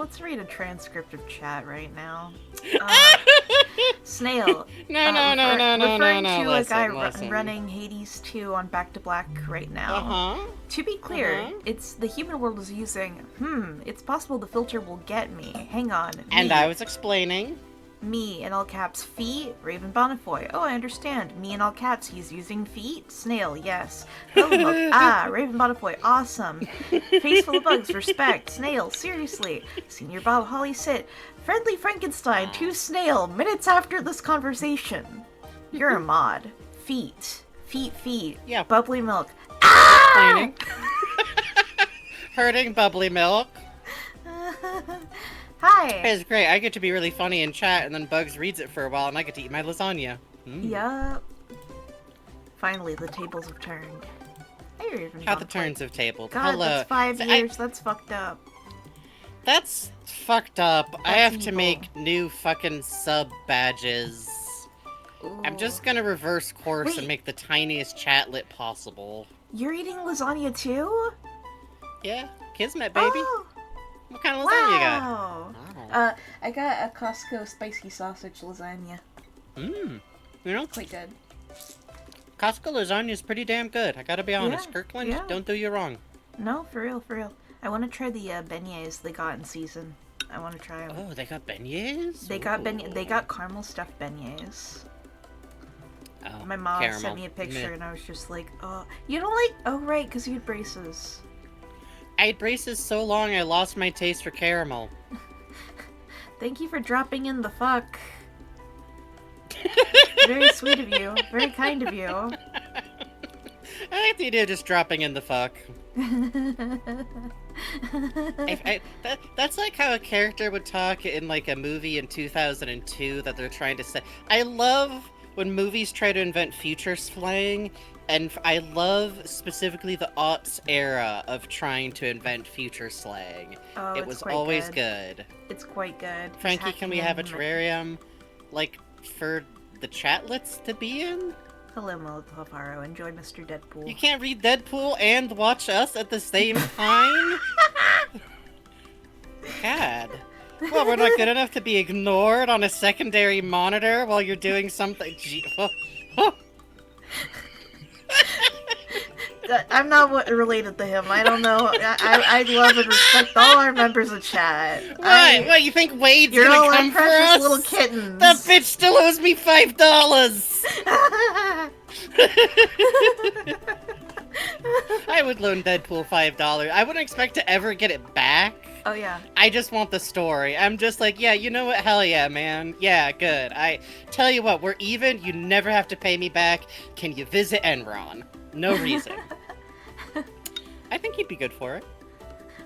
let's read a transcript of chat right now. Uh, Snail. Referring to a guy running Hades 2 on Back to Black right now. To be clear, it's the human world is using, it's possible the filter will get me. Hang on. And I was explaining. Me in all caps, feet, Raven Bonifoy. Oh, I understand. Me in all caps, he's using feet. Snail, yes. Milk. Raven Bonifoy, awesome. Face full of bugs, respect. Snail, seriously. Senior Bob Holly sit. Friendly Frankenstein to Snail, minutes after this conversation. You're a mod. Feet. Feet. Yeah. Bubbly milk. Explaining. Hurting bubbly milk. Hi. It's great. I get to be really funny in chat, and then Bugs reads it for a while, and I get to eat my lasagna. Yup. Finally, the tables have turned. How the turns have tabled. God, Hello. that's 5 years. That's fucked up. That's fucked up. I have to evil. make new fucking sub badges. Ooh. I'm just gonna reverse course and make the tiniest chatlet possible. You're eating lasagna too? Yeah, Kismet, baby. Oh. What kind of lasagna you got? Wow. I got a Costco spicy sausage lasagna. You know, Quite good. Costco lasagna is pretty damn good. I gotta be honest. Yeah, Kirkland, yeah. don't do you wrong. No, for real. I want to try the beignets they got in season. I want to try them. Oh, they got beignets? They got caramel stuffed beignets. Oh, My mom caramel. sent me a picture Meh. and I was just like, oh, you don't like, oh right, because you had braces. I had braces so long I lost my taste for caramel. Thank you for dropping in the fuck. Very sweet of you. Very kind of you. I like the idea of just dropping in the fuck. That's like how a character would talk in like a movie in 2002 that they're trying to say. I love when movies try to invent future slang, and I love specifically the aughts era of trying to invent future slang. Oh, it was always good. It's quite good. Frankie, can we have a terrarium, like, for the chatlets to be in? Hello, Molotov. Enjoy Mr. Deadpool. You can't read Deadpool and watch us at the same time? God. Well, we're not good enough to be ignored on a secondary monitor while you're doing something. I'm not related to him. I don't know. I love and respect all our members of chat. What, you think Wade's you're gonna all come for precious us? little kittens. That bitch still owes me $5! I would loan Deadpool $5. I wouldn't expect to ever get it back. Oh, yeah. I just want the story. I'm just like, yeah, you know what? Hell yeah, man. Yeah, good. I tell you what, we're even. You never have to pay me back. Can you visit Enron? No reason. I think he'd be good for it.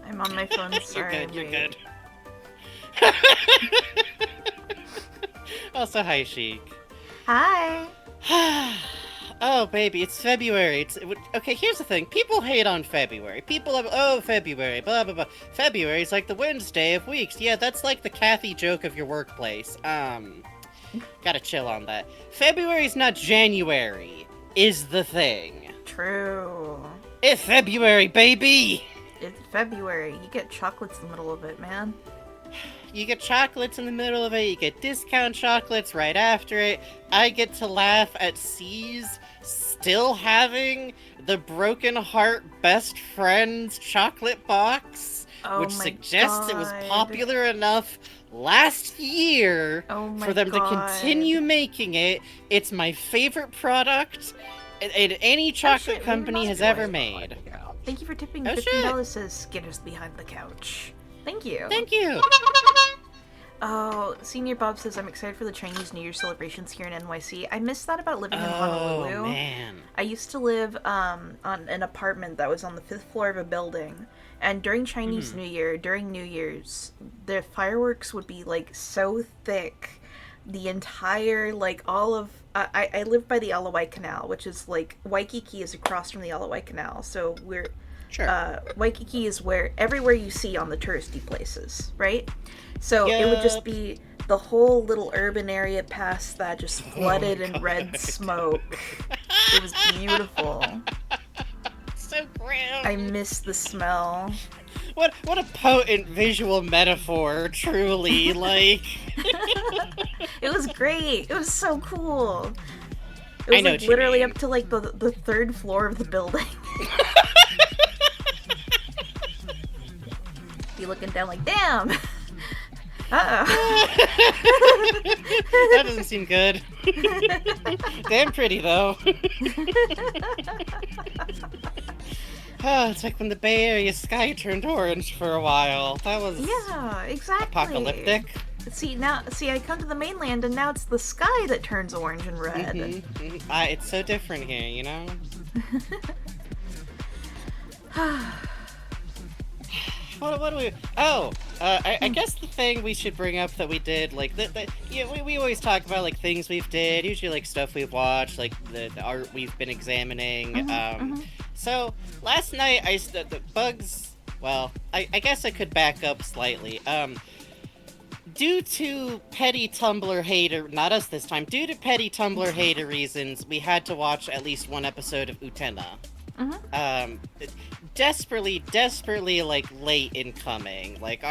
I'm on my phone. Sorry. You're good. Also, hi, Sheik. Hi. Oh, baby, it's February. Okay, here's the thing. People hate on February. People have, oh, February, blah, blah, blah. February's like the Wednesday of weeks. Yeah, that's like the Kathy joke of your workplace. Gotta chill on that. February's not January, is the thing. True. It's February, baby! It's February. You get chocolates in the middle of it, man. You get chocolates in the middle of it, you get discount chocolates right after it. I get to laugh at C's still having the Broken Heart Best Friends chocolate box, which suggests it was popular enough last year for them to continue making it. It's my favorite product any chocolate company has ever made. Thank you for tipping $15, says Skitters Behind the Couch. Thank you. Thank you. Oh, Senior Bob says, I'm excited for the Chinese New Year celebrations here in NYC. I miss that about living in Honolulu. Oh, man. I used to live on an apartment that was on the 5th floor of a building. And during Chinese New Year, during New Year's, the fireworks would be, like, so thick. The entire, like, all of... I live by the Alawai Canal, which is, like... Waikiki is across from the Alawai Canal, so we're... Sure. Waikiki is where everywhere you see on the touristy places, right? So it would just be the whole little urban area past that just flooded in red smoke. It was beautiful. So grim. I miss the smell. What a potent visual metaphor, truly, like... It was great. It was so cool. It I was know like what you literally mean. up to like the third floor of the building. Be looking down like, damn. Uh-oh. That doesn't seem good. Damn pretty, though. Oh, it's like when the Bay Area sky turned orange for a while. That was Yeah, exactly. apocalyptic. See, I come to the mainland and now it's the sky that turns orange and red. It's so different here, you know? What do we... Oh, I guess the thing we should bring up that we did, like, we always talk about, like, things we've did, usually, like, stuff we've watched, like, the art we've been examining. So, last night, the bugs... Well, I guess I could back up slightly. Due to petty Tumblr hater... Not us this time. Due to petty Tumblr hater reasons, we had to watch at least one episode of Utena. Desperately, like, late in coming. Like,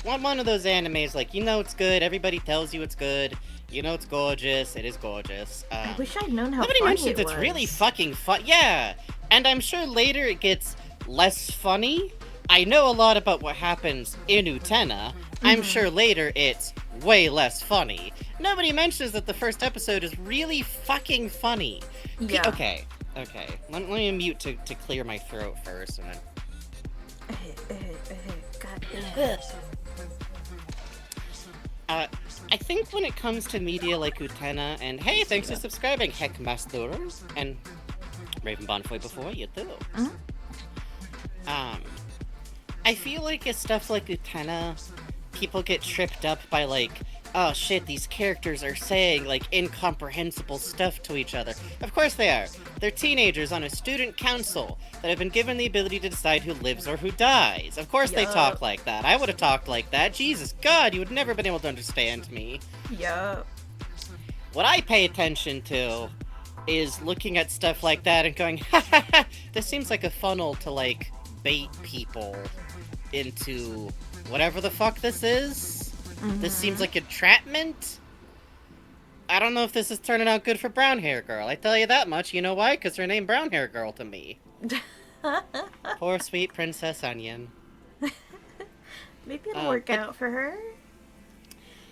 one of those animes, like, you know it's good, everybody tells you it's good, you know it's gorgeous, it is gorgeous. I wish I'd known how nobody funny mentions it it's was. really fucking fun. Yeah, and I'm sure later it gets less funny. I know a lot about what happens in Utena. I'm sure later it's way less funny. Nobody mentions that the first episode is really fucking funny. Yeah. Okay. Let me mute to clear my throat first, and then... God. I think when it comes to media like Utena, and hey, thanks for subscribing, Heckmaster, and Raven Bonfoy before you too. I feel like it's stuff like Utena, people get tripped up by like, oh shit, these characters are saying like incomprehensible stuff to each other. Of course they are. They're teenagers on a student council that have been given the ability to decide who lives or who dies. Of course they talk like that. I would have talked like that. Jesus God, you would never been able to understand me. Yup. What I pay attention to is looking at stuff like that and going, ha ha ha, this seems like a funnel to like bait people into whatever the fuck this is. This seems like entrapment. I don't know if this is turning out good for Brown Hair Girl. I tell you that much. You know why? Because her name Brown Hair Girl to me. Poor sweet Princess Onion. Maybe it'll work out for her.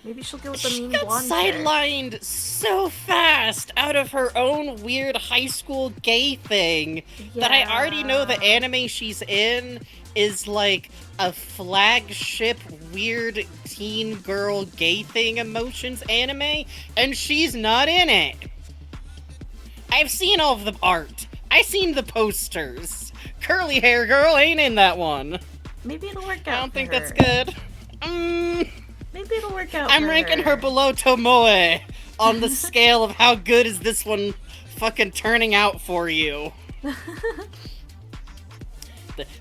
Maybe she'll go with the She mean got blonde hair. sidelined so fast out of her own weird high school gay thing that I already know the anime she's in is like a flagship weird teen girl gay thing emotions anime, and she's not in it. I've seen all of the art. I've seen the posters. Curly hair girl ain't in that one. Maybe it'll work out. I don't think for that's her. good. Maybe it'll work out. I'm for ranking her below Tomoe on the scale of how good is this one fucking turning out for you.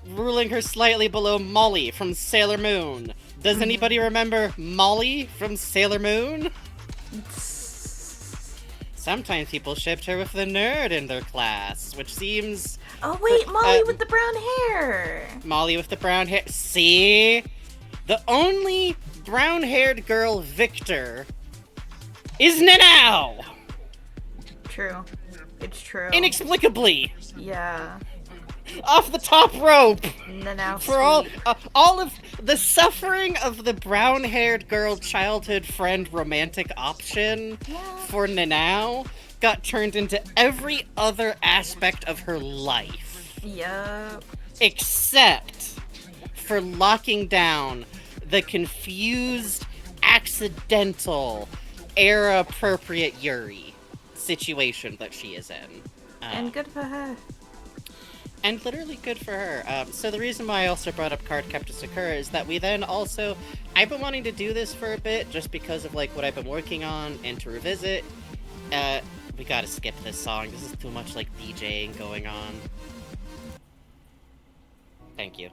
Ruling her slightly below Molly from Sailor Moon. Does anybody remember Molly from Sailor Moon? Sometimes people shipped her with the nerd in their class, which seems... Oh wait, Molly with the brown hair! Molly with the brown hair. See? The only brown-haired girl Victor is Nanao! True. It's true. Inexplicably! Yeah. Off the top rope! Now For all of the suffering of the brown-haired girl childhood friend romantic option for Nanao got turned into every other aspect of her life. Yup. Except for locking down the confused, accidental, era-appropriate Yuri situation that she is in. And good for her. And literally good for her. So the reason why I also brought up Cardcaptor Sakura is that we then also... I've been wanting to do this for a bit, just because of like what I've been working on, and to revisit. We gotta skip this song. This is too much like DJing going on. Thank you.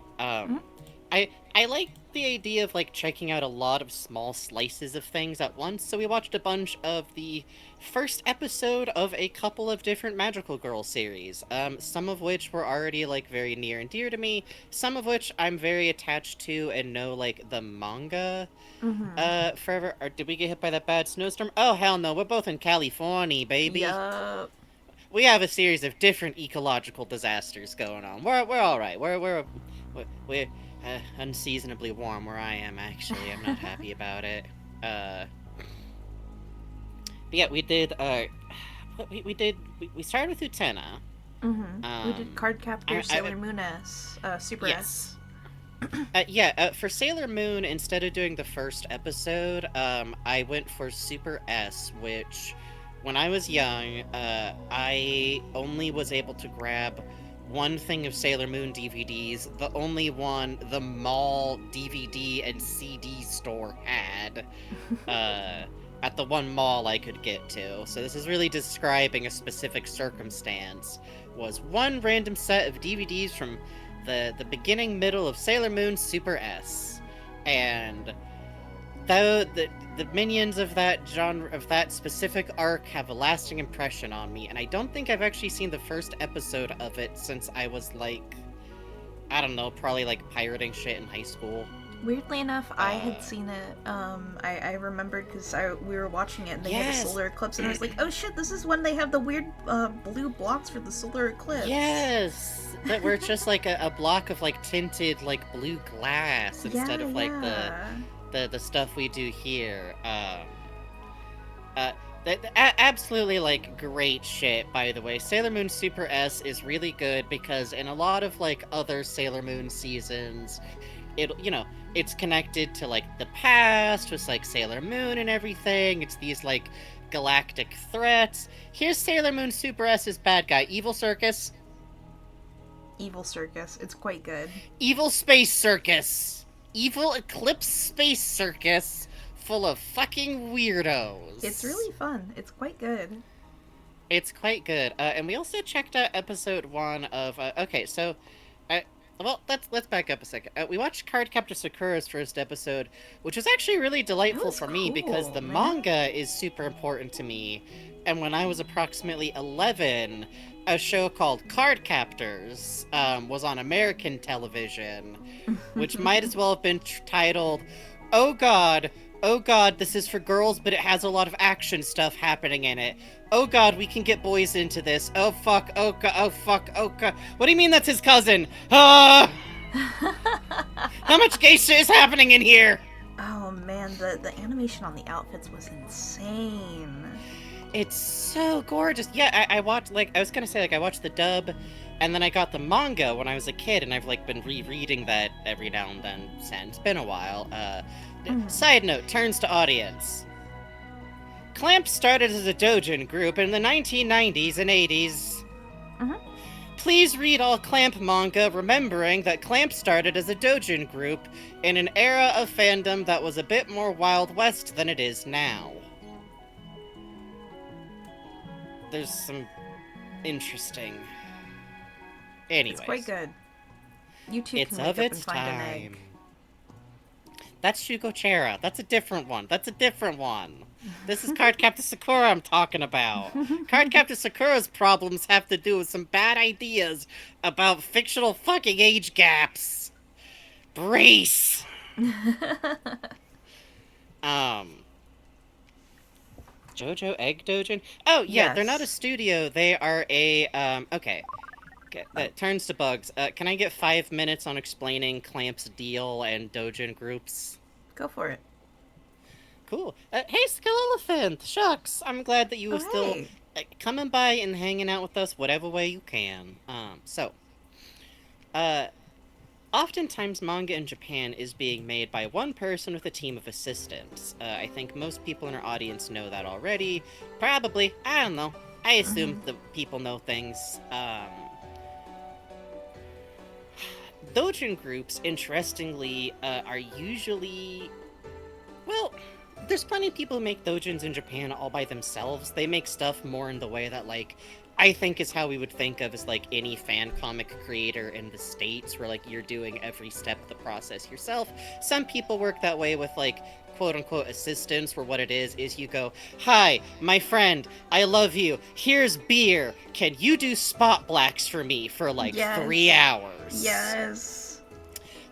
I like the idea of like checking out a lot of small slices of things at once. So we watched a bunch of the first episode of a couple of different Magical Girl series. Some of which were already like very near and dear to me. Some of which I'm very attached to and know like the manga. Forever. Or did we get hit by that bad snowstorm? Oh hell no! We're both in California, baby. Yup. We have a series of different ecological disasters going on. We're all right. We're unseasonably warm where I am. Actually, I'm not happy about it. But yeah, we did. We started with Utena. We did Cardcaptor, I- Sailor Moon S, Super Yes. S. For Sailor Moon, instead of doing the first episode, I went for Super S, which, when I was young, I only was able to grab one thing of Sailor Moon DVDs, the only one the mall DVD and CD store had, at the one mall I could get to. So this is really describing a specific circumstance. Was one random set of DVDs from the beginning middle of Sailor Moon Super S, and though the minions of that genre, of that specific arc, have a lasting impression on me, and I don't think I've actually seen the first episode of it since I was like, I don't know, probably like pirating shit in high school. Weirdly enough, I had seen it. I remembered because we were watching it and they had Yes. a solar eclipse, and I was like, oh shit, this is when they have the weird blue blocks for the solar eclipse. Yes, that where it's just like a block of like tinted like blue glass instead of like the stuff we do here. Absolutely like great shit, by the way. Sailor Moon Super S is really good because in a lot of like other Sailor Moon seasons, it's connected to like the past with like Sailor Moon and everything. It's these like galactic threats. Here's Sailor Moon Super S's bad guy, Evil Circus. Evil Circus. It's quite good. Evil Space Circus. Evil Eclipse Space Circus full of fucking weirdos. It's really fun. It's quite good. It's quite good. And we also checked out episode 1 of... well, let's back up a second. We watched Cardcaptor Sakura's first episode, which was actually really delightful was for me because cool, the man. manga is super important to me. And when I was approximately 11, a show called Cardcaptors was on American television, which might as well have been titled, oh god, this is for girls, but it has a lot of action stuff happening in it. Oh god, we can get boys into this. Oh fuck, oh god, oh fuck, oh god. What do you mean that's his cousin? Ah! How much gay shit is happening in here? Oh man, the animation on the outfits was insane. It's so gorgeous. Yeah, I watched, like, I was gonna say, like, I watched the dub, and then I got the manga when I was a kid, and I've, like, been rereading that every now and then since. It's been a while. Side note, turns to audience. Clamp started as a doujin group in the 1990s and 80s. Please read all Clamp manga, remembering that Clamp started as a doujin group in an era of fandom that was a bit more Wild West than it is now. There's some interesting... Anyways. It's quite good. You too It's can wake of up its and find an egg. time. That's Shugochera. That's a different one. This is Cardcaptor Sakura I'm talking about. Cardcaptor Sakura's problems have to do with some bad ideas about fictional fucking age gaps. Brace! JoJo Egg Dojin? Oh, yeah, they're not a Yes. studio. They are a, okay. Turns to bugs. Can I get 5 minutes on explaining Clamp's deal and Dojin groups? Go for it. Cool. Hey, Skullelephant! Shucks! I'm glad that you were still hey. coming by and hanging out with us whatever way you can. Oftentimes manga in Japan is being made by one person with a team of assistants. I think most people in our audience know that already. Probably. I don't know. I assume the people know things. Dojin groups, interestingly, are usually... Well, there's plenty of people who make dojins in Japan all by themselves. They make stuff more in the way that, like, I think is how we would think of as like any fan comic creator in the States, where like you're doing every step of the process yourself. Some people work that way with like quote unquote assistants, where what it is you go, "Hi, my friend, I love you. Here's beer. Can you do spot blacks for me for like Yes. 3 hours?" Yes.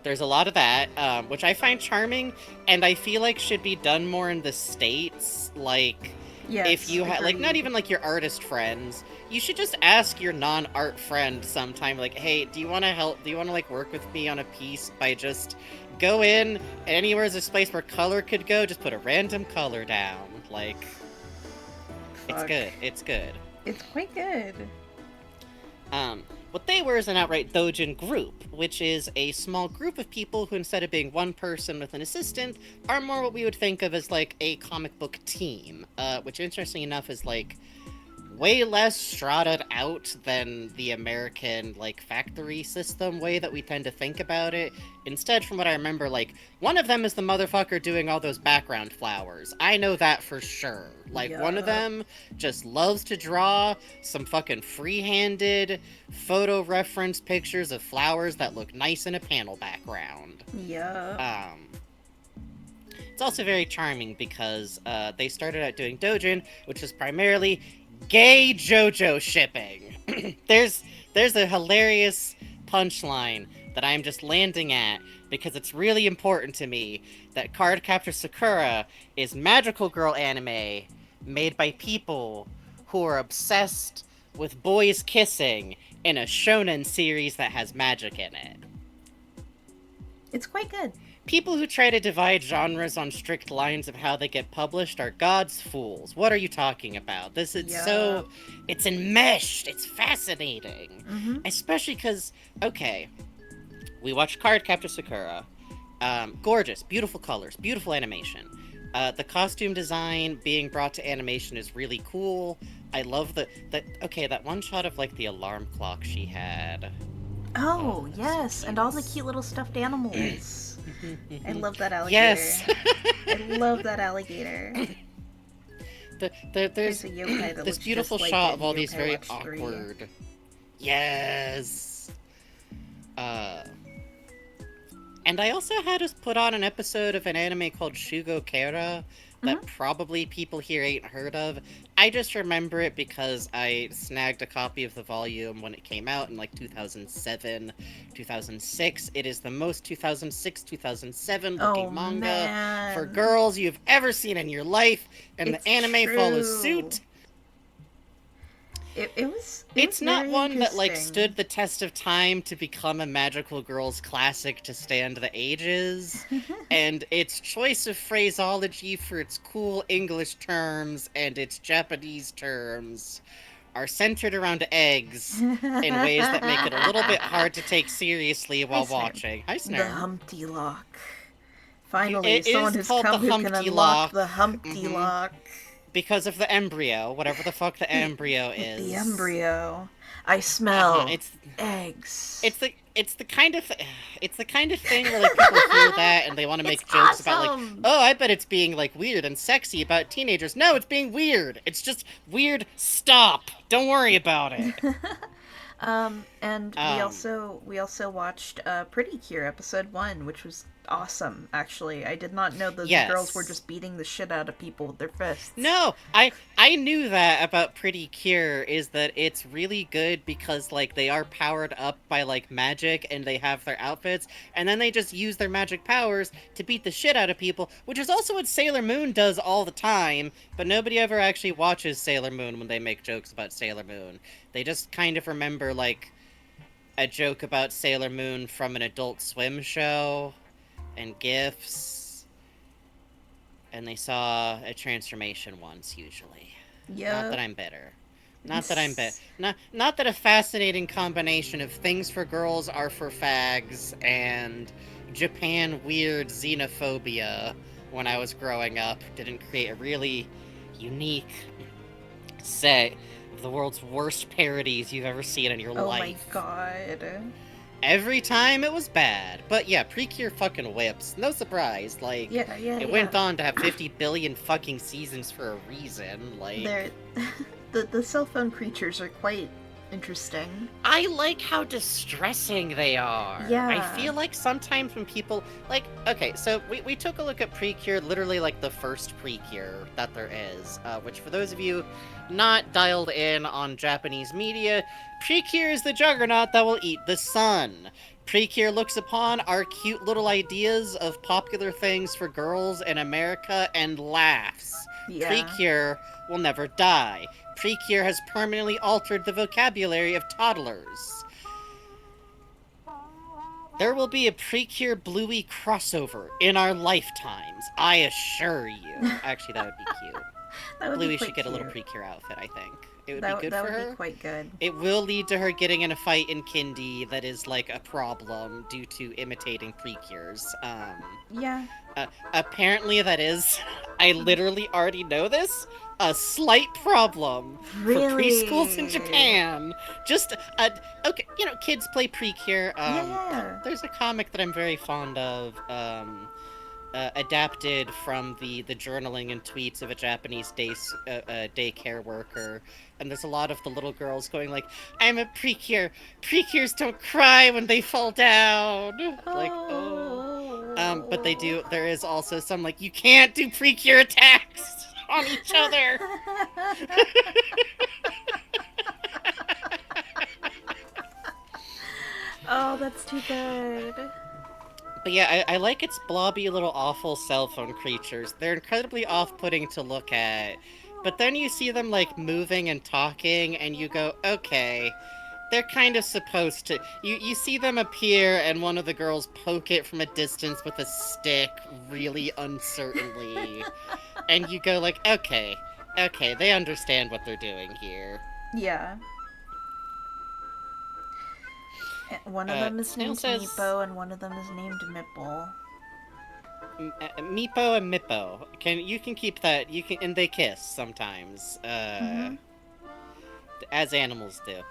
There's a lot of that, which I find charming, and I feel like should be done more in the States. Like, Yes. if you have, like, not agreed. even like your artist friends, you should just ask your non-art friend sometime, like, "Hey, do you want to help? Do you want to like work with me on a piece by just go in and anywhere there's a place where color could go, just put a random color down." Like, it's Fuck. good. It's good. It's quite good. What they were is an outright doujin group, which is a small group of people who, instead of being one person with an assistant, are more what we would think of as like a comic book team, which interestingly enough is like way less strata out than the American like factory system way that we tend to think about it. Instead, from what I remember, like one of them is the motherfucker doing all those background flowers. I know that for sure. Like one of Yeah. them just loves to draw some fucking free-handed photo reference pictures of flowers that look nice in a panel background. Yeah. It's also very charming because they started out doing doujin, which is primarily gay JoJo shipping. there's a hilarious punchline that I'm just landing at because it's really important to me that Cardcaptor Sakura is magical girl anime made by people who are obsessed with boys kissing in a shonen series that has magic in it. It's quite good. People who try to divide genres on strict lines of how they get published are God's fools. What are you talking about? This is so... It's enmeshed. It's fascinating. Mm-hmm. Especially because, okay, we watched Cardcaptor Sakura. Gorgeous. Beautiful colors. Beautiful animation. The costume design being brought to animation is really cool. I love that one shot of, like, the alarm clock she had. Oh, yes, and all the cute little stuffed animals. I love that alligator. Yes! I love that alligator. There's a yokai that this looks beautiful just like shot in of all these Yokai very Watch 3. awkward. Yes! And I also had us put on an episode of an anime called Shugo Kera that probably people here ain't heard of. I just remember it because I snagged a copy of the volume when it came out in like 2007, 2006. It is the most 2006, 2007 looking manga man. for girls you've ever seen in your life, and It's the anime follows true. suit. It's not very one that like interesting. stood the test of time to become a magical girls classic to stand the ages, and its choice of phraseology for its cool English terms and its Japanese terms are centered around eggs in ways that make it a little bit hard to take seriously while Snurm. watching. Hi, The Snurm. Humpty Lock. Finally, It someone is has called come the who can Humpty unlock Lock. the Humpty Lock. Because of the embryo, whatever the fuck the embryo is. The embryo. I smell It's eggs. it's the kind of thing where like people hear that and they want to make It's jokes about like, awesome. oh, I bet it's being like weird and sexy about teenagers. No, it's being weird. It's just weird. Stop. Don't worry about it. And we also watched Pretty Cure episode 1, which was awesome. Actually, I did not know those Yes. girls were just beating the shit out of people with their fists. No, I knew that about Pretty Cure, is that it's really good because like they are powered up by like magic and they have their outfits, and then they just use their magic powers to beat the shit out of people, which is also what Sailor Moon does all the time, but nobody ever actually watches Sailor Moon when they make jokes about Sailor Moon. They just kind of remember like a joke about Sailor Moon from an Adult Swim show and GIFs, and they saw a transformation once, usually. Yeah. Not that I'm bitter. Not that a fascinating combination of things for girls are for fags and Japan weird xenophobia when I was growing up didn't create a really unique set of the world's worst parodies you've ever seen in your Oh life. my god. Every time it was bad. But yeah, Precure fucking whips. No surprise. Like, Yeah. it went on to have 50 billion fucking seasons for a reason. Like, They're The cell phone creatures are quite interesting. I like how distressing they are. Yeah. I feel like sometimes when people like, okay, so we took a look at Precure, literally like the first Precure that there is, which for those of you not dialed in on Japanese media, Precure is the juggernaut that will eat the sun. Precure looks upon our cute little ideas of popular things for girls in America and laughs. Yeah. Precure will never die. Precure has permanently altered the vocabulary of toddlers. There will be a Precure Bluey crossover in our lifetimes, I assure you. Actually, that would be cute. That would Bluey be quite should get a little cute. Precure outfit, I think. It would That be good that for would her. be quite good. It will lead to her getting in a fight in Kindy that is like a problem due to imitating Precures. Yeah. Apparently that is, I literally already know this, a slight problem Really? for preschools in Japan. Just, okay, you know, kids play Precure. Yeah. There's a comic that I'm very fond of, adapted from the journaling and tweets of a Japanese daycare worker. And there's a lot of the little girls going like, I'm a Precure. Precures don't cry when they fall down. Like, oh. But they do, there is also some like, you can't do Precure attacks on each other. Oh, that's too good. But yeah, I like its blobby little awful cell phone creatures. They're incredibly off-putting to look at. But then you see them like moving and talking and you go, okay, they're kind of supposed to. You see them appear and one of the girls poke it from a distance with a stick really uncertainly. And you go like, okay, they understand what they're doing here. Yeah. One of them is named Meepo, and one of them is named Mipple. Meepo and Mippo. You can keep that. You can, and they kiss sometimes, as animals do.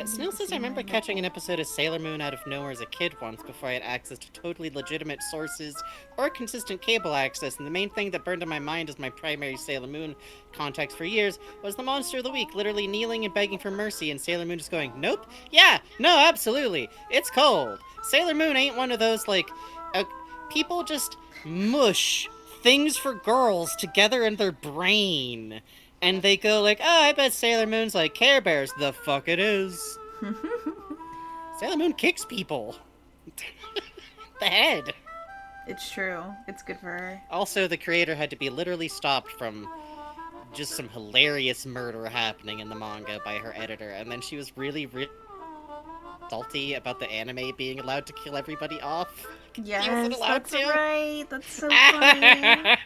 Snail says, I remember catching an episode of Sailor Moon out of nowhere as a kid once before I had access to totally legitimate sources or consistent cable access, and the main thing that burned in my mind as my primary Sailor Moon context for years was the Monster of the Week literally kneeling and begging for mercy, and Sailor Moon just going, nope, yeah, no, absolutely, it's cold. Sailor Moon ain't one of those, like, people just mush things for girls together in their brain. And they go like, oh, I bet Sailor Moon's like Care Bears. The fuck it is. Sailor Moon kicks people. The head. It's true. It's good for her. Also, the creator had to be literally stopped from just some hilarious murder happening in the manga by her editor. And then she was really, really salty about the anime being allowed to kill everybody off. Yes, He wasn't allowed that's to. right. That's so funny.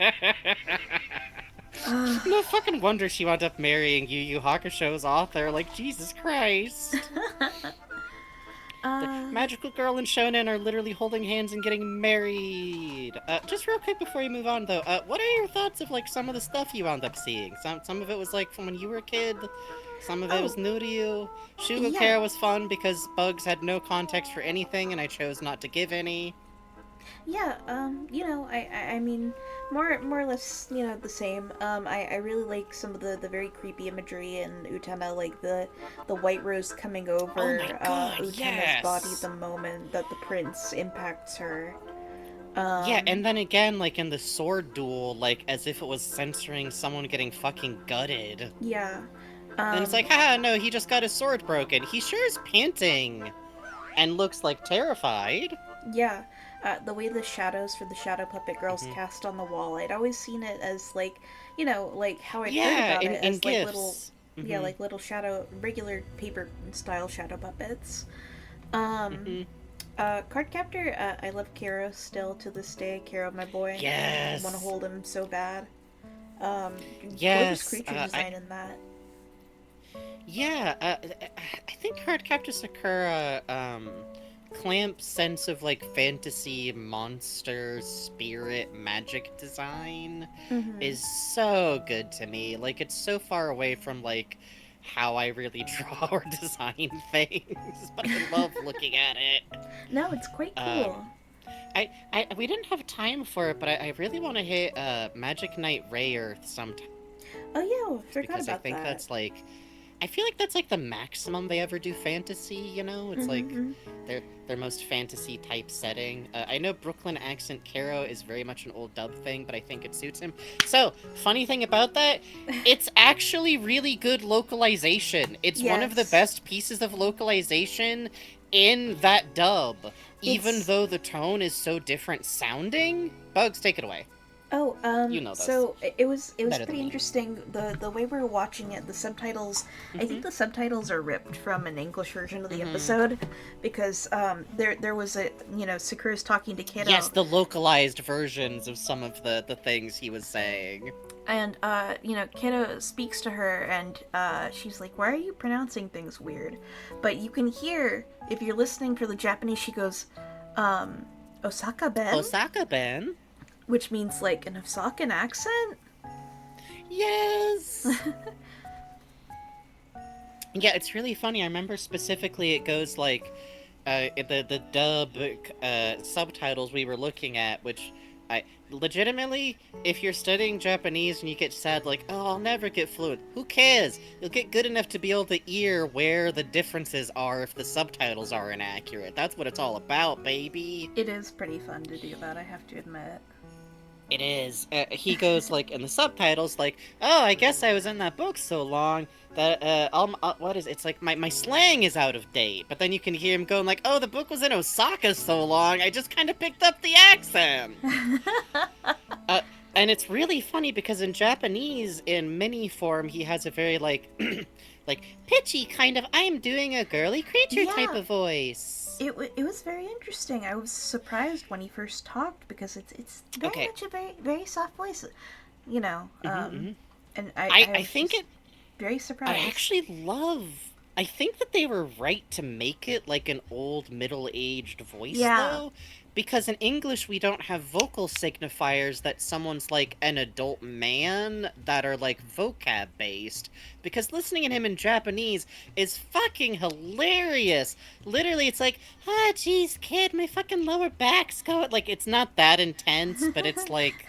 No fucking wonder she wound up marrying Yu Yu Hakusho's author. Like, Jesus Christ. The magical girl and shonen are literally holding hands and getting married. Just real quick before you move on, though, what are your thoughts of like some of the stuff you wound up seeing? Some of it was like from when you were a kid. Some of it was new to you. Shugo Kara was fun because Bugs had no context for anything, and I chose not to give any. Yeah, you know, I mean, more or less, you know, the same. I really like some of the very creepy imagery in Utena, like the White Rose coming over Utena's body the moment that the prince impacts her. Yeah, and then again, like in the sword duel, like as if it was censoring someone getting fucking gutted. Yeah. And it's like, haha, no, he just got his sword broken. He sure is panting and looks like terrified. Yeah. The way the shadows for the shadow puppet girls cast on the wall, I'd always seen it as like, you know, like how I'd heard about it as like little, like little shadow, regular paper style shadow puppets. Cardcaptor, I love Kero still to this day. Kero, my boy. Yes. I want to hold him so bad. Yes. Gorgeous creature design in that. Yeah, I think Cardcaptor Sakura, Clamp's sense of like fantasy, monster, spirit, magic design is so good to me. Like, it's so far away from like how I really draw or design things, but I love looking at it. No, it's quite cool. We didn't have time for it, but I really want to hit Magic Knight Rayearth sometime. Oh yeah, I forgot because about I think that. that's like I feel like that's like the maximum they ever do fantasy, you know? It's like Mhm. their most fantasy type setting. I know Brooklyn accent Caro is very much an old dub thing, but I think it suits him. So, funny thing about that, it's actually really good localization. It's one of the Yes. best pieces of localization in that dub, even It's though the tone is so different sounding. Bugs, take it away. Oh, You know this so it was better than pretty me. interesting. The way we were watching it, the subtitles. I think Mhm. the subtitles are ripped from an English version of the Mhm. episode, because there was a Sakura's talking to Yes, Kiddo, the localized versions of some of the things he was saying. and Kiddo speaks to her, and she's like, "Why are you pronouncing things weird?" But you can hear, if you're listening for the Japanese, she goes, "Osaka Ben," Osaka Ben? which means like an Osakan accent. Yes. Yeah, it's really funny. I remember specifically it goes like the dub subtitles we were looking at, which I legitimately, if you're studying Japanese and you get sad like, oh, I'll never get fluent. Who cares? You'll get good enough to be able to hear where the differences are if the subtitles are inaccurate. That's what it's all about, baby. It is pretty fun to do that, I have to admit. It is. He goes like in the subtitles, like, "Oh, I guess I was in that book so long that what is it? It's like my slang is out of date." But then you can hear him going like, "Oh, the book was in Osaka so long, I just kind of picked up the accent." Uh, and it's really funny because in Japanese, in mini form, he has a very like, like pitchy kind of "I'm doing a girly creature" type Yeah. of voice. It was very interesting. I was surprised when he first talked, because it's very Okay. much a very soft voice, you know. Mhm. And I was think just it very I surprised. actually love. I think that they were right to make it like an old middle-aged voice, Yeah. though, because in English we don't have vocal signifiers that someone's like an adult man that are like vocab based. Because listening to him in Japanese is fucking hilarious. Literally, it's like, ah, geez, kid, my fucking lower back's going. Like, it's not that intense, but it's like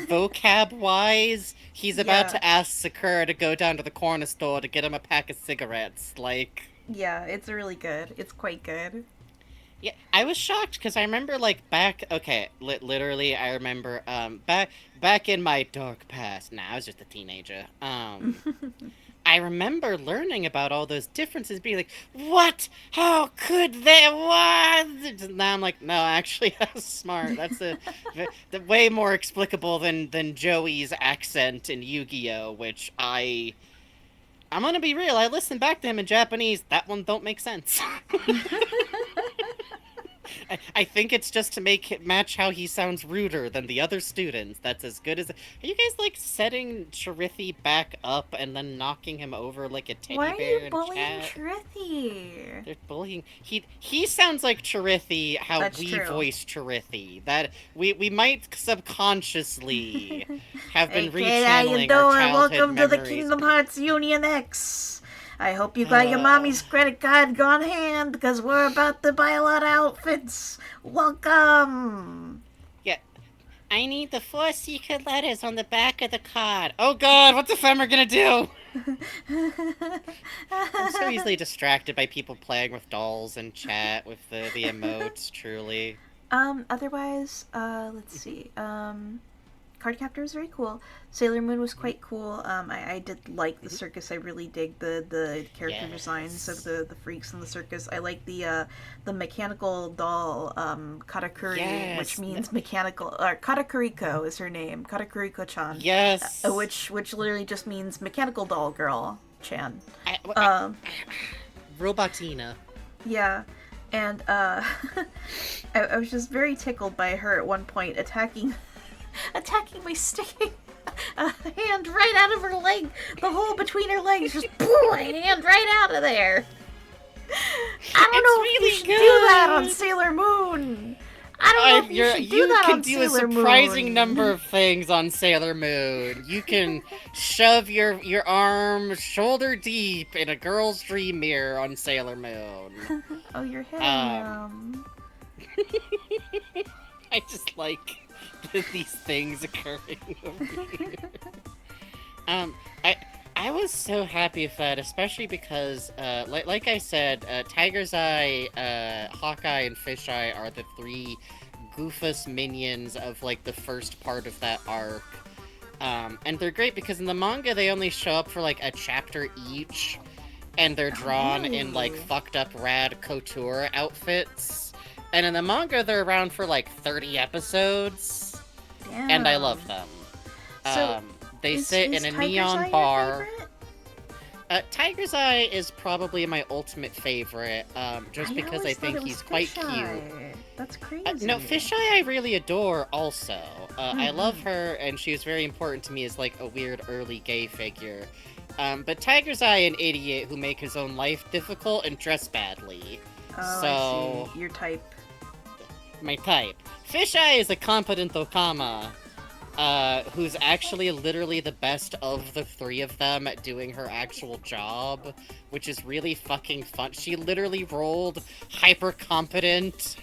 vocab wise, he's about Yeah. to ask Sakura to go down to the corner store to get him a pack of cigarettes. Like, Yeah, it's really good. It's quite good. yeah, I was shocked because I remember like back. Okay, literally, I remember back in my dark past. Nah, I was just a teenager. I remember learning about all those differences, being like, "What? How could they? What?" Now I'm like, "No, actually, that's smart. That's the way more explicable than Joey's accent in Yu-Gi-Oh!" Which I'm gonna be real. I listened back to him in Japanese. That one don't make sense. I think it's just to make it match how he sounds ruder than the other students. That's as good as. Are you guys like setting Chirithi back up and then knocking him over like a Why teddy are bear you in bullying chat? Shrithi? They're bullying. He sounds like Chirithi how That's we true. voice Chirithi. That we might subconsciously have Hey been kid, how you rechanneling our doing? childhood Welcome to the memories. Kingdom Hearts Union X. I hope you got your mommy's credit card on hand, because we're about to buy a lot of outfits. Welcome. Yeah, I need the 4 secret letters on the back of the card. Oh God, what's the Femmer gonna do? I'm so easily distracted by people playing with dolls and chat with the emotes. Truly. Otherwise, let's see. Cardcaptor was very cool. Sailor Moon was quite cool. I did like the circus. I really dig the character designs of Yes. the freaks in the circus. I like the mechanical doll, Katakuri, which Yes. means mechanical. Or Katakuriko is her name. Katakuriko-chan. Yes. Which literally just means mechanical doll girl Chan. I, Robotina. Yeah, and I was just very tickled by her at one point attacking my sticking a hand right out of her leg. The hole between her legs, just pull a hand right out of there. I don't know if you should do that on Sailor Moon. I don't know if you should do that on Sailor Moon. You can do a surprising number of things on Sailor Moon. You can shove your arm shoulder deep in a girl's dream mirror on Sailor Moon. Oh, you're hitting him. I just like these things occurring over here. I I was so happy with that, especially because, like I said, Tiger's Eye, Hawkeye, and Fisheye are the three Goofus minions of, like, the first part of that arc. And they're great because in the manga they only show up for, like, a chapter each, and they're drawn in, like, fucked up rad couture outfits. And in the manga they're around for, like, 30 episodes. Damn. And I love them. So, They sit in a Tiger's neon Eye your bar. favorite? Tiger's Eye is probably my ultimate favorite, just because I always thought think it was he's quite Fisheye. cute. That's crazy. No, Fisheye I really adore also. I love her, and she was very important to me as, like, a weird early gay figure. But Tiger's Eye an idiot who make his own life difficult and dress badly. Oh, So, I see. Your type. my type. Fisheye is a competent Okama, who's actually literally the best of the three of them at doing her actual job, which is really fucking fun. She literally rolled hyper-competent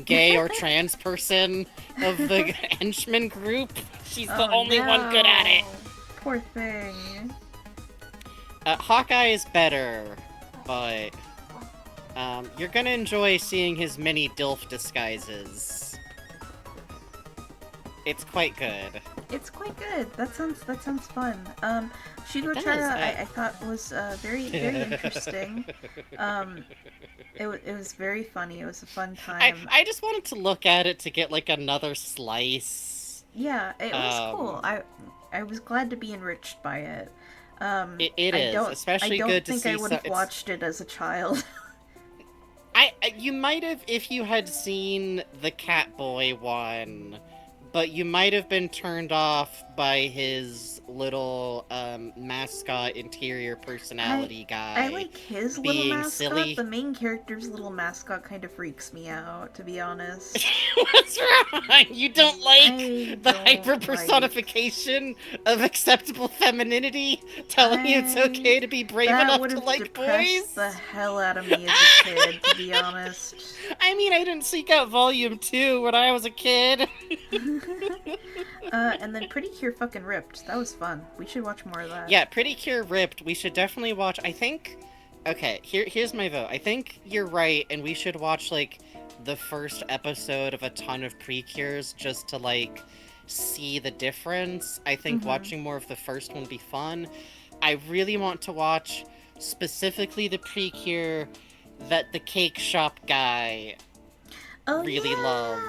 gay or trans person of the henchman group. She's the only one good at it. Poor thing. Hawkeye is better, but you're gonna enjoy seeing his many DILF disguises. It's quite good. It's quite good. That sounds fun. Shiro It does, Chara, I thought was very interesting. It was very funny. It was a fun time. I just wanted to look at it to get, like, another slice. Yeah, it was cool. I was glad to be enriched by it. It is especially good to see. I don't think I would have watched it as a child. You might have if you had seen the Catboy one, but you might have been turned off by his little mascot interior personality guy. I like his little being mascot. silly. The main character's little mascot kind of freaks me out, to be honest. What's wrong? You don't like the don't hyper personification of acceptable femininity, telling you it's okay to be brave enough to like boys? The hell out of me as a kid, to be honest. I mean, I didn't seek out Volume 2 when I was a kid. And then Pretty Cure fucking ripped. That was fun. We should watch more of that. Yeah, Pretty Cure ripped. We should definitely watch. I think. Okay, here's my vote. I think you're right, and we should watch like the first episode of a ton of Precures just to like see the difference. I think watching more of the first one would be fun. I really want to watch specifically the Precure that the cake shop guy really loves.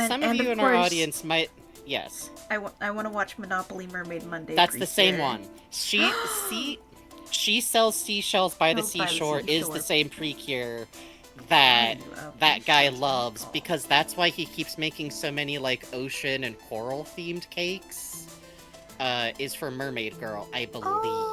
Some of you in our audience might. Yes. I want to watch Monopoly Mermaid Monday. That's the same one. She sells seashells by the seashore is the same Precure that that guy loves, because that's why he keeps making so many like ocean and coral themed cakes. Is for Mermaid Girl, I believe.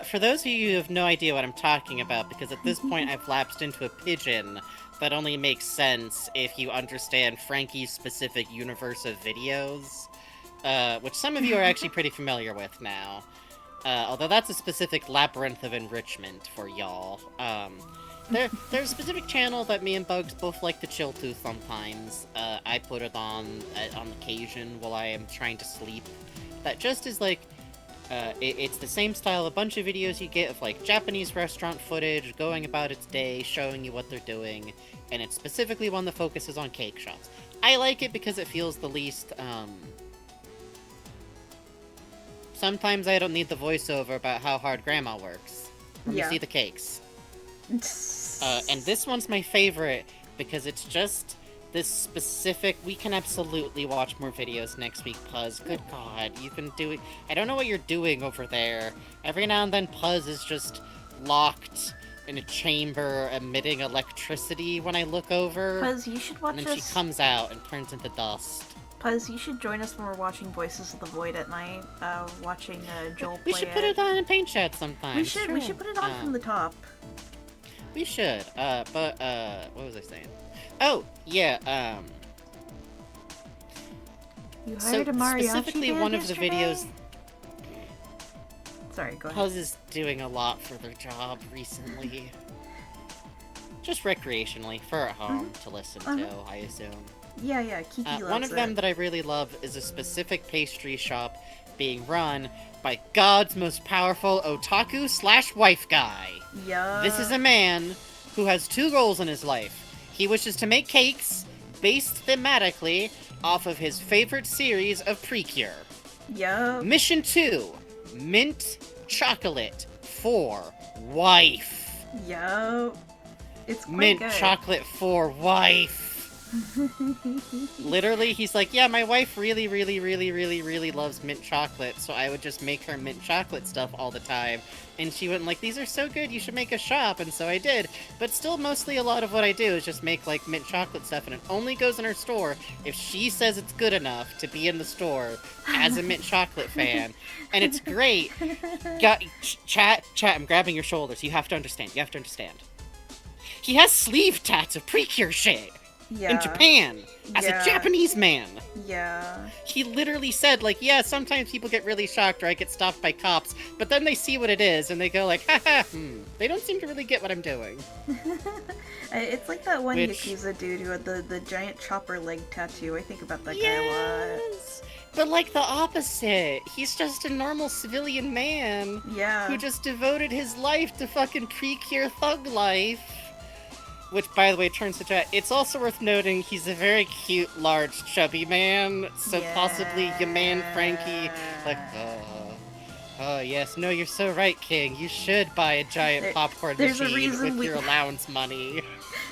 For those of you who have no idea what I'm talking about, because at this point I've lapsed into a pidgin, that only makes sense if you understand Frankie's specific universe of videos, which some of you are actually pretty familiar with now. Although that's a specific labyrinth of enrichment for y'all. There's a specific channel that me and Bugs both like to chill to sometimes. I put it on occasion while I am trying to sleep. That just is like, it's the same style, a bunch of videos you get of like Japanese restaurant footage, going about its day, showing you what they're doing, and it's specifically one that focuses on cake shops. I like it because it feels the least, sometimes I don't need the voiceover about how hard grandma works. Let me see the cakes. And this one's my favorite because it's just this specific. We can absolutely watch more videos next week, Puzz. Good God, you've been doing. I don't know what you're doing over there. Every now and then, Puzz is just locked in a chamber emitting electricity when I look over. Puzz, you should watch And then she comes out and turns into dust. Puzz, you should join us when we're watching Voices of the Void at night. Watching Joel play We should put it on in Paint Chat sometime. We should put it on from the top. We should. But what was I saying? Oh, yeah, You hired a mariachi specifically band one of the yesterday? videos. Sorry, go ahead. Puzz is doing a lot for their job recently. Just recreationally, for at home to listen to, I assume. Yeah, Kiki loves One of it. them that I really love is a specific pastry shop being run by God's most powerful otaku/wife guy. Yeah. This is a man who has two goals in his life. He wishes to make cakes based thematically off of his favorite series of Precure. Yup. Mission 2, mint chocolate for wife. Yup. It's quite Mint good. chocolate for wife. Literally, he's like, yeah, my wife really, really, really, really, really loves mint chocolate, so I would just make her mint chocolate stuff all the time. And she went like, these are so good, you should make a shop, and so I did. But still, mostly a lot of what I do is just make, like, mint chocolate stuff, and it only goes in her store if she says it's good enough to be in the store as a mint chocolate fan. And it's great. Chat, I'm grabbing your shoulders. You have to understand. He has sleeve tats of Precure shit. Yeah. In Japan, as Yeah. a Japanese man. Yeah. He literally said, like, yeah, sometimes people get really shocked or I get stopped by cops, but then they see what it is and they go like, haha, they don't seem to really get what I'm doing. It's like that one Which- Yakuza dude who had the giant chopper leg tattoo. I think about that guy a lot. Yes! But like the opposite. He's just a normal civilian man Yeah. who just devoted his life to fucking Precure thug life. Which, by the way, turns to chat. It's also worth noting he's a very cute, large, chubby man. So possibly your man Frankie, like, oh yes, no, you're so right, King. You should buy a giant popcorn there's a machine reason with your allowance money.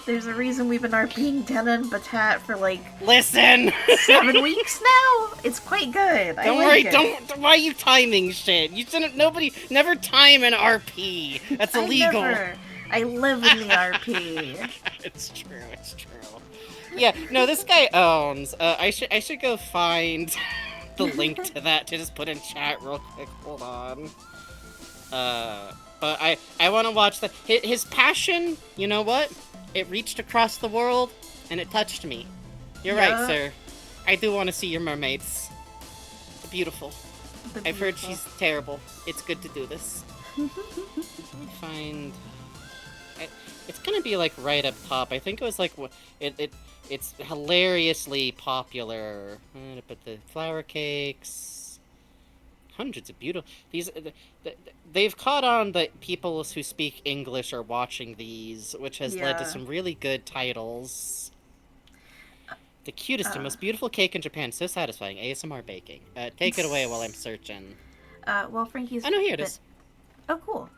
There's a reason we've been RPing Denna and Batat for like Listen! 7 weeks now. It's quite good. Don't worry, don't. Why are you timing shit? You shouldn't. Never time an RP. That's illegal. I live in the RP. It's true. Yeah, no, this guy owns. I should go find the link to that to just put in chat real quick. Hold on. But I want to watch that. His passion, you know what? It reached across the world, and it touched me. You're right, sir. I do want to see your mermaids. They're beautiful. I've heard she's terrible. It's good to do this. Find. It's gonna be like right up top. I think it was like it's hilariously popular. I'm gonna put the flour cakes. Hundreds of beautiful. They've caught on that people who speak English are watching these, which has led to some really good titles. The cutest and most beautiful cake in Japan, so satisfying. ASMR baking. Take it away while I'm searching. Well, Frankie's. Oh no, here it is. Oh, cool.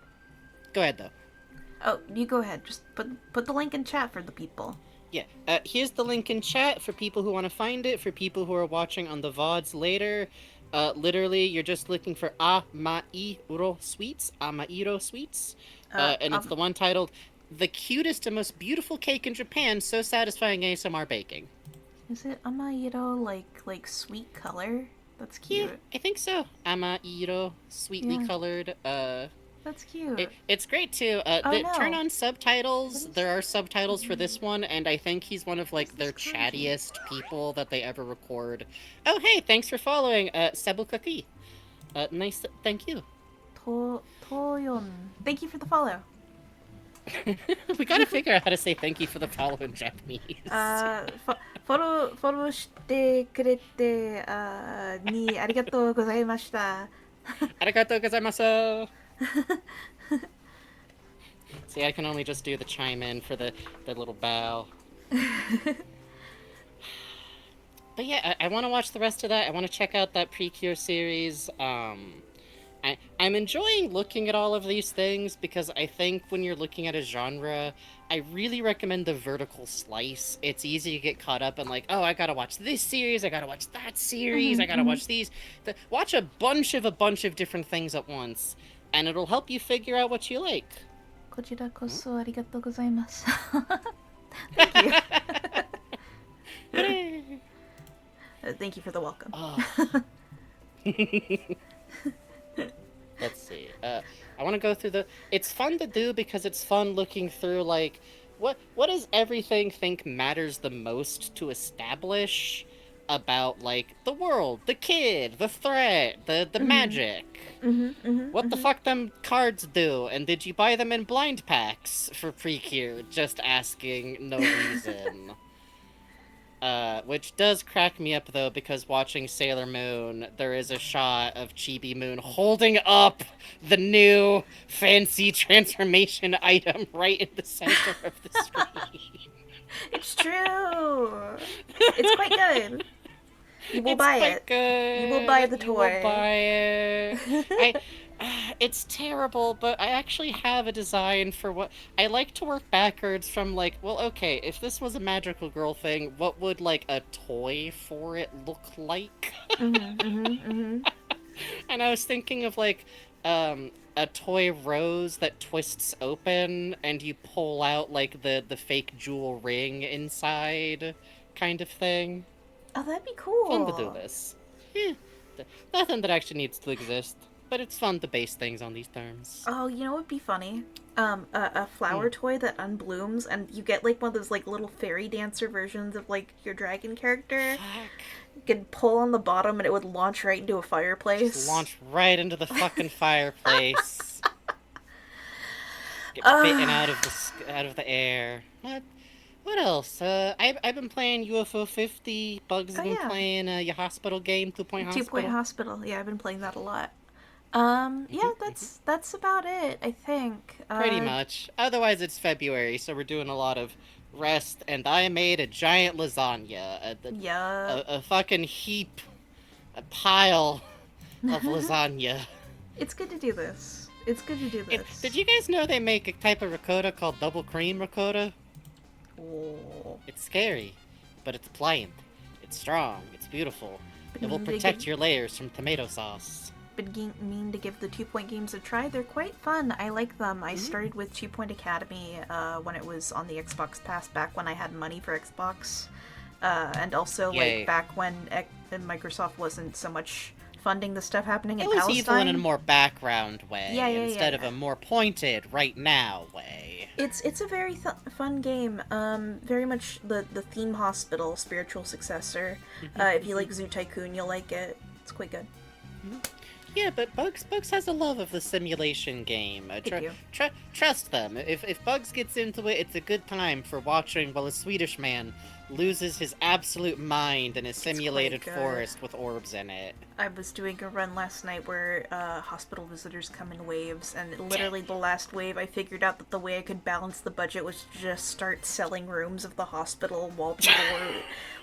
Go ahead though. Oh, you go ahead. Just put the link in chat for the people. Yeah, here's the link in chat for people who want to find it, for people who are watching on the VODs later. Literally, you're just looking for Amairo Sweets, and it's the one titled The Cutest and Most Beautiful Cake in Japan, So Satisfying ASMR Baking. Is it Amairo like sweet color? That's cute. Yeah, I think so. Amairo, sweetly colored, That's cute. It's great too. Turn on subtitles. There are subtitles for this one, and I think he's one of like their chattiest people that they ever record. Oh hey, thanks for following, Sebukaki. Nice. Thank you. Toyon. Thank you for the follow. We gotta figure out how to say thank you for the follow in Japanese. フォローしてくれてにありがとうございました。Arigatou gozaimasu. See, I can only just do the chime in for the little bow. But yeah, I want to watch the rest of that. I want to check out that Precure series. I'm enjoying looking at all of these things because I think when you're looking at a genre, I really recommend the vertical slice. It's easy to get caught up in like, oh, I gotta watch this series, I gotta watch that series, I gotta watch these. Watch a bunch of different things at once, and it'll help you figure out what you like. こちらこそありがとうございます。Thank you. Thank you for the welcome. Let's see. I want to go through the... It's fun to do because it's fun looking through, like, what does everything think matters the most to establish about, like, the world, the kid, the threat, the magic? What the fuck them cards do? And did you buy them in blind packs for Precure? Just asking, no reason. Which does crack me up though, because watching Sailor Moon, there is a shot of Chibi Moon holding up the new fancy transformation item right in the center of the screen. It's true. It's quite good. You will It's buy quite it. good. You will buy the You will toy. buy it. It's terrible, but I actually have a design for what I like to work backwards from. Like, well, okay, if this was a magical girl thing, what would like a toy for it look like? And I was thinking of like a toy rose that twists open and you pull out like the fake jewel ring inside kind of thing. Oh, that'd be cool. Fun to do this. Nothing that actually needs to exist, but it's fun to base things on these terms. Oh, you know what would be funny? A flower toy that unblooms, and you get like one of those like little fairy dancer versions of like your dragon character. Fuck. You could pull on the bottom, and it would launch right into a fireplace. Just launch right into the fucking fireplace. Get bitten out of the air. What else? I've been playing UFO 50. Bugs have been playing your hospital game, 2 Point Hospital. 2 Point Hospital. Yeah, I've been playing that a lot. Yeah, that's about it, I think. Pretty much. Otherwise, it's February, so we're doing a lot of rest, and I made a giant lasagna. A fucking heap, a pile of lasagna. It's good to do this. It's good to do this. Did you guys know they make a type of ricotta called double cream ricotta? Oh. It's scary, but it's pliant. It's strong. It's beautiful. It will mean protect your layers from tomato sauce. Mean to give the 2 Point games a try. They're quite fun. I like them. I started with 2 Point Academy when it was on the Xbox Pass back when I had money for Xbox. And also like back when Microsoft wasn't so much funding the stuff happening in Palestine. It was evil in a more background way instead of a more pointed right now way. It's a very fun game. Very much the Theme Hospital spiritual successor. If you like Zoo Tycoon, you'll like it. It's quite good. Yeah, but Bugs has a love of the simulation game. Trust them. If Bugs gets into it, it's a good time for watching while a Swedish man loses his absolute mind in a simulated forest with orbs in it. I was doing a run last night where hospital visitors come in waves, and literally the last wave I figured out that the way I could balance the budget was to just start selling rooms of the hospital while people were,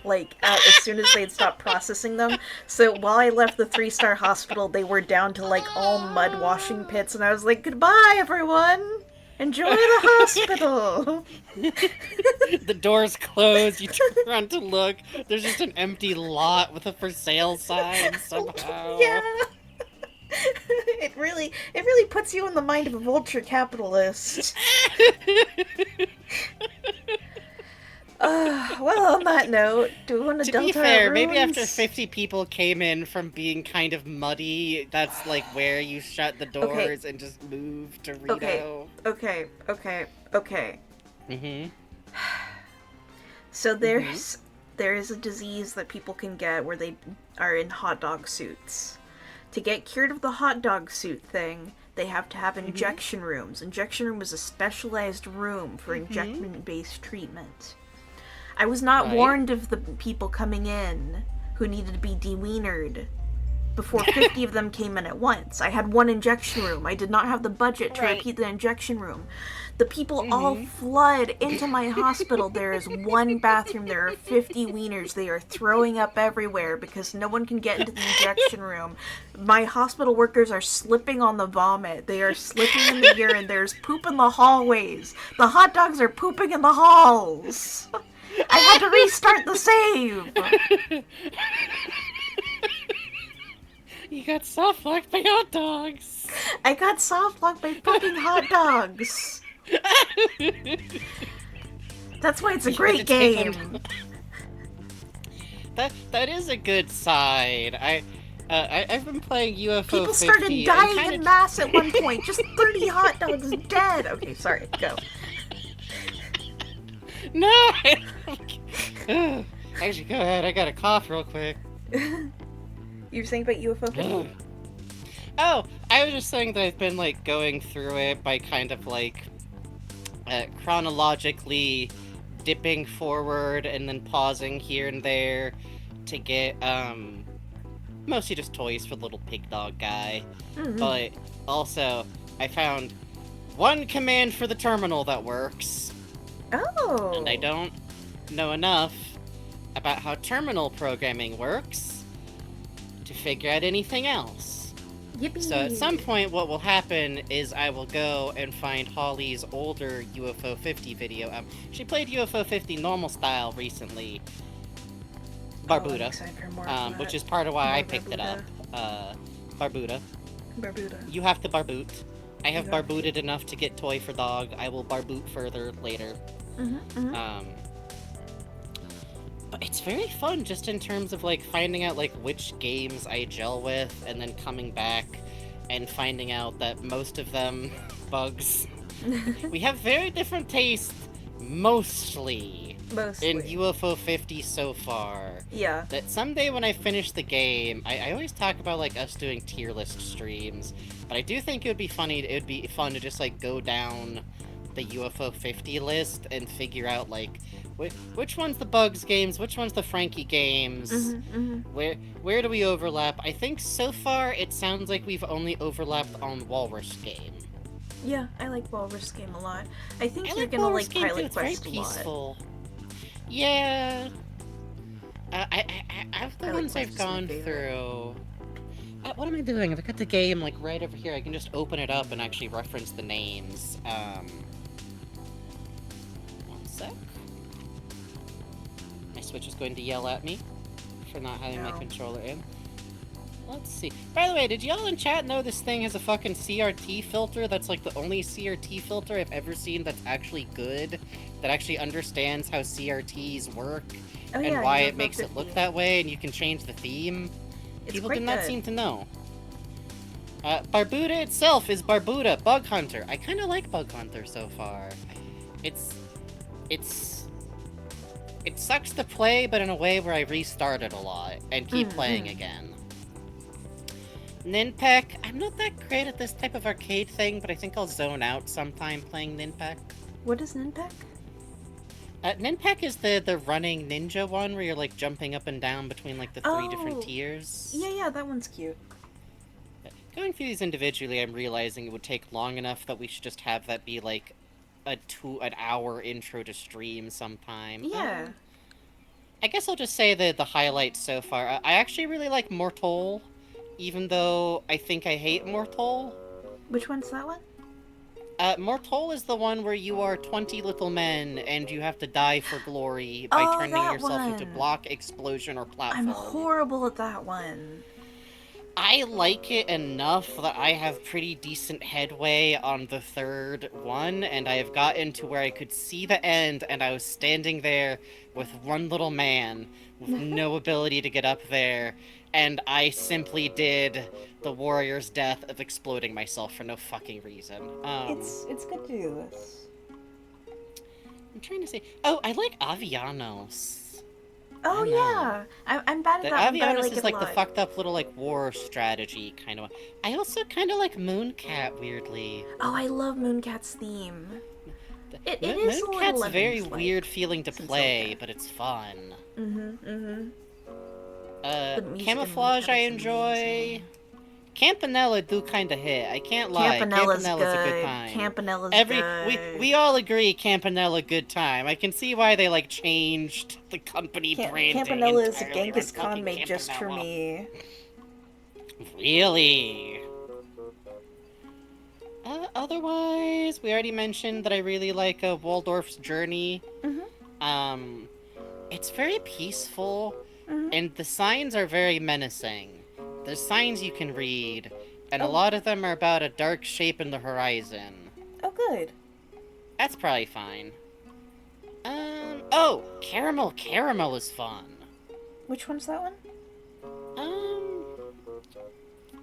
like, as soon as they'd stopped processing them. So while I left the 3-star hospital, they were down to, like, all mud washing pits, and I was like, goodbye, everyone! Enjoy the hospital! The doors close, you turn around to look, there's just an empty lot with a for sale sign somehow. Yeah! It really puts you in the mind of a vulture capitalist. Well, on that note, do we want to be fair, maybe after 50 people came in from being kind of muddy, that's like where you shut the doors and just move to Rito. Okay. Mm-hmm. So there is a disease that people can get where they are in hot dog suits. To get cured of the hot dog suit thing, they have to have injection rooms. Injection room is a specialized room for injection-based treatment. I was not warned of the people coming in who needed to be de-wienered before 50 of them came in at once. I had one injection room. I did not have the budget to repeat the injection room. The people all flood into my hospital. There is one bathroom. There are 50 wieners. They are throwing up everywhere because no one can get into the injection room. My hospital workers are slipping on the vomit. They are slipping in the urine. There's poop in the hallways. The hot dogs are pooping in the halls. I had to restart the save. You got soft locked by hot dogs. I got soft locked by fucking hot dogs. That's why it's a great game. That is a good side. I've been playing UFO 50. People started dying in mass at one point. Just 30 hot dogs dead. Okay, sorry. Go. No! Actually, go ahead. I got a cough real quick. You were saying about UFO 50? Oh, I was just saying that I've been, like, going through it by kind of, like, chronologically dipping forward and then pausing here and there to get mostly just toys for the little pig dog guy. Mm-hmm. But also, I found one command for the terminal that works. Oh. And I don't know enough about how terminal programming works to figure out anything else. Yippee. So at some point what will happen is I will go and find Holly's older UFO 50 video. She played UFO 50 normal style recently. Barbuda. I'm excited for more of Which that. is part of why I More picked it up. Barbuda. Barbuda. Barbuda. You have to barboot. I have You have to. barbooted enough to get toy for dog. I will barboot further later. Mm-hmm. But it's very fun just in terms of like finding out like which games I gel with and then coming back and finding out that most of them bugs. We have very different tastes mostly Mostly. in UFO 50 so far. Yeah. That someday when I finish the game, I always talk about like us doing tier list streams, but I do think it would be fun to just like go down the UFO 50 list and figure out like which one's the Bugs games, which one's the Frankie games, where do we overlap? I think so far it sounds like we've only overlapped on Walrus game. Yeah, I like Walrus game a lot. I think I you're like gonna Walrus like game too, Pilot it's very Quest a lot. peaceful. Yeah. Of the Pilot ones Quest I've is my gone favorite. through. What am I doing? I've got the game like right over here. I can just open it up and actually reference the names. One sec. My Switch is going to yell at me for not having my No. controller in. Let's see. By the way, did y'all in chat know this thing has a fucking CRT filter that's like the only CRT filter I've ever seen that's actually good, that actually understands how CRTs work Oh, and yeah, why you it have makes the it look theme. that way, and you can change the theme? It's People quite did not good. seem to know. Barbuda itself is Barbuda, Bug Hunter. I kind of like Bug Hunter so far. It sucks to play, but in a way where I restart it a lot and keep playing again. Ninpeck, I'm not that great at this type of arcade thing, but I think I'll zone out sometime playing Ninpeck. What is Ninpeck? Ninpeck is the running ninja one where you're like jumping up and down between like the three different Oh. tiers. Yeah, that one's cute. Going through these individually, I'm realizing it would take long enough that we should just have that be like an hour intro to stream sometime. Yeah. I guess I'll just say the highlights so far. I actually really like Mortol, even though I think I hate Mortol. Which one's that one? Mortol is the one where you are 20 little men and you have to die for glory by Oh, turning that yourself into one. block, explosion, or platform. I'm horrible at that one. I like it enough that I have pretty decent headway on the third one, and I have gotten to where I could see the end, and I was standing there with one little man with no ability to get up there, and I simply did the warrior's death of exploding myself for no fucking reason. It's good to do this. I'm trying to see. Oh, I like Avianos. Oh I know. yeah, I'm bad at The that one, but I Avianos like is it like a the lot. fucked up little like war strategy kind of one. I also kind of like Mooncat weirdly. Oh, I love Mooncat's theme. It is a little Mooncat's very Lemmings-like. weird feeling to Since play, Zelda. but it's fun. The music in Camouflage I Mooncat is enjoy. amazing. Campanella do kind of hit. I can't lie. Campanella's Campanella's a good time. Campanella's good. We all agree Campanella good time. I can see why they like changed the company branding. Campanella is a entirely around Genghis fucking Khan made just for Campanella. me. Really? Otherwise, we already mentioned that I really like Waldorf's Journey. It's very peaceful, and the signs are very menacing. There's signs you can read, and a lot of them are about a dark shape in the horizon. Oh, good. That's probably fine. Oh, Caramel is fun. Which one's that one?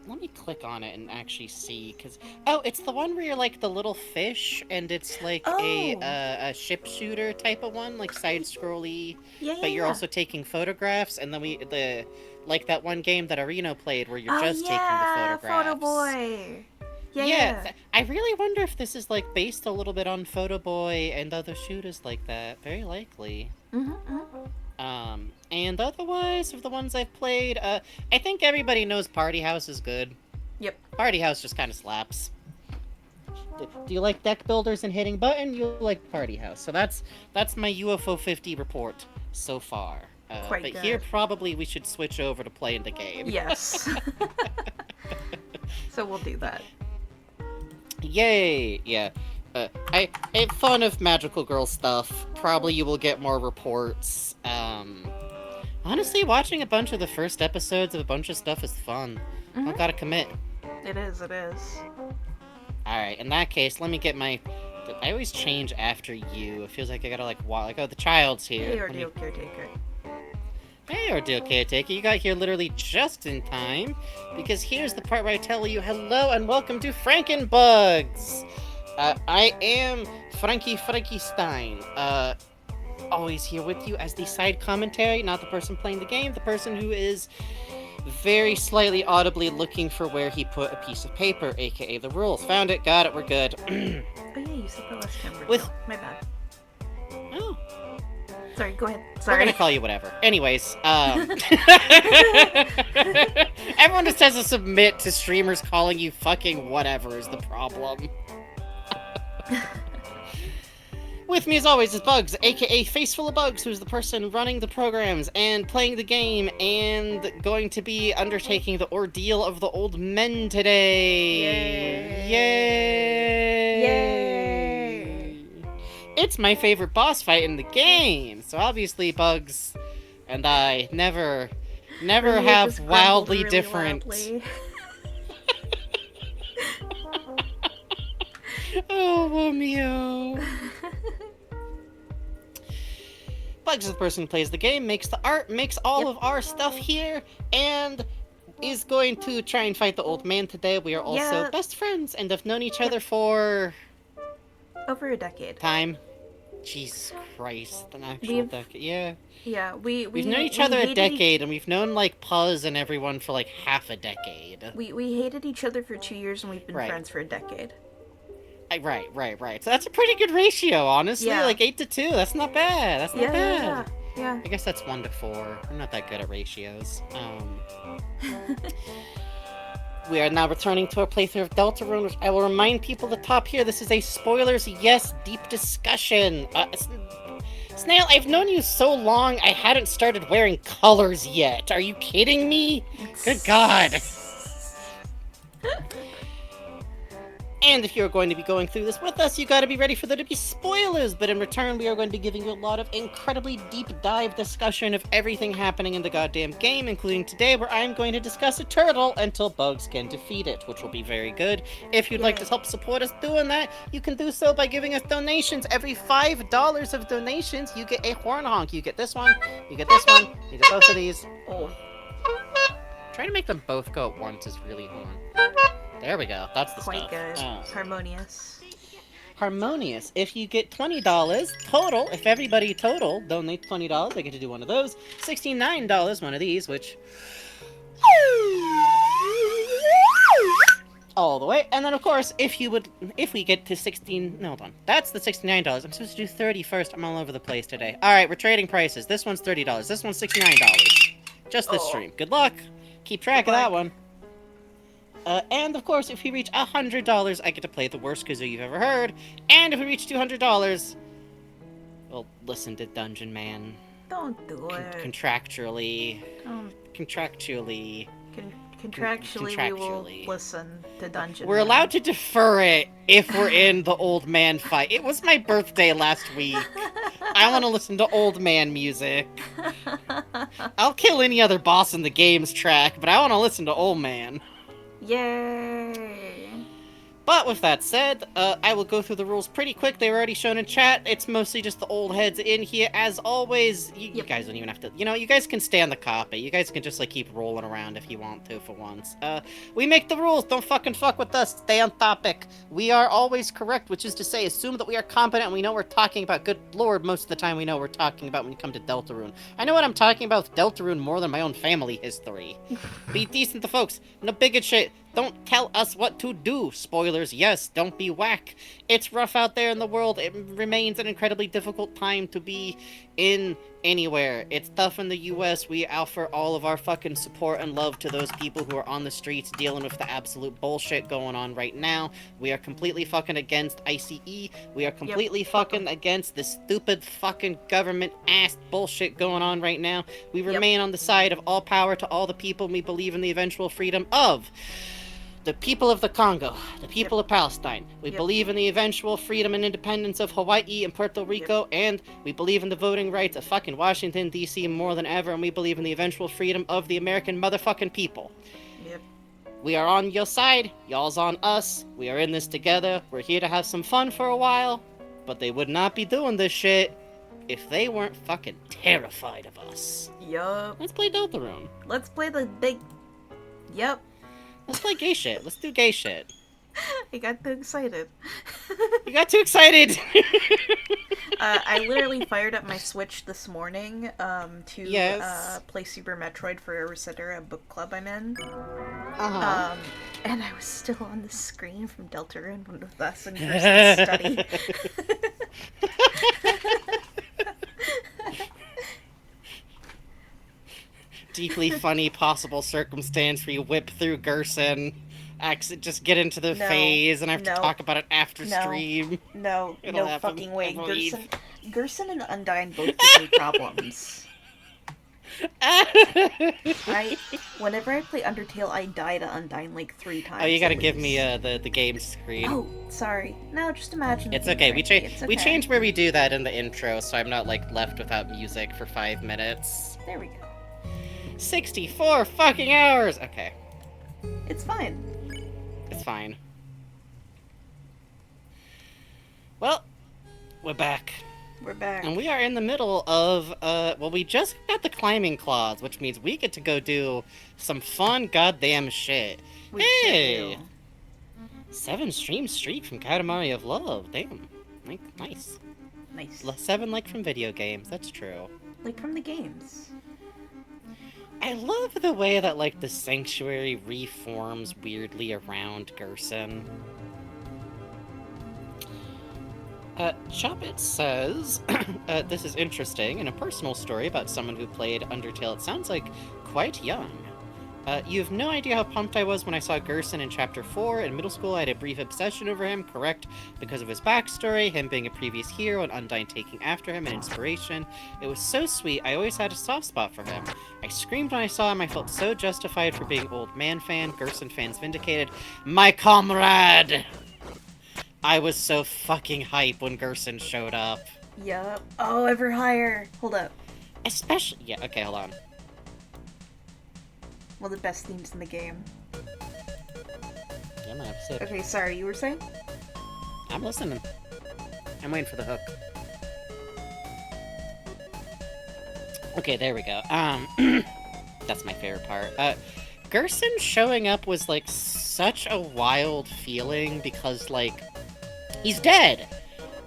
Let me click on it and actually see, cause it's the one where you're like the little fish, and it's like a ship shooter type of one, like side scrolly, but you're also taking photographs, and then like that one game that Areno played where you're just taking the photographs. Photo Boy. Yeah. I really wonder if this is, like, based a little bit on Photo Boy and other shooters like that. Very likely. And otherwise, of the ones I've played, I think everybody knows Party House is good. Yep. Party House just kind of slaps. Do you like deck builders and hitting button? You like Party House. So that's my UFO 50 report so far. Quite but good. here probably we should switch over to playing the game. Yes. So we'll do that. Yay! Yeah. I have fun of magical girl stuff. Probably you will get more reports. Honestly, watching a bunch of the first episodes of a bunch of stuff is fun. I gotta commit. It is. Alright, in that case, let me get my... I always change after you. It feels like I gotta, like, oh, the child's here. Hey, Ordeal Caretaker. Hey, Ordeal Caretaker, you got here literally just in time, because here's the part where I tell you hello and welcome to Frankenbugs! I am Frankie Stein, always here with you as the side commentary, not the person playing the game, the person who is very slightly audibly looking for where he put a piece of paper, aka the rules. Found it, got it, we're good. Oh yeah, you said that last time. My bad. Oh. Sorry, go ahead. We're Sorry. gonna call you whatever. Anyways, everyone just has to submit to streamers calling you fucking whatever is the problem. With me as always is Bugs, aka Faceful of Bugs, who's the person running the programs and playing the game and going to be undertaking the ordeal of the old men today. Yay! It's my favorite boss fight in the game, so obviously Bugs and I never have wildly really different... loudly. Oh, Romeo. Bugs is the person who plays the game, makes the art, makes all of our stuff here, and is going to try and fight the old man today. We are also best friends and have known each other for... over a decade. Time. Jesus Christ, an actual decade. Yeah. Yeah, we've known each other a decade, and we've known, like, Puzz and everyone for, like, half a decade. We hated each other for 2 years, and we've been friends for a decade. Right. So that's a pretty good ratio, honestly. Yeah. Like 8 to 2. That's not bad. That's not bad. Yeah. I guess that's 1 to 4. I'm not that good at ratios. We are now returning to our playthrough of Deltarune, which I will remind people at the top here. This is a spoilers, yes, deep discussion. Snail, I've known you so long, I hadn't started wearing colors yet. Are you kidding me? Good God. And if you're going to be going through this with us, you gotta be ready for there to be spoilers, but in return, we are going to be giving you a lot of incredibly deep dive discussion of everything happening in the goddamn game, including today, where I'm going to discuss a turtle until Bugs can defeat it, which will be very good. If you'd like to help support us doing that, you can do so by giving us donations. Every $5 of donations, you get a horn honk. You get this one, you get this one, you get both of these. Oh. Trying to make them both go at once is really hard. There we go. That's the Quite stuff. good. Oh. Harmonious. Harmonious. If you get $20 total, if everybody total donates $20, I get to do one of those. $69, one of these, which... all the way. And then, of course, if we get to 16... No, hold on. That's the $69. I'm supposed to do 30 first. I'm all over the place today. Alright, we're trading prices. This one's $30. This one's $69. Just this stream. Good luck. Keep track of that one. And of course, if we reach $100, I get to play the worst kazoo you've ever heard. And if we reach $200, well, listen to Dungeon Man. Don't do it. Contractually, we will listen to Dungeon We're Man. allowed to defer it if we're in the old man fight. It was my birthday last week. I want to listen to old man music. I'll kill any other boss in the game's track, but I want to listen to old man. Yay! But with that said, I will go through the rules pretty quick. They were already shown in chat. It's mostly just the old heads in here. As always, you guys don't even have to... You know, you guys can stay on the copy. You guys can just, like, keep rolling around if you want to for once. We make the rules. Don't fucking fuck with us. Stay on topic. We are always correct, which is to say, assume that we are competent and we know what we're talking about. Good lord, most of the time we know what we're talking about when you come to Deltarune. I know what I'm talking about with Deltarune more than my own family history. Be decent to folks. No bigot shit. Don't tell us what to do. Spoilers, yes, don't be whack. It's rough out there in the world. It remains an incredibly difficult time to be in anywhere. It's tough in the US. We offer all of our fucking support and love to those people who are on the streets dealing with the absolute bullshit going on right now. We are completely fucking against ICE. We are completely fucking against this stupid fucking government ass bullshit going on right now. We remain on the side of all power to all the people, and we believe in the eventual freedom of the people of the Congo, the people of Palestine. We believe in the eventual freedom and independence of Hawaii and Puerto Rico, and we believe in the voting rights of fucking Washington, D.C. more than ever, and we believe in the eventual freedom of the American motherfucking people. Yep. We are on your side, y'all's on us. We are in this together. We're here to have some fun for a while, but they would not be doing this shit if they weren't fucking terrified of us. Yup. Let's play Deltarune. Let's play the big... Yep. Let's play gay shit. Let's do gay shit. I got too excited. You got too excited! I literally fired up my Switch this morning to play Super Metroid for a book club I'm in. Uh-huh. And I was still on the screen from Deltarune with us and Kirsten study. Deeply funny possible circumstance where you whip through Gerson, just get into the phase, and I have to talk about it after stream. No happen, fucking way. I Gerson and Undyne both give me problems. Whenever I play Undertale, I die to Undyne like 3 times. Oh, you gotta give me the game screen. Oh, sorry. No, just imagine. It's okay. We changed where we do that in the intro, so I'm not like left without music for 5 minutes. There we go. 64 fucking hours! Okay. It's fine. It's fine. Well, we're back. We're back. And we are in the middle of, well, we just got the climbing clause, which means we get to go do some fun goddamn shit. Hey! 7 stream streak from Katamari of Love. Damn. Nice. Nice. 7 like from video games. That's true. Like from the games. I love the way that, like, the sanctuary reforms weirdly around Gerson. Choppit says, this is interesting, and a personal story about someone who played Undertale. It sounds like quite young. You have no idea how pumped I was when I saw Gerson in Chapter 4. In middle school, I had a brief obsession over him, correct, because of his backstory, him being a previous hero, and Undyne taking after him, and inspiration. It was so sweet, I always had a soft spot for him. I screamed when I saw him, I felt so justified for being old man fan, Gerson fans vindicated. My comrade! I was so fucking hype when Gerson showed up. Yup. Oh, ever higher. Hold up. Especially... Yeah, okay, hold on. One of the best themes in the game. Yeah, my episode. Okay, sorry, you were saying? I'm listening. I'm waiting for the hook. Okay, there we go. That's my favorite part. Gerson showing up was, like, such a wild feeling because, like, he's dead!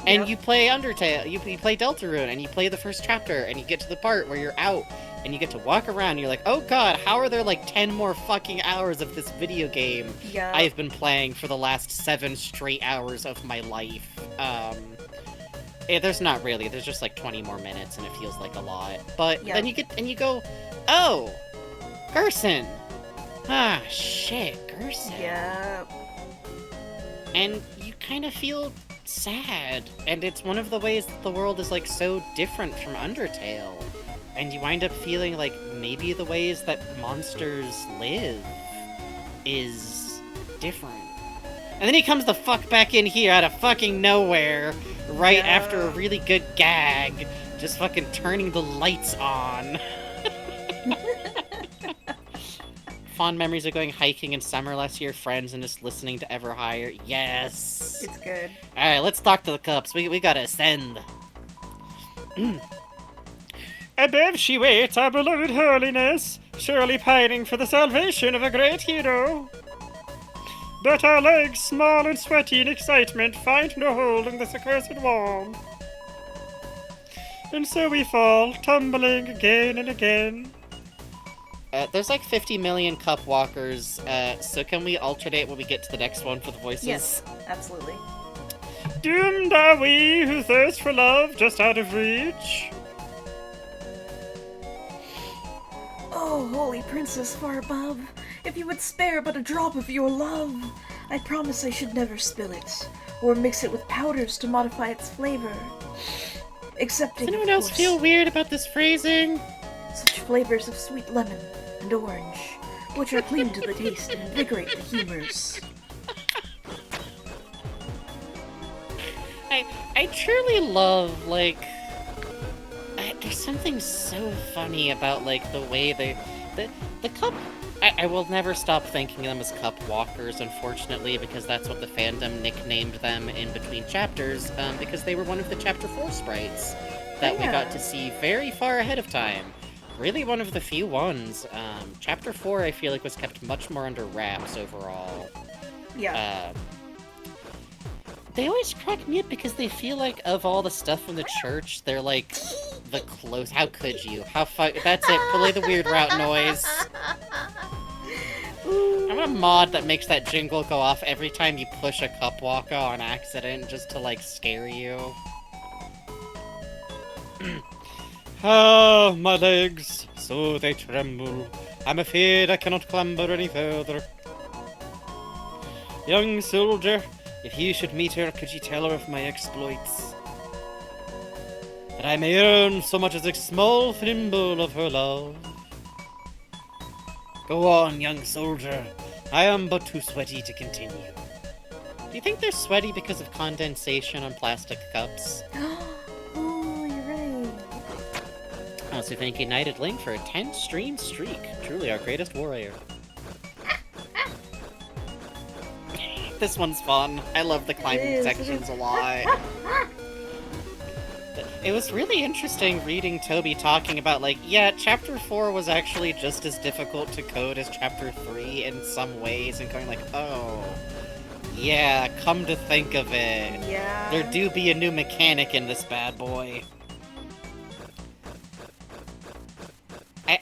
And you play Undertale, you play Deltarune, and you play the first chapter, and you get to the part where you're out, and you get to walk around, and you're like, oh god, how are there, like, 10 more fucking hours of this video game I've been playing for the last 7 straight hours of my life? There's not really, there's just, like, 20 more minutes, and it feels like a lot. But then you get, and you go, oh! Gerson! Ah, shit, Gerson. Yep. And you kind of feel sad, and it's one of the ways that the world is, like, so different from Undertale. And you wind up feeling like maybe the ways that monsters live is different. And then he comes the fuck back in here out of fucking nowhere, right after a really good gag, just fucking turning the lights on. Fond memories of going hiking in summer last year, friends, and just listening to Ever Higher. Yes! It's good. Alright, let's talk to the cups. We gotta ascend. Above she waits, our beloved holiness, surely pining for the salvation of a great hero. But our legs, small and sweaty in excitement, find no hold in this accursed wall. And so we fall, tumbling again and again. There's like 50 million cup walkers, so can we alternate when we get to the next one for the voices? Yes, absolutely. Doomed are we who thirst for love just out of reach. Oh, holy princess far above, if you would spare but a drop of your love, I promise I should never spill it, or mix it with powders to modify its flavor. Excepting, Does anyone of else course, feel weird about this phrasing? such flavors of sweet lemon and orange, which are clean to the taste and invigorate the humors. I truly love, like, there's something so funny about, like, the way the cup, I will never stop thinking them as cup walkers, unfortunately, because that's what the fandom nicknamed them in between chapters, because they were one of the Chapter 4 sprites that we got to see very far ahead of time. Really one of the few ones. Chapter 4, I feel like, was kept much more under wraps overall. Yeah. They always crack me up because they feel like, of all the stuff from the church, they're like the close. How could you? That's it. Play the weird route noise. I'm gonna mod that makes that jingle go off every time you push a cup walker on accident, just to like scare you. Ah, my legs, so they tremble. I'm afraid I cannot clamber any further. Young soldier, if you should meet her, could you tell her of my exploits? That I may earn so much as a small thimble of her love. Go on, young soldier. I am but too sweaty to continue. Do you think they're sweaty because of condensation on plastic cups? Oh, you're right. Also thank United Link for a 10-stream streak. Truly our greatest warrior. This one's fun. I love the climbing sections a lot. It was really interesting reading Toby talking about, like, yeah, Chapter 4 was actually just as difficult to code as Chapter 3 in some ways, and going like, oh, yeah, come to think of it. Yeah. There do be a new mechanic in this bad boy.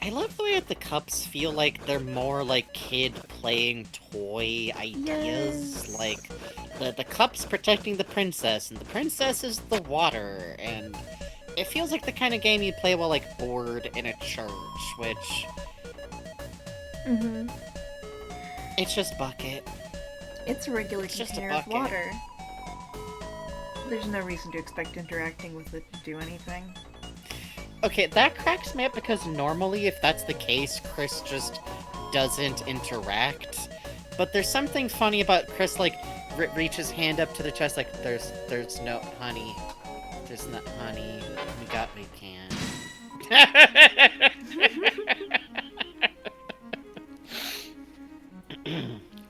I love the way that the cups feel like they're more like kid playing toy ideas. Yes. Like, the cup's protecting the princess, and the princess is the water, and it feels like the kind of game you play while, like, bored in a church, which... Mm-hmm. It's just bucket. It's a regular It's just a container of bucket. water. There's no reason to expect interacting with it to do anything. Okay, that cracks me up because normally, if that's the case, Chris just doesn't interact. But there's something funny about Chris, like, reach his hand up to the chest, like, there's no honey. There's not honey. We can.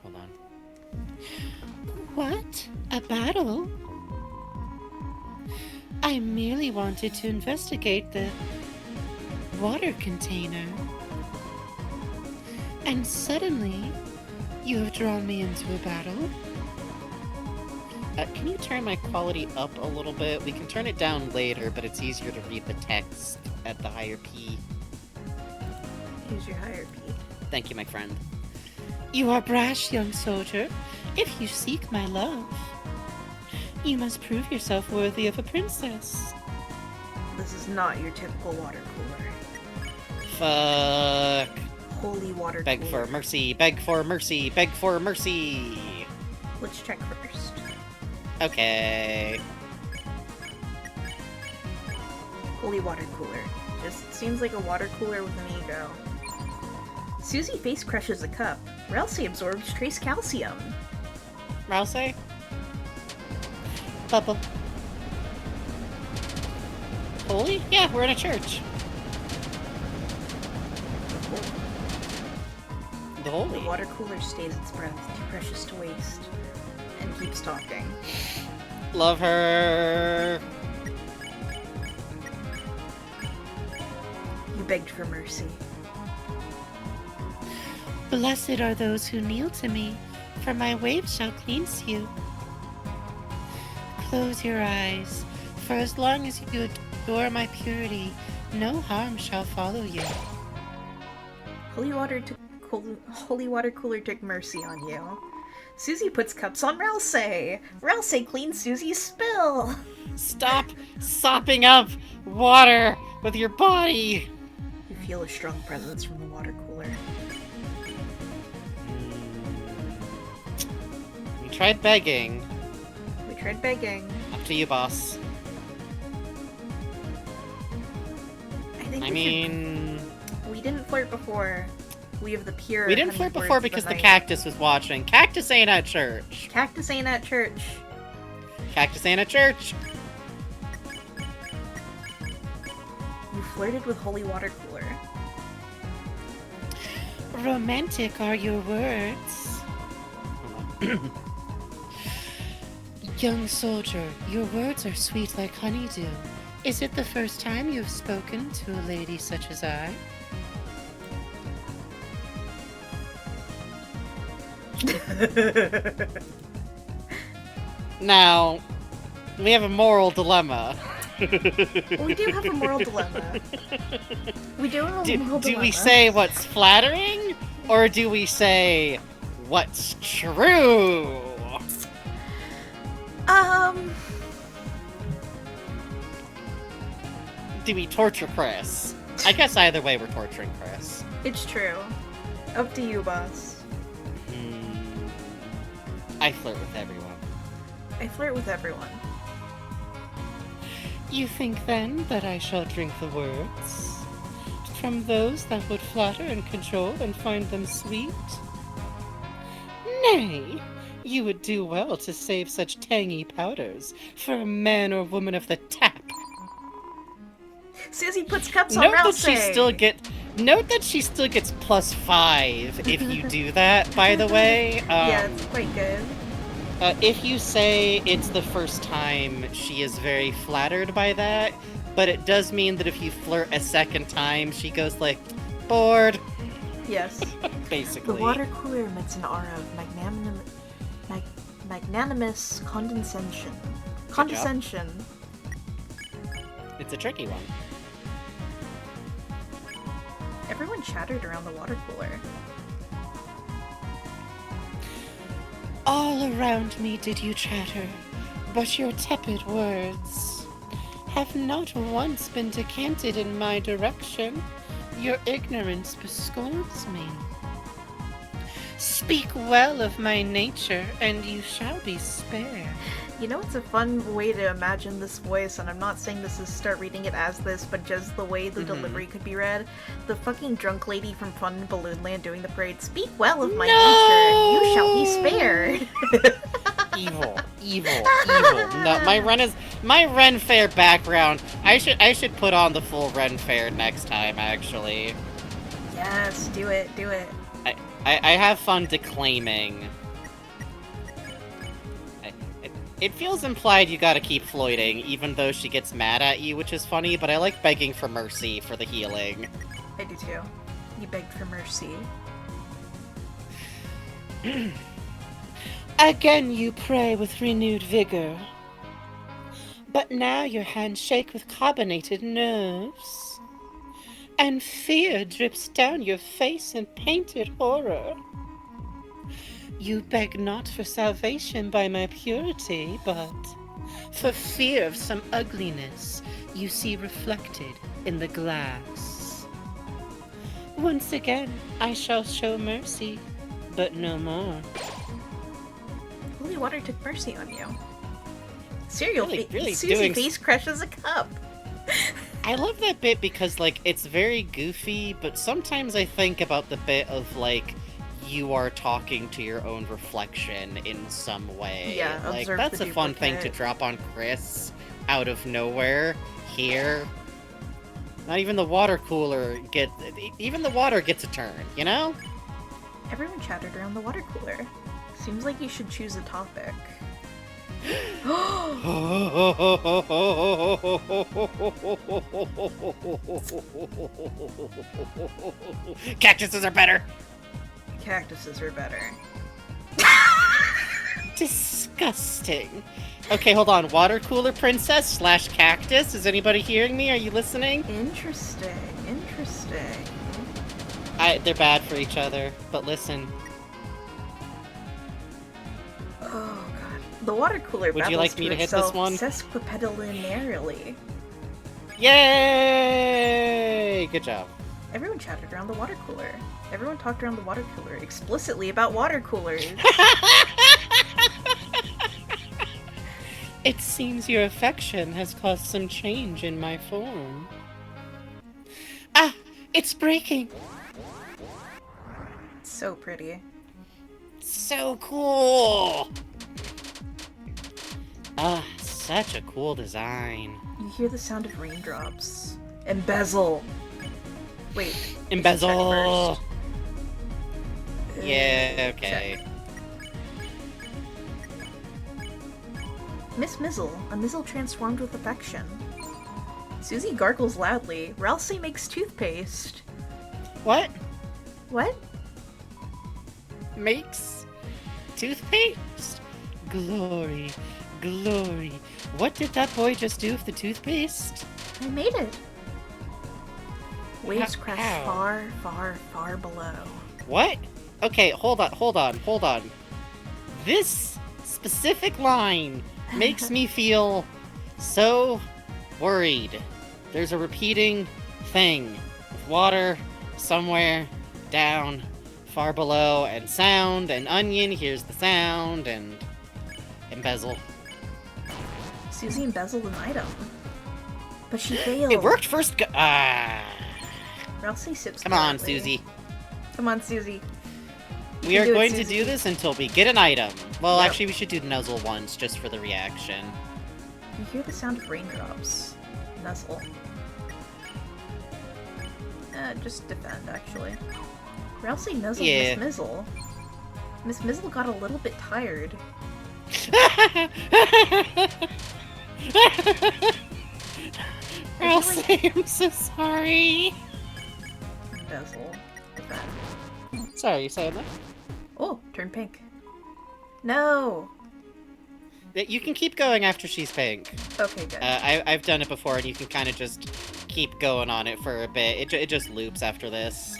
Hold on. What? A battle? I merely wanted to investigate the water container. And suddenly, you have drawn me into a battle. Can you turn my quality up a little bit? We can turn it down later, but it's easier to read the text at the higher P. Use your higher P. Thank you, my friend. You are brash, young soldier. If you seek my love, you must prove yourself worthy of a princess. This is not your typical water cooler. Fuck. Holy water Beg cooler. for mercy, beg for mercy, beg for mercy. Let's check first. Okay. Holy water cooler. Just seems like a water cooler with an ego. Susie face crushes a cup. Ralsei absorbs trace calcium. Rousey? Bubble. Holy? Yeah, we're in a church. The The holy. water cooler stays its breath, too precious to waste, and keeps talking. Love her. You begged for mercy. Blessed are those who kneel to me, for my waves shall cleanse you. Close your eyes, for as long as you adore my purity, no harm shall follow you. Holy water cooler took mercy on you. Susie puts cups on Ralsei. Ralsei cleans Susie's spill. Stop sopping up water with your body. You feel a strong presence from the water cooler. We tried begging. We tried begging. Up to you, boss. I mean, we didn't flirt before. We have the pure. We didn't flirt before because the cactus was watching. Cactus ain't at church. Cactus ain't at church. Cactus ain't at church. You flirted with Holy Water Cooler. Romantic are your words. Young soldier, your words are sweet like honeydew. Is it the first time you've spoken to a lady such as I? Now, we have a moral dilemma. We do have a moral dilemma. We do have a moral dilemma. Do we say what's flattering, or do we say what's true? Do we torture Chris? I guess either way we're torturing Chris. It's true. Up to you, boss. I flirt with everyone. I flirt with everyone. You think then that I shall drink the words from those that would flatter and cajole and find them sweet? Nay, you would do well to save such tangy powders for a man or woman of the tap. Susie puts cups on Ralsei. Note that she still gets +5 if you do that, by the way. Yeah, it's quite good. If you say it's the first time, she is very flattered by that, but it does mean that if you flirt a second time, she goes like, bored. Yes. Basically. The water cooler emits an aura of magnanimous condescension. Condescension. It's a tricky one. Everyone chattered around the water cooler. All around me did you chatter, but your tepid words have not once been decanted in my direction. Your ignorance bescorns me. Speak well of my nature, and you shall be spared. You know, it's a fun way to imagine this voice, and I'm not saying this is start reading it as this, but just the way the delivery could be read. The fucking drunk lady from Fun in Balloon Land doing the parade. Speak well of my nature, and you shall be spared. Evil. No, my Ren Fair background. I should put on the full Ren Fair next time, actually. Yes, do it. I have fun declaiming. It feels implied you gotta keep floyding, even though she gets mad at you, which is funny, but I like begging for mercy for the healing. I do too. You begged for mercy. Again you pray with renewed vigor. But now your hands shake with carbonated nerves. And fear drips down your face in painted horror. You beg not for salvation by my purity, but for fear of some ugliness you see reflected in the glass. Once again I shall show mercy, but no more. Holy water took mercy on you. Cereal really Susie face crushes a cup. I love that bit because, like, it's very goofy, but sometimes I think about the bit of, like, you are talking to your own reflection in some way. Yeah, like, that's a fun thing to drop on Chris out of nowhere here. Not even the water cooler even the water gets a turn, you know? Everyone chattered around the water cooler. Seems like you should choose a topic. Cactuses are better! Cactuses are better. Disgusting. Okay, hold on. Water cooler princess / cactus. Is anybody hearing me? Are you listening? Interesting. They're bad for each other, but listen. Oh god. The water cooler Would you like me to hit this one? Sesquipedalinearily. Yay! Good job. Everyone chatted around the water cooler. Everyone talked around the water cooler explicitly about water coolers. It seems your affection has caused some change in my form. Ah! It's breaking! So pretty. So cool! Ah, such a cool design. You hear the sound of raindrops. Embezzle! Wait. Embezzle! Check Yeah, okay. check. Miss Mizzle, a Mizzle transformed with affection. Susie gargles loudly. Ralsei makes toothpaste. What? What? Makes toothpaste? Glory, glory. What did that boy just do with the toothpaste? I made it. Waves crash How? far, far, far below. What? Okay, hold on. This specific line makes me feel so worried. There's a repeating thing with water somewhere down far below, and sound, and onion, here's the sound, and embezzle. Susie embezzled an item. But she failed. It worked first Ralsei sips Come on, quietly. Susie. Come on, Susie. We can are do it, going to Susie. do this until we get an item. Well, Yep. actually, we should do the nuzzle once, just for the reaction. You hear the sound of raindrops. Nuzzle. Just defend, actually. Ralsei nuzzled Yeah. Miss Mizzle. Miss Mizzle got a little bit tired. Elsie, I'm so sorry. Embezzle. Defend. Sorry, you saying that? Oh, turn pink. No! You can keep going after she's pink. Okay, good. I've done it before, and you can kind of just keep going on it for a bit. It just loops after this.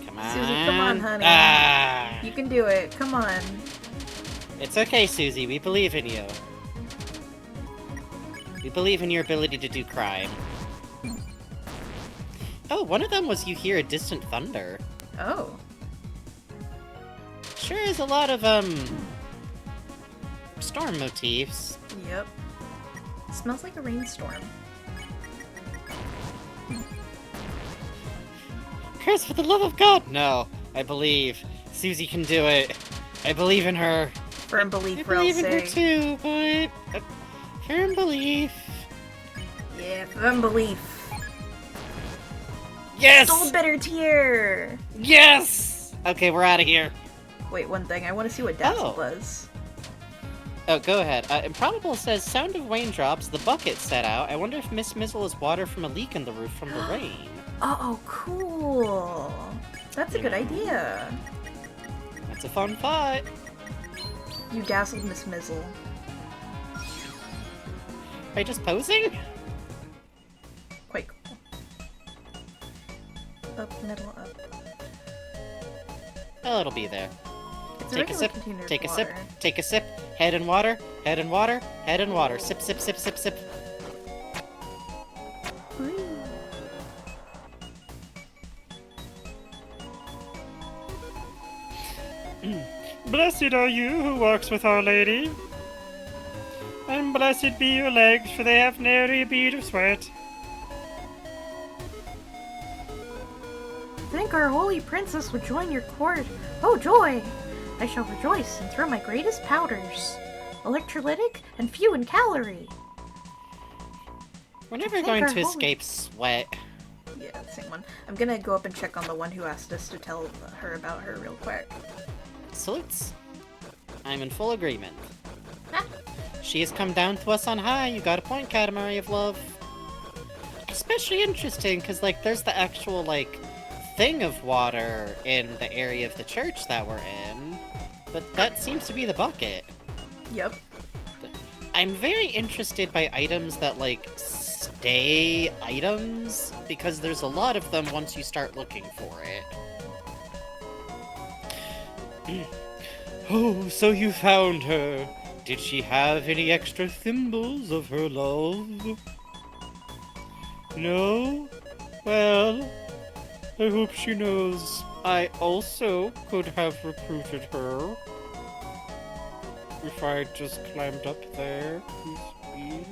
Come on. Susie, come on, honey. Ah! You can do it. Come on. It's okay, Susie. We believe in you. We believe in your ability to do crime. Oh, one of them was you hear a distant thunder. Oh. Sure is a lot of, storm motifs. Yep. Smells like a rainstorm. Curse, for the love of God! No, I believe. Susie can do it. I believe in her. Firm belief, I believe in her Ralsei. too, but... firm belief. Yeah, firm belief. Yes! Stole bitter tear! Yes! Okay, we're out of here. Wait, one thing. I want to see what Dazzle Oh. does. Oh, go ahead. Improbable says, sound of raindrops, the bucket set out. I wonder if Miss Mizzle is water from a leak in the roof from the rain. Oh, cool. That's a good idea. That's a fun thought. You dazzled Miss Mizzle. Are you just posing? Quite cool. Up, middle, up. Oh, it'll be there. It's Take a regular sip, container of take a sip, water. take a sip. Head in water, head in water, head in water. Sip, sip, sip, sip, sip. Woo. Blessed are you who walks with Our Lady. And blessed be your legs, for they have nary a bead of sweat. Think our holy princess would join your court. Oh, joy! I shall rejoice and throw my greatest powders. Electrolytic and few in calorie. We're never Think going our to holy- escape sweat. Yeah, same one. I'm gonna go up and check on the one who asked us to tell her about her real quick. Salutes. I'm in full agreement. Ah. She has come down to us on high. You got a point, Katamari of Love. Especially interesting, because, like, there's the actual, like, thing of water in the area of the church that we're in. But that seems to be the bucket. Yep. I'm very interested by items that, like, day items, because there's a lot of them once you start looking for it. Oh, so you found her. Did she have any extra thimbles of her love? No? Well, I hope she knows I also could have recruited her. If I just climbed up there, you see.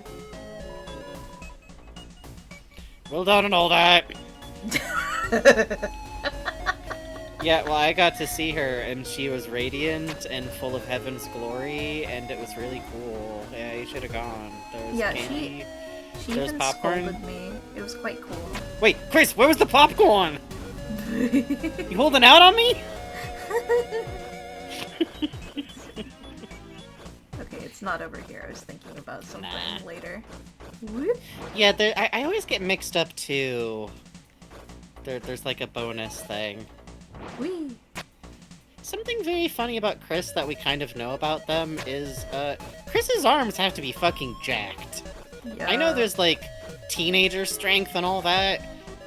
Well done and all that. Yeah, well, I got to see her, and she was radiant and full of heaven's glory, and it was really cool. Yeah, you should have gone. There was candy. She There was even popcorn. scolded me. It was quite cool. Wait, Chris, where was the popcorn? You holding out on me? Okay, it's not over here. I was thinking about something Nah. later. Whoop. Yeah, I always get mixed up too. There's like a bonus thing. Whee! Something very funny about Chris that we kind of know about them is, Chris's arms have to be fucking jacked. Yeah. I know there's, like, teenager strength and all that,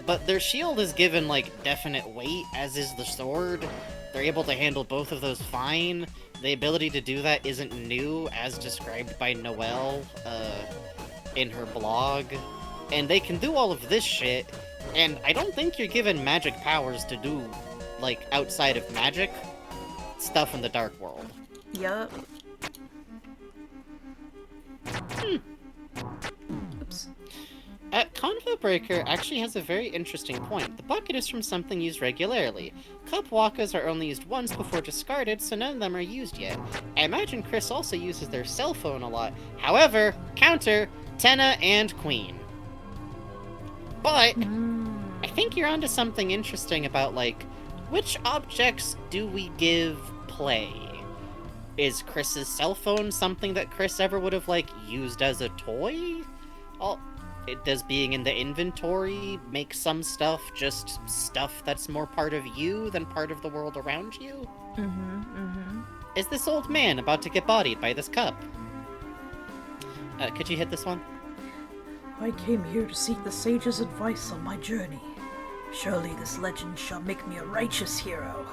but their shield is given, like, definite weight, as is the sword. They're able to handle both of those fine. The ability to do that isn't new, as described by Noelle, in her blog. And they can do all of this shit, and I don't think you're given magic powers to do, like, outside of magic stuff in the Dark World. Yup. Oops. Convo Breaker actually has a very interesting point. The bucket is from something used regularly. Cup wakas are only used once before discarded, so none of them are used yet. I imagine Chris also uses their cell phone a lot. However, counter, Tenna and Queen. But, I think you're onto something interesting about, like, which objects do we give play? Is Chris's cell phone something that Chris ever would have, like, used as a toy? Does being in the inventory make some stuff just stuff that's more part of you than part of the world around you? Is this old man about to get bodied by this cup? Could you hit this one? I came here to seek the sage's advice on my journey. Surely this legend shall make me a righteous hero.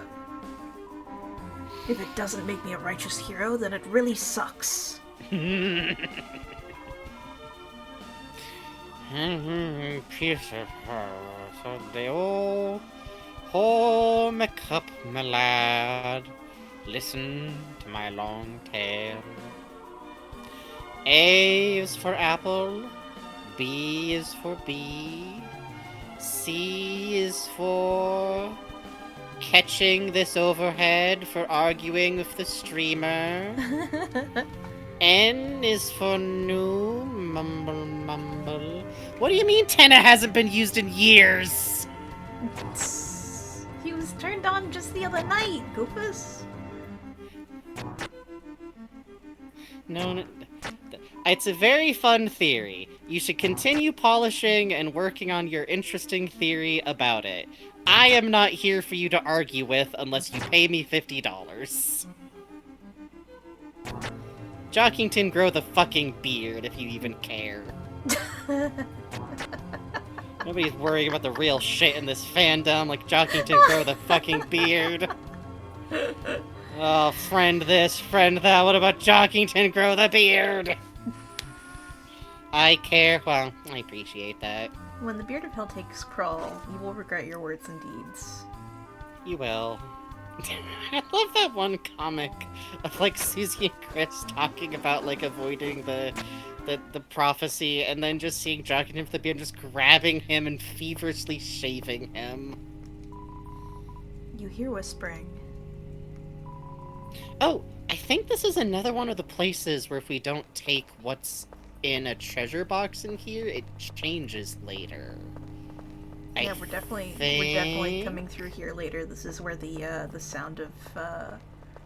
If it doesn't make me a righteous hero, then it really sucks. Piece of her. So they all hold me cup, my lad. Listen to my long tale. A is for apple, B is for bee, C is for catching this overhead for arguing with the streamer. N is for new, mumble mumble. What do you mean Tenna hasn't been used in years? He was turned on just the other night, Goofus. No, it's a very fun theory. You should continue polishing and working on your interesting theory about it. I am not here for you to argue with unless you pay me $50. Jockington, grow the fucking beard if you even care. Nobody's worrying about the real shit in this fandom like Jockington, grow the fucking beard. Oh, friend this, friend that, what about Jockington, grow the beard? I care, well, I appreciate that. When the Beard of Hell takes crawl, you will regret your words and deeds. You will. I love that one comic of, like, Susie and Chris talking about, like, avoiding the prophecy, and then just seeing Jockington with the beard, just grabbing him and feverishly shaving him. You hear whispering. Oh, I think this is another one of the places where if we don't take what's in a treasure box in here, it changes later. Yeah, we're definitely coming through here later. This is where the Sound of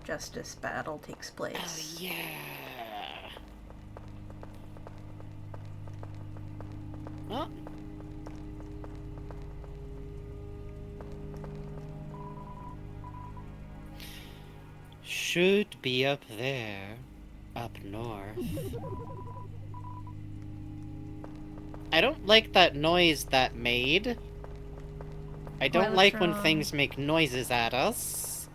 Justice battle takes place. Oh, yeah. Oh. Should be up there, up north. I don't like that noise that made. I don't what's like when wrong? things make noises at us.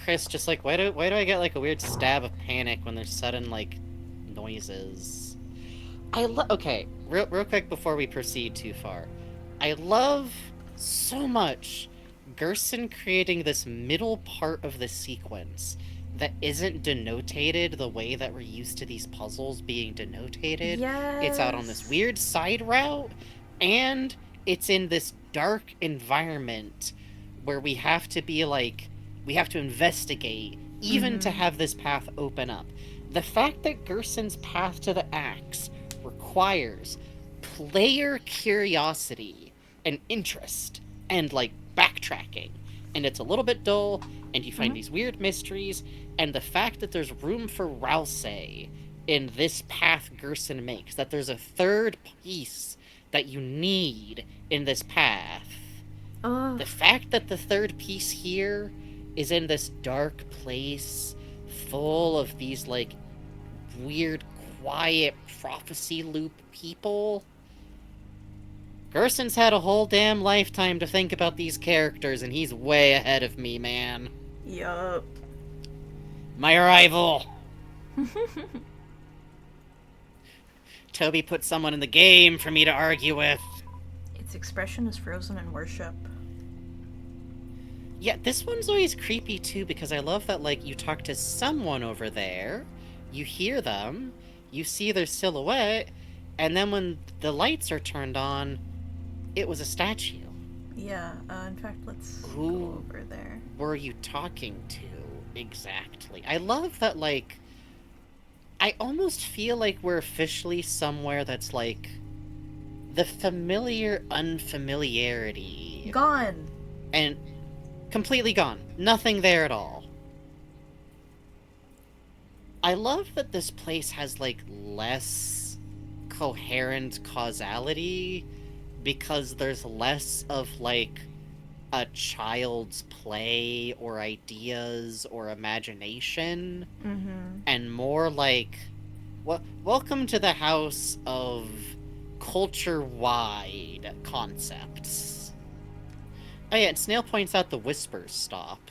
Chris, just like, why do I get like a weird stab of panic when there's sudden like noises? Okay, real quick before we proceed too far. I love so much Gerson creating this middle part of the sequence that isn't denotated the way that we're used to these puzzles being denotated. Yes. It's out on this weird side route, and it's in this dark environment where we have to be like, we have to investigate, even to have this path open up. The fact that Gerson's path to the axe requires player curiosity and interest and like backtracking, and it's a little bit dull, and you find these weird mysteries, and the fact that there's room for Rouse in this path Gerson makes, that there's a third piece that you need in this path. The fact that the third piece here is in this dark place full of these like weird quiet prophecy loop people. Gerson's had a whole damn lifetime to think about these characters, and he's way ahead of me, man. Yup. My arrival! Toby put someone in the game for me to argue with. Its expression is frozen in worship. Yeah, this one's always creepy too, because I love that, like, you talk to someone over there, you hear them, you see their silhouette, and then when the lights are turned on, it was a statue. Yeah, in fact, let's Who go over there. were you talking to exactly? I love that, like, I almost feel like we're officially somewhere that's like the familiar unfamiliarity. Gone! And completely gone. Nothing there at all. I love that this place has like less coherent causality because there's less of like a child's play or ideas or imagination, and more like, welcome to the house of culture-wide concepts. Oh yeah, and Snail points out the whispers stop.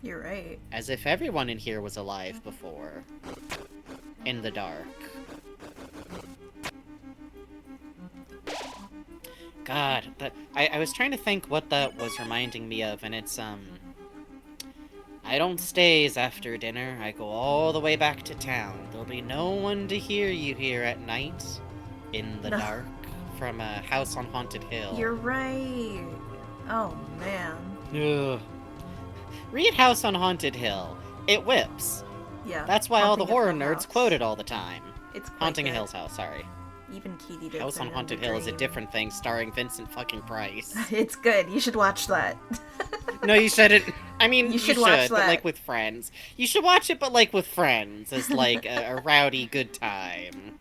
You're right. As if everyone in here was alive before. In the dark. God, I was trying to think what that was reminding me of, and it's, I don't stays after dinner. I go all the way back to town. There'll be no one to hear you here at night. In the dark. From a house on Haunted Hill. You're right. Oh, man. Ugh. Read House on Haunted Hill. It whips. Yeah. That's why all the Haunting horror of Hill nerds House. quote it all the time. It's quite Haunting a good. Hill's House, sorry. Even Katie did. House on Haunted Hill is a different thing, starring Vincent fucking Price. It's good. You should watch that. No, you shouldn't. I mean, You should watch but that. like with friends. You should watch it, but like with friends, as like a rowdy good time.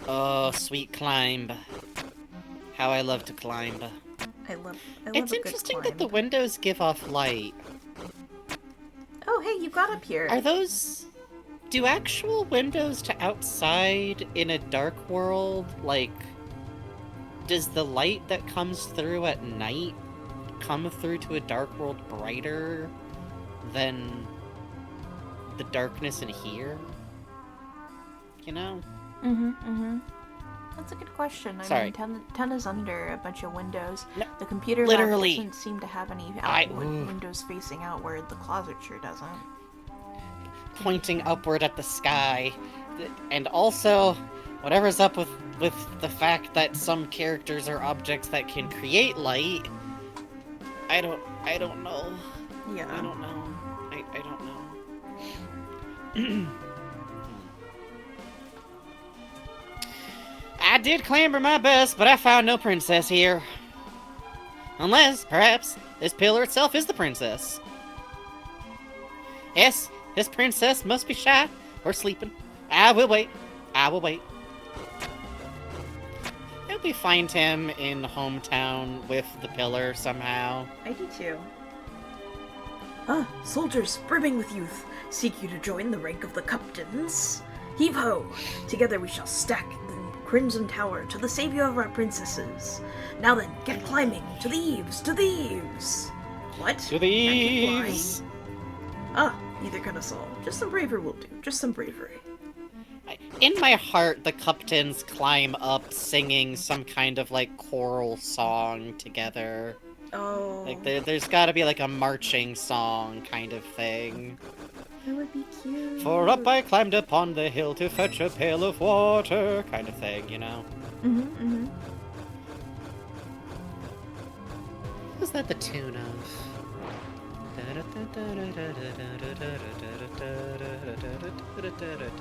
Oh, sweet climb. How I love to climb. I love It's a good interesting climb. that the windows give off light. Oh, hey, you got up here. Are those... Do actual windows to outside in a dark world, like... Does the light that comes through at night come through to a dark world brighter than the darkness in here? You know? That's a good question. I Sorry. mean, 10 is under a bunch of windows. No, The computer literally. lab doesn't seem to have any windows facing outward. The closet sure doesn't. Pointing upward at the sky. And also, whatever's up with the fact that some characters are objects that can create light. I don't know. Yeah. I don't know. I don't know. I did clamber my best, but I found no princess here. Unless, perhaps, this pillar itself is the princess. Yes, this princess must be shy or sleeping. I will wait. I will wait. Hope we find him in hometown with the pillar somehow. I do too. Ah, soldiers brimming with youth seek you to join the rank of the captains. Heave ho! Together we shall stack the Crimson Tower to the savior of our princesses. Now then, get climbing! To the eaves! To the eaves! What? To the eaves! Ah, neither can us all. Just some bravery will do. Just some bravery. In my heart, the Cuptons climb up singing some kind of, like, choral song together. Oh. Like, there's gotta be, like, a marching song kind of thing. That would be cute. For up I climbed upon the hill to fetch a pail of water, kind of thing, you know? What's that the tune of?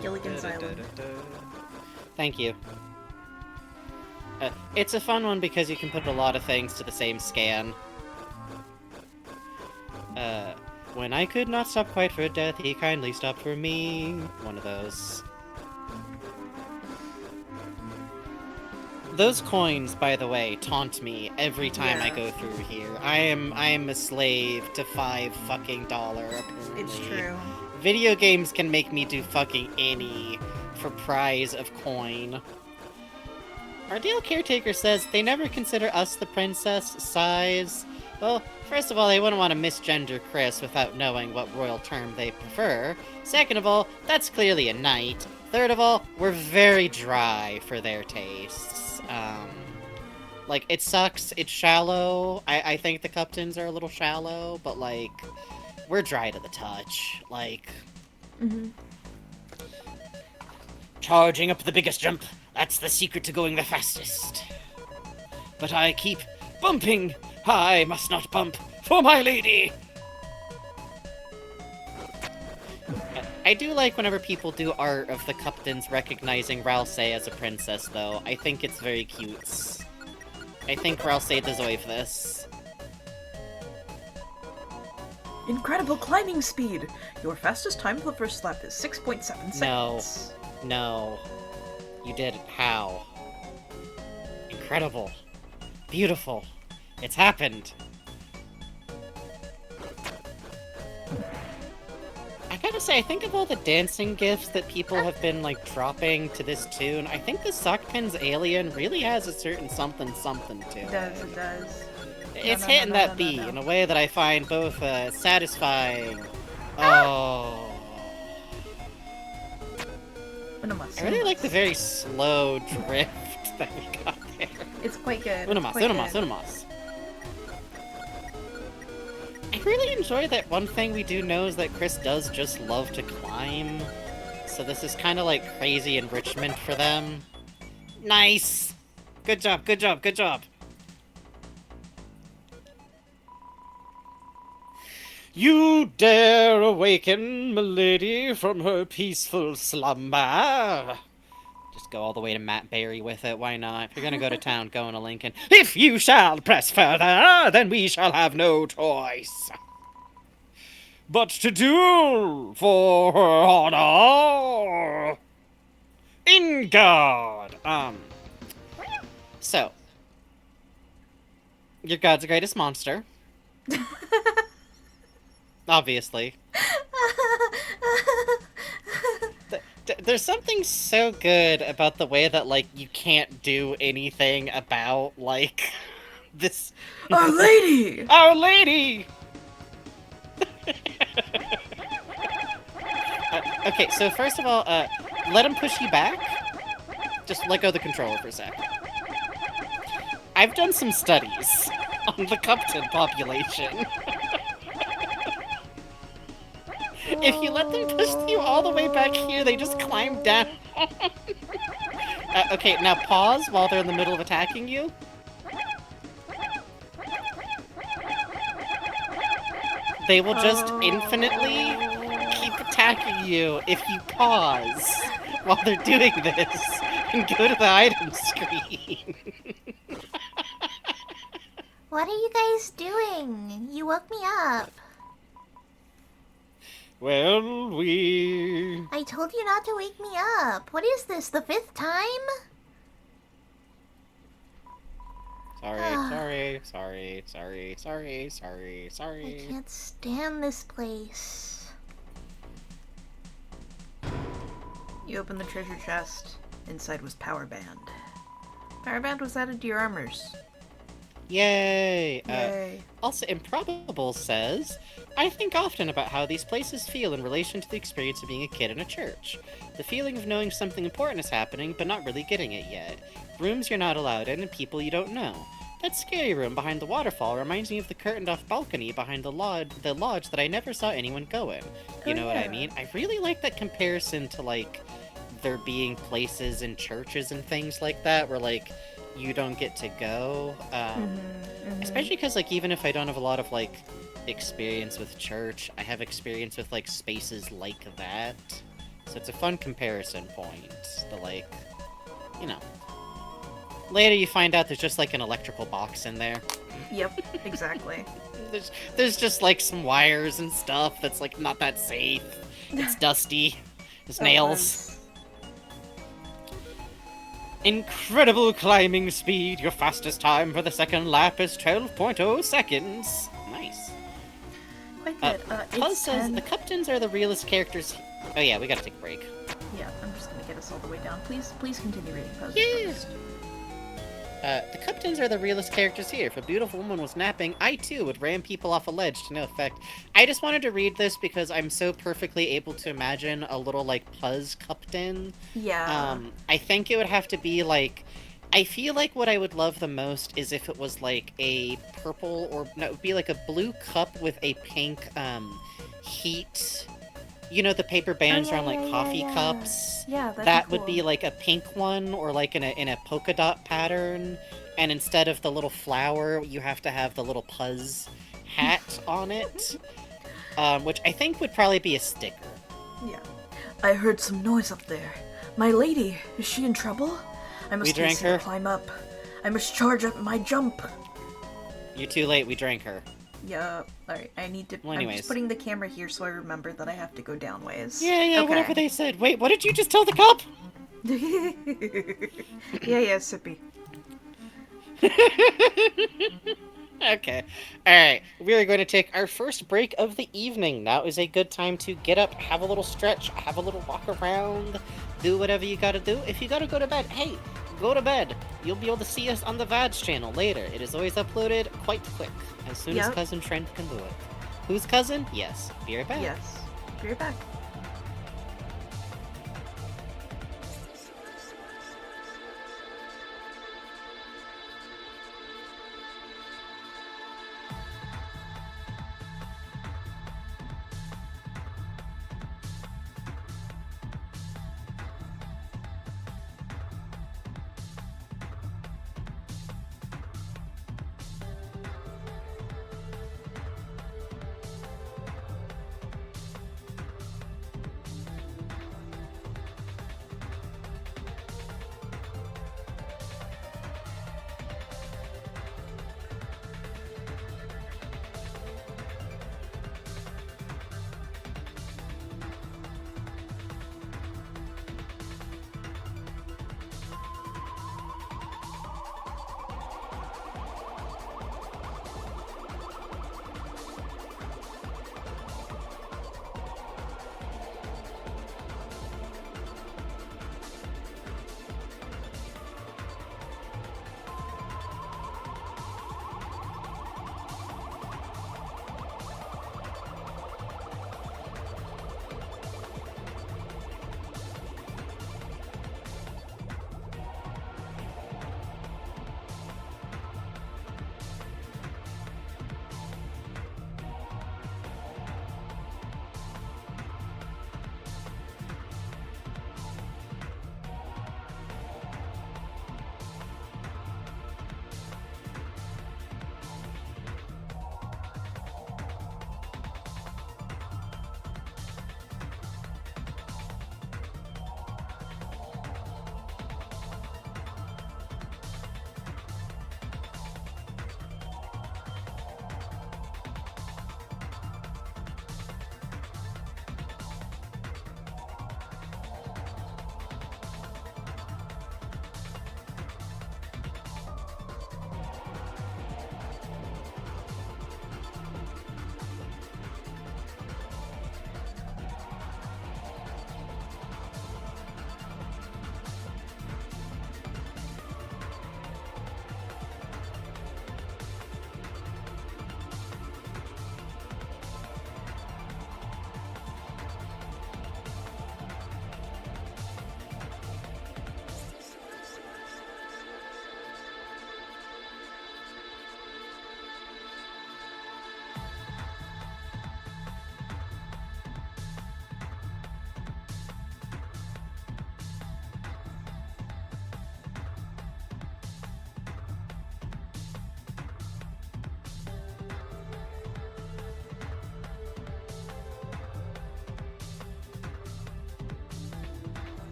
Gilligan's Island. Thank you. It's a fun one because you can put a lot of things to the same scan. When I could not stop quite for death, he kindly stopped for me. One of those. Those coins, by the way, taunt me every time I go through here. I am a slave to $5 fucking, apparently. It's true. Video games can make me do fucking any for prize of coin. Our deal caretaker says they never consider us the princess size. Well, first of all, they wouldn't want to misgender Chris without knowing what royal term they prefer. Second of all, that's clearly a knight. Third of all, we're very dry for their tastes. Like, it sucks, it's shallow. I think the Cuptons are a little shallow, but, like, we're dry to the touch. Like... Charging up the biggest jump, that's the secret to going the fastest. But I keep bumping. I must not bump for my lady. I do like whenever people do art of the Cuptons recognizing Ralsei as a princess, though. I think it's very cute. I think Ralsei deserves this. Incredible climbing speed! Your fastest time for the first lap is 6.7 seconds. No. You did it. How? Incredible. Beautiful. It's happened. I gotta say, I think of all the dancing gifs that people have been, like, dropping to this tune, I think the Sockpins Alien really has a certain something to it. It does. It's hitting that beat in a way that I find both satisfying. Oh. I really like the very slow drift that we got there. It's quite good. Unamas. I really enjoy that one thing we do know is that Chris does just love to climb. So this is kind of like crazy enrichment for them. Nice! Good job. You dare awaken milady from her peaceful slumber. Just go all the way to Matt Berry with it, why not? If you're gonna go to town, go into Lincoln. If you shall press further, then we shall have no choice but to duel for her honor. In God. So. You're God's greatest monster. Obviously. There's something so good about the way that, like, you can't do anything about, like, this... Our Lady! Our Lady! Okay, so first of all, let him push you back. Just let go of the controller for a sec. I've done some studies on the Cupton population. If you let them push you all the way back here, they just climb down. Okay, now pause while they're in the middle of attacking you. They will just infinitely keep attacking you if you pause while they're doing this and go to the item screen. What are you guys doing? You woke me up. Well, we... I told you not to wake me up. What is this, the 5th time? Sorry. I can't stand this place. You open the treasure chest. Inside was Power Band. Power Band was added to your armors. Yay! Yay. Also, Improbable says, I think often about how these places feel in relation to the experience of being a kid in a church. The feeling of knowing something important is happening, but not really getting it yet. Rooms you're not allowed in and people you don't know. That scary room behind the waterfall reminds me of the curtained-off balcony behind the lodge that I never saw anyone go in. You know what I mean? I really like that comparison to, like, there being places in churches and things like that where, like, you don't get to go. Especially because, like, even if I don't have a lot of, like, experience with church, I have experience with, like, spaces like that. So it's a fun comparison point. The, like, you know. Later you find out there's just, like, an electrical box in there. Yep, exactly. There's just, like, some wires and stuff that's, like, not that safe. It's dusty. There's nails. Incredible climbing speed. Your fastest time for the second lap is 12.0 seconds. Nice. Quite good. Puz It's says 10. the Cuptons are the realest characters. Oh yeah, we gotta take a break. Yeah, I'm just gonna get us all the way down. Please continue reading posts Yeah. first. The Cuptons are the realest characters here. If a beautiful woman was napping, I too would ram people off a ledge to no effect. I just wanted to read this because I'm so perfectly able to imagine a little, like, Puz Cupton. Yeah. I think it would have to be, like... I feel like what I would love the most is if it was, like, a purple or... No, it would be, like, a blue cup with a pink, heat... You know, the paper bands around, like, coffee cups? Yeah, that'd That be would be, cool. like, a pink one, or, like, in a polka dot pattern. And instead of the little flower, you have to have the little Puz hat on it. Which I think would probably be a sticker. Yeah. I heard some noise up there. My lady, is she in trouble? I must We drank hasten to her. climb up. I must charge up my jump. You're too late, we drank her. Yeah. Alright, I need to... Well, I'm anyways. just putting the camera here so I remember that I have to go down ways. Yeah, Okay. whatever they said. Wait, what did you just tell the cup? yeah, Sippy. Okay. Alright, we are going to take our first break of the evening. Now is a good time to get up, have a little stretch, have a little walk around, do whatever you gotta do. If you gotta go to bed, hey, go to bed. You'll be able to see us on the VADS channel later. It is always uploaded quite quick, as soon as Yep. Cousin Trent can do it. Whose cousin? Yes. Be right back. Yes. Be right back.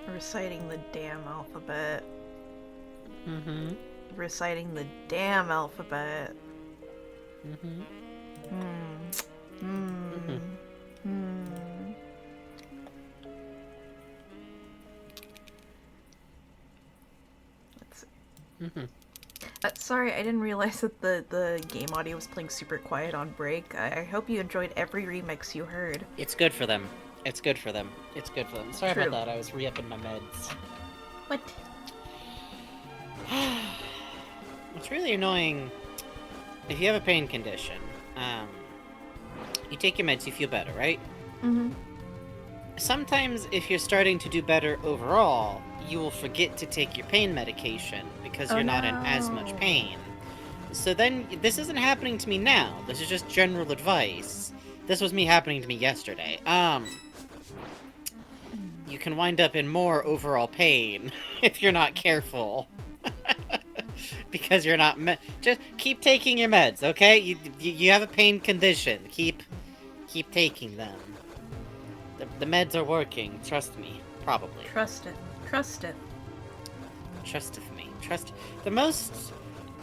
Reciting the damn alphabet. Mm-hmm. Reciting the damn alphabet. Mm-hmm. Let's see. Mm-hmm. Sorry, I didn't realize that the game audio was playing super quiet on break. I hope you enjoyed every remix you heard. It's good for them. It's good for them. It's good for them. Sorry True. about that. I was re-upping my meds. What? It's really annoying. If you have a pain condition, you take your meds, you feel better, right? Mm-hmm. Sometimes, if you're starting to do better overall, you will forget to take your pain medication because you're not in as much pain. So then, this isn't happening to me now. This is just general advice. This was me happening to me yesterday. You can wind up in more overall pain if you're not careful. Because you're not just keep taking your meds, okay? You have a pain condition. Keep taking them. The meds are working. Trust me. Probably. Trust it. Trust it. Trust of me. Trust. The most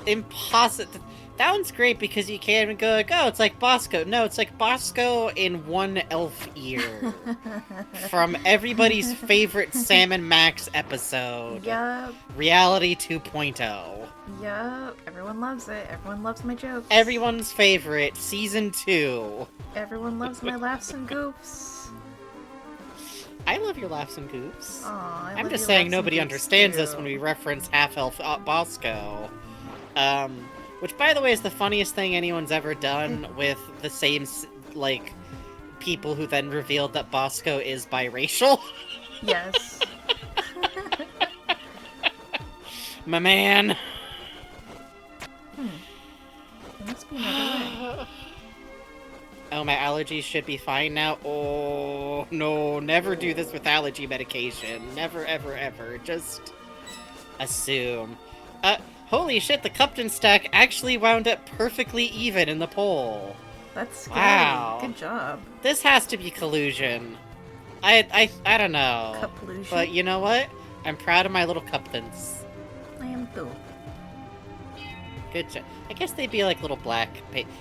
impossible. That one's great because you can't even go like, oh, it's like Bosco. No, it's like Bosco in one elf ear. From everybody's favorite Sam and Max episode. Yup. Reality 2.0. Yup. Everyone loves it. Everyone loves my jokes. Everyone's favorite, Season 2. Everyone loves my laughs and goofs. I love your laughs and goofs. Aw, I'm just saying nobody understands us when we reference half-elf Bosco. Which, by the way, is the funniest thing anyone's ever done with the same, like, people who then revealed that Bosco is biracial. Yes. My man. There must be another way. Oh, my allergies should be fine now. Oh, no, never do this with allergy medication. Never, ever, ever. Just assume. Holy shit, the Cupton stack actually wound up perfectly even in the poll. That's scary. Wow. Good job. This has to be collusion. I don't know. Collusion? But you know what? I'm proud of my little Cuptons. I am too. Good job. I guess they'd be like little black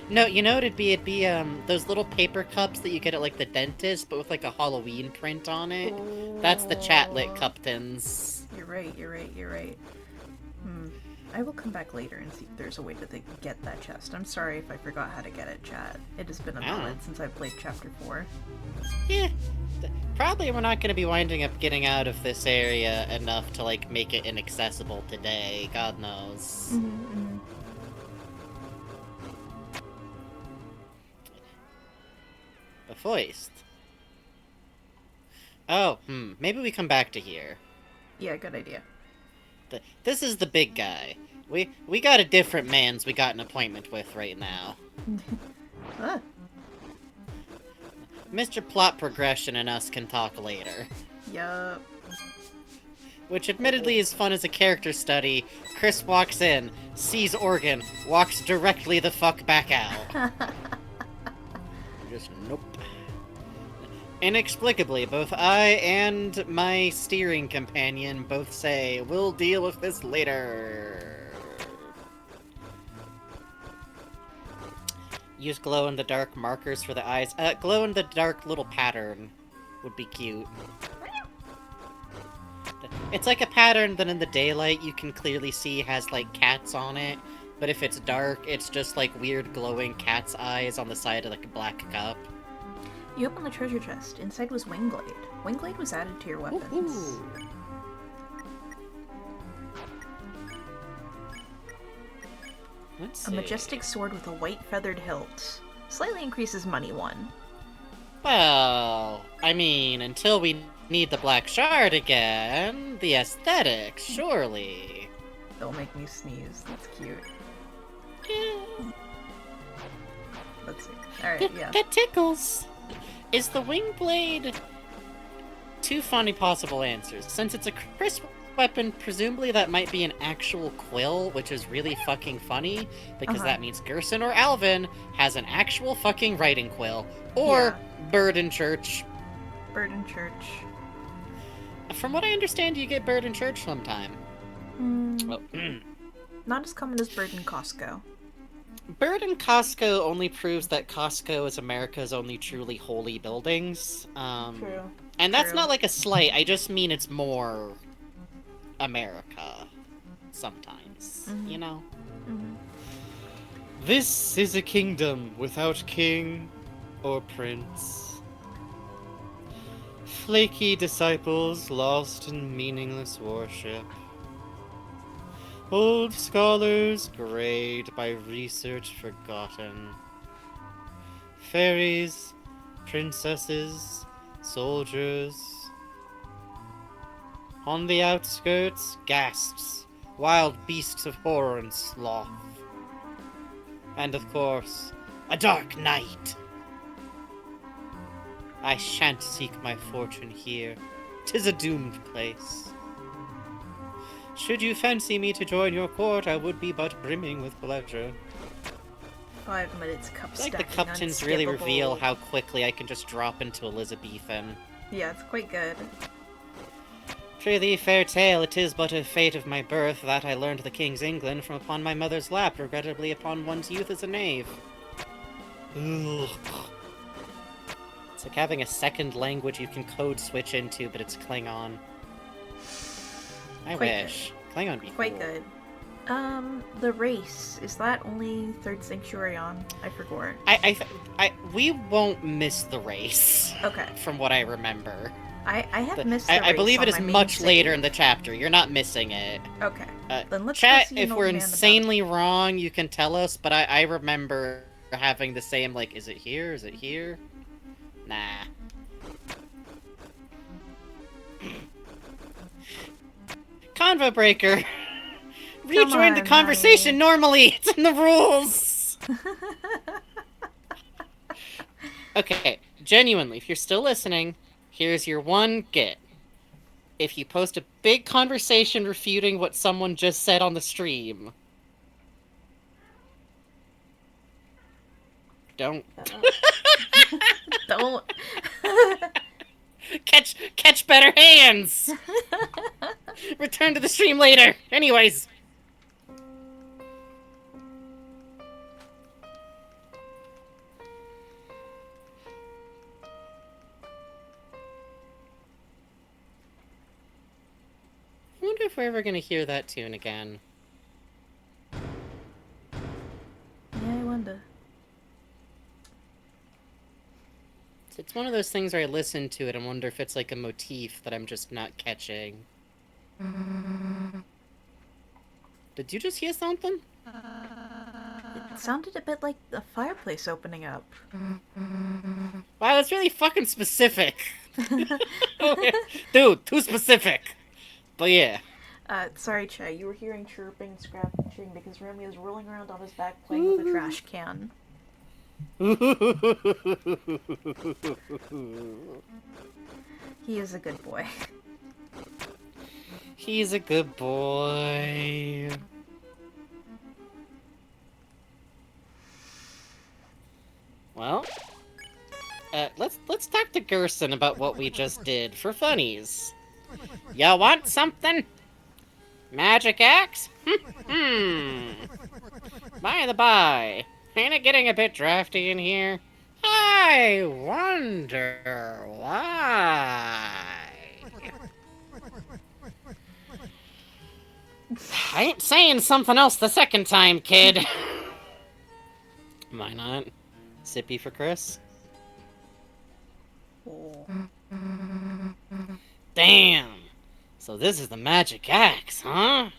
No, you know what it'd be? It'd be those little paper cups that you get at like the dentist, but with like a Halloween print on it. That's the Chatlit Cuptons. You're right, you're right, you're right. I will come back later and see if there's a way to get that chest. I'm sorry if I forgot how to get it, chat. It has been a moment since I played Chapter 4. Yeah. Probably we're not going to be winding up getting out of this area enough to, like, make it inaccessible today. God knows. Mm-hmm. A foist. Oh, maybe we come back to here. Yeah, good idea. This is the big guy. We got a different man's we got an appointment with right now. Huh. Mr. Plot Progression and us can talk later. Yup. Which admittedly is fun as a character study. Chris walks in, sees Organ, walks directly the fuck back out. Just nope. Inexplicably, both I and my steering companion both say, we'll deal with this later. Use glow-in-the-dark markers for the eyes. Glow-in-the-dark little pattern would be cute. It's like a pattern that in the daylight you can clearly see has, like, cats on it. But if it's dark, it's just, like, weird glowing cat's eyes on the side of, like, a black cup. You open the treasure chest. Inside was Wingblade. Wingblade was added to your weapons. Ooh. Let's see. A majestic sword with a white feathered hilt. Slightly increases money won. Well, I mean, until we need the black shard again, the aesthetics, surely. They'll make me sneeze. That's cute. Let's see. Alright, yeah. That tickles. Is the Wingblade... Two funny possible answers. Since it's a crisp weapon, presumably that might be an actual quill, which is really fucking funny, because that means Gerson or Alvin has an actual fucking writing quill. Or Bird in Church. Bird in Church. From what I understand, you get Bird in Church sometime. Well, Not as common as Bird in Costco. Bird in Costco only proves that Costco is America's only truly holy buildings. True. And that's True. not like a slight, I just mean it's more America. Sometimes, you know? This is a kingdom without king or prince. Flaky disciples lost in meaningless worship. Old scholars grayed by research forgotten. Fairies, princesses, soldiers. On the outskirts, gasps, wild beasts of horror and sloth. And of course, a dark night. I shan't seek my fortune here. 'Tis a doomed place. Should you fancy me to join your court, I would be but brimming with pleasure. 5 minutes cup I like stacking. the cup tins really reveal unskippable. how quickly I can just drop into Elizabethan. Yeah, it's quite good. Prithee, fair tale, it is but a fate of my birth that I learned the king's England from upon my mother's lap, regrettably upon one's youth as a knave. Ugh. It's like having a second language you can code switch into, but it's Klingon. I Quite wish. Klingon would be Quite cool. good. The race, is that only 3rd century on? I forgot. We won't miss the race, Okay. from what I remember. I have missed the I race believe on it is my main much later save. in the chapter. You're not missing it. Okay. Then let's Chat, go see an if old we're man about it. insanely wrong, you can tell us, but I remember having the same, like, is it here? Is it here? Nah. Convo breaker! Rejoin the on, conversation normally! It's in the rules! Okay, genuinely, if you're still listening, here's your one get. If you post a big conversation refuting what someone just said on the stream, don't Don't. catch better hands. Return to the stream later. Anyways. I wonder if we're ever gonna hear that tune again. Yeah, I wonder. It's one of those things where I listen to it and wonder if it's like a motif that I'm just not catching. Did you just hear something? It sounded a bit like the fireplace opening up. Wow, that's really fucking specific. Dude, too specific. But yeah. Sorry, Che, you were hearing chirping, scratching because Romeo's rolling around on his back playing with a trash can. He is a good boy. He's a good boy. Well, let's talk to Gerson about what we just did for funnies. Ya want something? Magic axe? By the by, ain't it getting a bit drafty in here? I wonder why. I ain't saying something else the second time, kid. Why not? Sippy for Chris? Oh. Damn! So this is the magic axe, huh?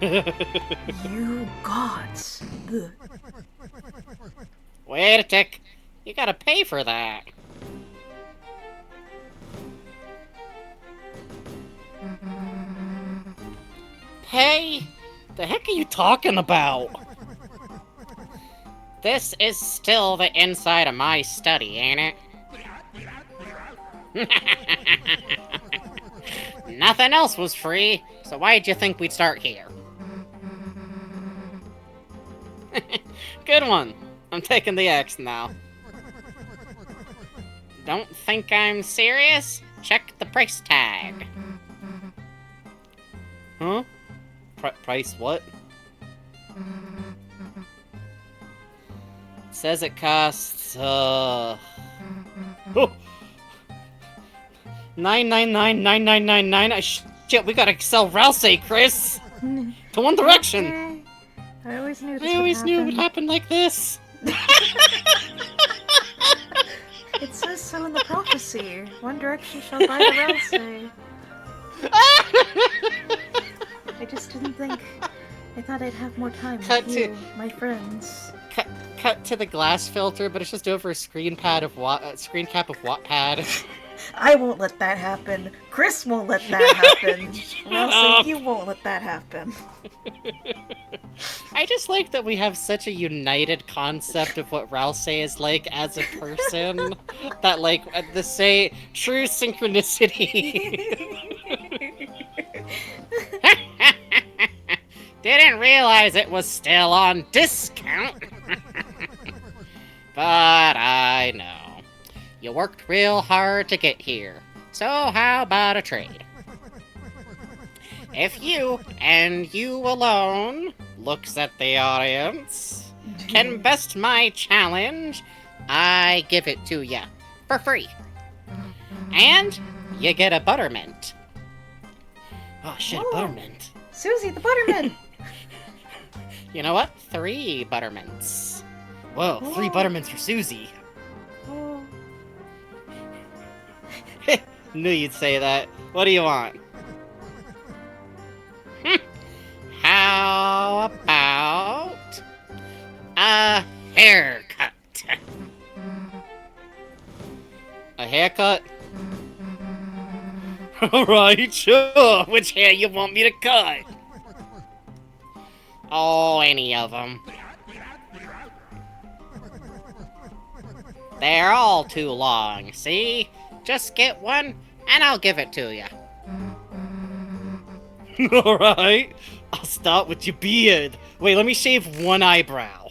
You gods. Ugh. Wait a tick. You gotta pay for that. Pay? The heck are you talking about? This is still the inside of my study, ain't it? Nothing else was free, so why'd you think we'd start here? Good one. I'm taking the X now. Don't think I'm serious? Check the price tag. Huh? Price what? It says it costs, oh. 9999999. Shit, we gotta sell Rousey, Chris! To One Direction! Okay. I always knew this I always would knew it happen. would happen like this. It says so in the prophecy. One Direction shall buy the Rousey. I just didn't think. I thought I'd have more time Cut with to- you, my friends. Cut to the glass filter, but it's just over a screen cap of Wattpad. I won't let that happen. Chris won't let that happen. up. Rousey, you won't let that happen. I just like that we have such a united concept of what Rousey is like as a person. That, like, the say, true synchronicity. Didn't realize it was still on discount. But I know. You worked real hard to get here. So how about a trade? If you, and you alone, looks at the audience, can best my challenge, I give it to ya for free. And you get a buttermint. Oh shit, Whoa. a buttermint. Susie the Butterman! You know what? 3 buttermints. Whoa, 3 Whoa. buttermints for Susie. Oh. Knew you'd say that. What do you want? How about a haircut? A haircut? Alright, sure. Which hair you want me to cut? Oh, any of them. They're all too long, see? Just get one, and I'll give it to you. Alright. I'll start with your beard. Wait, let me shave one eyebrow.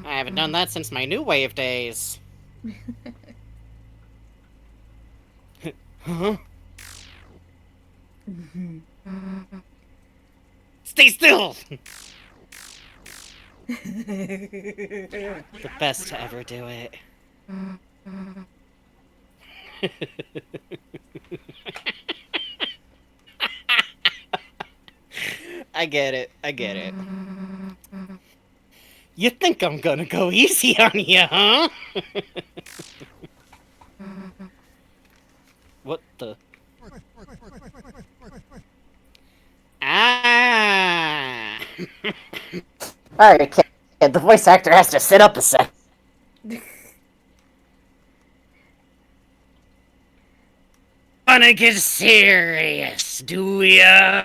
I haven't done that since my New Wave days. Huh? Stay still! The best to ever do it. I get it. I get it. You think I'm gonna go easy on you, huh? What the? Ah! Alright, kid. The voice actor has to sit up a sec. Wanna get serious, do ya?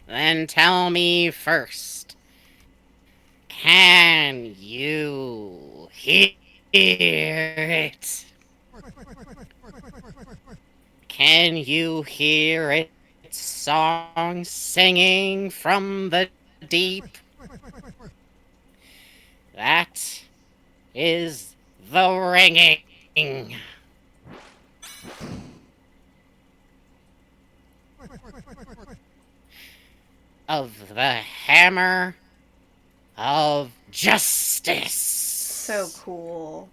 Then tell me first. Can you hear it? Can you hear it song singing from the deep? That is the ringing. Of the hammer of justice. So cool.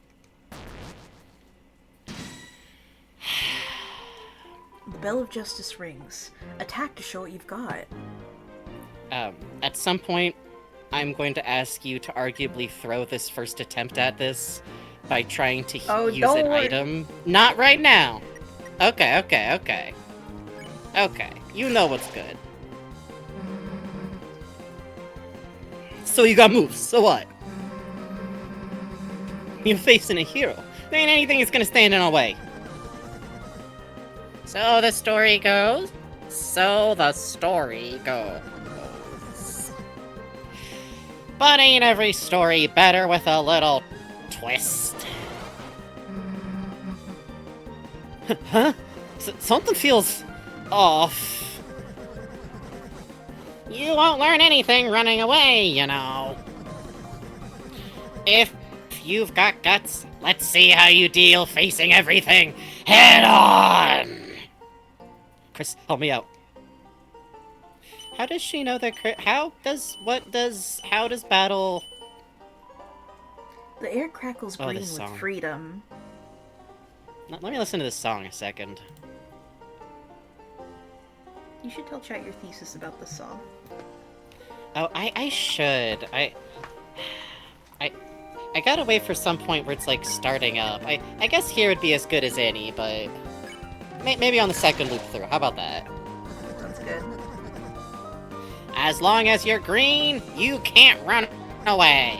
The bell of justice rings. Attack to show what you've got. At some point, I'm going to ask you to arguably throw this first attempt at this by trying to use don't an worry. item. Not right now. Okay. Okay, you know what's good. So you got moves, so what? You're facing a hero. There ain't anything that's gonna stand in our way. So the story goes. But ain't every story better with a little twist? Huh? Something feels off. You won't learn anything running away, you know. If you've got guts, let's see how you deal facing everything head on. Chris, help me out. How does she know that? How does battle? The air crackles Oh, green this with song. freedom. Let me listen to this song a second. You should tell chat your thesis about this song. Oh, I should. I gotta wait for some point where it's like starting up. I guess here would be as good as any, but maybe on the second loop through. How about that? Sounds good. As long as you're green, you can't run away.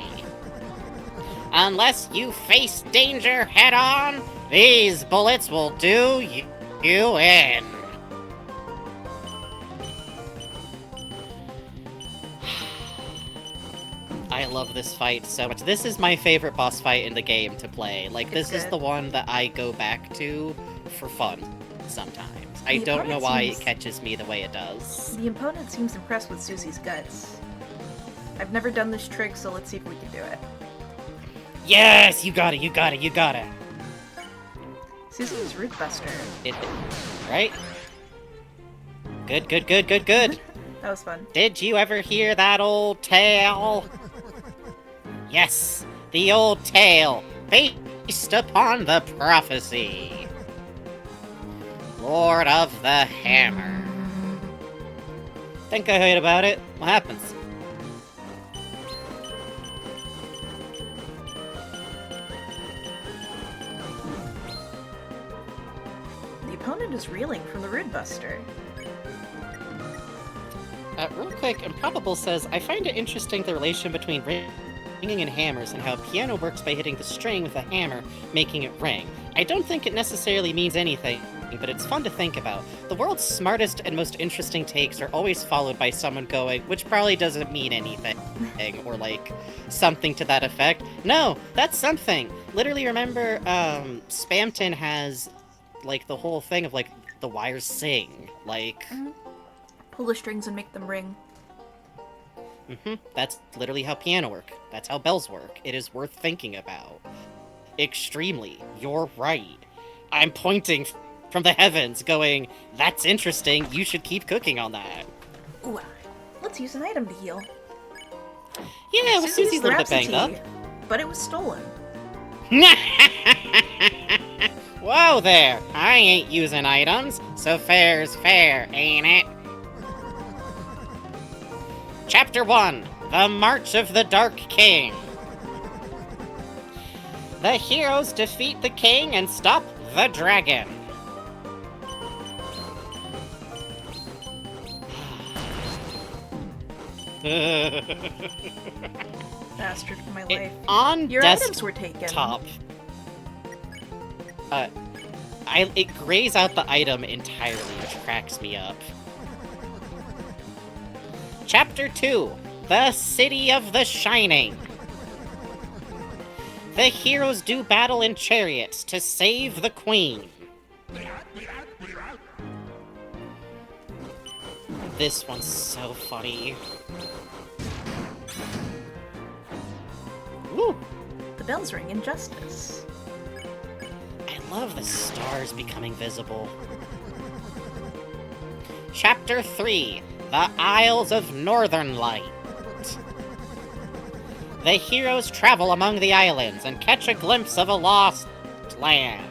Unless you face danger head on, these bullets will do you in. I love this fight so much. This is my favorite boss fight in the game to play. Like, this is good. the one that I go back to for fun sometimes. I The don't know opponent why seems- it catches me the way it does. The opponent seems impressed with Susie's guts. I've never done this trick, so let's see if we can do it. Yes, you got it, you got it, you got it. Susie's Root Buster. Right? Good, good, good, good, good. That was fun. Did you ever hear that old tale? Yes, the old tale, based upon the prophecy. Lord of the Hammer. Think I heard about it. What happens? The opponent is reeling from the Root Buster. Real quick, Improbable says, I find it interesting the relation between ringing and hammers and how piano works by hitting the string with a hammer, making it ring. I don't think it necessarily means anything, but it's fun to think about. The world's smartest and most interesting takes are always followed by someone going, which probably doesn't mean anything, or like, something to that effect. No, that's something! Literally remember, Spamton has, like, the whole thing of, like, the wires sing. Like, Pull the strings and make them ring. That's literally how piano work. That's how bells work. It is worth thinking about. Extremely. You're right. I'm pointing from the heavens, going, that's interesting, you should keep cooking on that. Ooh, let's use an item to heal. Yeah, well, Susie's a little bit banged up. Rhapsody, but it was stolen. Whoa there! I ain't using items, so fair's fair, ain't it? Chapter 1, The March of the Dark King. The heroes defeat the king and stop the dragon. Bastard for my life. On Your items were taken. desktop, it grays out the item entirely, which cracks me up. Chapter 2, The City of the Shining. The heroes do battle in chariots to save the queen. This one's so funny. Woo! The bells ring in justice. I love the stars becoming visible. Chapter 3, The Isles of Northern Light. The heroes travel among the islands and catch a glimpse of a lost land.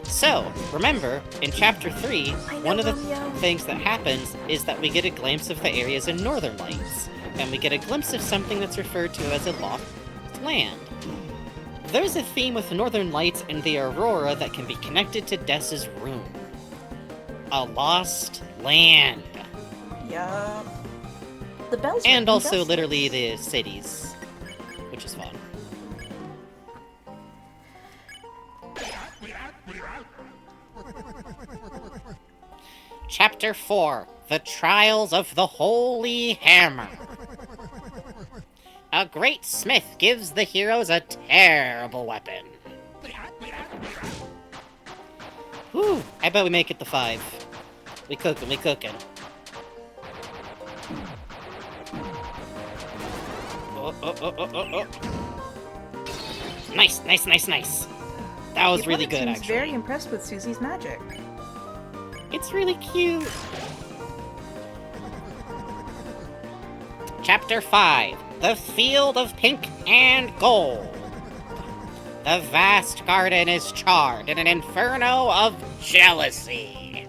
So, remember, in Chapter 3, one of the things that happens is that we get a glimpse of the areas in Northern Lights, and we get a glimpse of something that's referred to as a lost land. There's a theme with Northern Lights and the Aurora that can be connected to Dessa's room. A lost land. Yup. The bells ring And in also justice. literally the cities, which is fun. Chapter 4, The Trials of the Holy Hammer. A great smith gives the heroes a terrible weapon. Whew, I bet we make it to 5. We cooking, we cooking. Oh. Nice. That was The really opponent good, seems actually. very impressed with Susie's magic. It's really cute. Chapter 5. The Field of Pink and Gold. The vast garden is charred in an inferno of jealousy.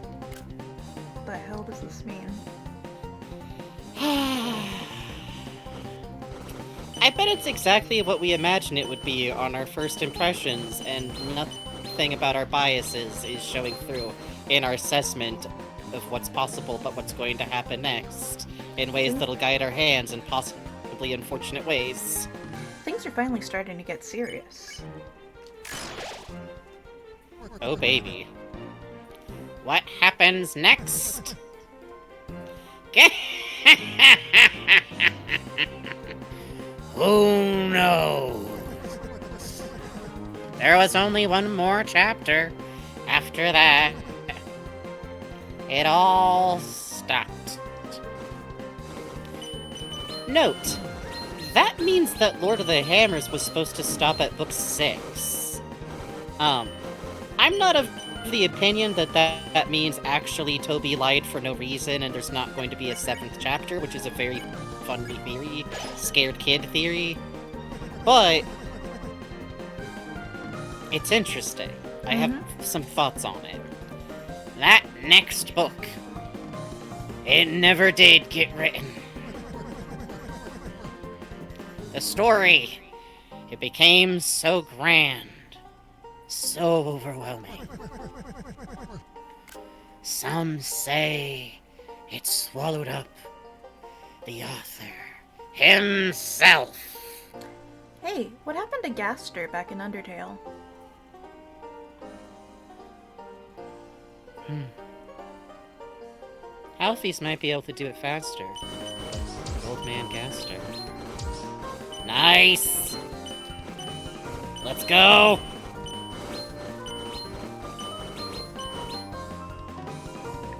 What the hell does this mean? I bet it's exactly what we imagine it would be on our first impressions, and nothing about our biases is showing through in our assessment of what's possible but what's going to happen next, in ways that'll guide our hands in possibly unfortunate ways. Things are finally starting to get serious. Oh baby. What happens next? Oh no! There was only one more chapter. After that, it all stopped. Note, that means that Lord of the Hammers was supposed to stop at book 6. I'm not of the opinion that means actually Toby lied for no reason and there's not going to be a 7th chapter, which is a very funny theory, scared kid theory, but it's interesting. I have some thoughts on it. That next book, it never did get written. The story, it became so grand, so overwhelming. Some say it swallowed up the author himself. Hey, what happened to Gaster back in Undertale? Alphys might be able to do it faster. Old man Gaster. Nice! Let's go!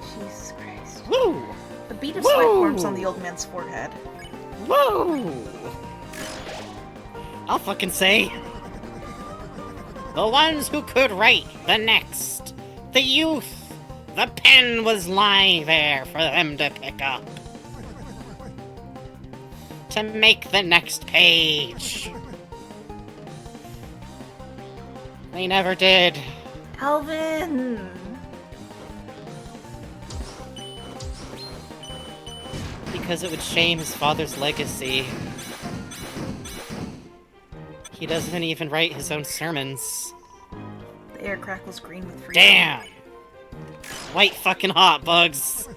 Jesus Christ. Woo! A bead of sweat forms on the old man's forehead. Woo! I'll fucking say. The ones who could write the next. The youth. The pen was lying there for them to pick up. To make the next page. They never did. Alvin! Because it would shame his father's legacy. He doesn't even write his own sermons. The air crackles green with freedom. Damn! White fucking hot bugs.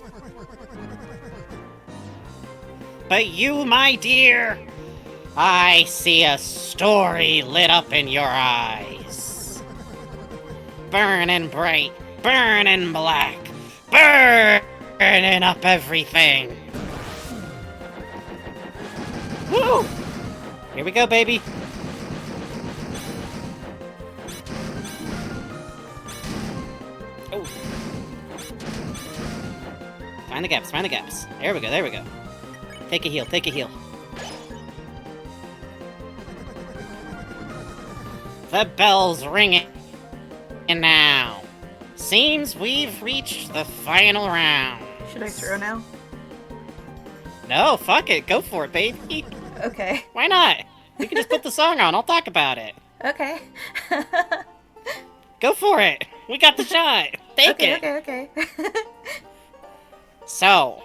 But you, my dear, I see a story lit up in your eyes. Burning bright, burning black, burning up everything. Woo! Here we go, baby. Oh. Find the gaps, find the gaps. There we go, there we go. Take a heal, take a heal. The bell's ringing. And now, seems we've reached the final round. Should I throw now? No, fuck it, go for it, baby. Okay. Why not? We can just put the song on, I'll talk about it. Okay. Go for it. We got the shot. Take it. Okay. So,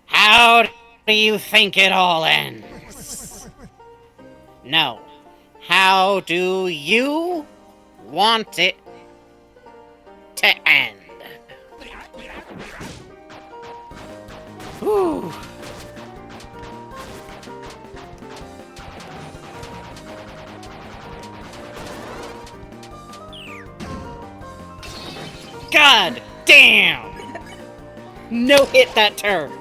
how do you think it all ends? No. How do you want it to end? Whew. God damn! No hit that turn.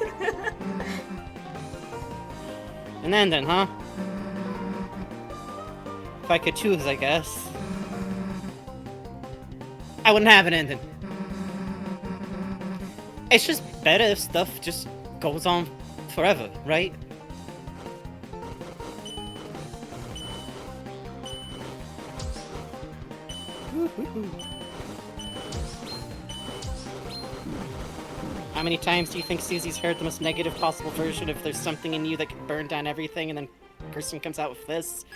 An ending, huh? If I could choose, I guess. I wouldn't have an ending. It's just better if stuff just goes on forever, right? How many times do you think Susie's heard the most negative possible version of there's something in you that can burn down everything, and then person comes out with this?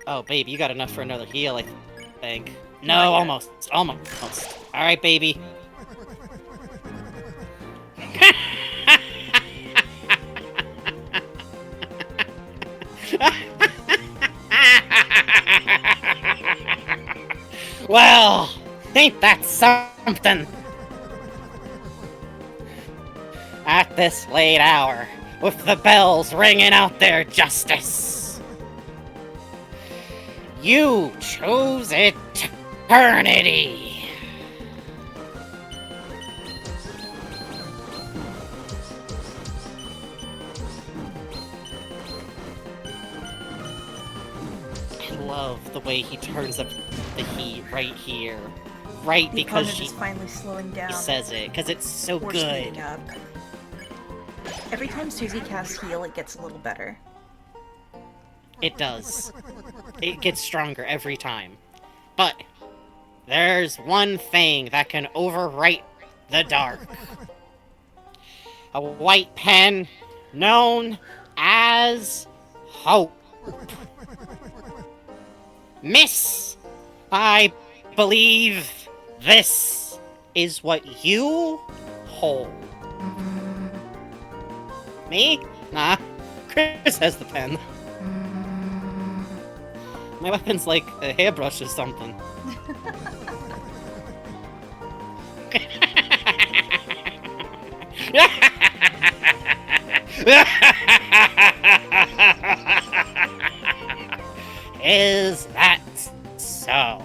Oh, babe, you got enough for another heal, I think. No, almost. Almost. Alright, baby. Well, ain't that something? At this late hour, with the bells ringing out their justice, you chose eternity. I love the way he turns up the heat right here. Right, The because opponent she is finally slowing down. says it, because it's so or good. speeding up. Every time Susie casts heal, it gets a little better. It does. It gets stronger every time. But there's one thing that can overwrite the dark. A white pen known as hope. Miss, I believe this is what you hold. Me? Nah. Chris has the pen. My weapon's like a hairbrush or something. Is that so?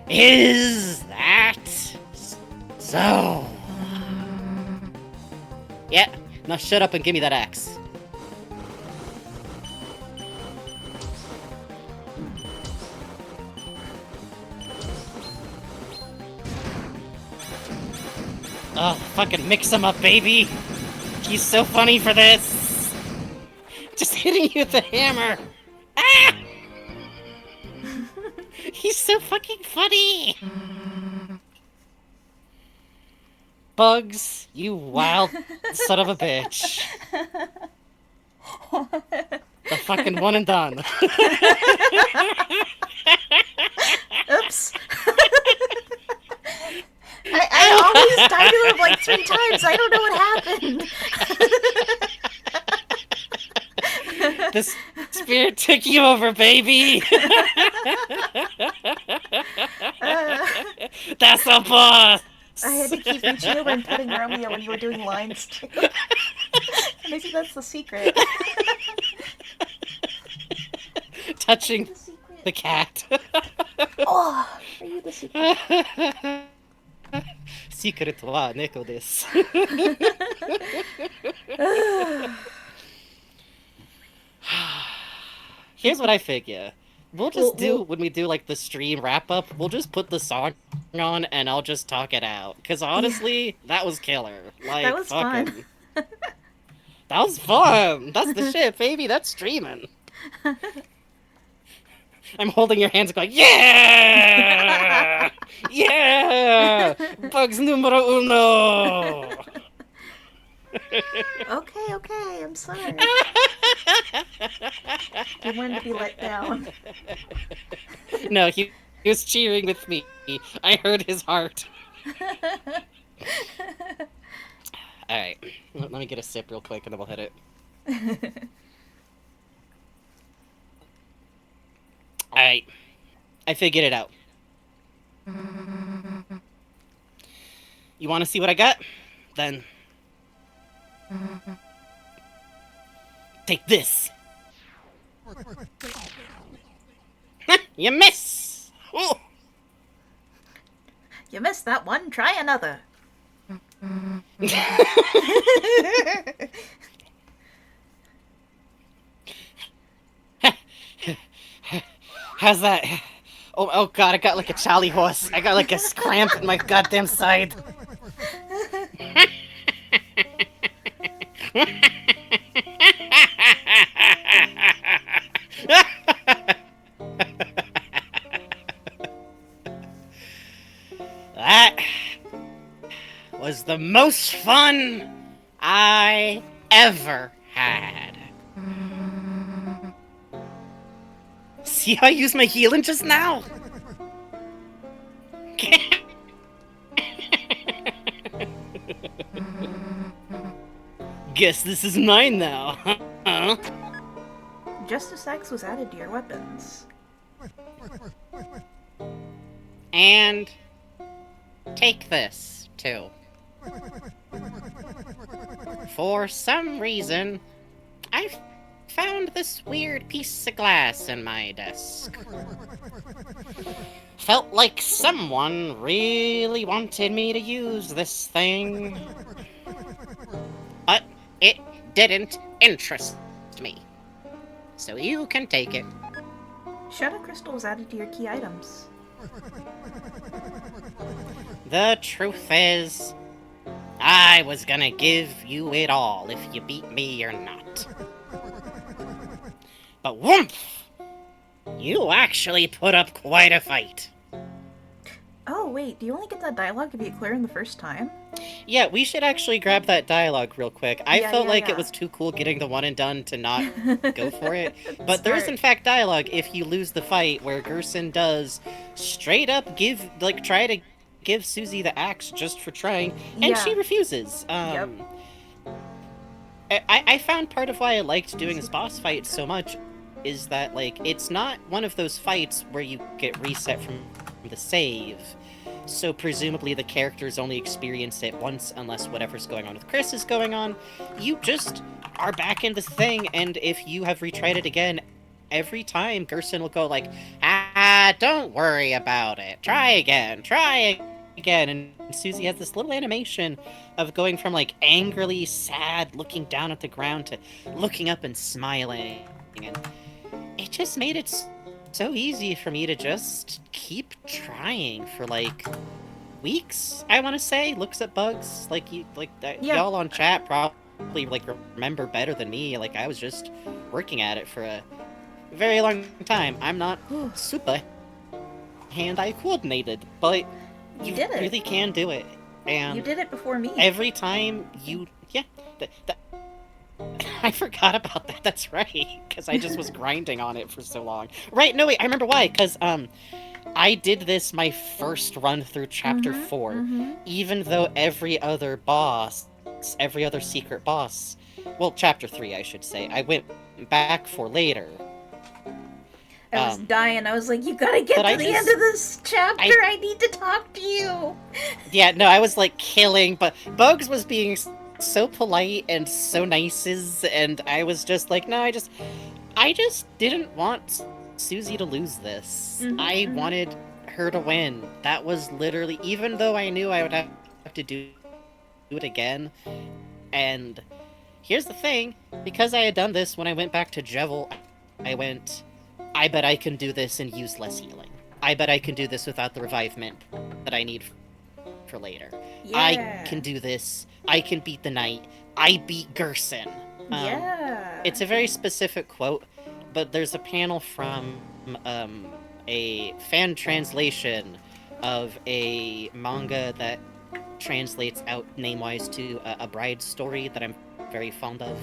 Is that so? Yeah, now shut up and give me that axe. Oh, fucking mix him up, baby! He's so funny for this! Just hitting you with the hammer! Ah! He's so fucking funny! Bugs, you wild son of a bitch. The fucking one and done. Oops. I always died to him like 3 times. I don't know what happened. The spirit took you over, baby! That's a boss! I had to keep reaching over and petting Romeo when you were doing lines too. Maybe that's the secret. Touching the cat. Oh, are you the secret? Secret wa neko desu. Here's what I figure. We'll just do, when we do like the stream wrap up, we'll just put the song on and I'll just talk it out. Cause honestly, that was killer. Like, That was fun. That was fun! That's the shit, baby, that's streaming. I'm holding your hands and going, yeah! Yeah! Bugs numero uno! Okay, I'm sorry. You wanted to be let down. No, he was cheering with me. I heard his heart. Alright, let me get a sip real quick and then we'll hit it. Alright, I figured it out. You want to see what I got? Then take this. You miss! Ooh. You missed that one, try another. How's that? Oh god, I got like a Charlie horse. I got like a cramp in my goddamn side. That was the most fun I ever had. See how I used my healing just now? Guess this is mine now, huh? Justice X was added to your weapons. And take this, too. For some reason, I found this weird piece of glass in my desk. Felt like someone really wanted me to use this thing. But it didn't interest me. So you can take it. Shadow Crystal was added to your key items. The truth is, I was gonna give you it all if you beat me or not. But woomph! You actually put up quite a fight. Oh, wait, do you only get that dialogue if you clear in the first time? Yeah, we should actually grab that dialogue real quick. I Yeah, felt yeah, like yeah. it was too cool getting the one and done to not go for it. Smart. But there is in fact dialogue if you lose the fight where Gerson does straight up try to give Susie the axe just for trying, and Yeah. she refuses. Yep. I found part of why I liked doing this boss fight so much is that, like, it's not one of those fights where you get reset from the save. So presumably the characters only experience it once unless whatever's going on with Chris is going on. You just are back in this thing, and if you have retried it again, every time Gerson will go like, don't worry about it. Try again. And Susie has this little animation of going from, like, angrily sad, looking down at the ground, to looking up and smiling. And it just made it so easy for me to just keep trying for, like, weeks, I want to say. Looks at bugs, Yeah. y'all on chat probably, like, remember better than me. Like, I was just working at it for a very long time. I'm not super hand-eye coordinated, but You did it. really can do it. And You did it before me. every time you, I forgot about that. That's right, because I just was grinding on it for so long. Right? No, wait. I remember why. Because I did this my first run through Chapter 4, even though every other secret boss, well, Chapter 3, I should say, I went back for later. I was dying. I was like, you gotta get to the end of this chapter. I need to talk to you. Yeah, no, I was, like, killing, but Bugs was being so polite and so nice, and I was just like, no, I just didn't want Susie to lose this. I wanted her to win. That was literally, even though I knew I would have to do it again. And here's the thing, because I had done this when I went back to Jevil, I bet I can do this and use less healing. I bet I can do this without the revivement that I need for later. Yeah. I can do this. I can beat the knight. I beat Gerson. Yeah. It's a very specific quote, but there's a panel from a fan translation of a manga that translates out name-wise to a bride's story that I'm very fond of.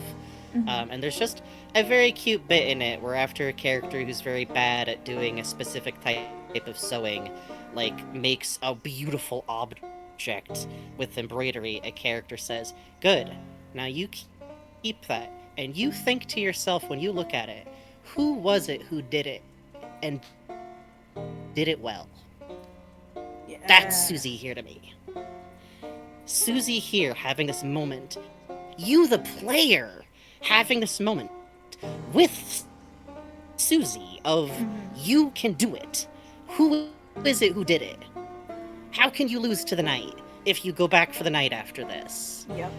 And there's just a very cute bit in it where after a character who's very bad at doing a specific type of sewing, like, makes a beautiful object with embroidery, a character says, "Good, now you keep that, and you think to yourself when you look at it, who was it who did it, and did it well?" Yeah. That's Susie here to me. Susie here having this moment. You, the player, having this moment with Susie of, you can do it. Who is it who did it? How can you lose to the knight if you go back for the knight after this? Yep.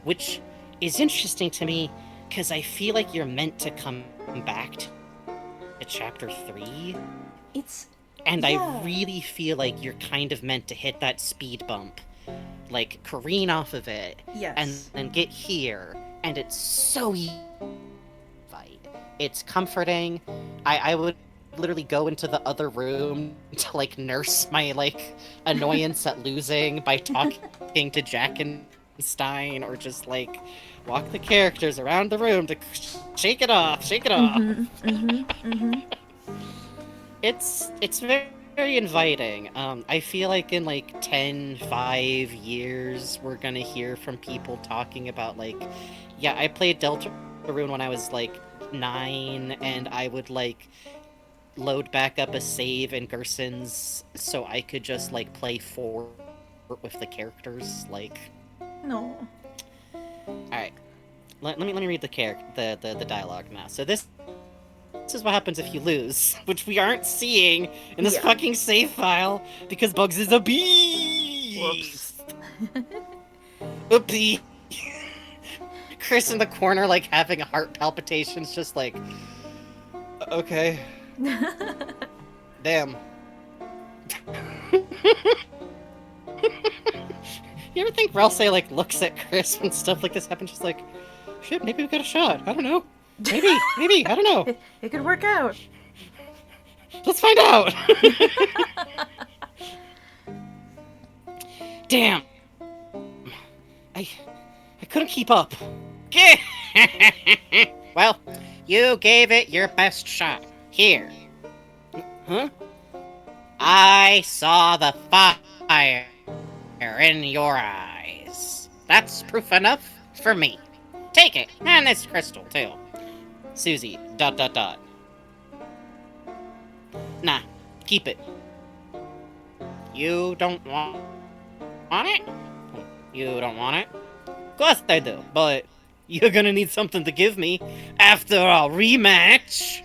Which is interesting to me, because I feel like you're meant to come back to Chapter 3. And I really feel like you're kind of meant to hit that speed bump. Like, careen off of it. Yes. And then get here. and it's so easy. It's comforting. I would literally go into the other room to like nurse my like annoyance at losing by talking to Jackenstein, or just like walk the characters around the room to shake it off. It's very inviting. I feel like in like 5 years we're gonna hear from people talking about like, yeah, I played Deltarune when I was like 9, and I would like load back up a save in Gerson's so I could just like play forward with the characters. Like, No. all right, let me read the dialogue now. So this is what happens if you lose, which we aren't seeing in this fucking save file because Bugs is a beast. Oopsie. Chris in the corner, like having heart palpitations, just like, okay. Damn. You ever think Ralsei like looks at Chris when stuff like this happens, just like, shit, maybe we got a shot. I don't know. Maybe, I don't know. It could work out. Let's find out. Damn. I couldn't keep up. Well, you gave it your best shot. Here. Huh? I saw the fire in your eyes. That's proof enough for me. Take it, and this crystal too. Susie, ... Nah, keep it. You don't want it? You don't want it? Of course I do, but you're gonna need something to give me after our rematch.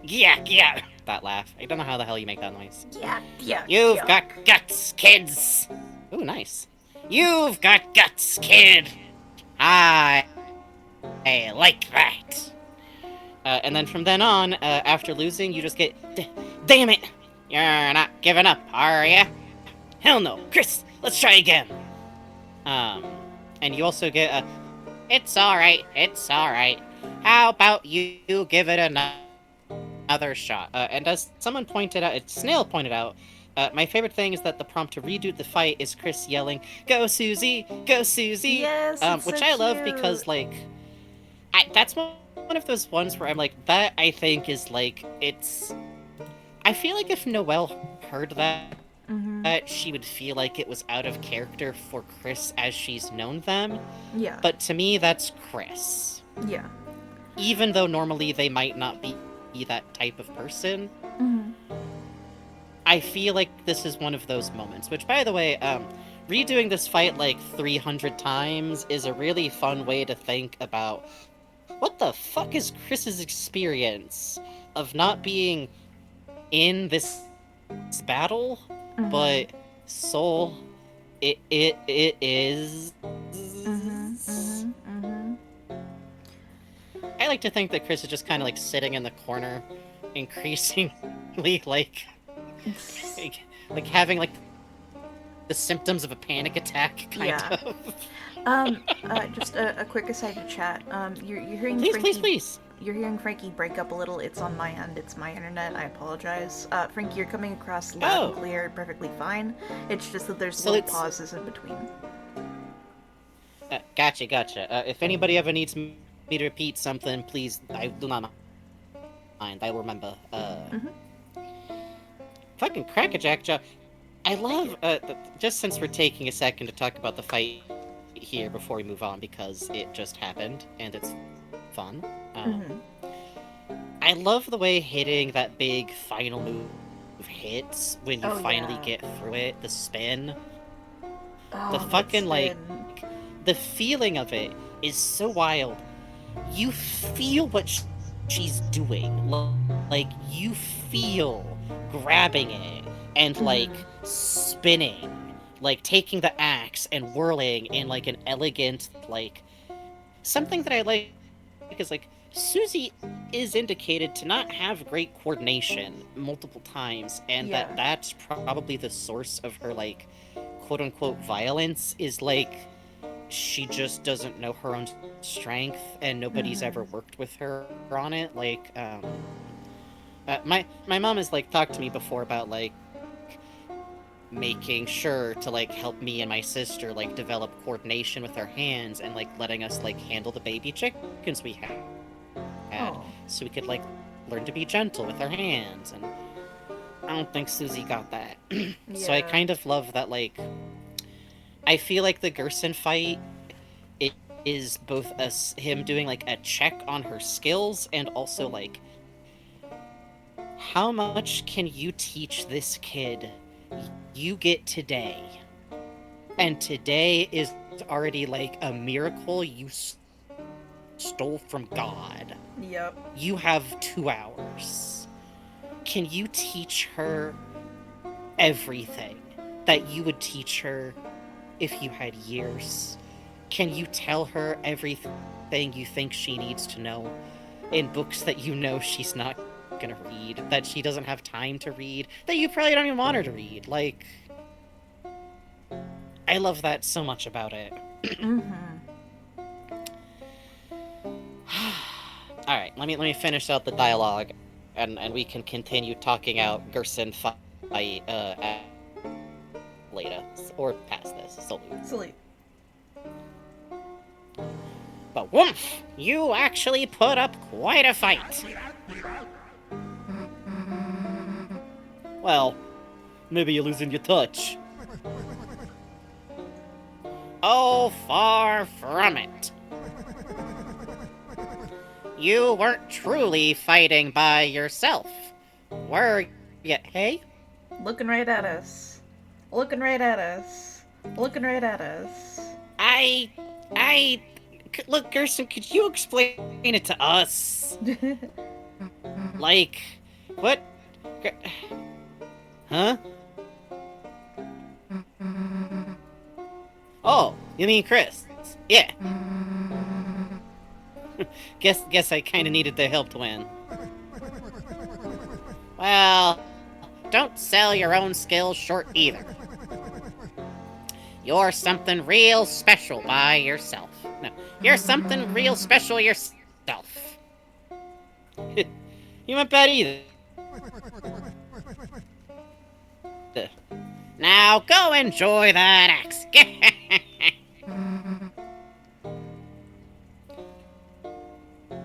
Yeah. That laugh. I don't know how the hell you make that noise. Yeah. You've got guts, kids. Ooh, nice. You've got guts, kid. I like that. And then from then on, after losing, you just get, damn it! You're not giving up, are ya? Hell no. Chris, let's try again. And you also get a, it's alright. How about you give it another shot? And as someone pointed out, Snail pointed out, my favorite thing is that the prompt to redo the fight is Chris yelling, "Go Susie! Go Susie!" Yes, it's which so I love cute. because, like, that's one of those ones where I'm like, that I think is, like, it's... I feel like if Noelle heard that, she would feel like it was out of character for Chris as she's known them. Yeah. But to me, that's Chris. Yeah. Even though normally they might not be that type of person. I feel like this is one of those moments, which, by the way, redoing this fight like 300 times is a really fun way to think about what the fuck is Chris's experience of not being in this battle, but Soul, it is. I like to think that Chris is just kind of like sitting in the corner, increasingly like having like the symptoms of a panic attack, kind of. Just a quick aside to chat. You're hearing Please. You're hearing Frankie break up a little. It's on my end. It's my internet. I apologize. Frankie, you're coming across loud and clear, perfectly fine. It's just that there's little pauses in between. Gotcha. If anybody ever needs me to repeat something, please, I do not mind. I will remember. Fucking crackerjack job. I love, just since we're taking a second to talk about the fight here before we move on, because it just happened, and it's fun. I love the way hitting that big final move hits when you finally get through it, the spin. The fucking, like, the feeling of it is so wild. You feel what she's doing. Like, you feel grabbing it and, like, spinning. Like, taking the axe and whirling in, like, an elegant, like... Something that I like is, like, Susie is indicated to not have great coordination multiple times, and Yeah. that's probably the source of her, like, quote unquote violence, is like she just doesn't know her own strength, and nobody's ever worked with her on it. Like, my mom has like talked to me before about like making sure to like help me and my sister like develop coordination with our hands and like letting us like handle the baby chickens we had, Oh. so we could like learn to be gentle with our hands. And I don't think Susie got that. So I Yeah. kind of love that, like, I feel like the Gerson fight, it is both him doing like a check on her skills, and also like, how much can you teach this kid? You get today, and today is already like a miracle you stole from God. Yep. You have 2 hours. Can you teach her everything that you would teach her if you had years? Can you tell her everything you think she needs to know in books that you know she's not gonna read, that she doesn't have time to read, that you probably don't even want her to read? Like, I love that so much about it. Alright, let me finish out the dialogue, and we can continue talking out Gerson fight later, or past this. Salute. But Wumph, you actually put up quite a fight. Well, maybe you're losing your touch. Oh, far from it. You weren't truly fighting by yourself, were you, hey? Looking right at us. Looking right at us. Looking right at us. Look, Gerson, could you explain it to us? Like, what? Huh? Oh, you mean Chris? Yeah. Guess I kinda needed the help to win. Well, don't sell your own skills short either. You're something real special by yourself. No, you're something real special yourself. You weren't bad either. Now go enjoy that axe.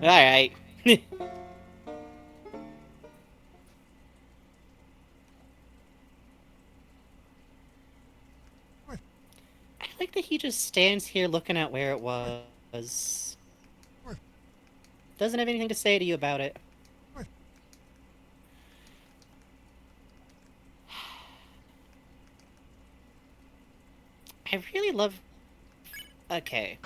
Alright. I like that he just stands here looking at where it was. Doesn't have anything to say to you about it. I really love... Okay.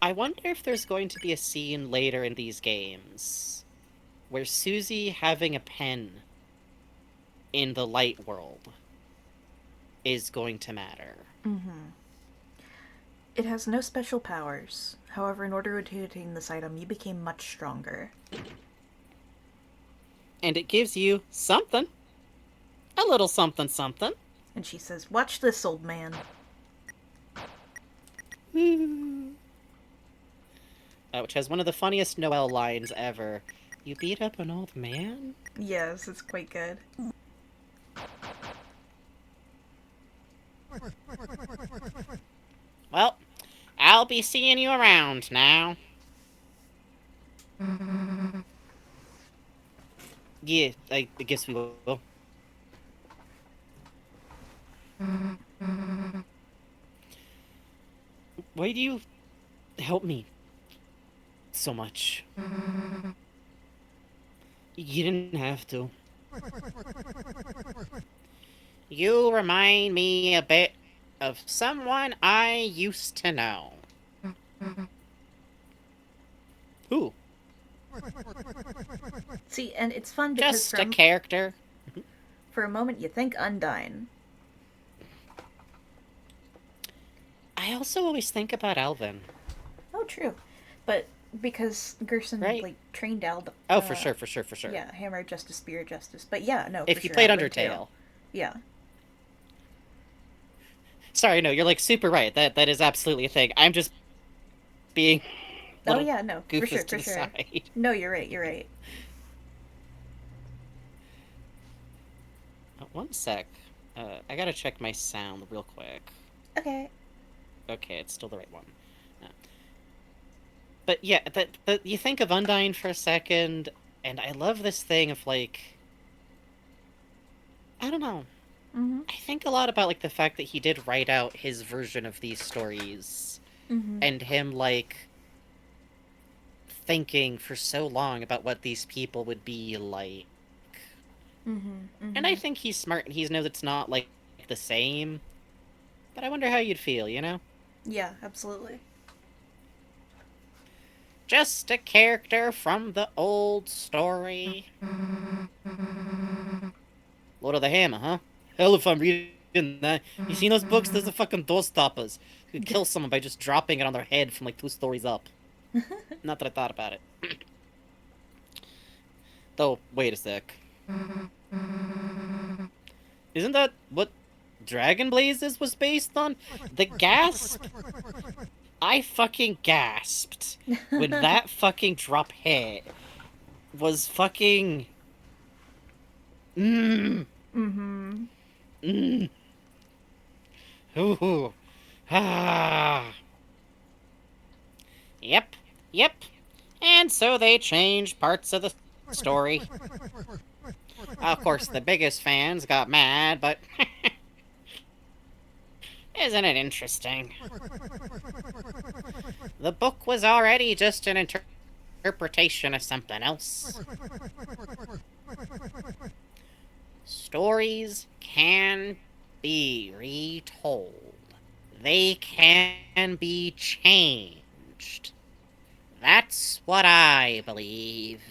I wonder if there's going to be a scene later in these games where Susie having a pen in the light world is going to matter. It has no special powers. However, in order to attain this item, you became much stronger. And it gives you something. A little something something. And she says, "Watch this, old man." Which has one of the funniest Noelle lines ever. You beat up an old man? Yes, it's quite good. Well, I'll be seeing you around now. Yeah, I guess we will. Why do you help me so much? You didn't have to. You remind me a bit of someone I used to know. Who? See, and it's fun because Just a character. for a moment you think Undyne. I also always think about Alvin. Oh, true. But Because Gerson, Right? like, trained Al. Oh, for sure, for sure, for sure. Yeah, Hammer Justice, Spear Justice. But yeah, no, If for you sure. played Outward Undertale. Yeah. Sorry, no, you're like super right. That is absolutely a thing. I'm just being Oh little yeah, no, for goofus sure, to for the sure. side. No, you're right, you're right. One sec. I gotta check my sound real quick. Okay. Okay, it's still the right one. But yeah, that you think of Undyne for a second, and I love this thing of like, I don't know. Mm-hmm. I think a lot about like the fact that he did write out his version of these stories, Mm-hmm. and him like thinking for so long about what these people would be like. Mm-hmm. Mm-hmm. And I think he's smart and he knows it's not like the same. But I wonder how you'd feel, you know? Yeah, absolutely. Just a character from the old story. Lord of the Hammer, huh? Hell if I'm reading that. You seen those books? There's the fucking door stoppers. You could kill someone by just dropping it on their head from like 2 stories up. Not that I thought about it. Though, wait a sec. Isn't that what Dragon Blazes was based on? The gasp? I fucking gasped when that fucking drop hit. Was fucking... Mm-hmm. Ooh. Ah. Yep. And so they changed parts of the story. Of course, the biggest fans got mad, but... Isn't it interesting? The book was already just an interpretation of something else. Stories can be retold. They can be changed. That's what I believe.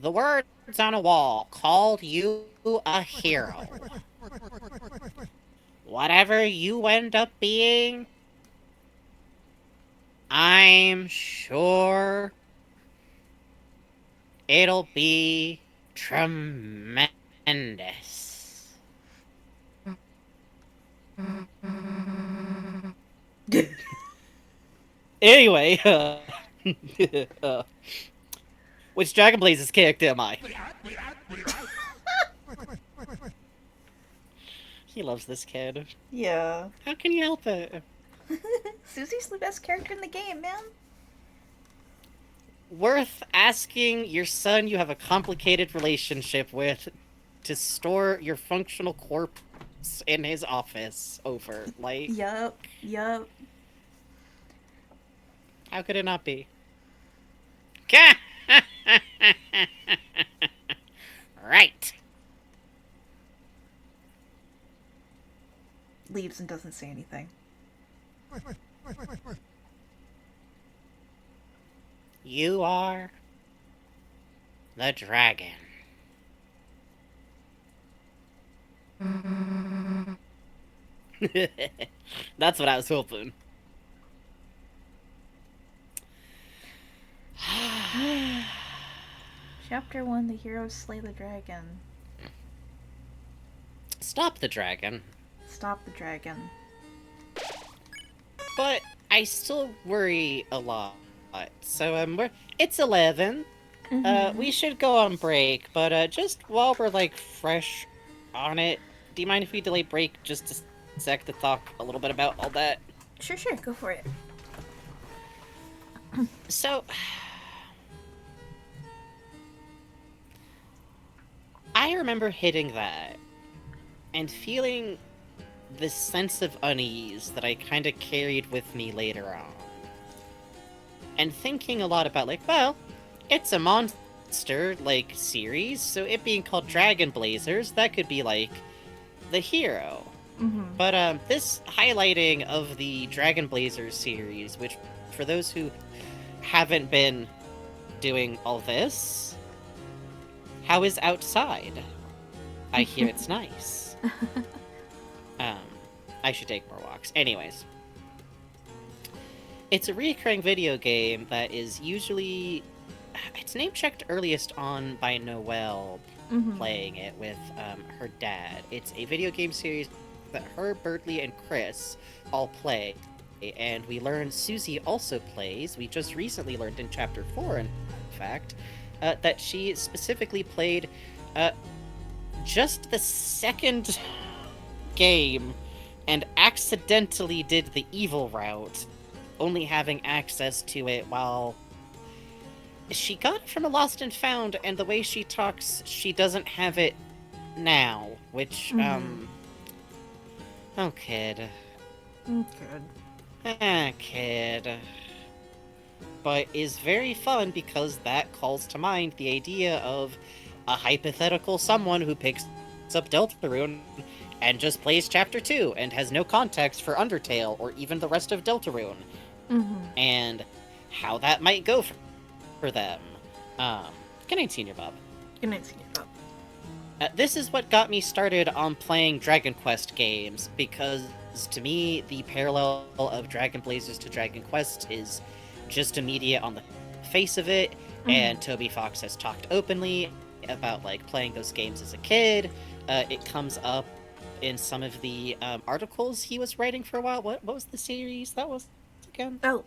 The words on a wall called you a hero. Whatever you end up being, I'm sure it'll be tremendous. Anyway, which Dragon Blaze's character am I? He loves this kid. Yeah. How can you help it? Susie's the best character in the game, man. Worth asking your son you have a complicated relationship with to store your functional corpse in his office over. Like, Yup. how could it not be? Right. Leaves and doesn't say anything. You are the dragon. That's what I was hoping. Chapter 1, The Heroes Slay the Dragon. Stop the dragon. Stop the dragon. But I still worry a lot. So, it's 11. We should go on break, but just while we're, like, fresh on it, do you mind if we delay break just a sec to talk a little bit about all that? Sure, go for it. So, I remember hitting that and feeling this sense of unease that I kind of carried with me later on. And thinking a lot about, like, well, it's a monster, like, series, so it being called Dragon Blazers, that could be, like, the hero. But, this highlighting of the Dragon Blazers series, which, for those who haven't been doing all this, how is outside? I hear it's nice. I should take more walks. Anyways. It's a recurring video game that is usually... It's name-checked earliest on by Noelle playing it with her dad. It's a video game series that her, Bertley, and Chris all play. And we learn Susie also plays. We just recently learned in Chapter 4, in fact, that she specifically played just the second game and accidentally did the evil route, only having access to it while she got it from a Lost and Found, and the way she talks, she doesn't have it now, which, oh, kid. Kid. But is very fun because that calls to mind the idea of a hypothetical someone who picks up Deltarune and just plays Chapter 2 and has no context for Undertale or even the rest of Deltarune. And how that might go for them. Good night, Senior Bob. Good night, Senior Bob. This is what got me started on playing Dragon Quest games, because to me, the parallel of Dragon Blazers to Dragon Quest is just immediate on the face of it, and Toby Fox has talked openly about, like, playing those games as a kid. It comes up in some of the articles he was writing for a while. What was the series that was again? Oh,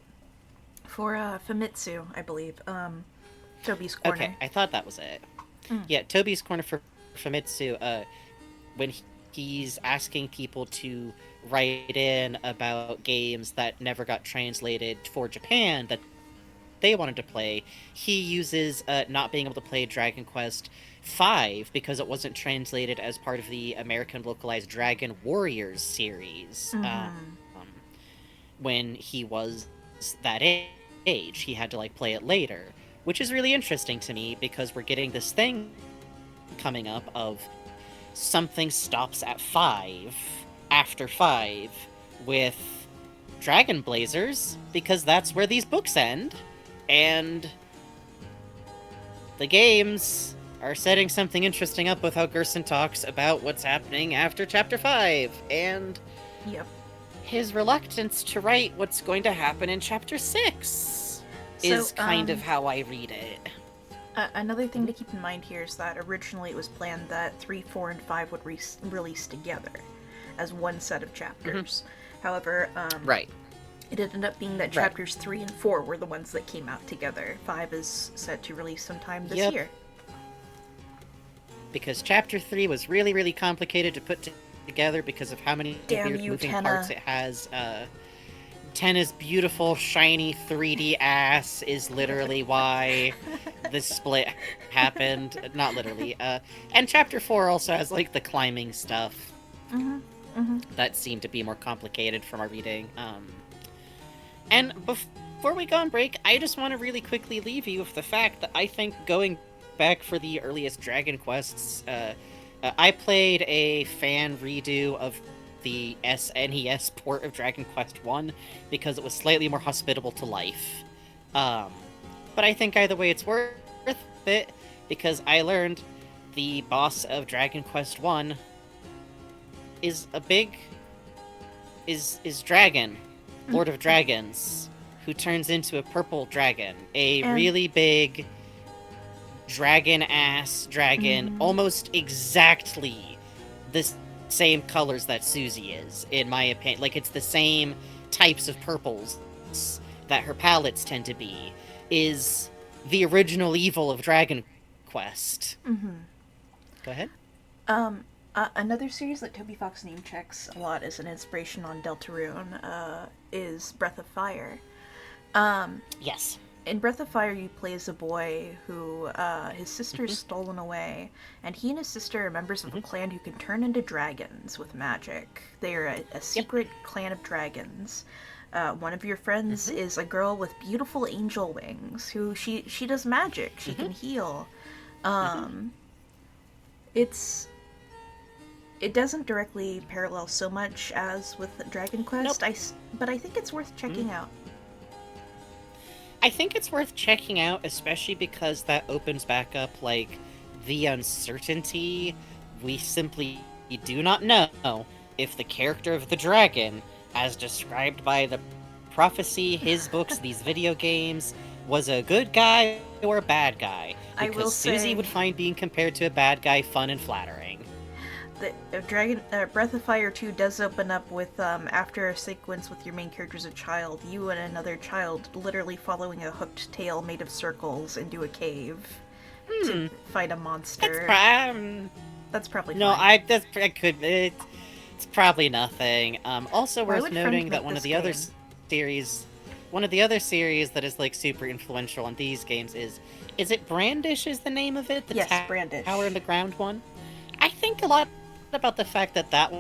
for Famitsu, I believe. Toby's Corner. Okay, I thought that was it. Yeah, Toby's Corner for Famitsu. When he's asking people to write in about games that never got translated for Japan that they wanted to play, he uses not being able to play Dragon Quest V because it wasn't translated as part of the American localized Dragon Warriors series. When he was that age, he had to, like, play it later, which is really interesting to me because we're getting this thing coming up of something stops at 5 after 5 with Dragon Blazers, because that's where these books end, and the games are setting something interesting up with how Gerson talks about what's happening after Chapter 5, and his reluctance to write what's going to happen in Chapter 6 is kind of how I read it. Another thing to keep in mind here is that originally it was planned that 3, 4, and 5 would release together as one set of chapters. However, it ended up being that chapters 3 and 4 were the ones that came out together. 5 is set to release sometime this year. Because Chapter 3 was really, really complicated to put together because of how many weird moving parts it has. Tenna's beautiful, shiny 3D ass is literally why the split happened. Not literally. And Chapter 4 also has, like, the climbing stuff. That seemed to be more complicated from our reading. And before we go on break, I just want to really quickly leave you with the fact that I think going back for the earliest Dragon Quests, I played a fan redo of the SNES port of Dragon Quest 1 because it was slightly more hospitable to life. But I think either way it's worth it, because I learned the boss of Dragon Quest 1 is Dragon, Lord of Dragons, who turns into a purple dragon. Really big dragon-ass dragon, almost exactly the same colors that Susie is, in my opinion. Like, it's the same types of purples that her palettes tend to be, is the original evil of Dragon Quest. Go ahead. Another series that Toby Fox name checks a lot as an inspiration on Deltarune is Breath of Fire. Yes. In Breath of Fire, you play as a boy who, his sister's stolen away, and he and his sister are members of a clan who can turn into dragons with magic. They are a secret clan of dragons. One of your friends is a girl with beautiful angel wings, who she does magic. She can heal. It doesn't directly parallel so much as with Dragon Quest, but I think it's worth checking out. I think it's worth checking out, especially because that opens back up, like, the uncertainty we simply do not know if the character of the dragon, as described by the prophecy, his books, these video games, was a good guy or a bad guy. I will Because Susie say- would find being compared to a bad guy fun and flattering. The Breath of Fire 2 does open up with after a sequence with your main character as a child, you and another child literally following a hooked tail made of circles into a cave to fight a monster. That's probably No, fine. it's probably nothing. Also Why worth would Friend noting that make one of this the other game? series, one of the other series that is like super influential on these games is it Brandish is the name of it? The Yes, Brandish. Tower in the Ground one. I think a lot about the fact that that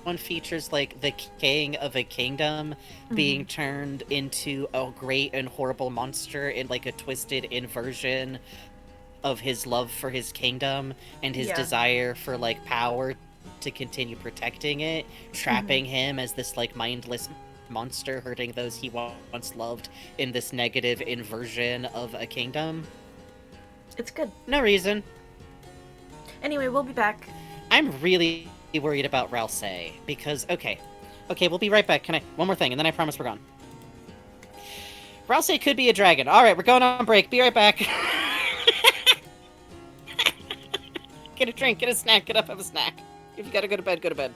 one features like the king of a kingdom being turned into a great and horrible monster in like a twisted inversion of his love for his kingdom and his Yeah. desire for like power to continue protecting it, trapping him as this like mindless monster hurting those he once loved in this negative inversion of a kingdom. It's good. No reason. Anyway, we'll be back. I'm really worried about Ralsei because okay, we'll be right back. Can I one more thing and then I promise we're gone. Ralsei could be a dragon. All right, we're going on break. Be right back. Get a drink, get a snack, get up, have a snack. If you gotta go to bed, go to bed.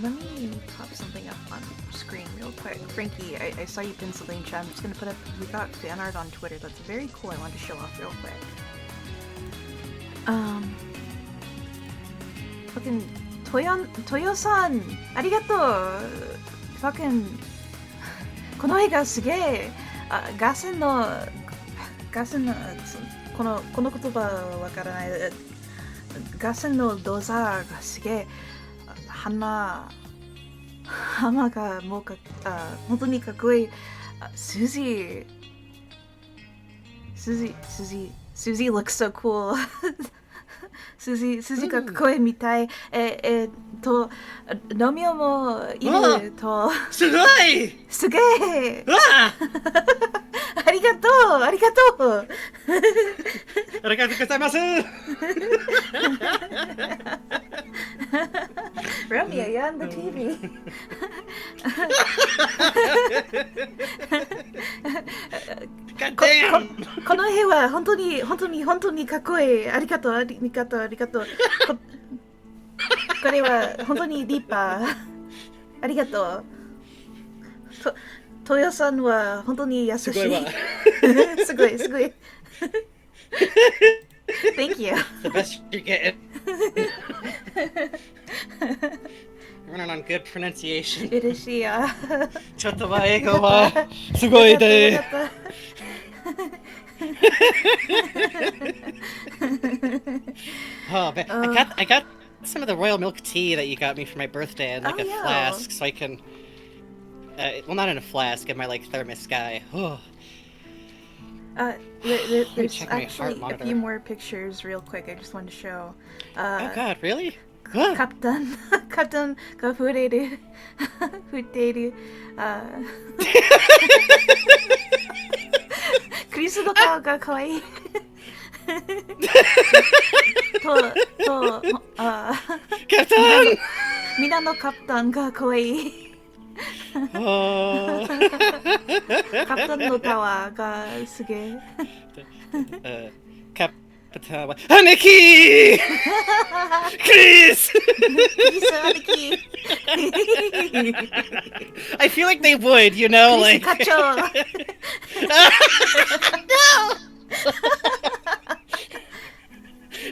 Let me pop something up on screen real quick. Frankie, I saw you pin something in chat. I'm just gonna put up, we got fan art on Twitter that's very cool. I wanted to show off real quick. Fucking, Toyo-san! Arigato! Fucking, この絵がすげえ、ガセンの、この言葉はわからない。ガセンの動作がすげえ、浜がもう本当にかっこいい。Suzy looks so cool. Suzy かっこいいみたい。ロミオもいると。すごいすげえ。わあありがとう。ありがとうございます Romeo, you're on the TV. God damn! この絵は本当にかっこいい。ありがとう。これは本当に立派。ありがとう。トヨさんは本当に優しい。すごいわ。すごい。Thank you. The best you're getting. Running on good pronunciation. 嬉しいや。ちょっとは英語はすごいで。Oh, but I got some of the royal milk tea that you got me for my birthday in like a flask, so I can. Well, not in a flask, in my like thermos guy. Oh. There's actually a few more pictures real quick I just wanted to show. Oh god, really? Captain が触れる振っているクリスの顔が可愛いキャプテンみんなのカプタンが可愛いカプタンのタワーがすげえカプタンはアネキークリスアネキーI feel like they would, you know, クリ like ス課長 No!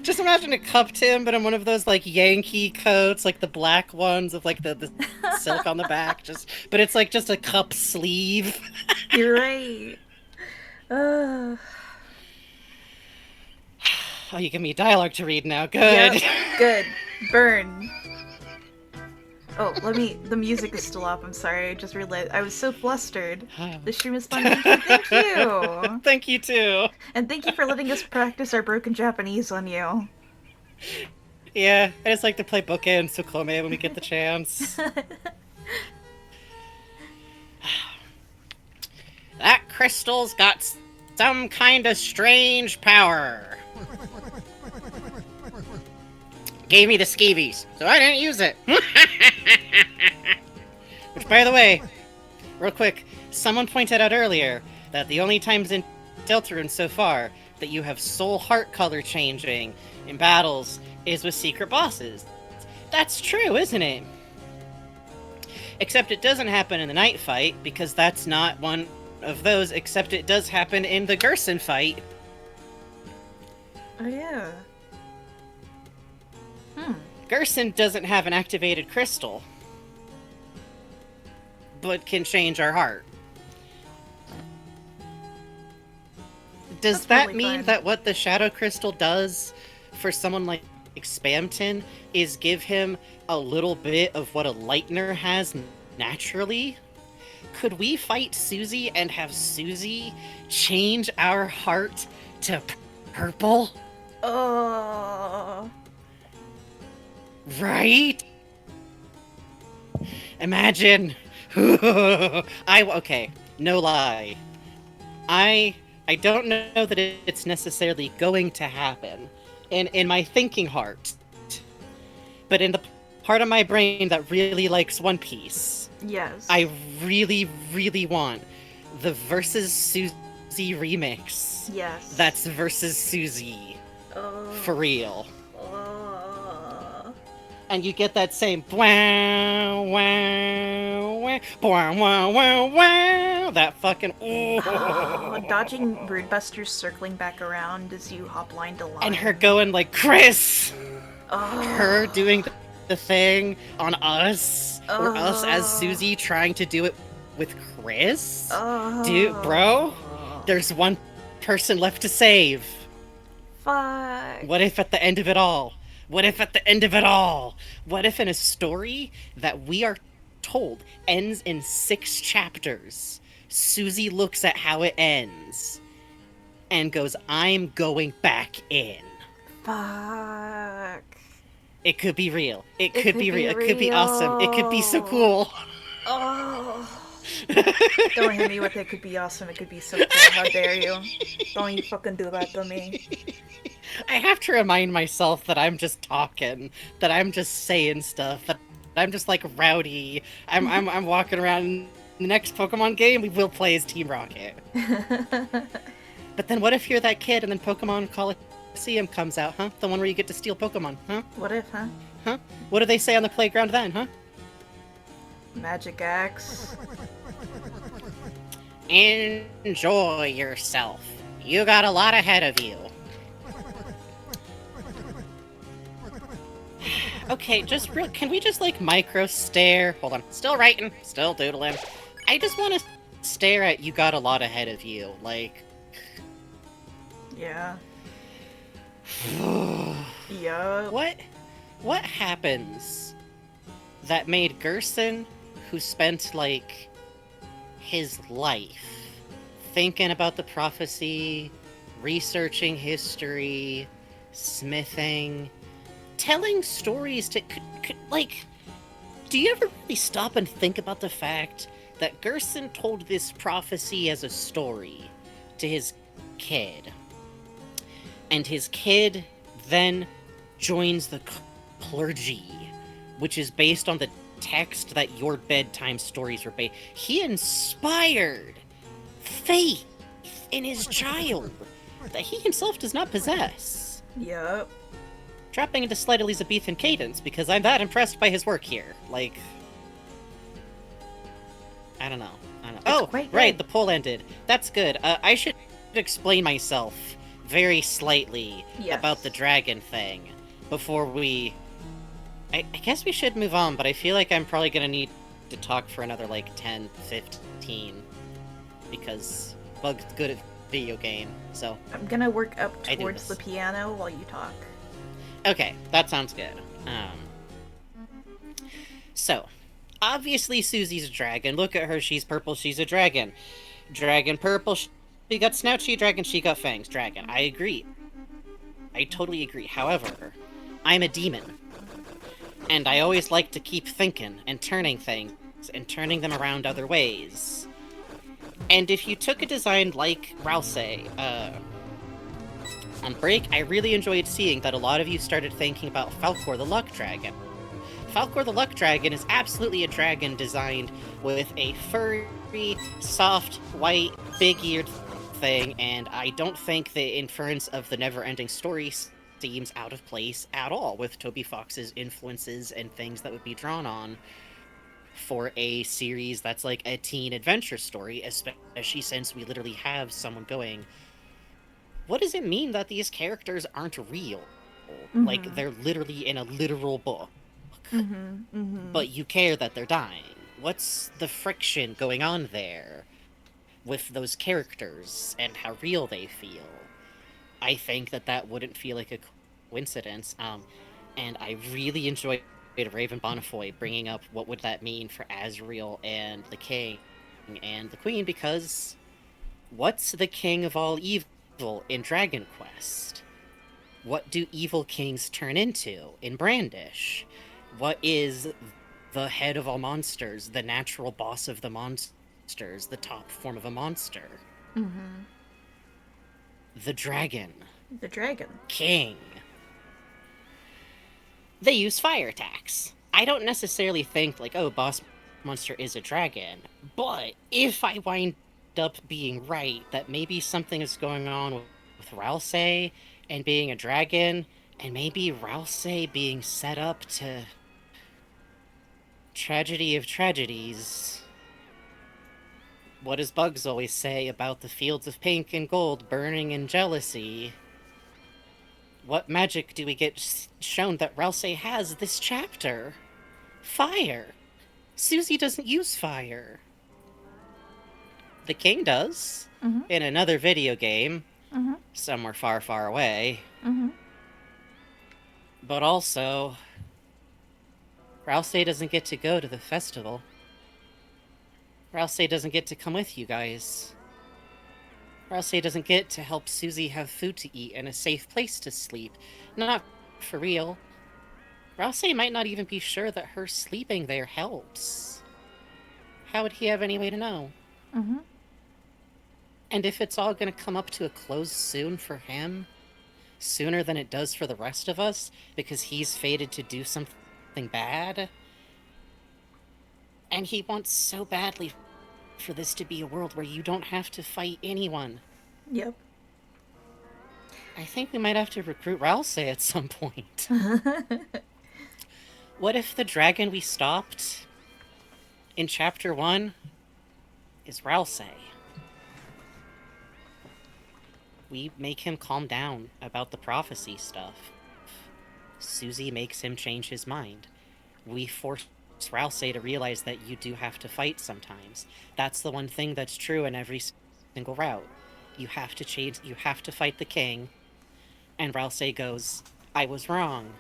Just imagine a cup Tim, but in one of those like Yankee coats, like the black ones with like the silk on the back. But it's like just a cup sleeve. You're right. Oh, you give me dialogue to read now. Good. Yep, good. Burn. Oh, the music is still off. I'm sorry. I just realized. I was so flustered. The stream is fun. Thank you. Thank you too. And thank you for letting us practice our broken Japanese on you. Yeah, I just like to play Boke and Tsukome when we get the chance. That crystal's got some kind of strange power. Gave me the skeevies, so I didn't use it. Which, by the way, real quick, someone pointed out earlier that the only times in Deltarune so far that you have soul heart color changing in battles is with secret bosses. That's true, isn't it? Except it doesn't happen in the night fight, because that's not one of those, except it does happen in the Gerson fight. Oh, yeah. Gerson doesn't have an activated crystal, but can change our heart. Does that mean that what the Shadow Crystal does for someone like Spamton is give him a little bit of what a Lightner has naturally? Could we fight Suzy and have Suzy change our heart to purple? Oh. Right? Imagine. Okay, no lie. I don't know that it's necessarily going to happen in my thinking heart. But in the part of my brain that really likes One Piece, yes, I really, really want the Versus Suzy remix. Yes. That's Versus Suzy. Oh. For real. Oh. and you get that same wow, wow, wow, wow, wow, wow, wow, that fucking Dodging Broodbusters circling back around as you hop line to line. and her going like, Chris! Her Oh. doing the thing on us, or us as Oh. Susie trying to do it with Chris? Oh. Dude, bro, there's one person left to save. Fuck. What if at the end of it all? What if at the end of it all? What if in a story that we are told ends in 6 chapters, Susie looks at how it ends and goes, I'm going back in. Fuck. It could be real. It could be real. It real. could be awesome. It could be so cool. Oh. Don't hit me with it could be awesome, it could be so cool. How dare you? Don't you fucking do that to me. I have to remind myself that I'm just talking, that I'm just saying stuff, that I'm just like rowdy. I'm walking around. In the next Pokemon game, we will play as Team Rocket. But then what if you're that kid and then Pokemon Coliseum comes out, huh? The one where you get to steal Pokemon, huh? What if, huh? Huh? What do they say on the playground then, huh? Magic axe. Enjoy yourself. You got a lot ahead of you. Okay, can we just like micro stare? Hold on, still writing, still doodling. I just want to stare at you got a lot ahead of you, like. Yeah. Yeah. What happens that made Gerson, who spent like his life thinking about the prophecy, researching history, smithing, telling stories to like, do you ever really stop and think about the fact that Gerson told this prophecy as a story to his kid, and his kid then joins the clergy, which is based on the text that your bedtime stories were based. He inspired faith in his child that he himself does not possess. Yep. Dropping into slight Elizabethan cadence because I'm that impressed by his work here. Like, I don't know. Oh, right, the poll ended. That's good. I should explain myself very slightly about the dragon thing before we... I guess we should move on, but I feel like I'm probably gonna need to talk for another, like, 10, 15, because Bug's good at video game, so... I'm gonna work up towards the piano while you talk. Okay, that sounds good. So, obviously Susie's a dragon. Look at her, she's purple, she's a dragon. Dragon purple, she got snout, she a dragon, she got fangs. Dragon. I agree. I totally agree. However, I'm a demon. And I always like to keep thinking and turning things and turning them around other ways. And if you took a design like Ralsei, on break, I really enjoyed seeing that a lot of you started thinking about Falkor the Luck Dragon. Falkor the Luck Dragon is absolutely a dragon designed with a furry, soft, white, big-eared thing, and I don't think the inference of the never-ending story seems out of place at all with Toby Fox's influences and things that would be drawn on for a series that's like a teen adventure story, especially since we literally have someone going, what does it mean that these characters aren't real? Mm-hmm. Like, they're literally in a literal book. Mm-hmm. Mm-hmm. But you care that they're dying. What's the friction going on there with those characters and how real they feel? I think that wouldn't feel like a coincidence. And I really enjoyed Raven Bonnefoy bringing up what would that mean for Azrael and the King and the Queen, because what's the king of all evil in Dragon Quest? What do evil kings turn into in Brandish? What is the head of all monsters, the natural boss of the monsters, the top form of a monster? Mm-hmm. The dragon. The dragon. King. They use fire attacks. I don't necessarily think, like, oh, boss monster is a dragon, but if I wind up being right, that maybe something is going on with Ralsei and being a dragon, And maybe Ralsei being set up to... Tragedy of tragedies. What does Bugs always say about the fields of pink and gold burning in jealousy? What magic do we get shown that Ralsei has this chapter? Fire! Susie doesn't use fire. The king does. Mm-hmm. In another video game. Mm-hmm. Somewhere far, far away. Mm-hmm. But also... Ralsei doesn't get to go to the festival. Ralsei doesn't get to come with you guys. Ralsei doesn't get to help Susie have food to eat and a safe place to sleep. Not for real. Ralsei might not even be sure that her sleeping there helps. How would he have any way to know? Mm-hmm. And if it's all gonna come up to a close soon for him, sooner than it does for the rest of us, because he's fated to do something bad, and he wants so badly for this to be a world where you don't have to fight anyone. Yep. I think we might have to recruit Ralsei at some point. What if the dragon we stopped in Chapter 1 is Ralsei? We make him calm down about the prophecy stuff. Susie makes him change his mind. We force Ralsei to realize that you do have to fight sometimes. That's the one thing that's true in every single route. You have to change, you have to fight the king. And Ralsei goes, I was wrong.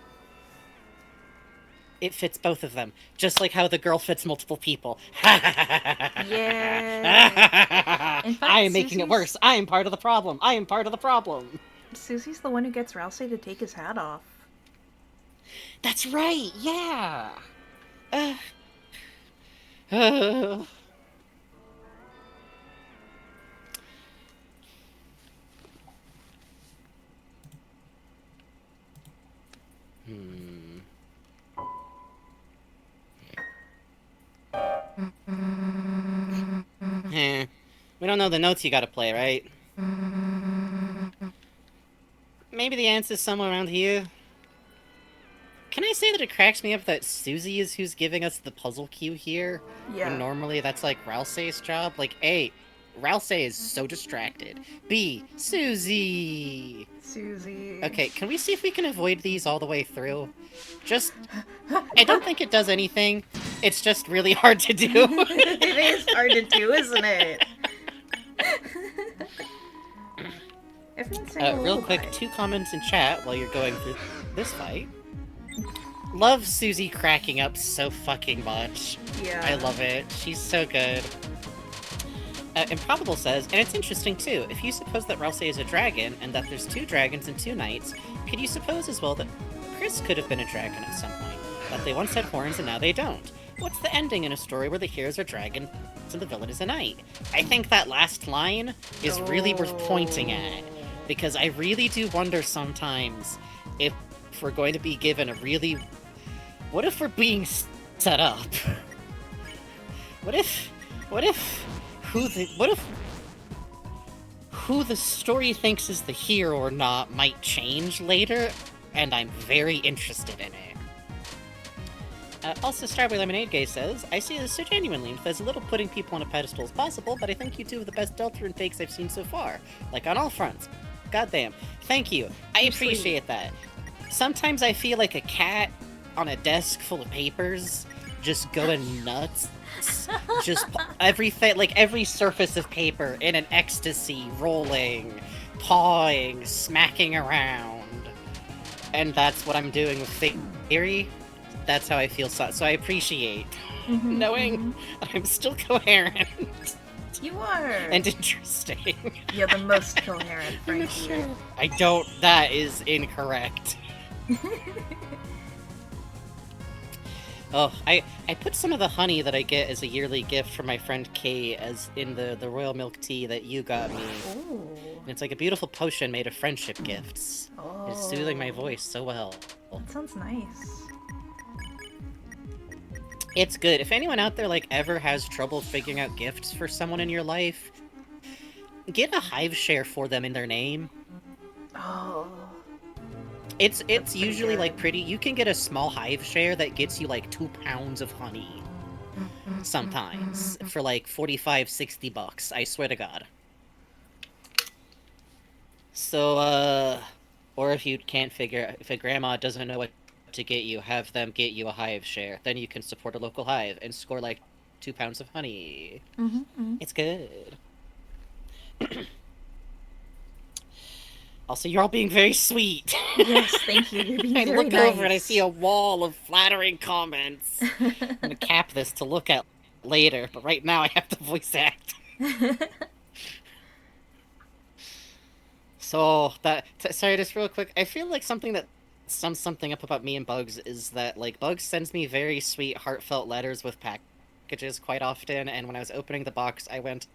It fits both of them, just like how the girl fits multiple people. Yeah. In fact, I am making it worse. I am part of the problem. I am part of the problem. Susie's the one who gets Ralsei to take his hat off. That's right, yeah. Uh, We don't know the notes you gotta play, right? Maybe the answer's somewhere around here. Can I say that it cracks me up that Susie is who's giving us the puzzle cue here? Yeah. When normally that's like Ralsei's job? Like, A, Ralsei is so distracted. B, Susie! Susie. Okay, can we see if we can avoid these all the way through? Just... I don't think it does anything. It's just really hard to do. It is hard to do, isn't it? Everyone's saying Real quick, lullaby. 2 comments in chat while you're going through this fight. Love Susie cracking up so fucking much. Yeah. I love it. She's so good. Improbable says, and it's interesting too, if you suppose that Ralsei is a dragon, and that there's 2 dragons and 2 knights, could you suppose as well that Chris could have been a dragon at some point? That they once had horns and now they don't? What's the ending in a story where the heroes are dragons and the villain is a knight? I think that last line is really worth pointing at, because I really do wonder sometimes if we're going to be given a really... What if we're being set up? What if who the story thinks is the hero or not might change later, and I'm very interested in it. Also, Starboy Lemonade Gay says, I see this so genuinely, and as little putting people on a pedestal as possible, but I think you 2 have the best Deltarune takes I've seen so far. Like, on all fronts. Goddamn. Thank you. I appreciate that. Sometimes I feel like a cat on a desk full of papers, just going nuts. Just everything, like every surface of paper in an ecstasy, rolling, pawing, smacking around. And that's what I'm doing with Theory. That's how I feel, so I appreciate knowing that I'm still coherent. You are. And interesting. You're the most coherent, Frankie. I don't, that is incorrect. Oh, I put some of the honey that I get as a yearly gift from my friend Kay as in the royal milk tea that you got me. Ooh. And it's like a beautiful potion made of friendship gifts. Oh. It's soothing my voice so well. That sounds nice. It's good. If anyone out there like ever has trouble figuring out gifts for someone in your life, get a hive share for them in their name. Oh. It's pretty usually like good. pretty. You can get a small hive share that gets you like 2 pounds of honey sometimes for like 45, $60. I swear to God. So, or if you can't figure, if a grandma doesn't know what to get you, have them get you a hive share. Then you can support a local hive and score like 2 pounds of honey. Mm-hmm. It's good. Also, you're all being very sweet. Yes, thank you. You're being I very look over and I see nice. a wall of flattering comments. I'm gonna cap this to look at later, but right now I have to voice act. So sorry, just real quick. I feel like something that sums something up about me and Bugs is that like Bugs sends me very sweet, heartfelt letters with packages quite often, and when I was opening the box, I went,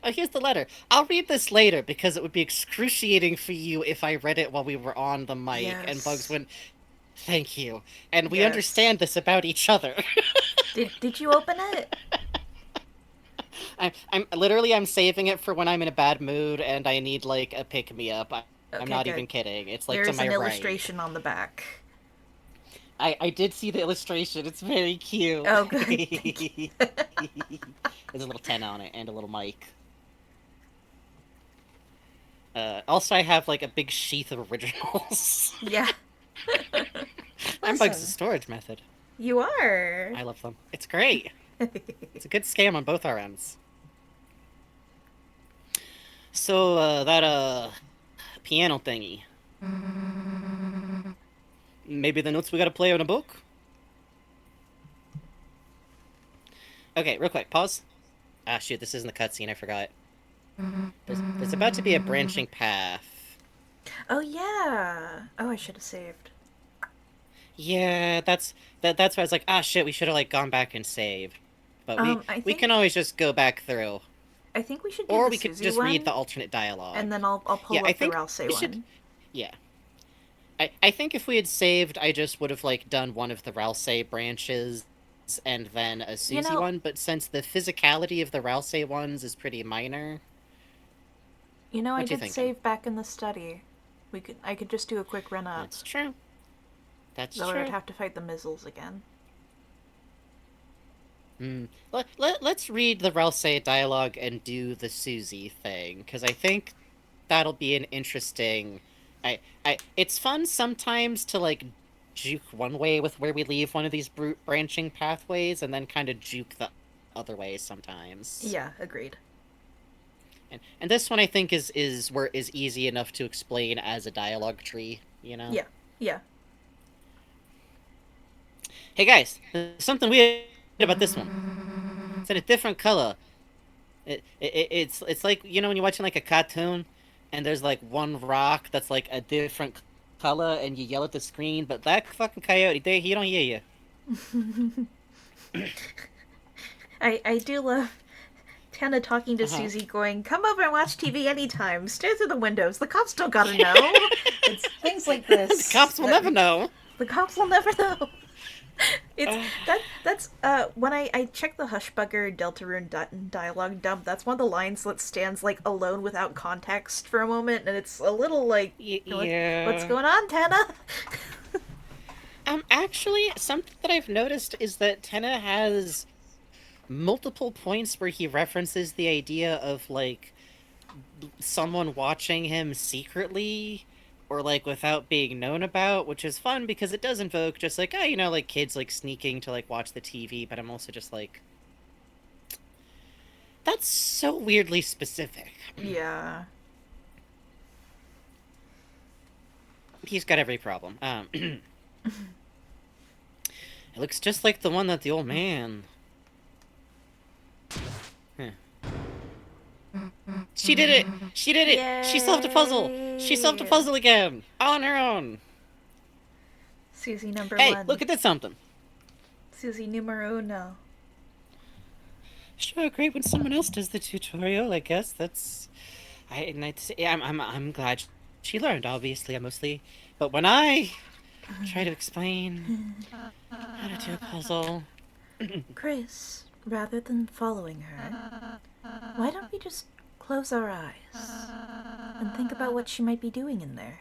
"Oh, here's the letter. I'll read this later because it would be excruciating for you if I read it while we were on the mic." And Bugs Yes. went, "Thank you," and we Yes. understand this about each other. Did you open it? I'm saving it for when I'm in a bad mood and I need like a pick me up. I'm Okay, not good. even kidding. It's like There to is my an right. illustration on the back. I did see the illustration. It's very cute. Oh, good. Thank There's you. a little 10 on it and a little mic. Also, I have like a big sheath of originals. Yeah. I'm Bugs' Listen, storage method. you are. I love them. It's great. It's a good scam on both our ends. So, that, piano thingy. Maybe the notes we gotta play on a book? Okay, real quick, pause. Ah, shoot, this isn't the cutscene, I forgot. There's about to be a branching path. Oh yeah. Oh, I should have saved. Yeah, that's why I was like, ah, shit, we should have like gone back and saved. But I we can think always just go back through, I think we should do or the we could Susie just read one, the alternate dialogue. and then I'll Yeah, pull I up the think Rouse we should. one. Yeah, I think if we had saved, I just would have like done one of the Rouse branches and then a You Susie know, one. But since the physicality of the Rouse ones is pretty minor, I what you did thinking? save back in the study. I could just do a quick run up. That's true. That's Though I'd true. have to fight the Mizzles again. Let's read the Rouse dialogue and do the Susie thing, because I think that'll be an interesting. It's fun sometimes to like juke one way with where we leave one of these branching pathways, and then kind of juke the other way sometimes. Yeah, agreed. And this one I think is easy enough to explain as a dialogue tree. Yeah, yeah. Hey guys, there's something weird about this one. It's in a different color. It's like when you're watching like a cartoon, and there's like one rock that's like a different color, and you yell at the screen, but that fucking coyote, he don't hear you. I do love Tana talking to Uh-huh. Susie, going, "Come over and watch TV anytime. Stare through the windows. The cops don't gotta know." It's things like The this. cops will never know. The cops will never know. It's that's when I check the Hushbugger Deltarune dialogue dub, that's one of the lines that stands like alone without context for a moment, and it's a little like, what's Yeah. going on, Tana? Actually, something that I've noticed is that Tenna has multiple points where he references the idea of like someone watching him secretly or like without being known about, which is fun because it does invoke just like, oh, like kids like sneaking to like watch the TV, but I'm also just like, that's so weirdly specific. Yeah. He's got every problem. It looks just like the one that the old man. Huh. She did it! She did it! She solved a puzzle! She solved a Yay! puzzle again! On her own! Susie number Hey, one. look at this something! Susie numero uno. Sure, great when someone else does the tutorial, I guess. That's... I'm glad she learned, obviously, mostly. But when I try to explain how to do a puzzle... Chris, rather than following her, why don't we just close our eyes and think about what she might be doing in there?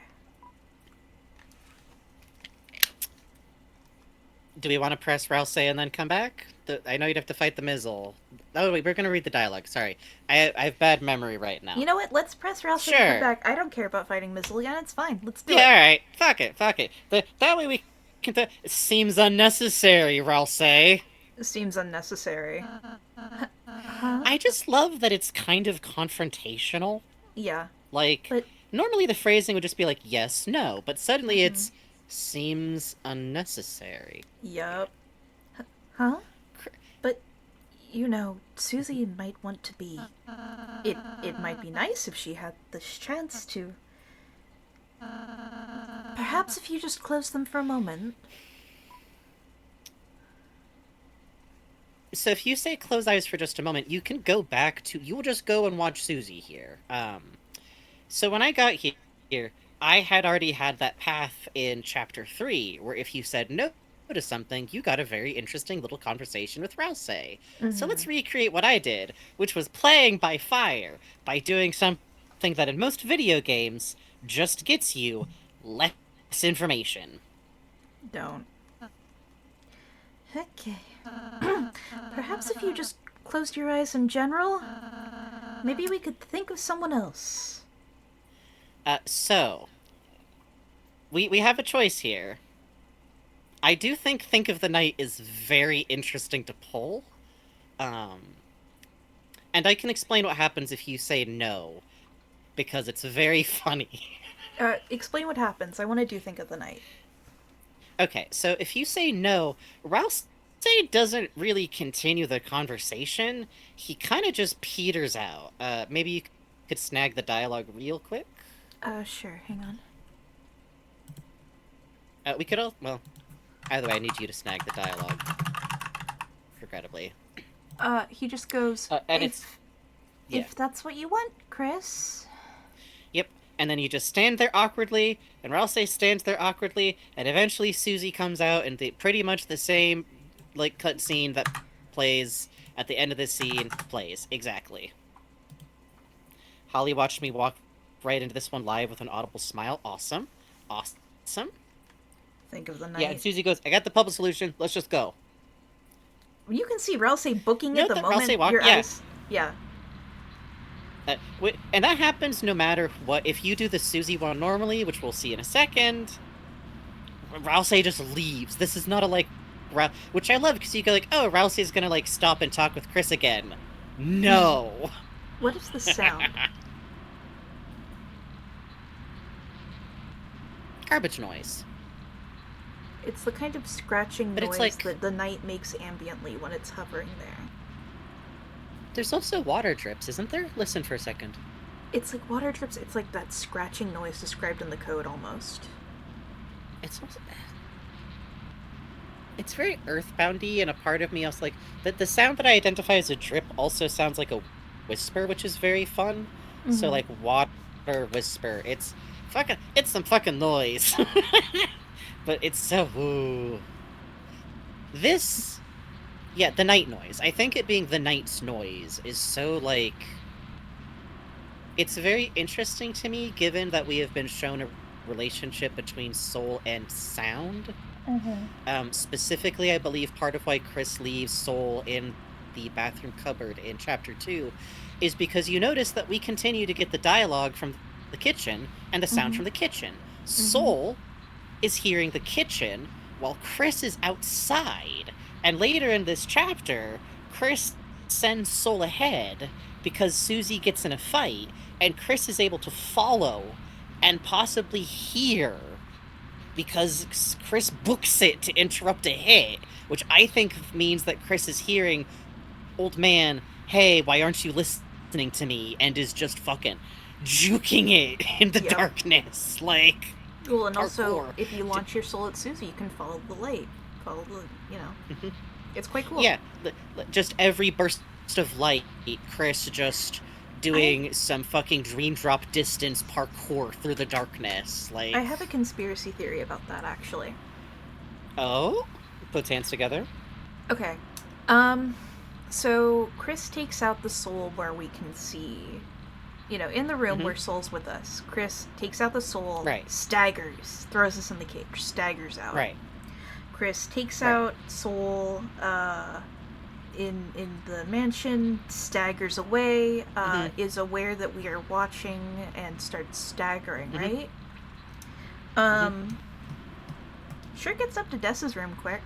Do we want to press Rouse and then come back? I know you'd have to fight the Mizzle. Oh, wait, we're going to read the dialogue. Sorry. I have bad memory right now. You know what? Let's press Rouse Sure. and come back. I don't care about fighting Mizzle again. It's fine. Let's do it. Yeah, alright. Fuck it. That way we can... It seems unnecessary, Rouse. It seems unnecessary. Huh? I just love that it's kind of confrontational. Yeah. Like, But- normally the phrasing would just be like, yes, no. But suddenly it's... seems unnecessary. Yup. Huh? Cr- But, you know, Susie might want to be... It might be nice if she had this chance to... Perhaps if you just close them for a moment. So if you say close eyes for just a moment, you can go back to... You will just go and watch Susie here. So when I got here, I had already had that path in Chapter 3, where if you said no to something, you got a very interesting little conversation with Rouse. So let's recreate what I did, which was playing by fire, by doing something that in most video games just gets you less information. Don't. Okay. Perhaps if you just closed your eyes in general, maybe we could think of someone else. So, we have a choice here. I do think of the Night is very interesting to pull. And I can explain what happens if you say no, because it's very funny. Explain what happens. I want to do Think of the Night. Okay, so if you say no, Rouse doesn't really continue the conversation. He kind of just peters out. Maybe you could snag the dialogue real quick? Sure. Hang on. We could all... Well, either way, I need you to snag the dialogue. Regrettably. He just goes, And if that's what you want, Chris. Yep, and then you just stand there awkwardly, and Rouse stands there awkwardly, and eventually Susie comes out, and pretty much the same, like, cutscene that plays at the end of this scene plays. Exactly. Holly watched me walk right into this one live with an audible smile. Awesome. Awesome. Think of the Night. Yeah, and Susie goes, I got the puzzle solution, let's just go. You can see Rouse booking You at know the that Rouse moment. walk- Your yeah. eyes... Yeah. And that happens no matter what. If you do the Susie one normally, which we'll see in a second, Rouse just leaves. This is not a, like, which I love, because you go like, oh, Rouse is gonna, like, stop and talk with Chris again. No. What is the sound? Garbage noise. It's the kind of scratching But noise it's like- that the Night makes ambiently when it's hovering there. There's also water drips, isn't there? Listen for a second. It's like water drips. It's like that scratching noise described in the code almost. It's also... It's very earthboundy, and a part of me also, like... The sound that I identify as a drip also sounds like a whisper, which is very fun. So, like, water whisper. It's some fucking noise. But it's so... Ooh. This... Yeah, the night noise. I think it being the night's noise is so, like... It's very interesting to me, given that we have been shown a relationship between soul and sound. Specifically, I believe part of why Chris leaves Soul in the bathroom cupboard in Chapter 2 is because you notice that we continue to get the dialogue from the kitchen and the sound from the kitchen. Soul is hearing the kitchen while Chris is outside. And later in this chapter, Chris sends Soul ahead because Susie gets in a fight, and Chris is able to follow and possibly hear because Chris books it to interrupt a hit, which I think means that Chris is hearing, old man, hey, why aren't you listening to me? And is just fucking juking it in the darkness, like... Well, and also, hardcore. if you launch your soul at Susie, you can follow the light. Follow the, you know. It's quite cool. Yeah, just every burst of light, Chris just doing some fucking dream drop distance parkour through the darkness. Like, I have a conspiracy theory about that, actually. Oh? Puts hands together. Okay. So Chris takes out the soul where we can see, you know, in the room where Soul's with us. Chris takes out the soul, Right. staggers, throws us in the cage, staggers out. Right. Chris takes Right. out Soul in the mansion, staggers away, is aware that we are watching, and starts staggering, right? Sure gets up to Dessa's room quick.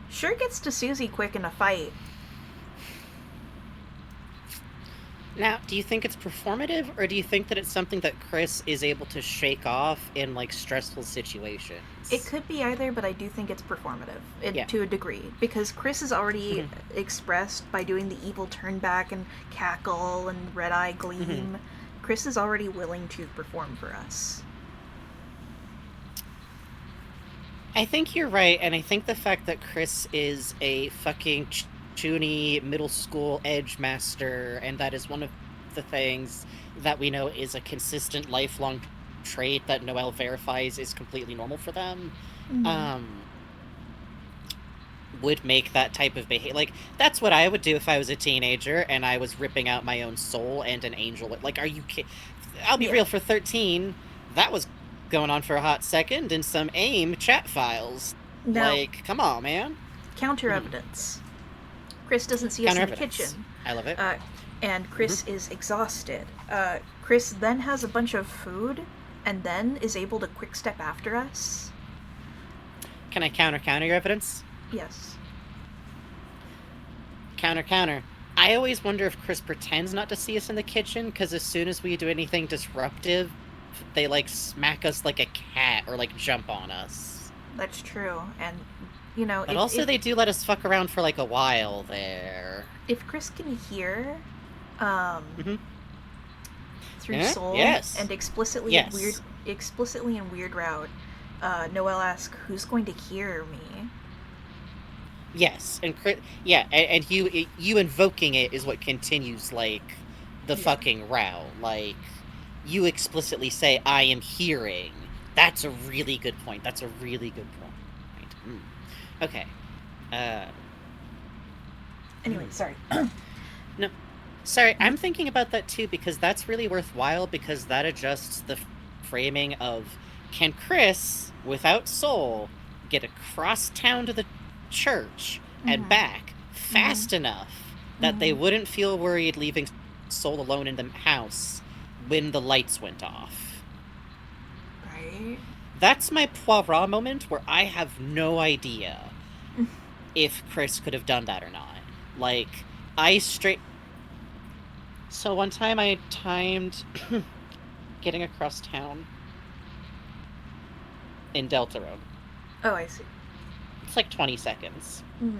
Sure gets to Susie quick in a fight. Now, do you think it's performative, or do you think that it's something that Chris is able to shake off in, like, stressful situations? It could be either, but I do think it's performative Yeah. to a degree, because Chris is already expressed by doing the evil turn back and cackle and red eye gleam. Chris is already willing to perform for us. I think you're right, and I think the fact that Chris is a fucking chuny middle school edge master, and that is one of the things that we know is a consistent lifelong trait that Noelle verifies is completely normal for them, would make that type of behavior. Like, that's what I would do if I was a teenager and I was ripping out my own soul and an angel. Like, are you kidding? I'll be real, for 13, that was going on for a hot second in some AIM chat files. No. Like, come on, man. Counter evidence. Chris doesn't see us in the Counter-evidence. kitchen. I love it. And Chris is exhausted. Chris then has a bunch of food, and then is able to quick step after us. Can I counter your evidence? Yes. Counter. I always wonder if Chris pretends not to see us in the kitchen, because as soon as we do anything disruptive, they, like, smack us like a cat or, like, jump on us. That's true. And, you know... But also they do let us fuck around for, like, a while there. If Chris can hear, through Yeah, Soul, yes. and explicitly Yes. in Weird Route, Noelle asks, "Who's going to hear me?" Yes, and and you invoking it is what continues, like, the fucking row. Like, you explicitly say, "I am hearing." That's a really good point. Okay. Anyway, sorry. No, sorry, I'm thinking about that too, because that's really worthwhile, because that adjusts the framing of, can Chris, without Soul, get across town to the church and back fast enough that they wouldn't feel worried leaving Soul alone in the house when the lights went off? Right? That's my Poirot moment, where I have no idea if Chris could have done that or not. Like, So one time I timed getting across town in Delta Road. Oh, I see. It's like 20 seconds. Mhm.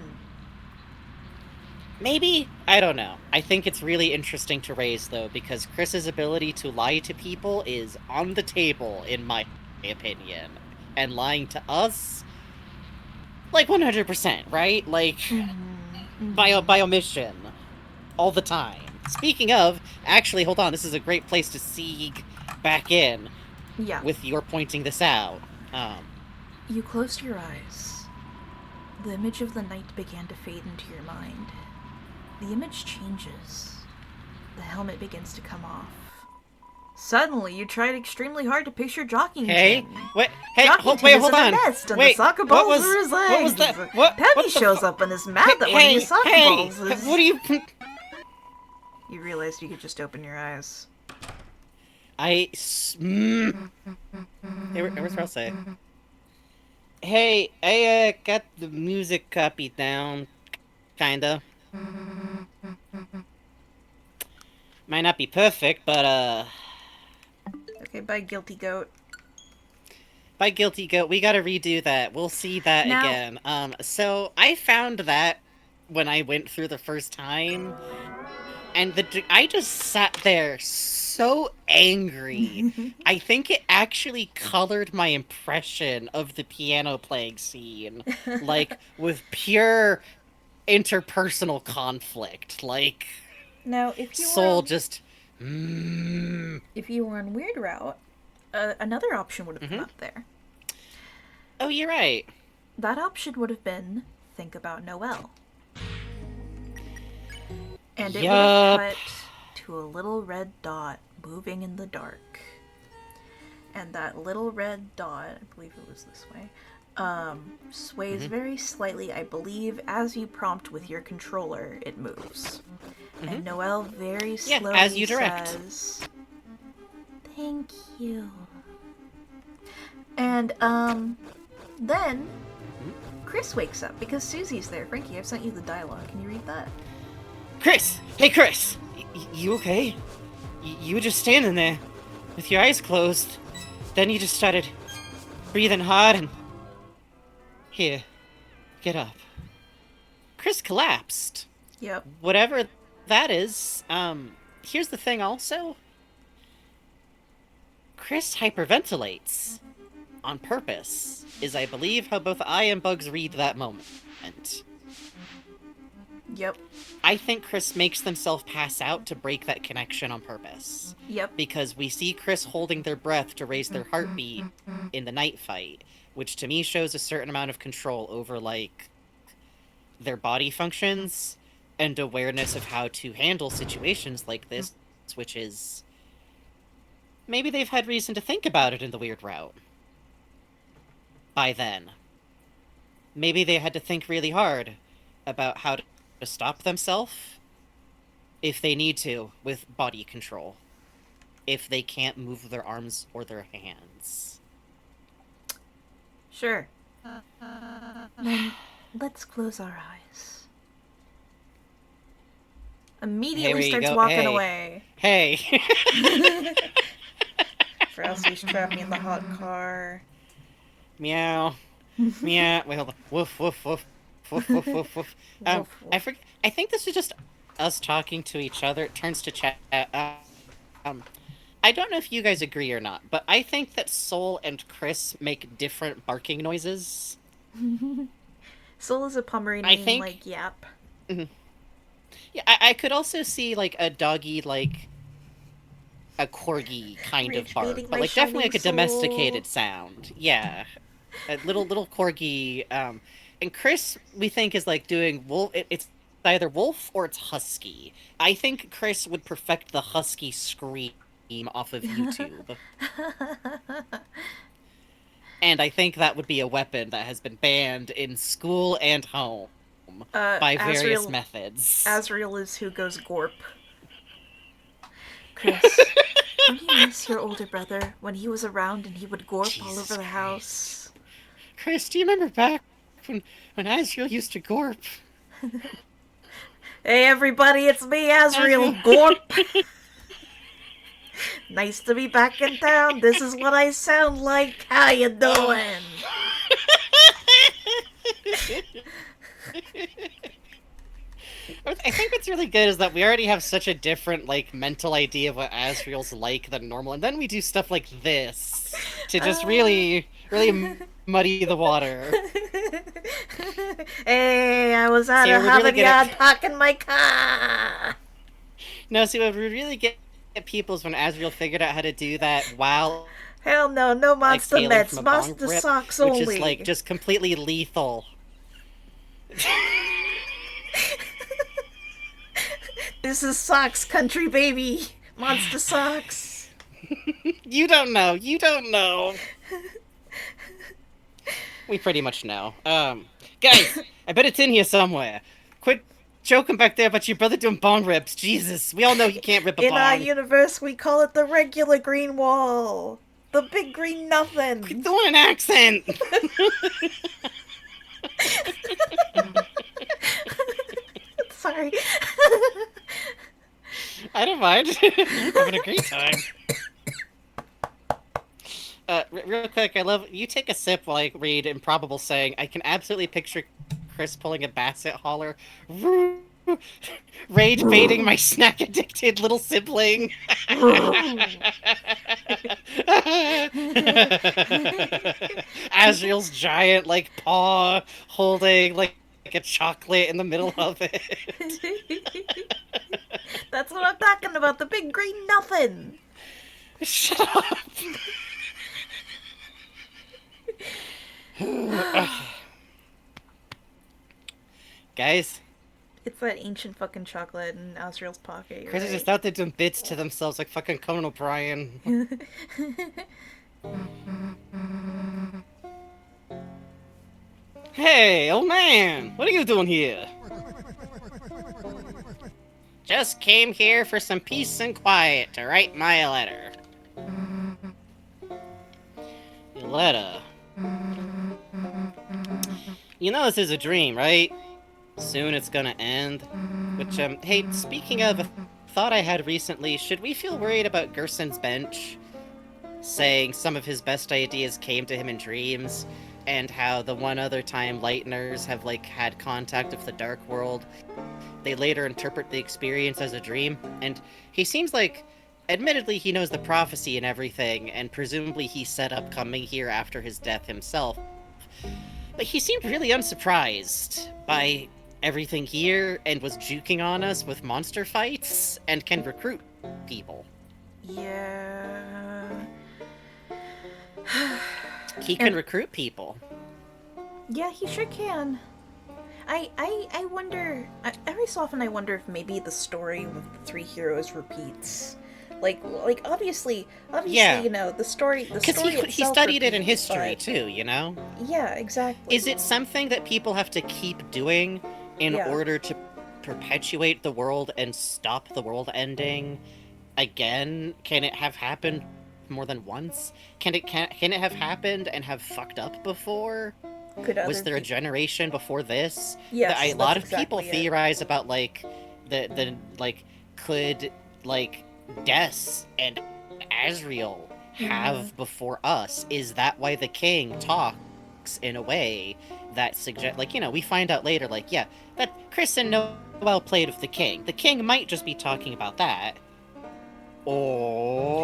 Maybe? I don't know. I think it's really interesting to raise, though, because Chris's ability to lie to people is on the table, in my opinion. And lying to us, like, 100%, right? Like, by omission. All the time. Speaking of, actually, hold on, this is a great place to seeg back in Yeah. with your pointing this out. You closed your eyes. The image of the night began to fade into your mind. The image changes. The helmet begins to come off. Suddenly, you tried extremely hard to picture Hey, Jockington. wait, hey, Jockington wait, is hold in on. a nest, and Wait, the soccer what balls was- are his legs. what was that? What Penny the shows up and is mad that one of your soccer balls is... What do you... You realized you could just open your eyes. Hey, where's Rouse? Hey, I got the music copied down, kinda. Might not be perfect, but Okay, bye, Guilty Goat. by Guilty Goat, we gotta redo that. We'll see that Now- again. So I found that when I went through the first time, and I just sat there so angry. I think it actually colored my impression of the piano playing scene, like, with pure interpersonal conflict. Like, Now, if you Soul were just... if you were on Weird Route, another option would have come up there. Oh, you're right. That option would have been think about Noelle. And it would have Yup. cut to a little red dot moving in the dark. and that little red dot, I believe it was this way, sways very slightly, I believe, as you prompt with your controller, it moves. And Noelle very slowly as you direct. says, "Thank you." And, then Chris wakes up because Susie's there. Frankie, I've sent you the dialogue. Can you read that? Chris! Hey, Chris! You okay? You were just standing there with your eyes closed. Then you just started breathing hard and... Here, get up. Chris collapsed. Yep. Whatever that is, here's the thing also. Chris hyperventilates on purpose, is I believe how both I and Bugs read that moment. Yep. I think Chris makes themselves pass out to break that connection on purpose. Yep. Because we see Chris holding their breath to raise their heartbeat in the night fight, which to me shows a certain amount of control over, like, their body functions and awareness of how to handle situations like this, which is... Maybe they've had reason to think about it in the weird route. By then. Maybe they had to think really hard about how to stop themselves if they need to with body control. If they can't move their arms or their hands. Sure. Then let's close our eyes. Immediately Here we starts go. walking Hey. away. Hey! Frowsty's trapped me in the hot car. Meow. Meow. Wait, hold on. Woof, woof, woof. Woof, woof, woof, woof. Woof, woof. I think this is just us talking to each other. It turns to chat. I don't know if you guys agree or not, but I think that Soul and Chris make different barking noises. Soul is a Pomeranian, think- like, yap. Yeah, I could also see, like, a doggy, like, a corgi kind of Rage bark. baiting But, my like, definitely like a shining domesticated sound. Yeah. A little corgi. And Chris, we think, is, like, doing wolf... It's either wolf or it's husky. I think Chris would perfect the husky scream off of YouTube. And I think that would be a weapon that has been banned in school and home by various Asriel- methods. Asriel is who goes gorp. Chris, don't you miss your older brother when he was around and he would gorp all Jesus over the house? Chris, do you remember back when Asriel used to gorp? Hey everybody, it's me, Asriel Gorp! Nice to be back in town. This is what I sound like. How you doing? I think what's really good is that we already have such a different, like, mental idea of what Asriel's like than normal, and then we do stuff like this to just really muddy the water. Hey, I was out See, of we're really good Havana at- parking my car. No, see, what we really get people is when Asriel figured out how to do that while Hell no, no monster exhaling meds, from a bong monster rip, socks which only. is, like, just completely lethal. This is socks country, baby. Monster socks. You don't know. You don't know. We pretty much know. Guys, I bet it's in here somewhere. Quit joking back there about your brother doing bong rips. Jesus, we all know you can't rip a In our bong. universe, we call it the regular green wall. The big green nothing. Quit doing an accent. Sorry. I don't mind. I'm having a great time. Real quick, I love you take a sip while I read Improbable saying, I can absolutely picture Chris pulling a Basset holler. Rage baiting my snack addicted little sibling. Asriel's giant, like, paw holding, like a chocolate in the middle of it. That's what I'm talking about. The big green nothing. Shut up. Guys, It's that ancient fucking chocolate in Asriel's pocket. You're Chris is right. just out there doing bits to themselves like fucking Conan O'Brien. Hey, old man, what are you doing here? Just came here for some peace and quiet to write my letter. Your letter. You know this is a dream, right? Soon it's gonna end. Which, hey, speaking of a thought I had recently, should we feel worried about Gerson's bench? Saying some of his best ideas came to him in dreams, and how the one other time Lighteners have, like, had contact with the Dark World, they later interpret the experience as a dream, and he seems like, admittedly, he knows the prophecy and everything, and presumably he set up coming here after his death himself. But he seemed really unsurprised by everything here, and was juking on us with monster fights, and can recruit people. Yeah. He can recruit people. Yeah, he sure can. I wonder. Every so often, I wonder if maybe the story with the three heroes repeats. Like obviously, Yeah. you know, the story. The Because story he itself studied it in repeats, history, but- too, you know? Yeah, exactly. Is it something that people have to keep doing in Yeah. order to perpetuate the world and stop the world ending again? Can it have happened more than once? Can it have happened and have fucked up before? Could Was other there a peop- generation before this? Yes, A that's lot of people exactly it. theorize about, like, the like, could, like, Des and Asriel have before us? Is that why the king talks in a way that suggests, like, you know, we find out later, like, yeah, that Chris and Noel played with the king. The king might just be talking about that.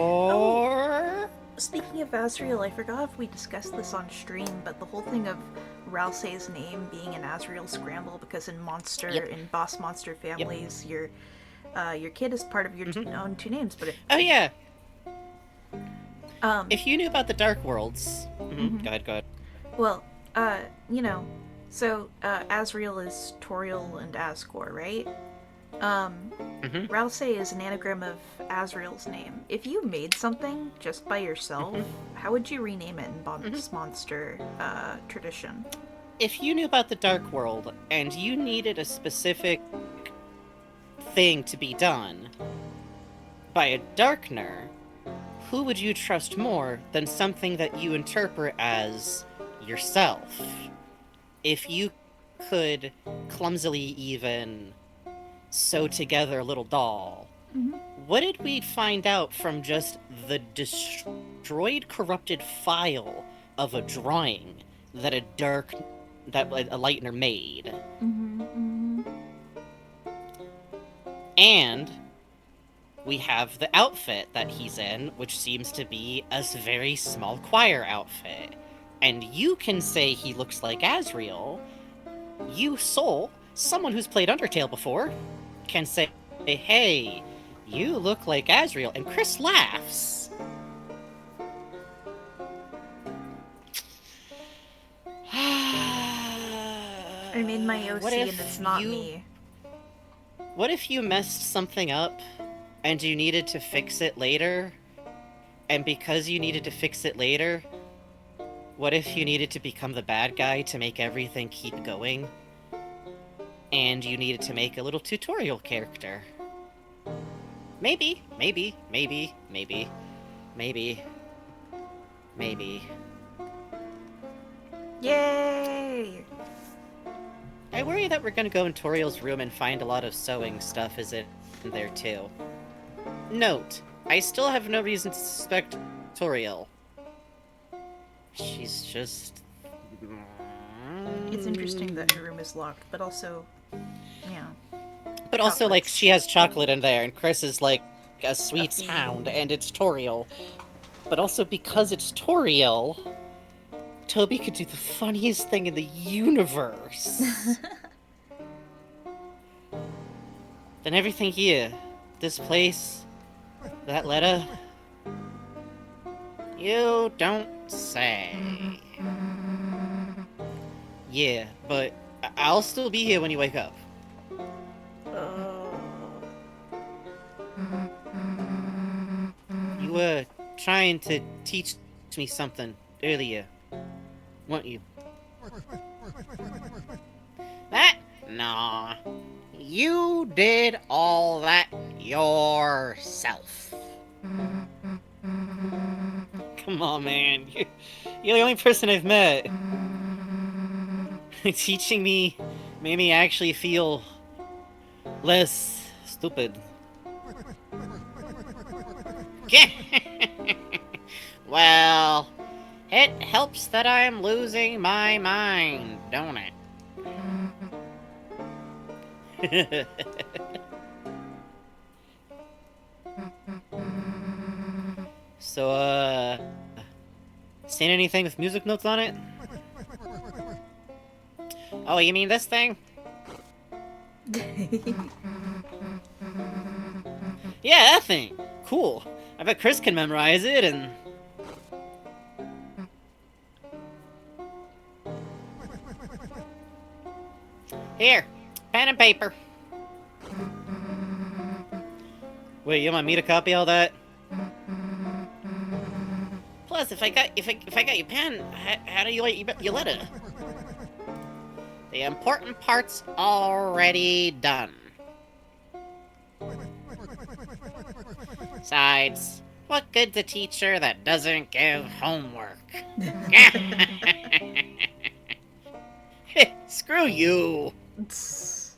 Or... Speaking of Asriel, I forgot if we discussed this on stream, but the whole thing of Ralsei's name being an Asriel scramble, because in Monster, Yep. in Boss Monster families, your kid is part of your own two names. But if Oh, yeah. um, If you knew about the Dark Worlds... Go ahead. well, you know, so Asriel is Toriel and Asgore, right? Ralsei is an anagram of Asriel's name. If you made something just by yourself, how would you rename it in Boss Monster tradition? If you knew about the Dark World and you needed a specific thing to be done by a Darkner, who would you trust more than something that you interpret as yourself? If you could clumsily even sew together a little doll, what did we find out from just the destroyed, corrupted file of a drawing that a Lightner made? And we have the outfit that he's in, which seems to be a very small choir outfit. And you can say he looks like Asriel. You, Soul, someone who's played Undertale before, can say, hey, you look like Asriel. And Chris laughs. I made my OC What and if it's not you- me. What if you messed something up and you needed to fix it later? And because you needed to fix it later, what if you needed to become the bad guy to make everything keep going? And you needed to make a little tutorial character? Maybe. Yay! I worry that we're gonna go in Toriel's room and find a lot of sewing stuff is in there too. Note, I still have no reason to suspect Toriel. She's just... It's interesting that her room is locked, but also, yeah. But also, like, chocolates. she has chocolate in there, and Chris is, like, a sweet fiend. hound, and it's Toriel. But also, because it's Toriel, Toby could do the funniest thing in the universe. Then everything here, this place, that letter, you don't say. Yeah, but I'll still be here when you wake up. You were trying to teach me something earlier, weren't you? That? Nah. You did all that yourself. Come on, man. You're the only person I've met. Teaching me made me actually feel less stupid. Well, it helps that I'm losing my mind, don't it? So, seen anything with music notes on it? Oh, you mean this thing? Yeah, that thing. Cool. I bet Chris can memorize it and... Here, pen and paper. Wait, you want me to copy all that? Plus, if I got your pen, how do you write your letter? The important part's already done. Besides, what good's a teacher that doesn't give homework? Screw you. So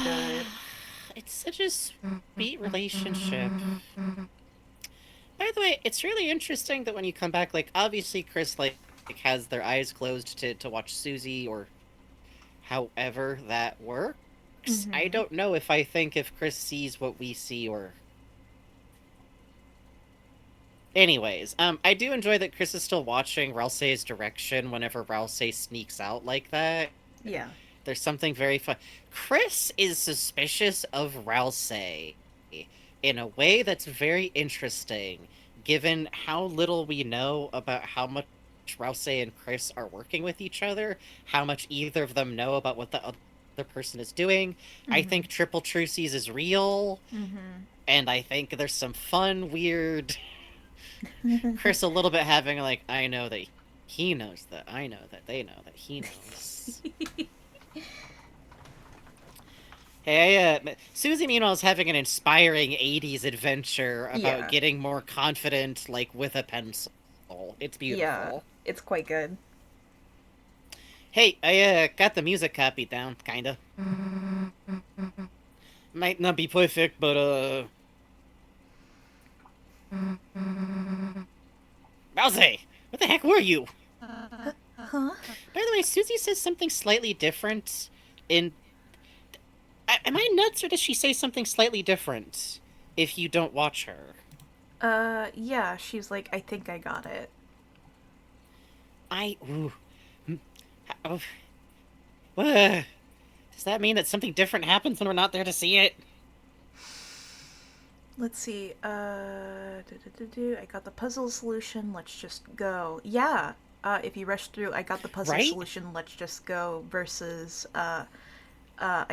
good. It's such a sweet relationship. By the way, it's really interesting that when you come back, like, obviously Chris, like has their eyes closed to watch Susie, or however that works. Mm-hmm. I don't know if Chris sees what we see, or... Anyways, I do enjoy that Chris is still watching Ralsei's direction whenever Ralsei sneaks out like that. Yeah. There's something very fun. Chris is suspicious of Ralsei in a way that's very interesting, given how little we know about how much Ralsei and Chris are working with each other, how much either of them know about what the other person is doing. Mm-hmm. I think Triple Trucies is real, and I think there's some fun, weird... Chris a little bit having, like, I know that he knows that, I know that they know that he knows. Hey, Susie, meanwhile, is having an inspiring 80s adventure about getting more confident, like, with a pencil. It's beautiful. Yeah, it's quite good. Hey, I got the music copied down, kinda. Might not be perfect, but, Ralsei, what the heck were you? Huh? By the way, Susie says something slightly different in... Am I nuts, or does she say something slightly different if you don't watch her? Yeah, she's like, I think I got it. Does that mean that something different happens when we're not there to see it? Let's see, I got the puzzle solution, let's just go. Yeah, if you rush through, I got the puzzle solution, let's just go, versus, I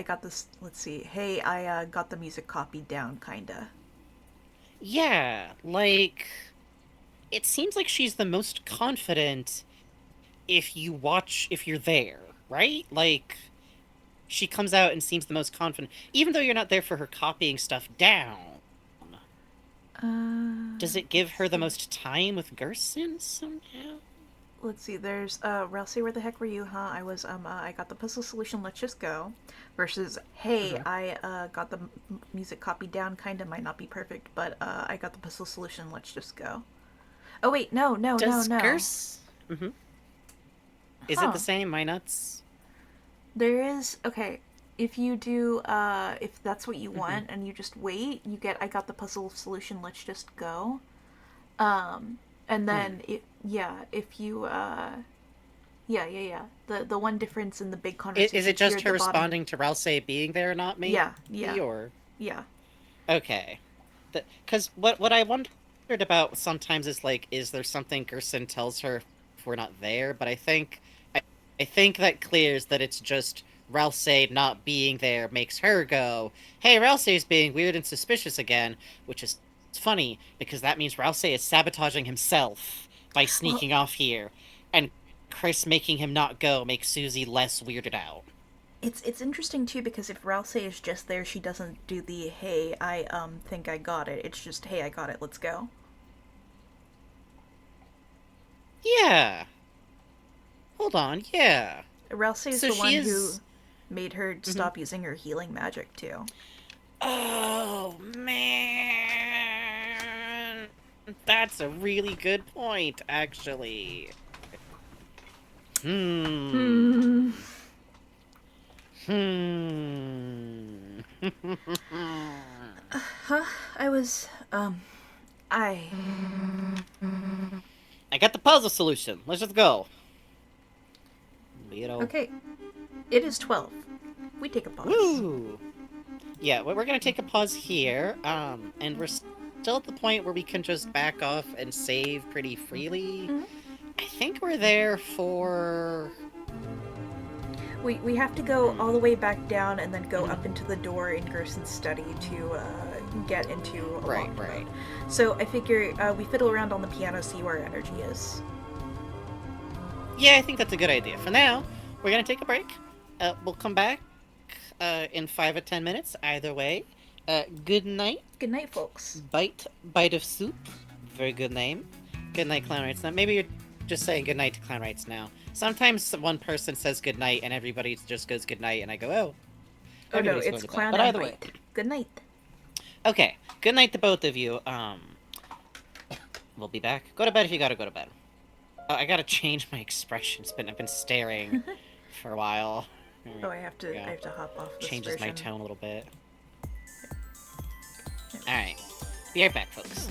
got this, let's see, hey, I got the music copied down, kinda. Yeah, like, it seems like she's the most confident if you're there, right? Like, she comes out and seems the most confident, even though you're not there for her copying stuff down. Does it give her the most time with Gerson somehow? Let's see, there's, Ralsei, where the heck were you, huh? I got the puzzle solution, let's just go. Versus, hey, I, got the music copied down, kinda, might not be perfect, but, I got the puzzle solution, let's just go. Oh, wait, no. Is it the same, my nuts? There is, okay, if you do, if that's what you want, and you just wait, you get, I got the puzzle solution, let's just go. And then, if you, the one difference in the big conversation... Is it just her responding to Ralsei being there, not me? Yeah. Or... Yeah. Okay. Because what I wondered about sometimes is, like, is there something Gerson tells her if we're not there? But I think that clears that it's just Ralsei not being there makes her go, hey, Ralsei's being weird and suspicious again, which is It's funny because that means Rouse is sabotaging himself by sneaking off here, and Chris making him not go makes Susie less weirded out. It's interesting too because if Rouse is just there, she doesn't do the hey, I think I got it. It's just hey, I got it. Let's go. Yeah. Hold on, yeah. Rouse is So the she one who is- made her stop using her healing magic too. Oh, man. That's a really good point, actually. Hmm. I was I I got the puzzle solution. Let's just go. You know. okay. It is 12. We take a pause. Woo! Yeah, we're gonna take a pause here, and we're still at the point where we can just back off and save pretty freely. Mhm. I think we're there for... We have to go all the way back down and then go up into the door in Gerson's study to get into a Right, locked right. mode. So I figure we fiddle around on the piano, see where our energy is. Yeah, I think that's a good idea. For now, we're gonna take a break. We'll come back in 5 or 10 minutes, either way. Good night. Good night, folks. Bite of soup. Very good name. Good night, Clown Rights. Now, maybe you're just saying good night to Clown Rights now. Sometimes one person says good night and everybody just goes good night, and I go, oh. Oh no, everybody's going it's to bed. Clown But and either way. White. Good night. Okay. Good night to both of you. We'll be back. Go to bed if you gotta go to bed. I gotta change my expressions, but I've been staring for a while. Oh, I have to Yeah. hop off this Changes my version. tone a little bit. Alright. Be right back, folks.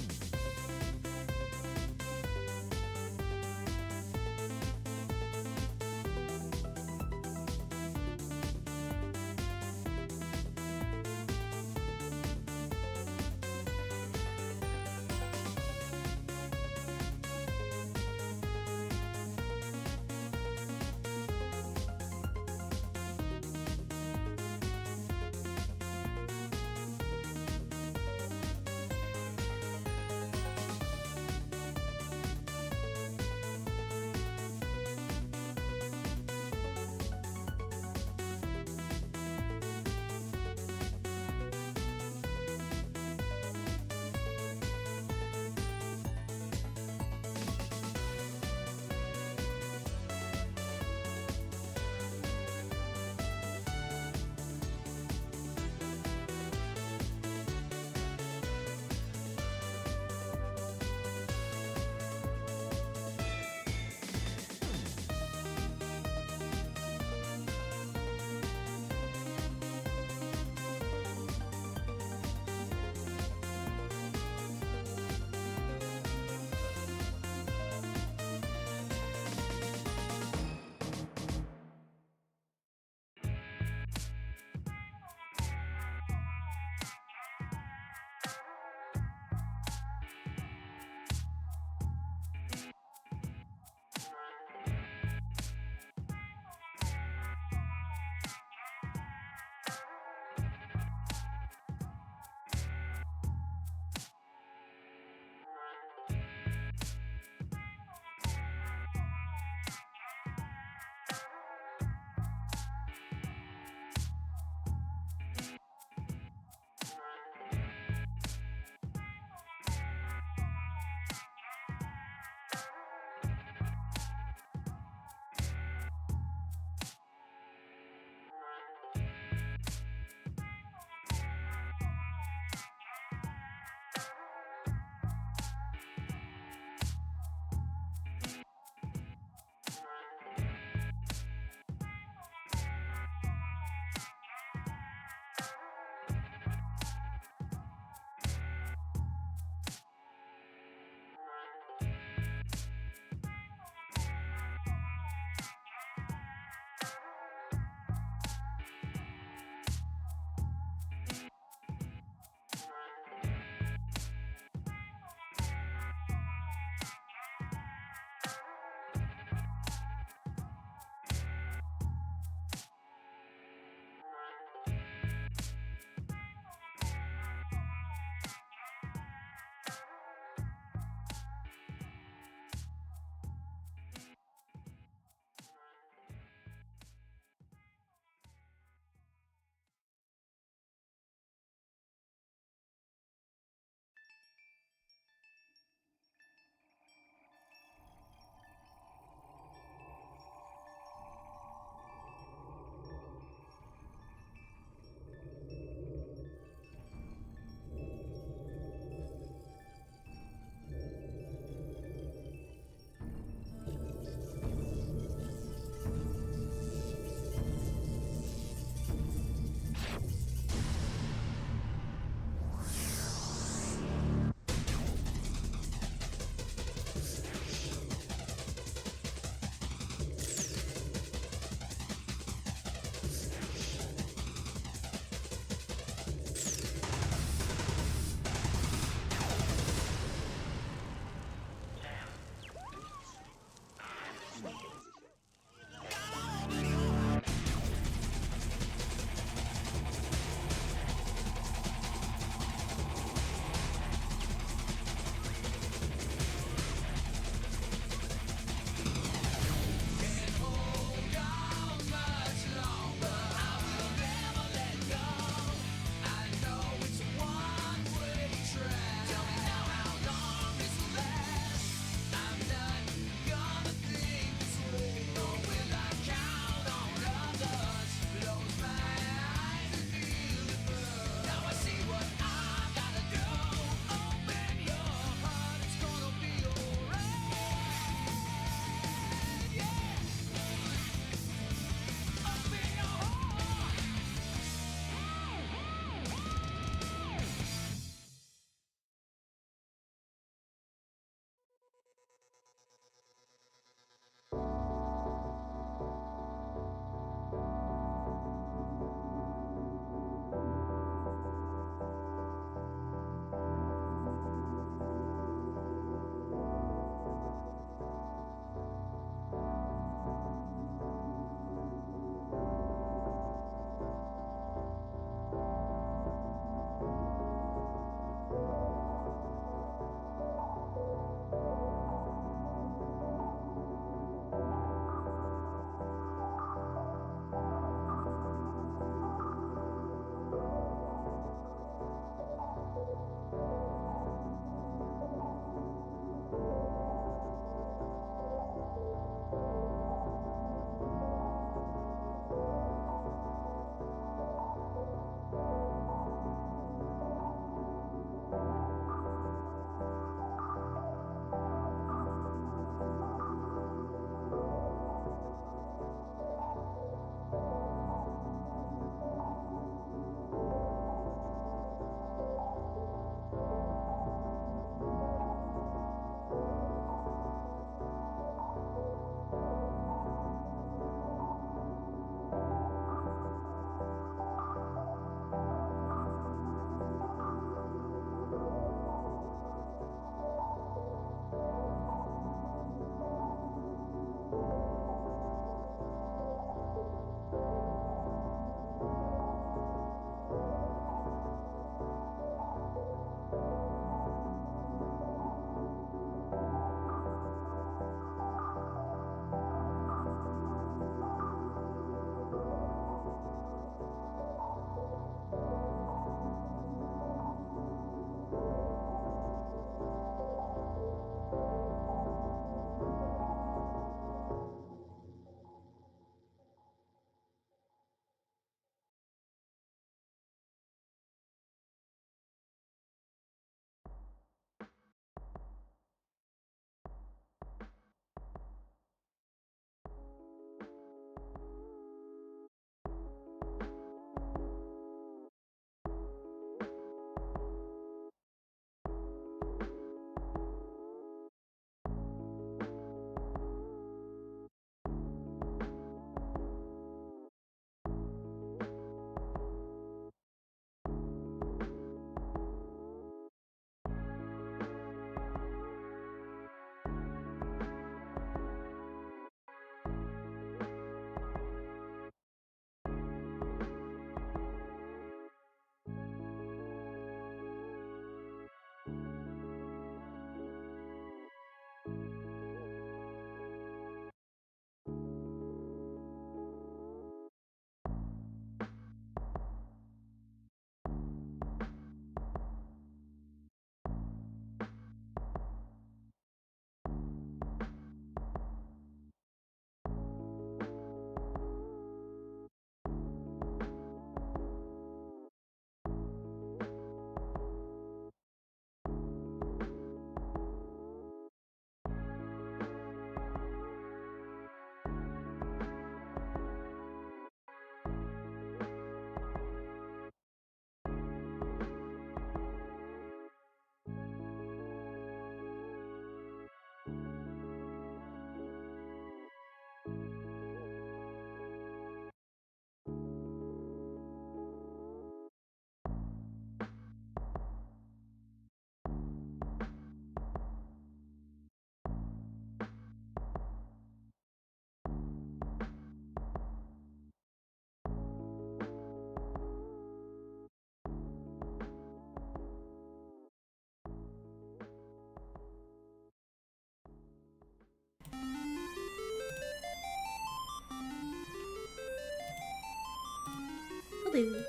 Hello.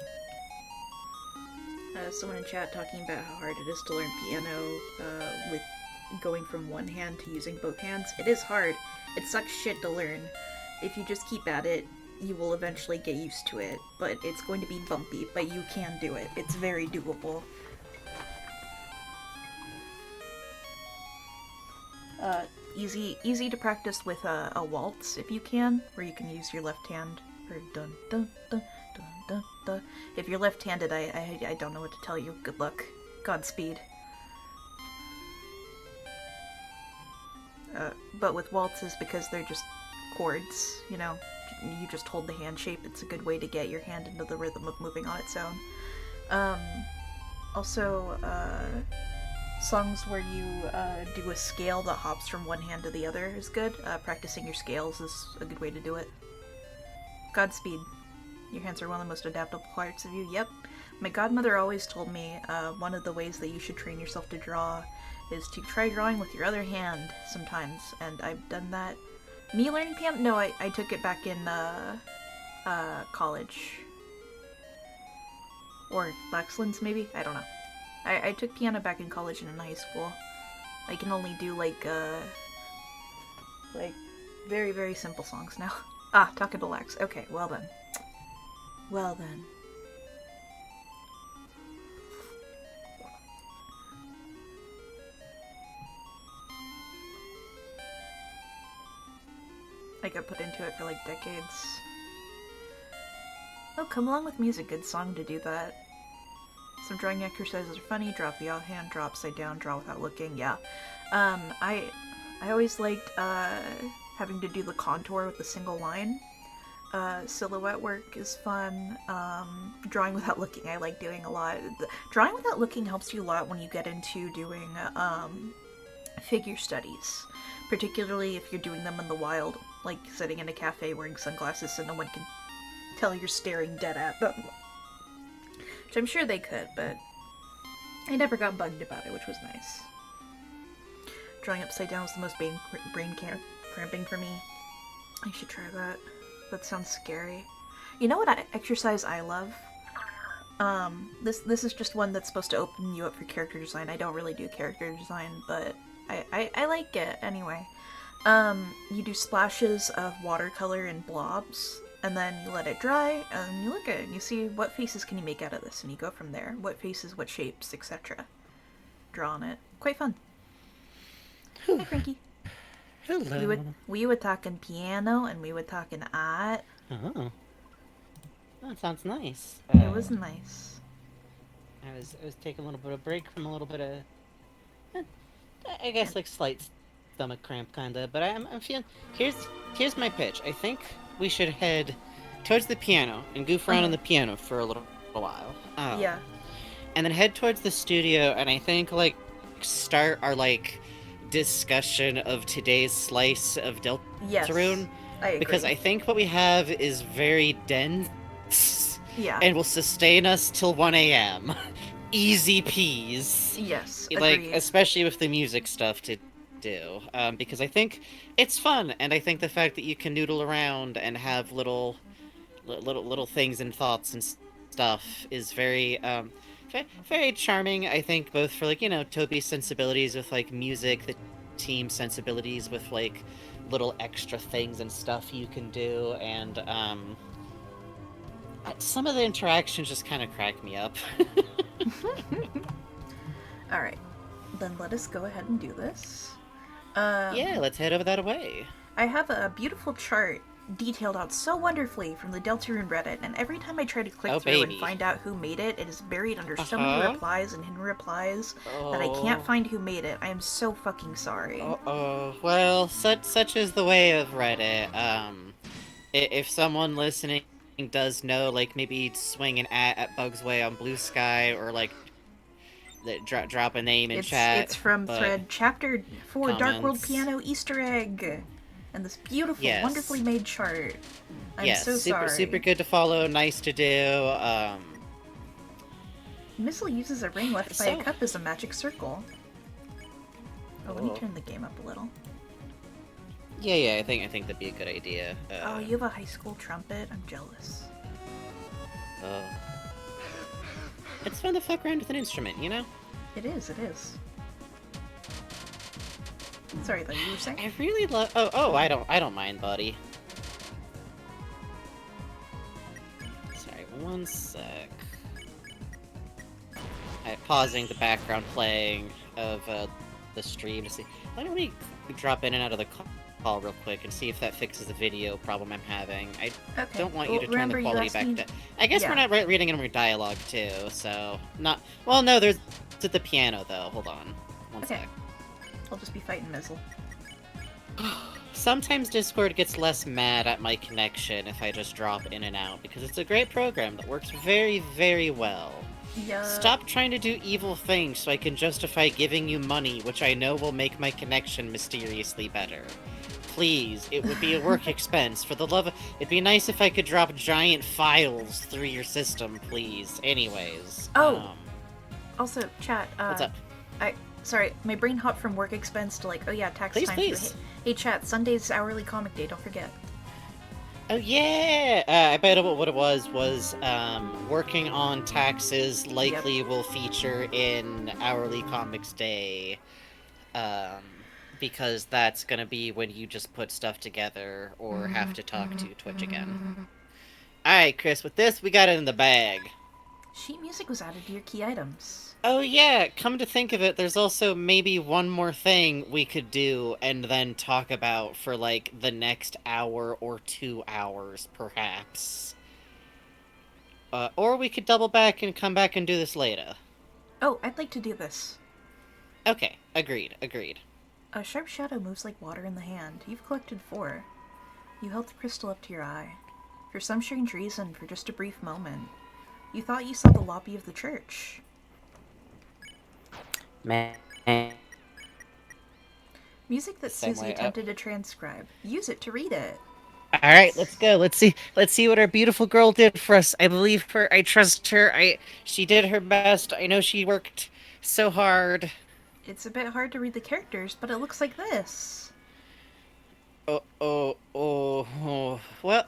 Someone in chat talking about how hard it is to learn piano with going from one hand to using both hands. It is hard. It sucks shit to learn. If you just keep at it, you will eventually get used to it. But it's going to be bumpy, but you can do it. It's very doable. Easy to practice with a waltz if you can, where you can use your left hand. Or dun dun dun dun dun dun. If you're left-handed, I don't know what to tell you. Good luck. Godspeed. But with waltzes, because they're just chords, you know, you just hold the hand shape. It's a good way to get your hand into the rhythm of moving on its own. Also, songs where you do a scale that hops from one hand to the other is good. Practicing your scales is a good way to do it. Godspeed. Your hands are one of the most adaptable parts of you. Yep. My godmother always told me one of the ways that you should train yourself to draw is to try drawing with your other hand sometimes, and I've done that. Me learning piano? No, I took it back in college. Or Laxlands, maybe? I don't know. I took piano back in college and in high school. I can only do like very, very simple songs now. Ah, talking to Lax. Okay, well then. Well then. I got put into it for like decades. Oh, Come Along With Me is a good song to do that. Some drawing exercises are funny. Drop the offhand, draw upside down, draw without looking. Yeah. I always liked having to do the contour with a single line. Silhouette work is fun. Drawing without looking I like doing a lot. Drawing without looking helps you a lot when you get into doing figure studies. Particularly if you're doing them in the wild, like sitting in a cafe wearing sunglasses so no one can tell you're staring dead at them. Which I'm sure they could, but I never got bugged about it, which was nice. Drawing upside down was the most brain cramping for me. I should try that. That sounds scary. You know what exercise I love? This is just one that's supposed to open you up for character design. I don't really do character design, but I like it anyway. You do splashes of watercolor and blobs, and then you let it dry, and you look at it, and you see what faces can you make out of this, and you go from there. What faces, what shapes, etc. Draw on it. Quite fun. Hi, Frankie. Hello. We would talk in piano, and we would talk in art. Oh. That sounds nice. It was nice. I was taking a little bit of break from a little bit of, I guess, like slight stomach cramp kinda, but I'm feeling. Here's my pitch. I think we should head towards the piano and goof around on the piano for a little while. Yeah. And then head towards the studio, and I think like start our like discussion of today's slice of Deltarune. I agree. Because I think what we have is very dense. Yeah. And will sustain us till 1 a.m. Easy peas. Yes. Like, Agreed. especially with the music stuff to do. Because I think it's fun, and I think the fact that you can noodle around and have little things and thoughts and stuff is very, very charming, I think, both for, like, you know, Toby's sensibilities with, like, music, the team's sensibilities with, like, little extra things and stuff you can do, and, some of the interactions just kind of crack me up. Alright. Then let us go ahead and do this. Yeah, let's head over that way. I have a beautiful chart detailed out so wonderfully from the Deltarune Reddit, and every time I try to click through and find out who made it, it is buried under so many replies and hidden replies that I can't find who made it. I am so fucking sorry. Well, such is the way of Reddit. If someone listening does know, like, maybe swing an at Bugs Way on Blue Sky, or like drop a name in chat. It's from thread chapter 4 Dark World Piano Easter egg, and this beautiful, wonderfully made chart. I'm so sorry. Super good to follow, nice to do. Missile uses a ring left by a cup as a magic circle. Oh, let me turn the game up a little. Yeah, I think that'd be a good idea. Oh, you have a high school trumpet? I'm jealous. Oh. It's fun to fuck around with an instrument, you know? It is, it is. Sorry, though, you were saying? I really love. Oh, I don't mind, buddy. Sorry, one sec. Alright, pausing the background playing of the stream to see. Why don't we drop in and out of the call real quick and see if that fixes the video problem I'm having? I don't want you to turn the quality back down. I guess we're not reading any more dialogue too, so not. Well, no, there's at the piano though. Hold on, one sec. I'll just be fighting Mizzle. Sometimes Discord gets less mad at my connection if I just drop in and out, because it's a great program that works very, very well. Yeah. Stop trying to do evil things so I can justify giving you money, which I know will make my connection mysteriously better. Please, it would be a work expense. For the love of... It'd be nice if I could drop giant files through your system, please. Anyways. Oh! Also, chat, what's up? Sorry, my brain hopped from work expense to like, oh yeah, tax time. Please. Hey chat, Sunday's hourly comic day, don't forget. Oh yeah! I bet what it was working on taxes likely will feature in Hourly Comics Day. Because that's gonna be when you just put stuff together or have to talk to Twitch again. Alright, Chris, with this, we got it in the bag. Sheet music was added to your key items. Oh yeah, come to think of it, there's also maybe one more thing we could do and then talk about for, like, the next hour or 2 hours, perhaps. Or we could double back and come back and do this later. Oh, I'd like to do this. Okay, agreed. A sharp shadow moves like water in the hand. You've collected 4. You held the crystal up to your eye. For some strange reason, for just a brief moment, you thought you saw the lobby of the church. Music that Susie attempted to transcribe. Use it to read it. Alright, let's go. Let's see what our beautiful girl did for us. I believe her. I trust her. She did her best. I know she worked so hard. It's a bit hard to read the characters, but it looks like this. Oh. Well,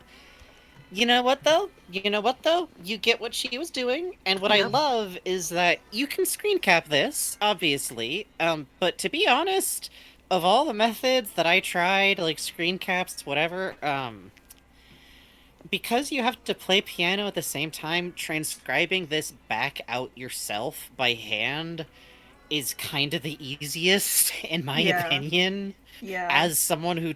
you know what though? You get what she was doing, and what I love is that you can screen cap this, obviously. But to be honest, of all the methods that I tried, like screen caps, whatever, because you have to play piano at the same time, transcribing this back out yourself by hand is kind of the easiest, in my opinion. Yeah. As someone who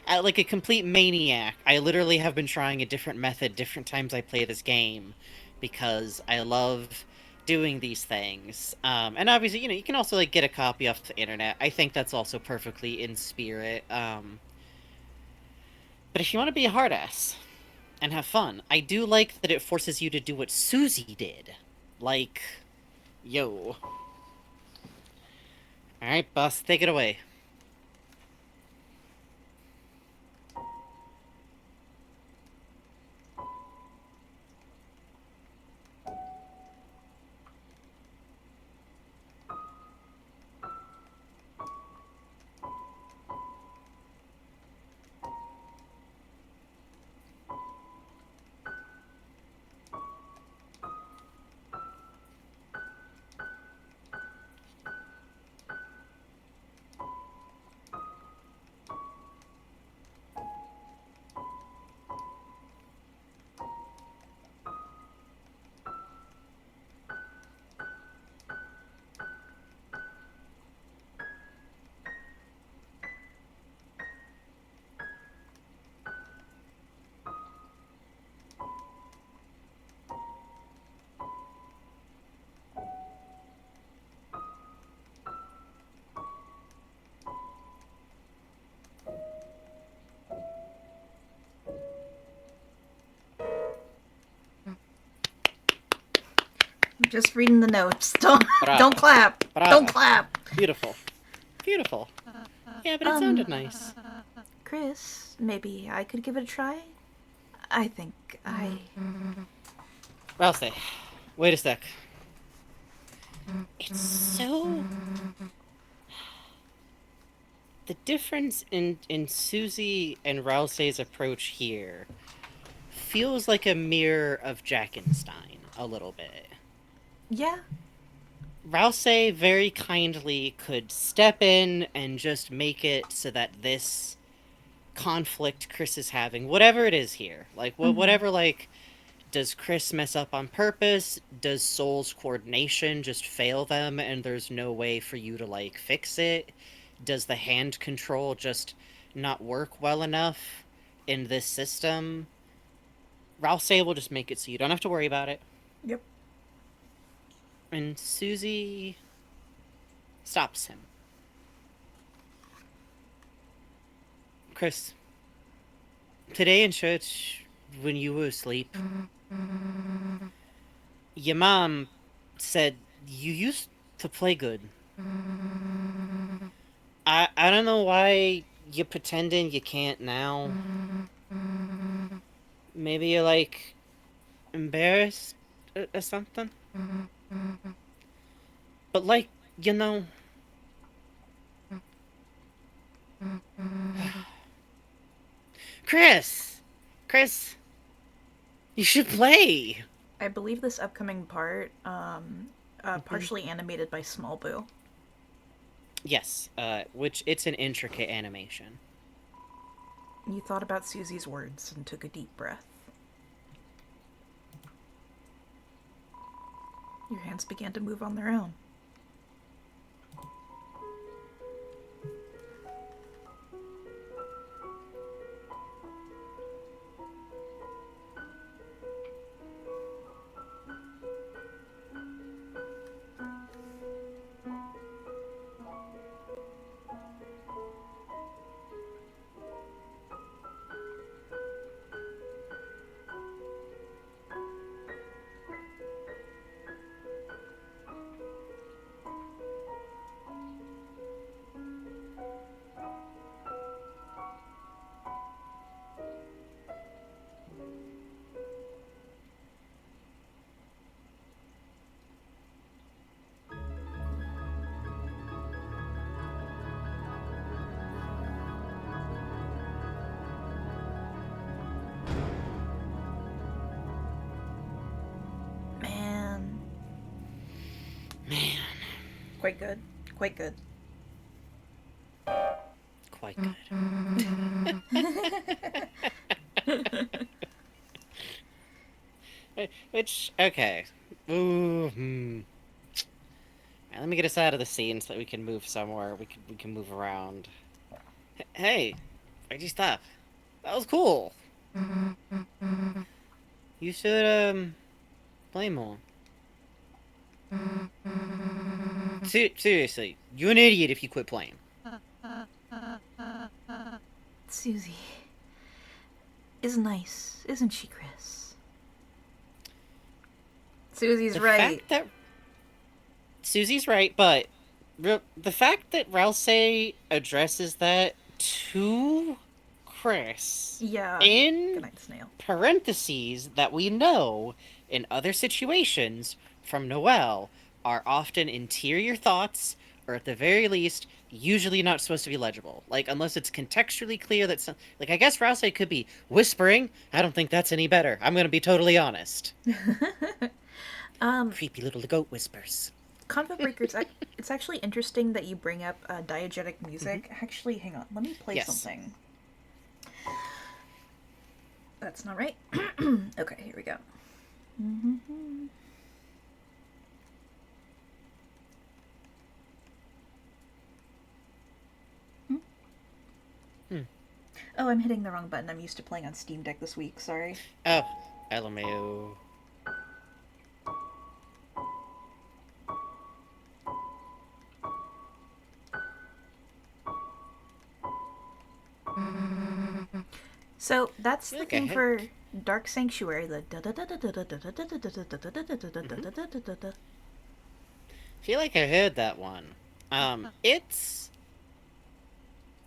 like a complete maniac, I literally have been trying a different method different times I play this game, because I love doing these things. And obviously, you can also, like, get a copy off the internet. I think that's also perfectly in spirit. But if you want to be a hard ass and have fun, I do like that it forces you to do what Susie did. Like, yo. Alright, boss, take it away. I'm just reading the notes. Don't clap. Don't clap. Beautiful. Yeah, but it sounded nice. Chris, maybe I could give it a try? I think Well, say, wait a sec. It's so... The difference in Susie and Ralsei's approach here feels like a mirror of Jackenstein a little bit. Yeah. Rouse very kindly could step in and just make it so that this conflict Chris is having, whatever it is here, like whatever, like, does Chris mess up on purpose? Does Soul's coordination just fail them and there's no way for you to, like, fix it? Does the hand control just not work well enough in this system? Rouse will just make it so you don't have to worry about it. Yep. And Susie stops him. Chris, today in church, when you were asleep, your mom said you used to play good. I don't know why you're pretending you can't now. Maybe you're, like, embarrassed or something? But, like, you know... Chris! Chris! You should play! I believe this upcoming part, partially animated by Small Boo. Yes, which it's an intricate animation. You thought about Susie's words and took a deep breath. Your hands began to move on their own. Man. Quite good. Quite good. Quite good. Which, okay. Ooh, Right, let me get us out of the scene so that we can move somewhere. We can move around. Hey, why'd you stop? That was cool. You should, play more. Seriously, you're an idiot if you quit playing. Susie is nice, isn't she, Chris? Susie's The right. fact that Susie's right, but the fact that Rouse addresses that to Chris Yeah. in Good night, Snail. parentheses that we know in other situations from Noelle are often interior thoughts, or at the very least, usually not supposed to be legible. Like, unless it's contextually clear that like, I guess Rouse could be whispering. I don't think that's any better. I'm gonna be totally honest. Creepy little goat whispers. Conflict Breakers, it's actually interesting that you bring up diegetic music. Actually, hang on. Let me play something. That's not right. Okay, here we go. Oh, I'm hitting the wrong button. I'm used to playing on Steam Deck this week. Sorry. Oh, LMAO. So that's the thing Okay. for Dark Sanctuary. The I feel like I heard that one. It's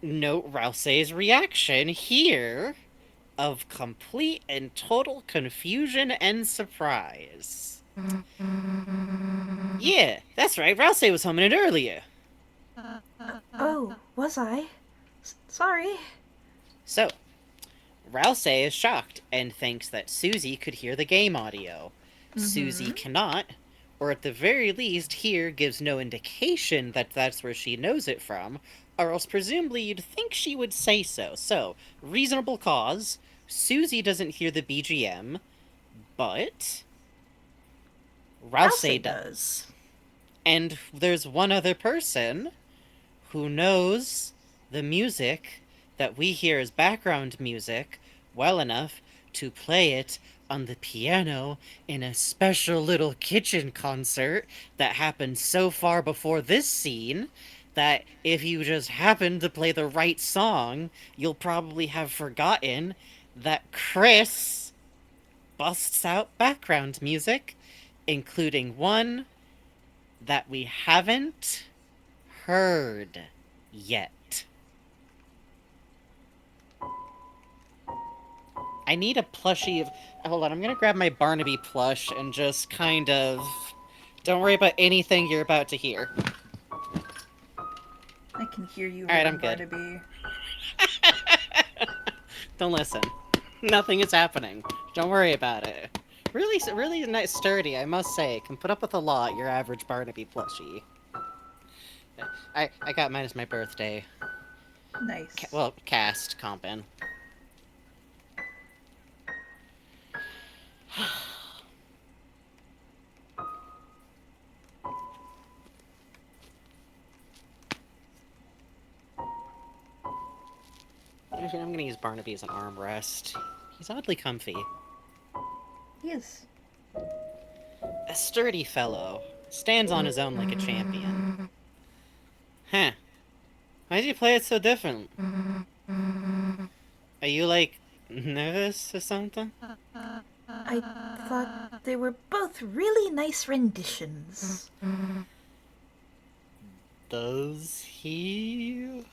note Rousse's reaction here of complete and total confusion and surprise. Yeah, that's right. Rouse was humming it earlier. Oh, was I? Sorry. So, Rouse is shocked and thinks that Susie could hear the game audio. Susie cannot, or at the very least here gives no indication that that's where she knows it from, or else presumably you'd think she would say so. So, reasonable cause, Susie doesn't hear the BGM, but Rouse does. And there's one other person who knows the music that we hear as background music well enough to play it on the piano in a special little kitchen concert that happened so far before this scene that if you just happen to play the right song, you'll probably have forgotten that Chris busts out background music, including one that we haven't heard yet. I need a plushie of... Hold on, I'm gonna grab my Barnaby plush and just kind of... Don't worry about anything you're about to hear. I can hear you. Alright, I'm good. Barnaby. Don't listen. Nothing is happening. Don't worry about it. Really nice, sturdy, I must say. Can put up with a lot, your average Barnaby plushie. I got mine as my birthday. Nice. Cast compin. I'm gonna use Barnaby as an armrest. He's oddly comfy. He is. A sturdy fellow. Stands on his own like a champion. Huh. Why do you play it so different? Are you, like, nervous or something? I thought they were both really nice renditions. Does he?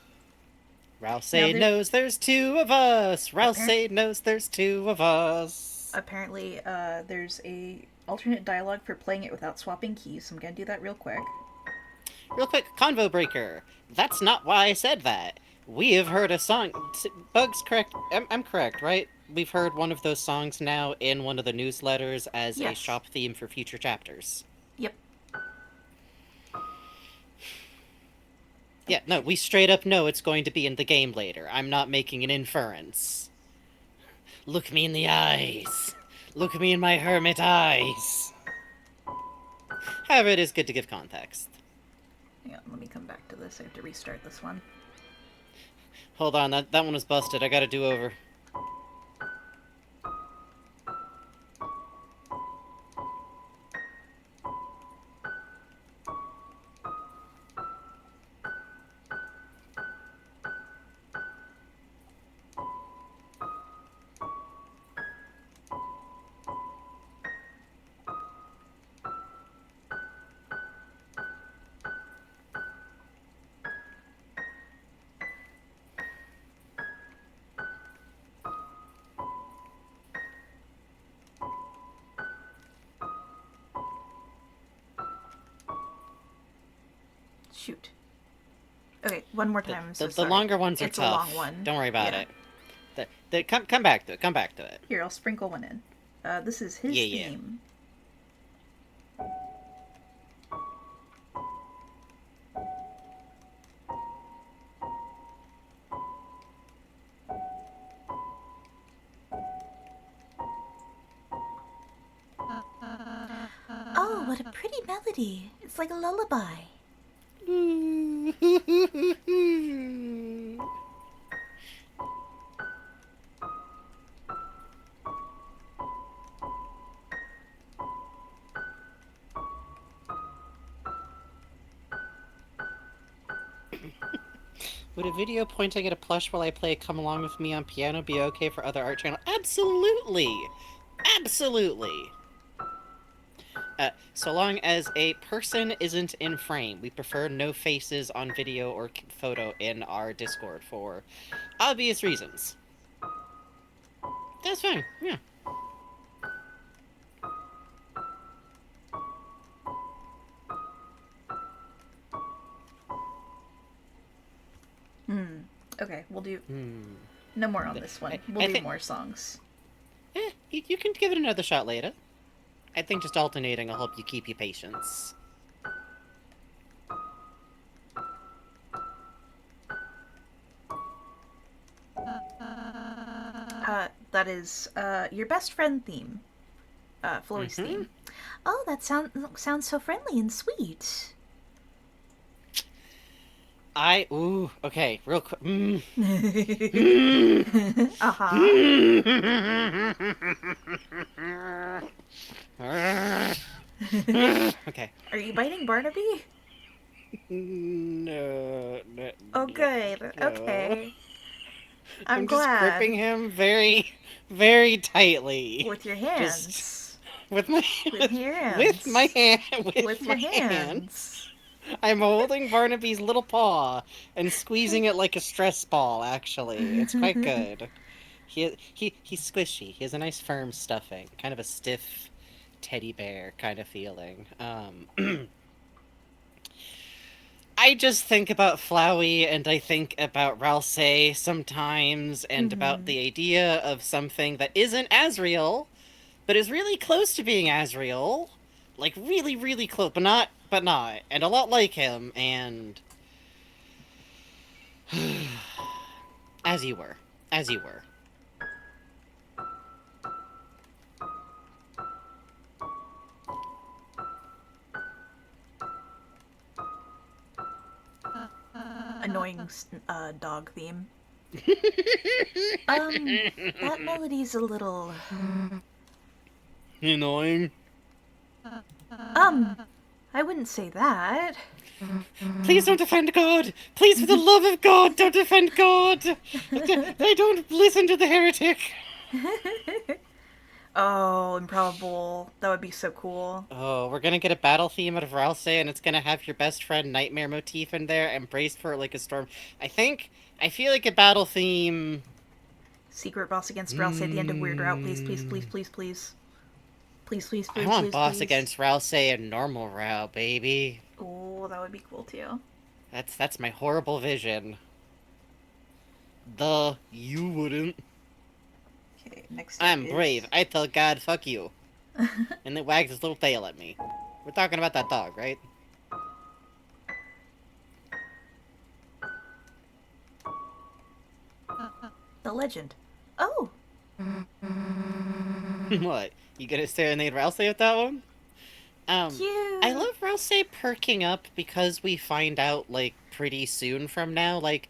Rouse knows there's two of us! Rouse knows there's two of us! Apparently, there's a alternate dialogue for playing it without swapping keys, so I'm gonna do that real quick. Real quick, convo breaker. That's not why I said that. We have heard a song... Bug's correct. I'm correct, right? We've heard one of those songs now in one of the newsletters as a shop theme for future chapters. Yep. Yeah, no, we straight up know it's going to be in the game later. I'm not making an inference. Look me in the eyes. Look me in my hermit eyes. However, it is good to give context. Hang on, let me come back to this. I have to restart this one. Hold on, that one was busted. I got a do-over. Shoot. Okay, one more time. The longer ones are tough. It's a long one. Don't worry about it. Come back to it. Come back to it. Here, I'll sprinkle one in. This is his theme. Oh, what a pretty melody. It's like a lullaby. Would a video pointing at a plush while I play Come Along With Me on piano be okay for other art channels? Absolutely! Absolutely! So long as a person isn't in frame. We prefer no faces on video or photo in our Discord for obvious reasons. That's fine, yeah. Okay, we'll do... No more on this one. I We'll do think- more songs. You can give it another shot later. I think just alternating will help you keep your patience. That is your best friend theme. Floey's theme. Oh, that sounds so friendly and sweet. Ooh, okay, real quick. Okay. Are you biting Barnaby? No. Oh, good. No. Okay. I'm just glad. gripping him very, very tightly. With your hands. With my With your hands. With my hand. With your hands. I'm holding Barnaby's little paw and squeezing it like a stress ball. Actually, it's quite good. He's squishy. He has a nice firm stuffing, kind of a stiff teddy bear kind of feeling. I just think about Flowey and I think about Ralsei sometimes and about the idea of something that isn't Asriel, but is really close to being Asriel. Like really, really close, but not, and a lot like him, and as you were. Annoying dog theme. That melody's a little... Annoying. I wouldn't say that. Please don't offend God! Please, for the love of God, don't offend God! They don't listen to the heretic! Oh, Improbable. That would be so cool. Oh, we're gonna get a battle theme out of Ralsei, and it's gonna have your best friend Nightmare motif in there, and brace for it like a storm. I feel like a battle theme... Secret boss against Ralsei at the end of Weird Route. Please, please, please, please, please. Please, please, please, I want please, boss please. against Ralsei and normal route, baby. Oh, that would be cool too. That's my horrible vision. You wouldn't. Okay, next I'm is... brave. I tell God, fuck you. And it wags his little tail at me. We're talking about that dog, right? The Legend. Oh! What? You gonna serenade Ralsei with that one? Cute! I love Ralsei perking up because we find out, like, pretty soon from now, like,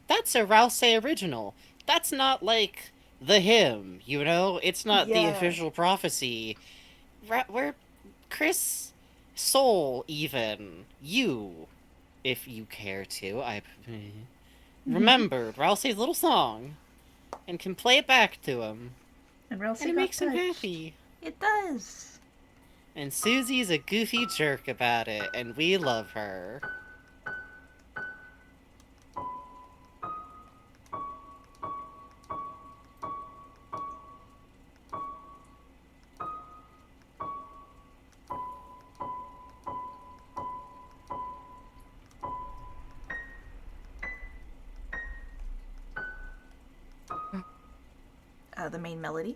that's a Ralsei original. That's not, like, the hymn, you know? It's not the Yeah. official prophecy. We're Chris Soul, even. You, if you care to, remembered Ralsei's little song and can play it back to him. And Ralsei And it got makes him touched. happy. It does. And Susie's a goofy jerk about it, and we love her. The main melody.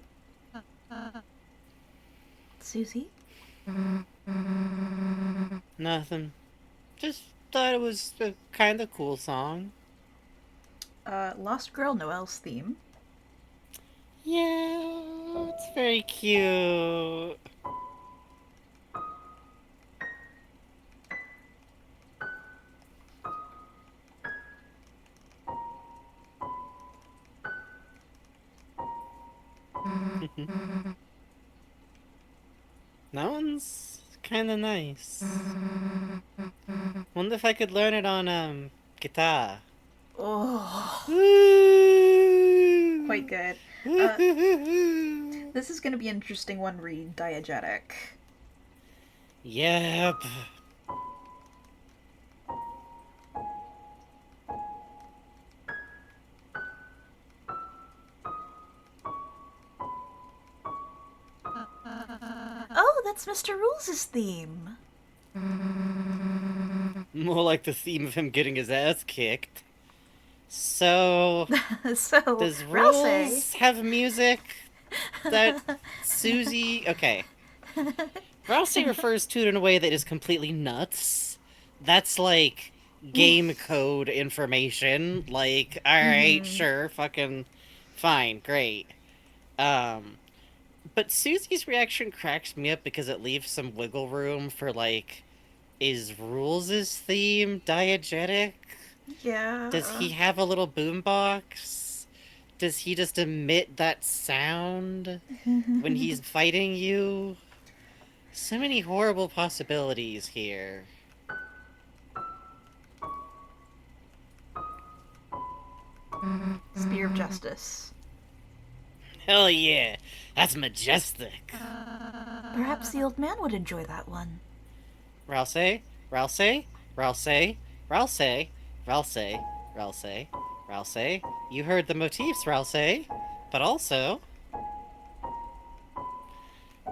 Susie? Nothing. Just thought it was a kind of cool song. Lost Girl Noelle's theme. Yeah, it's very cute. That one's kind of nice. Wonder if I could learn it on guitar. Oh, quite good. This is going to be an interesting one read, diegetic. Yep. Oh, that's Mr. Rules' theme. More like the theme of him getting his ass kicked. So, So, does Rousey. Rules have music that Susie... Okay. Rousey refers to it in a way that is completely nuts. That's like game code information. Like, alright, Hmm. sure, fucking fine, great. Um, but Susie's reaction cracks me up because it leaves some wiggle room for like, is Rules' theme diegetic? Does Yeah. he have a little boombox? Does he just emit that sound when he's fighting you? So many horrible possibilities here. Spear of Justice. Hell yeah, that's majestic. Perhaps the old man would enjoy that one. Ralsei, Ralsei, Ralsei, Ralsei, Ralsei, Ralsei, Ralsei. You heard the motifs, Ralsei. But also,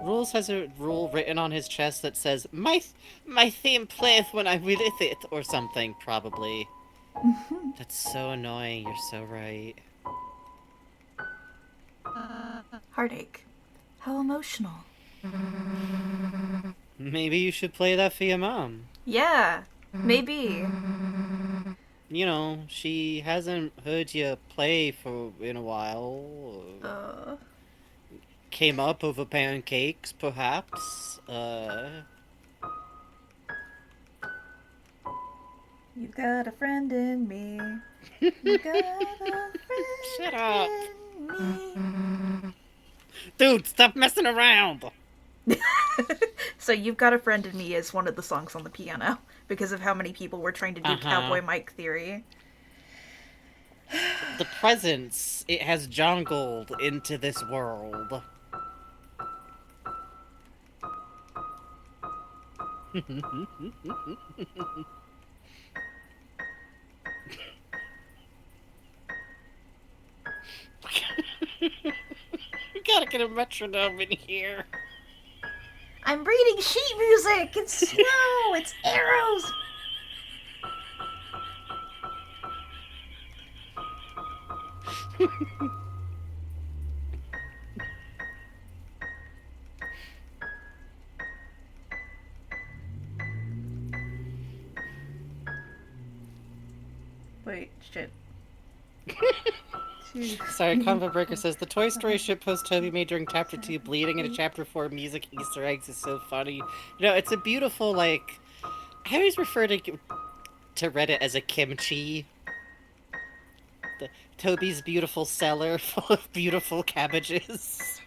Rules has a rule written on his chest that says, my theme playeth when I willeth it, or something, probably. That's so annoying, you're so right. Heartache. How emotional. Maybe you should play that for your mom. Yeah, maybe. You know, she hasn't heard you play for in a while. Uh, Came up over pancakes, perhaps. you got a friend in me. You got a Shut friend up. in me. Dude, stop messing around! So you've got a friend in me is one of the songs on the piano because of how many people were trying to do Cowboy Mike Theory. The presence it has jungled into this world. We gotta get a metronome in here. I'm reading sheet music. It's snow. It's arrows. Wait, shit. Sorry, Convo Breaker says the Toy Story shitpost Toby made during Chapter 2 bleeding into Chapter 4 music Easter eggs is so funny. You know, it's a beautiful, like... I always refer to Reddit as a kimchi. Toby's beautiful cellar full of beautiful cabbages.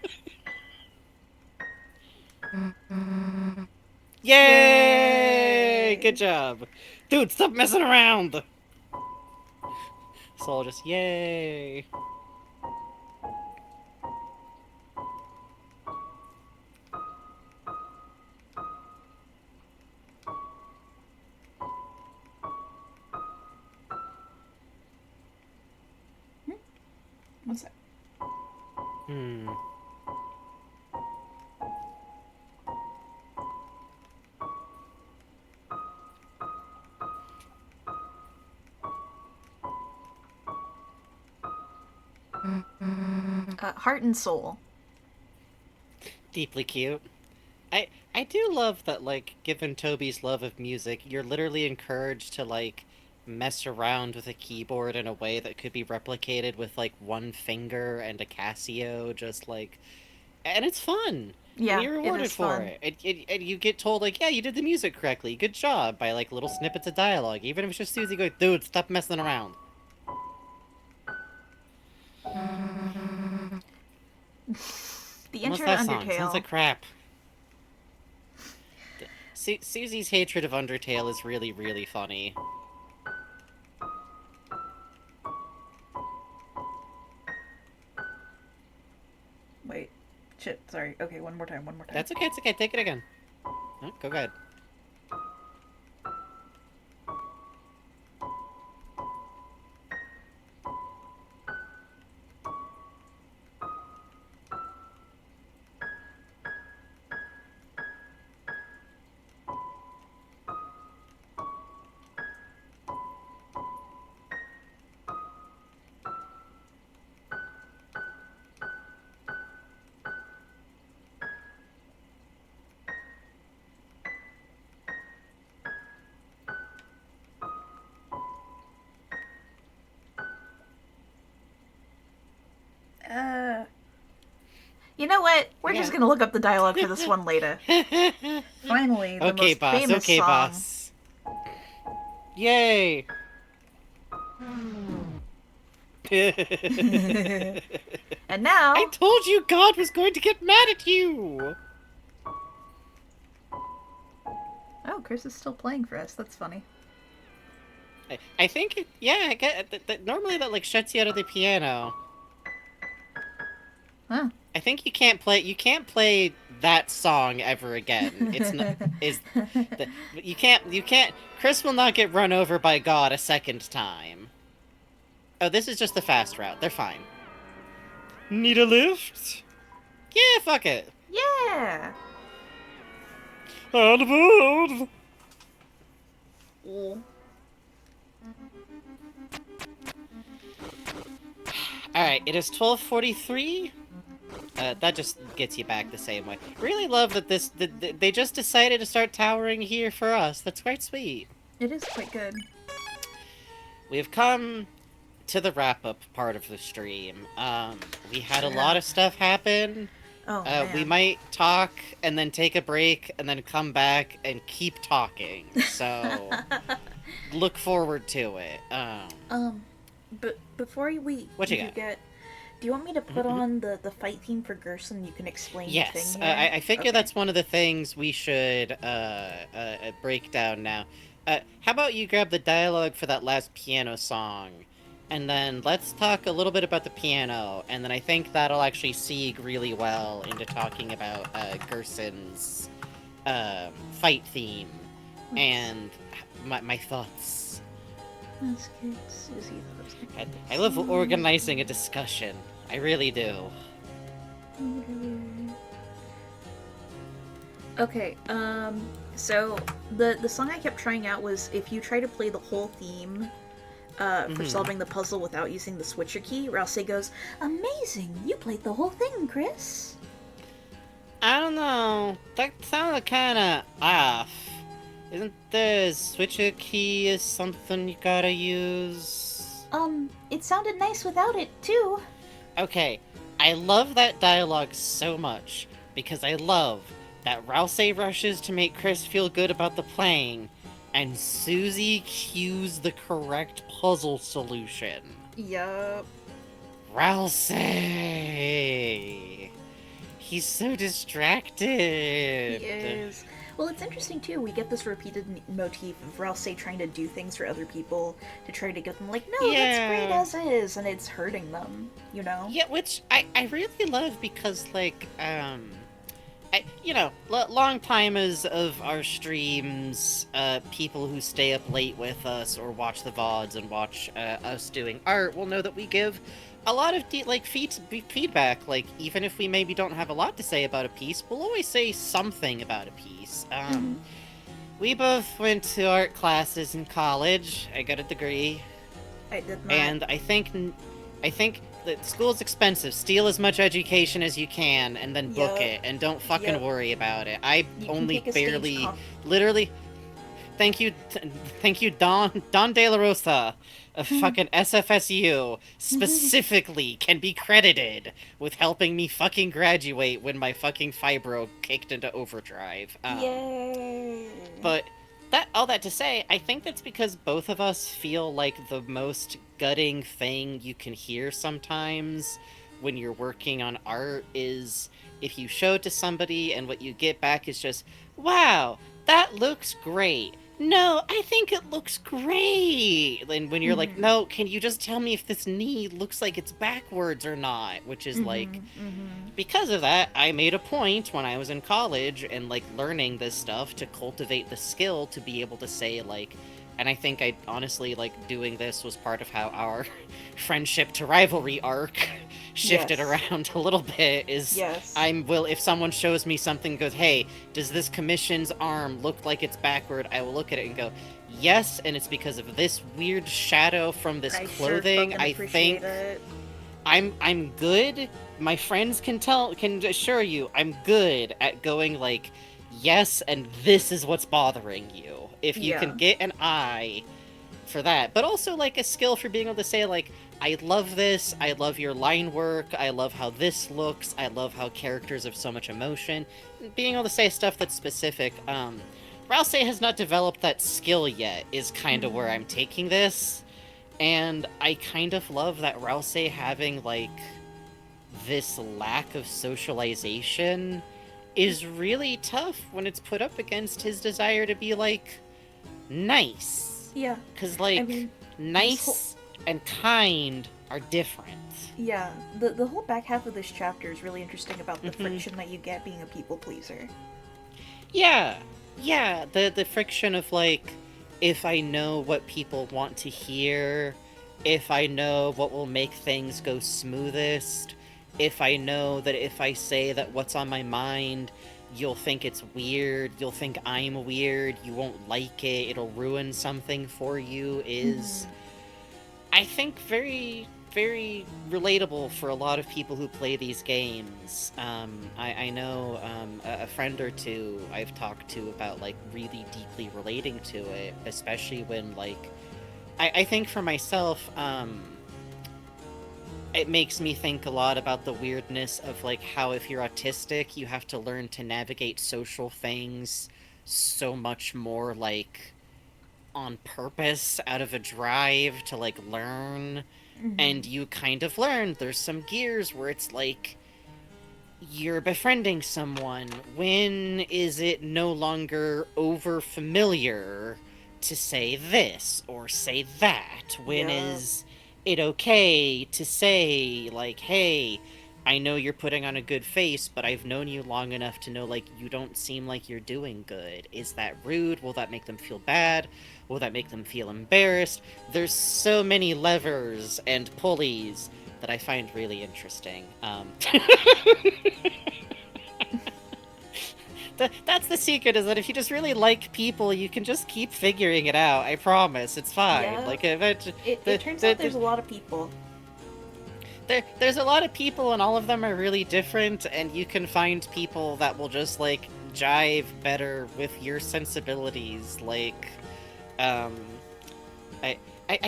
Yay! Good job. Dude, stop messing around! So I'll just, yay. What's that? Hmm. Heart and Soul. Deeply cute. I do love that, like, given Toby's love of music, you're literally encouraged to, like, mess around with a keyboard in a way that could be replicated with, like, one finger and a Casio, just, like... And it's fun! Yeah, And you're it rewarded is for fun. it. And you get told, like, yeah, you did the music correctly, good job, by, like, little snippets of dialogue, even if it's just Susie going, dude, stop messing around. The What's intro to that song? Sounds Undertale. like crap. Susie's hatred of Undertale is really, really funny. Wait, shit. Sorry. Okay, one more time. One more time. That's okay, it's okay, take it again. Oh, go ahead. You know what? We're just Yeah. gonna look up the dialogue for this one later. Finally, the Okay, most boss. famous Okay, song. boss. Yay! And now, I told you God was going to get mad at you! oh, Chris is still playing for us. That's funny. I think, I get that normally that, like, shuts you out of the piano. Huh. I think you can't play that song ever again. It's not, you can't, Chris will not get run over by God a second time. Oh, this is just the fast route. They're fine. Need a lift? Yeah, fuck it. Yeah. On board. Alright, it is 12:43. That just gets you back the same way. Really love that they just decided to start towering here for us. That's quite sweet. It is quite good. We have come to the wrap-up part of the stream. We had a lot of stuff happen. Oh, We man. might talk and then take a break and then come back and keep talking. So look forward to it. But before we What you got? forget, do you want me to put on the fight theme for Gerson? You can explain the Yes, thing here? I figure Okay. that's one of the things we should break down now. How about you grab the dialogue for that last piano song, and then let's talk a little bit about the piano, and then I think that'll actually segue really well into talking about Gerson's fight theme and my thoughts. Let's get Susie. I love organizing a discussion. I really do. Okay, so the song I kept trying out was if you try to play the whole theme for solving the puzzle without using the switcher key, Rouse goes, "Amazing! You played the whole thing, Chris." I don't know. That sounded kind of off. Isn't the switcher key is something you gotta use? It sounded nice without it, too. Okay, I love that dialogue so much because I love that Rouse rushes to make Chris feel good about the playing, and Susie cues the correct puzzle solution. Yup. Rouse! He's so distracted. He is. Well, it's interesting too. We get this repeated motif of Rouse trying to do things for other people to try to get them like, no, that's great as is, and it's hurting them, you know? Yeah, which I really love because, like, long timers of our streams, people who stay up late with us or watch the VODs and watch us doing art will know that we give a lot of feedback. Like, even if we maybe don't have a lot to say about a piece, we'll always say something about a piece. We both went to art classes in college. I got a degree. I did not. And I think that school's expensive. Steal as much education as you can, and then book Yup. it, and don't fucking Yup. worry about it. I You can only take a stage barely, comp. literally. Thank you, Don De La Rosa of fucking SFSU specifically can be credited with helping me fucking graduate when my fucking fibro kicked into overdrive. Yay! But all that to say, I think that's because both of us feel like the most gutting thing you can hear sometimes when you're working on art is if you show it to somebody and what you get back is just, wow, that looks great. No, I think it looks great. And when you're like, no, can you just tell me if this knee looks like it's backwards or not? Which is like, because of that, I made a point when I was in college and like learning this stuff to cultivate the skill to be able to say like, and I think I honestly like doing this was part of how our friendship to rivalry arc shifted Yes. around a little bit is Yes. if someone shows me something goes, hey, does this commission's arm look like it's backward? I will look at it and go, yes, and it's because of this weird shadow from this I clothing. Sure I appreciate think it. I'm good. My friends can assure you I'm good at going like, yes, and this is what's bothering you. If you Yeah. can get an eye for that, but also like a skill for being able to say like, I love this, I love your line work, I love how this looks, I love how characters have so much emotion. Being able to say stuff that's specific. Rousey has not developed that skill yet, is kind of where I'm taking this. And I kind of love that Rousey having, like, this lack of socialization is really tough when it's put up against his desire to be, like, nice. Yeah. Because, like, I mean, nice and kind are different. Yeah, the whole back half of this chapter is really interesting about the friction that you get being a people pleaser. Yeah, the friction of, like, if I know what people want to hear, if I know what will make things go smoothest, if I know that if I say that what's on my mind, you'll think it's weird, you'll think I'm weird, you won't like it, it'll ruin something for you, is, I think, very, very relatable for a lot of people who play these games. I know a friend or two I've talked to about, like, really deeply relating to it, especially when, like, I think for myself, it makes me think a lot about the weirdness of, like, how if you're autistic, you have to learn to navigate social things so much more, like, on purpose, out of a drive to, like, learn. And you kind of learn there's some gears where it's like, you're befriending someone. When is it no longer over familiar to say this or say that? When is it okay to say, like, hey, I know you're putting on a good face, but I've known you long enough to know, like, you don't seem like you're doing good. Is that rude? Will that make them feel bad? Will that make them feel embarrassed? There's so many levers and pulleys that I find really interesting. That's the secret, is that if you just really like people, you can just keep figuring it out. I promise, it's fine. Yeah. Like, It turns out there's a lot of people. There's a lot of people, and all of them are really different, and you can find people that will just, like, jive better with your sensibilities. Like, I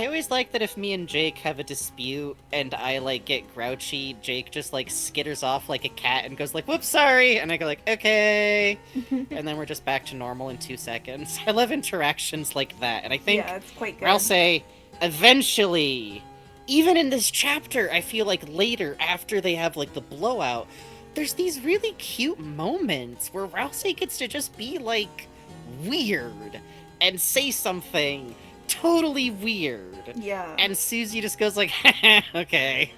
always like that if me and Jake have a dispute and I, like, get grouchy, Jake just, like, skitters off like a cat and goes like, whoops, sorry, and I go like, okay, and then we're just back to normal in 2 seconds. I love interactions like that, and I think Yeah, it's quite good. I'll say, eventually, even in this chapter, I feel like later, after they have, like, the blowout, there's these really cute moments where Rousey gets to just be, like, weird and say something totally weird. Yeah. And Susie just goes like, okay.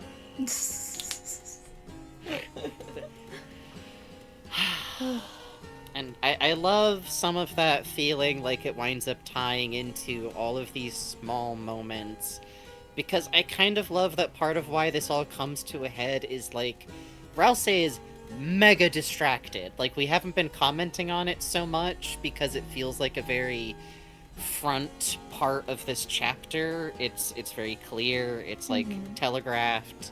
And I love some of that feeling, like it winds up tying into all of these small moments, because I kind of love that part of why this all comes to a head is, like, Rousey is mega distracted. Like, we haven't been commenting on it so much because it feels like a very front part of this chapter. It's very clear, it's like telegraphed.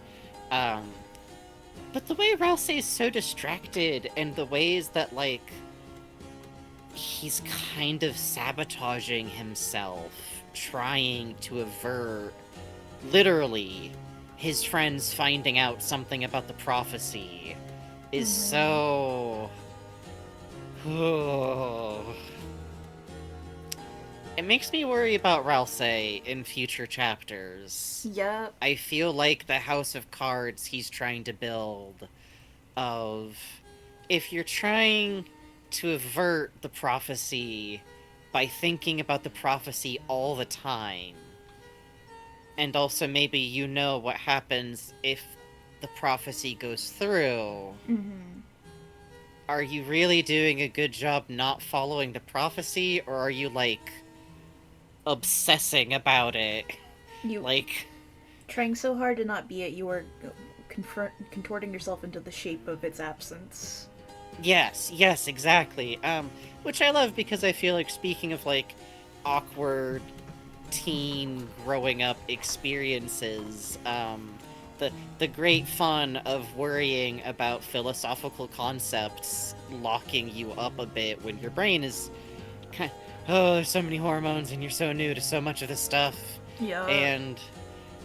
But the way Rousey is so distracted, and the ways that, like, he's kind of sabotaging himself, trying to avert, literally, his friends finding out something about the prophecy, is so... It makes me worry about Rousey in future chapters. Yep. I feel like the house of cards he's trying to build of, if you're trying to avert the prophecy by thinking about the prophecy all the time, and also maybe you know what happens if the prophecy goes through, are you really doing a good job not following the prophecy, or are you, like, obsessing about it? You Like, trying so hard to not be it, you are contorting yourself into the shape of its absence. yes, exactly. Which I love, because I feel like, speaking of, like, awkward teen growing up experiences, the great fun of worrying about philosophical concepts locking you up a bit when your brain is oh, there's so many hormones and you're so new to so much of this stuff. Yeah. And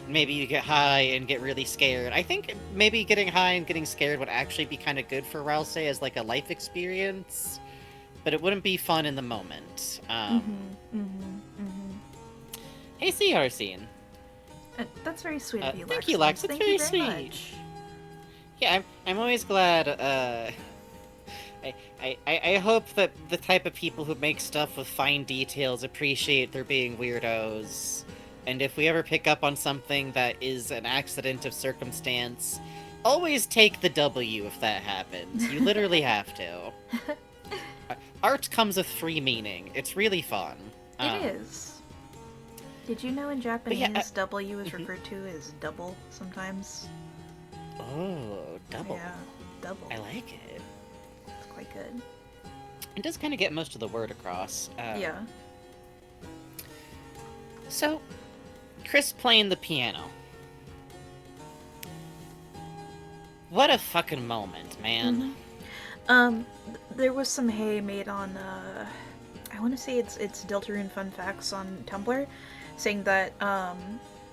maybe you get high and get really scared. I think maybe getting high and getting scared would actually be kind of good for Rouse as like a life experience, but it wouldn't be fun in the moment. Hey, CR scene. That's very sweet of you, Lex. Thank you, Lex. It's Thank very you very sweet. much. Yeah, I'm always glad. I hope that the type of people who make stuff with fine details appreciate there being weirdos. And if we ever pick up on something that is an accident of circumstance, always take the W if that happens. You literally have to. Art comes with free meaning. It's really fun. It is. Did you know in Japanese yeah, W is referred to as double sometimes? Oh, double. Yeah, double. I like it. It's quite good. It does kind of get most of the word across. Yeah. So, Chris playing the piano. What a fucking moment, man. There was some hay made on, I want to say it's Deltarune Fun Facts on Tumblr, saying that,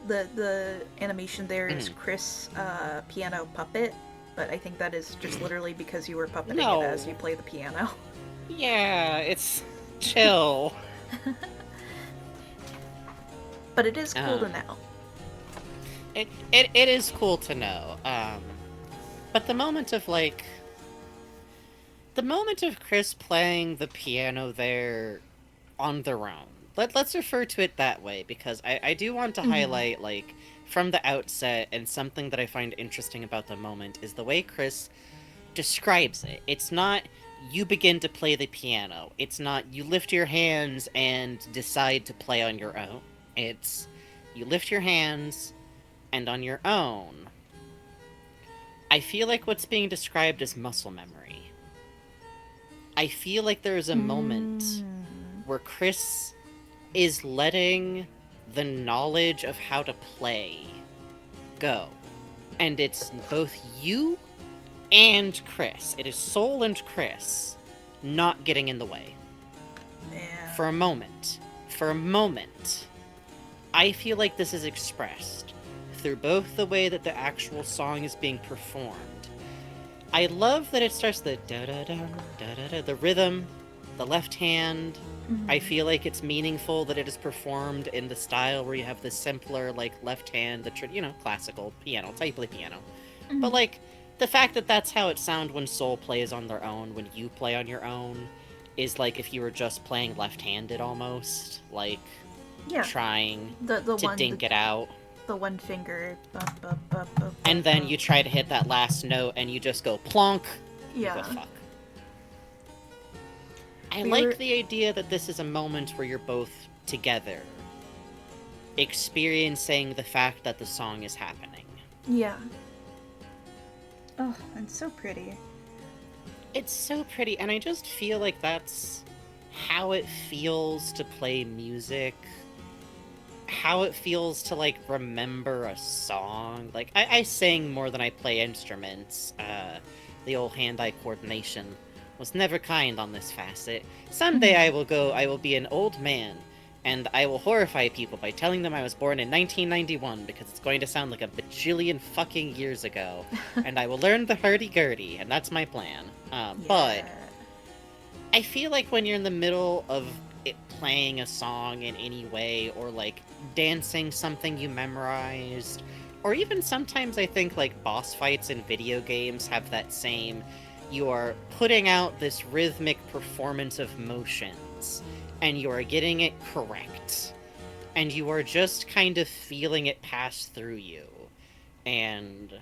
the animation there is Chris, piano puppet, but I think that is just literally because you were puppeting No. it as you play the piano. Yeah, it's chill. But it is cool to know. It is cool to know. But the moment of Chris playing the piano there on their own. Let's refer to it that way, because I do want to highlight, like, from the outset, and something that I find interesting about the moment is the way Chris describes it. It's not you begin to play the piano. It's not you lift your hands and decide to play on your own. It's you lift your hands and on your own. I feel like what's being described is muscle memory. I feel like there is a moment where Chris is letting the knowledge of how to play go. And it's both you and Chris. It is Soul and Chris not getting in the way. Yeah. For a moment, I feel like this is expressed through both the way that the actual song is being performed. I love that it starts the da-da-da, da-da-da, the rhythm, the left hand. I feel like it's meaningful that it is performed in the style where you have the simpler, like, left hand, the classical piano. It's how you play piano. But, like, the fact that that's how it sounds when Soul plays on their own, when you play on your own, is like if you were just playing left-handed almost. Like, Yeah. trying The to one dink it out. the one finger. And then you try to hit that last note and you just go plonk. Yeah. You go fuck. I We like were- the idea that this is a moment where you're both together, experiencing the fact that the song is happening. Yeah. Oh, and so pretty. It's so pretty, and I just feel like that's how it feels to play music. How it feels to, like, remember a song. Like, I sing more than I play instruments. The old hand-eye coordination was never kind on this facet. Someday I will be an old man, and I will horrify people by telling them I was born in 1991, because it's going to sound like a bajillion fucking years ago, and I will learn the hurdy-gurdy, and that's my plan. But I feel like when you're in the middle of it playing a song in any way, or, like, dancing something you memorized, or even sometimes I think, like, boss fights in video games have that same, you are putting out this rhythmic performance of motions, and you are getting it correct, and you are just kind of feeling it pass through you. And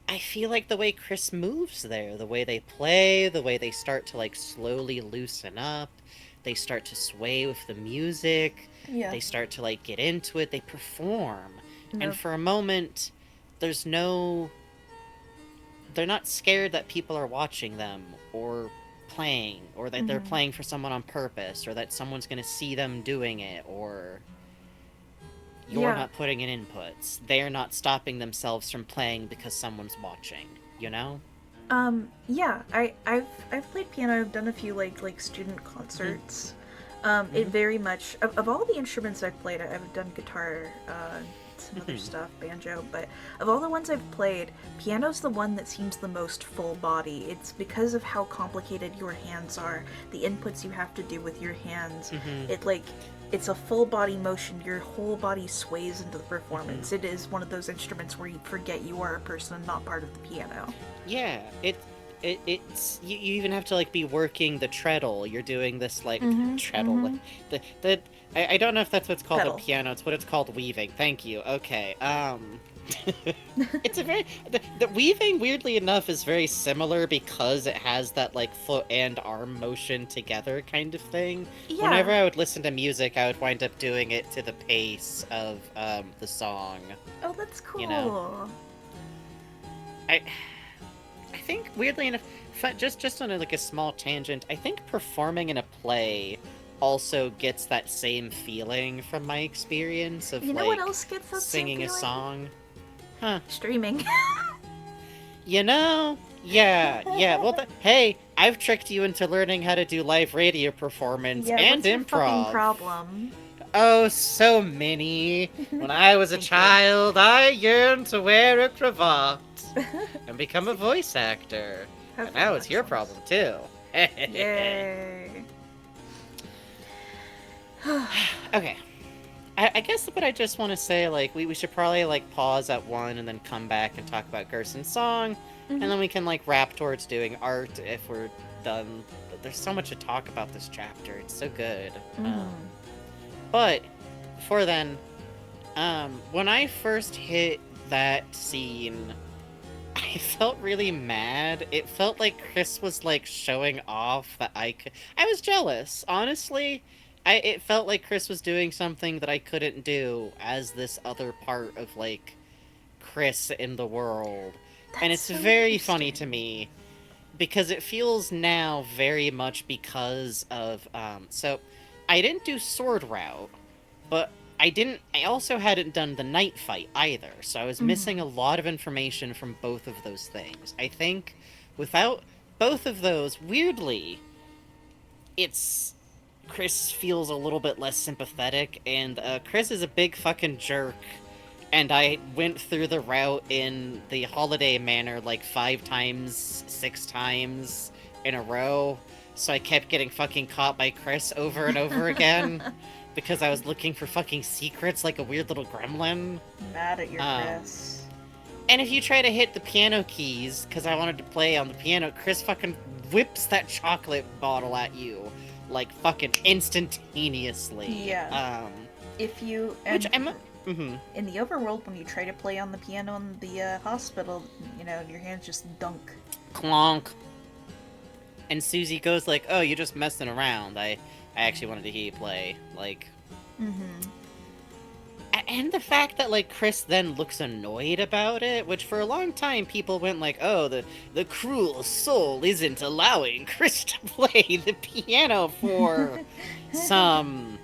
I feel like the way Chris moves there, the way they play, the way they start to, like, slowly loosen up, they start to sway with the music, Yeah. they start to, like, get into it, they perform. Nope. And for a moment, they're not scared that people are watching them, or playing, or that they're playing for someone on purpose, or that someone's gonna see them doing it, or you're Yeah. not putting in inputs. They're not stopping themselves from playing because someone's watching, you know? Yeah, I've played piano. I've done a few like student concerts. It very much of all the instruments I've played, I've done guitar, some other stuff, banjo, but of all the ones I've played, piano's the one that seems the most full body. It's because of how complicated your hands are, the inputs you have to do with your hands. It's a full body motion. Your whole body sways into the performance. It is one of those instruments where you forget you are a person and not part of the piano. Yeah, it's you even have to like be working the treadle. You're doing this like treadle. Like, I don't know if that's what's called Pedal. a piano. It's what it's called weaving. Thank you. Okay. It's a very the weaving, weirdly enough, is very similar because it has that like foot and arm motion together kind of thing. Yeah. Whenever I would listen to music, I would wind up doing it to the pace of the song. Oh, that's cool. You know. I think weirdly enough, just on like a small tangent, I think performing in a play also gets that same feeling from my experience of You know like what else gets that singing same a feeling? song. Huh. Streaming. You know? Yeah. Well, hey, I've tricked you into learning how to do live radio performance and what's your fucking improv. problem? Oh, so many. When I was a Thank you. child, I yearned to wear a cravat and become a voice actor. Have And now fun, it's your Maximus. problem, too. Yay. Okay. I guess what I just want to say, like, we should probably, like, pause at one and then come back and talk about Gerson's song, and then we can, like, wrap towards doing art if we're done. But there's so much to talk about this chapter. It's so good. But, before then, when I first hit that scene, I felt really mad. It felt like Chris was, like, showing off that I was jealous, honestly. It felt like Chris was doing something that I couldn't do as this other part of, like, Chris in the world. And it's so very funny interesting. to me because it feels now very much because of, so I didn't do Sword Route, but I also hadn't done the Night Fight either, so I was missing a lot of information from both of those things. I think without both of those, weirdly, Chris feels a little bit less sympathetic, and Chris is a big fucking jerk, and I went through the route in the holiday manner like 5 times, 6 times in a row, so I kept getting fucking caught by Chris over and over again, because I was looking for fucking secrets like a weird little gremlin. Mad at your Um, Chris. And if you try to hit the piano keys, because I wanted to play on the piano, Chris fucking whips that chocolate bottle at you, like, fucking instantaneously. Yeah. If you... Which And I'm... in the overworld, when you try to play on the piano in the hospital, you know, your hands just dunk. Clonk. And Susie goes like, oh, you're just messing around. I actually wanted to hear you play. Like... And the fact that, like, Chris then looks annoyed about it, which for a long time people went like, oh, the cruel soul isn't allowing Chris to play the piano for some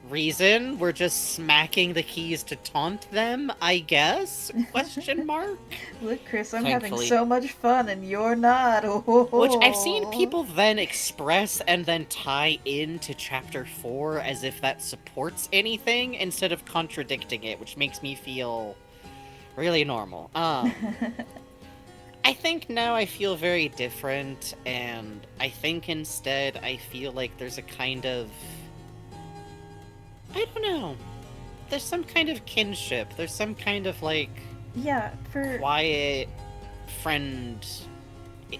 reason. We're just smacking the keys to taunt them, I guess? Question mark? Look, Chris, I'm Thankfully. having so much fun and you're not. Which I've seen people then express and then tie into Chapter 4 as if that supports anything instead of contradicting it, which makes me feel really normal. I think now I feel very different, and I think instead I feel like there's a kind of... I don't know. There's some kind of kinship. There's some kind of, like, Yeah, for... quiet friend... When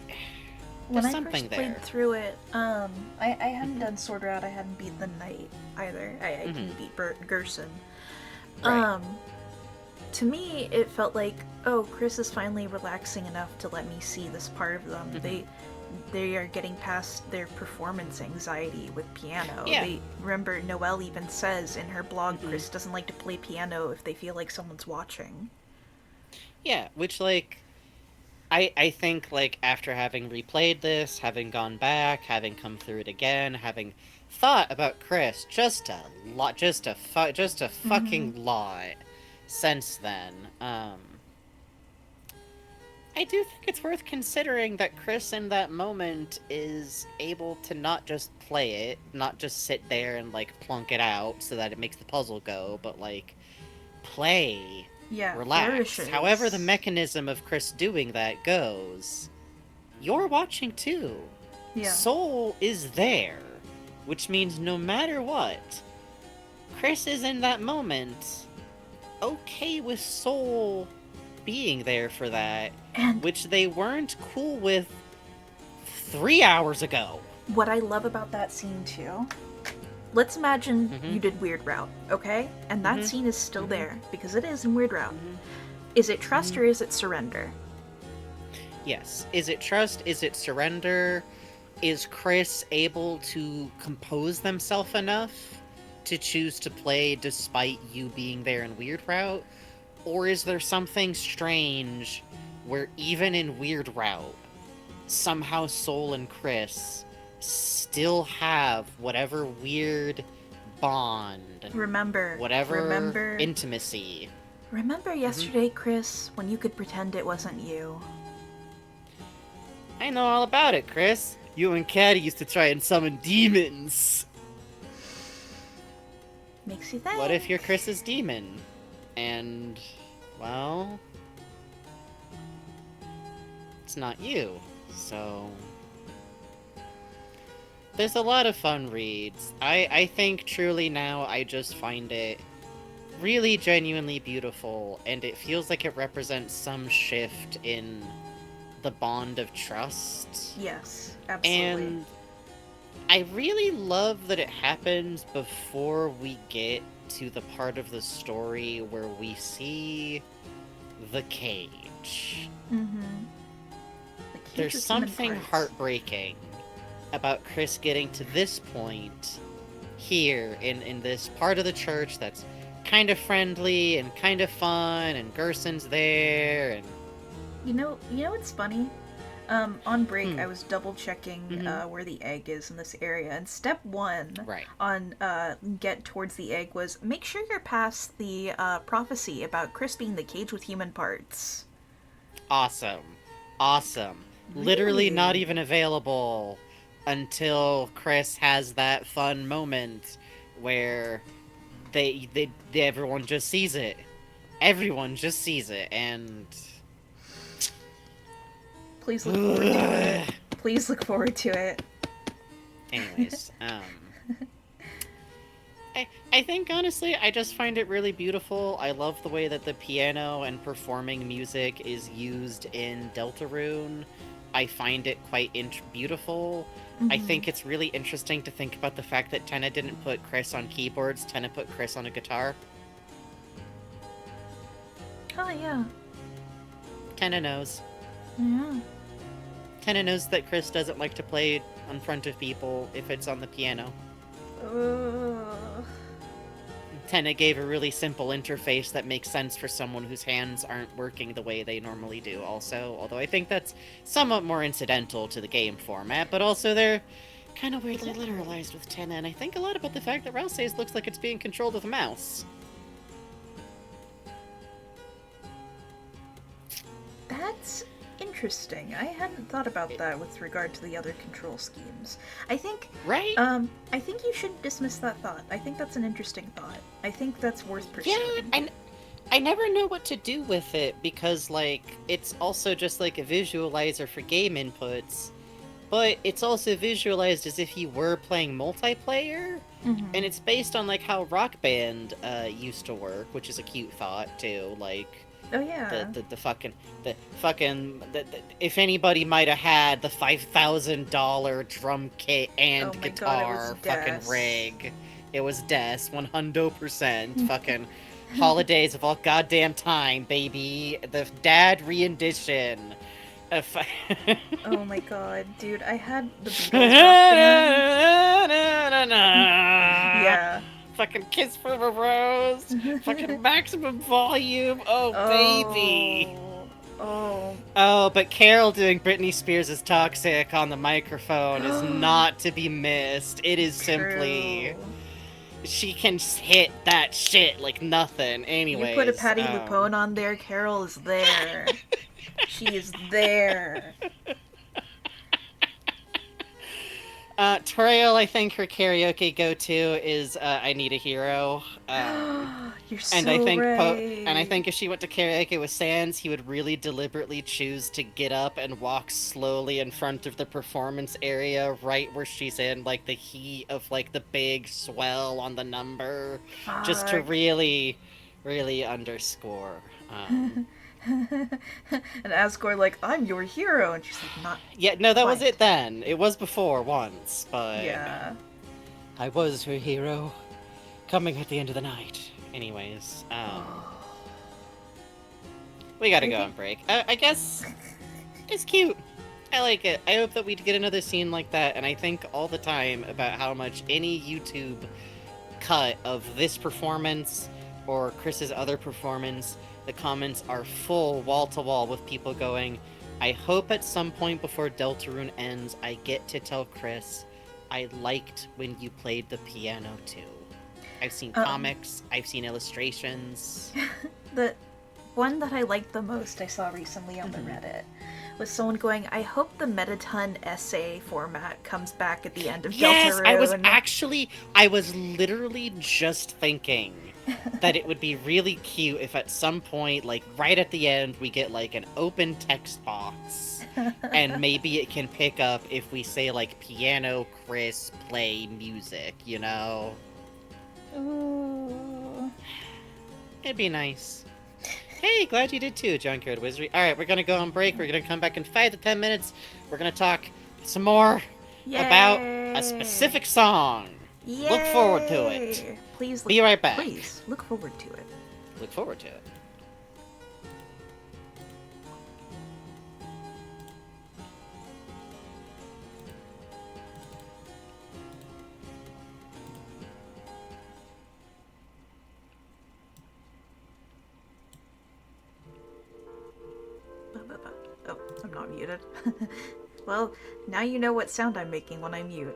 There's I something first played there. through it, I hadn't done Sword Route, I hadn't beat the Knight either. I didn't beat Gerson. Right. To me, it felt like, oh, Chris is finally relaxing enough to let me see this part of them. They are getting past their performance anxiety with piano. Yeah. They remember Noelle even says in her blog, Chris doesn't like to play piano if they feel like someone's watching. Yeah, which, like, I think, like, after having replayed this, having gone back, having come through it again, having thought about Chris just a lot, just a fucking lot since then, I I do think it's worth considering that Chris in that moment is able to not just play it, not just sit there and like plunk it out so that it makes the puzzle go, but like play, Yeah, relax. flourishes. However the mechanism of Chris doing that goes, you're watching too. Yeah. Soul is there, which means no matter what, Chris is in that moment okay with Soul being there for that, And which they weren't cool with 3 hours ago. what I love about that scene too, let's imagine Mhm. you did Weird Route, okay? And that Mhm. scene is still Mhm. there, because it is in Weird Route. Mhm. Is it trust or is it surrender? Yes. Is it trust? Is it surrender? Is Chris able to compose themselves enough to choose to play despite you being there in Weird Route? Or is there something strange where even in Weird Route, somehow Soul and Chris still have whatever weird bond, Remember, whatever intimacy? remember yesterday, Chris, when you could pretend it wasn't you? I know all about it, Chris. You and Caddy used to try and summon demons. Makes you think. What if you're Chris's demon? And, well, it's not you, so... There's a lot of fun reads. I think truly now I just find it really genuinely beautiful, and it feels like it represents some shift in the bond of trust. Yes, absolutely. And I really love that it happens before we get to the part of the story where we see the cage. Mm-hmm. There's something heartbreaking about Chris getting to this point here in this part of the church that's kind of friendly and kind of fun, and Gerson's there, and You know what's funny? On break, Hmm. I was double checking Mhm. where the egg is in this area, and step one right. on get towards the egg was make sure you're past the prophecy about Chris being the cage with human parts. Awesome. Awesome. Literally not Really? even available until Chris has that fun moment where they everyone just sees it. Everyone just sees it, and Please look forward to it. Please look forward to it. anyways, I think honestly I just find it really beautiful. I love the way that the piano and performing music is used in Deltarune. I find it quite beautiful. I Mhm. think it's really interesting to think about the fact that Tenna didn't put Chris on keyboards, Tenna put Chris on a guitar. Oh yeah. Tenna knows. Yeah. Tenna knows that Chris doesn't like to play in front of people if it's on the piano. Ugh. Tenna gave a really simple interface that makes sense for someone whose hands aren't working the way they normally do also, although I think that's somewhat more incidental to the game format, but also they're kind of weirdly literalized with Tenna, and I think a lot about the fact that Ralsei's looks like it's being controlled with a mouse. That's interesting. I hadn't thought about that with regard to the other control schemes. I think Right? I think you shouldn't dismiss that thought. I think that's an interesting thought. I think that's worth Yeah, pursuing. and I never know what to do with it because, like, it's also just like a visualizer for game inputs, but it's also visualized as if you were playing multiplayer, Mhm. and it's based on like how Rock Band used to work, which is a cute thought too. Like Oh yeah. if anybody might have had the $5,000 drum kit and Oh my God, it guitar was fucking Des. rig, it was Des 100%. Fucking holidays of all goddamn time, baby. The dad re-edition. Oh my god, dude, I had the Beatles rock band. Yeah. Fucking Kiss from a Rose. Fucking maximum volume. Oh, baby. Oh. Oh, but Carol doing Britney Spears' Toxic on the microphone is not to be missed. It is simply... True. She can hit that shit like nothing. Anyways. You put a Patty LuPone on there, Carol is there. She is there. Toriel, I think her karaoke go-to is "I Need a Hero." You're so And I think right. and I think if she went to karaoke with Sans, he would really deliberately choose to get up and walk slowly in front of the performance area, right where she's in like the heat of like the big swell on the number, just to Fuck. really, really underscore. And Asgore like, I'm your hero, and she's like, not Yeah, no, that was quite. it then. It was before once, but Yeah. I was her hero, coming at the end of the night. Anyways, we gotta go on break. I guess it's cute. I like it. I hope that we get another scene like that, and I think all the time about how much any YouTube cut of this performance or Chris's other performance, the comments are full wall to wall with people going, I hope at some point before Deltarune ends, I get to tell Chris I liked when you played the piano too. I've seen comics, I've seen illustrations. The one that I liked the most I saw recently on the Reddit was someone going, I hope the Metaton essay format comes back at the end of Yes, Deltarune. I was literally just thinking that it would be really cute if at some point, like right at the end, we get like an open text box. And maybe it can pick up if we say like piano, Chris, play music, you know? Ooh. It'd be nice. Hey, glad you did too, Junkyard Wizardry. Alright, we're gonna go on break. We're gonna come back in 5 to 10 minutes. We're gonna talk some more about a specific song. Yay! Look forward to it. Please Be right back. Please look forward to it. Look forward to it. Oh, I'm not muted. Well, now you know what sound I'm making when I mute.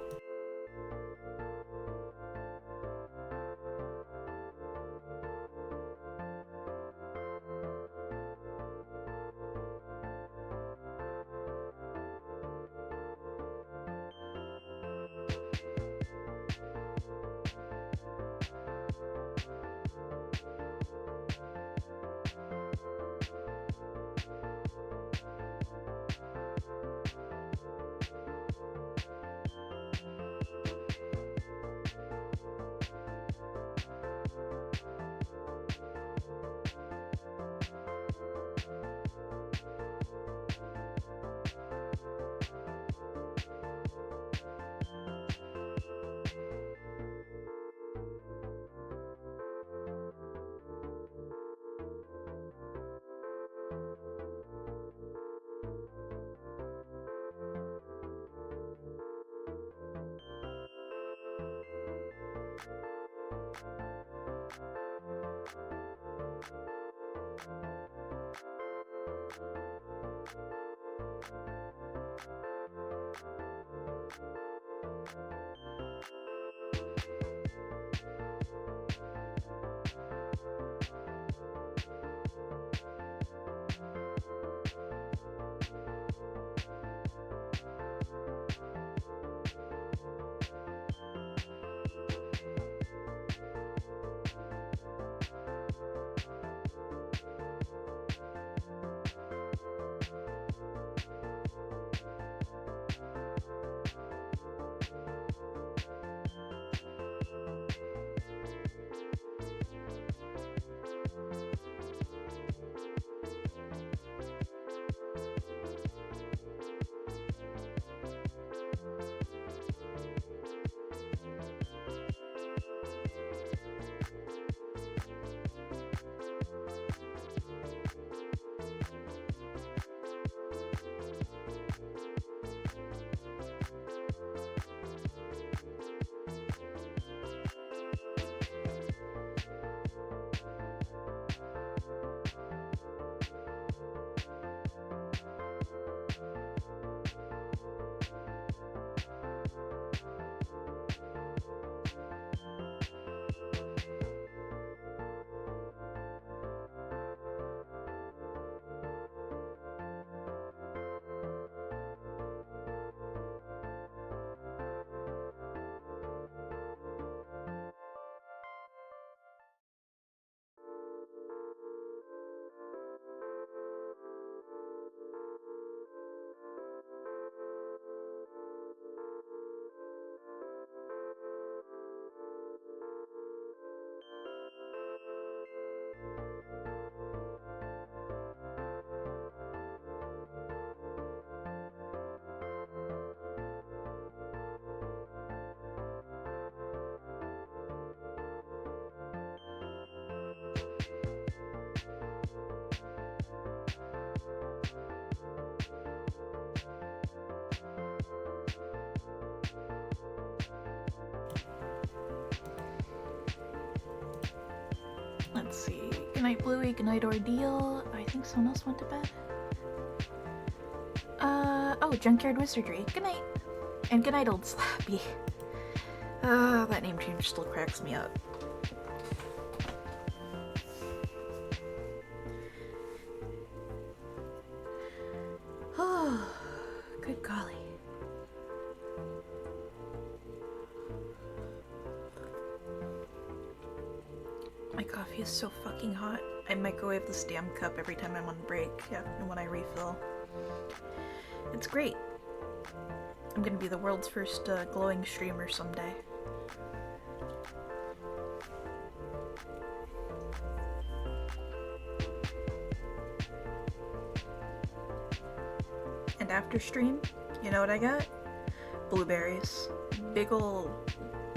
Good night, Bluey. Good night, Ordeal. I think someone else went to bed. Oh, Junkyard Wizardry. Good night. And good night, Old Slappy. That name change still cracks me up. Oh, good golly. My coffee is so fucking hot. I microwave this damn cup every time I'm on break, and when I refill. It's great. I'm gonna be the world's first glowing streamer someday. And after stream, you know what I got? Blueberries. Big ol'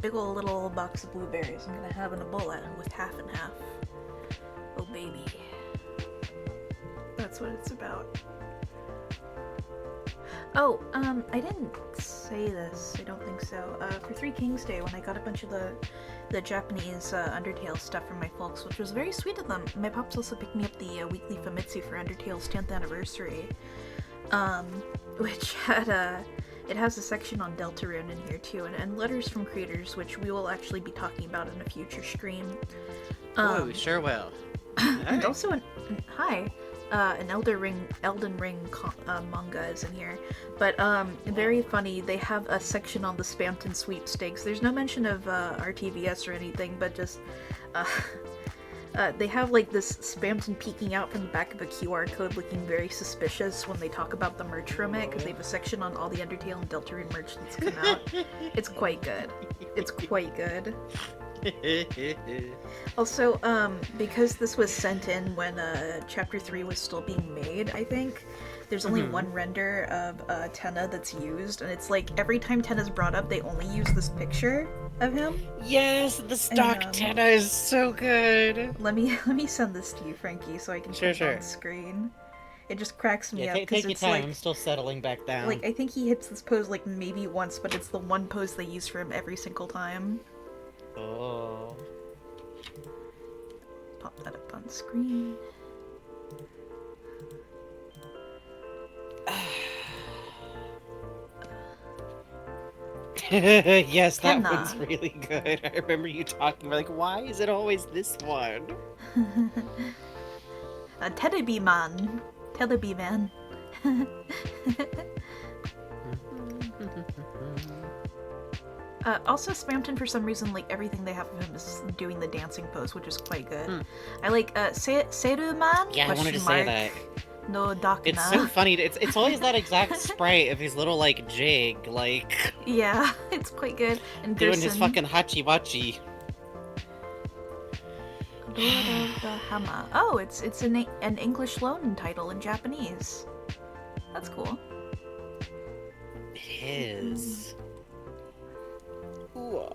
little box of blueberries I'm gonna have in a bowl with half and half. Oh baby. That's what it's about. Oh, I didn't say this, I don't think so. For Three Kings Day, when I got a bunch of the Japanese Undertale stuff from my folks, which was very sweet of them, my pops also picked me up the weekly Famitsu for Undertale's 10th anniversary, which had it has a section on Deltarune in here too, and letters from creators, which we will actually be talking about in a future stream. Oh, we sure will. And also an Elden Ring manga is in here, but very funny. They have a section on the Spamton sweepstakes. There's no mention of RTVS or anything, but just they have like this Spamton peeking out from the back of a QR code, looking very suspicious when they talk about the merch from it, because they have a section on all the Undertale and Deltarune merch that's come out. It's quite good. It's quite good. Also, because this was sent in when Chapter 3 was still being made, I think, there's only one render of Tenna that's used, and it's like every time Tenna's brought up, they only use this picture of him. Yes, the stock Tenna is so good. Let me send this to you, Frankie, so I can put it on screen. It just cracks me up. Take your time, like, I'm still settling back down. Like, I think he hits this pose like maybe once, but it's the one pose they use for him every single time. Oh. Pop that up on screen. Yes, that Tenna. one's really good. I remember you talking about, like, why is it always this one? Teddybee man. Teddybee man. Also, Spamton, for some reason, like, everything they have of him is doing the dancing pose, which is quite good. I like, Seru-man? Yeah, I wanted to say that. No, Dakna. It's so funny. It's always that exact sprite of his little, like, jig, like... Yeah, it's quite good. And doing Gerson, his fucking hachi-wachi. Hama. Oh, it's an English loan title in Japanese. That's cool. It is. Ooh.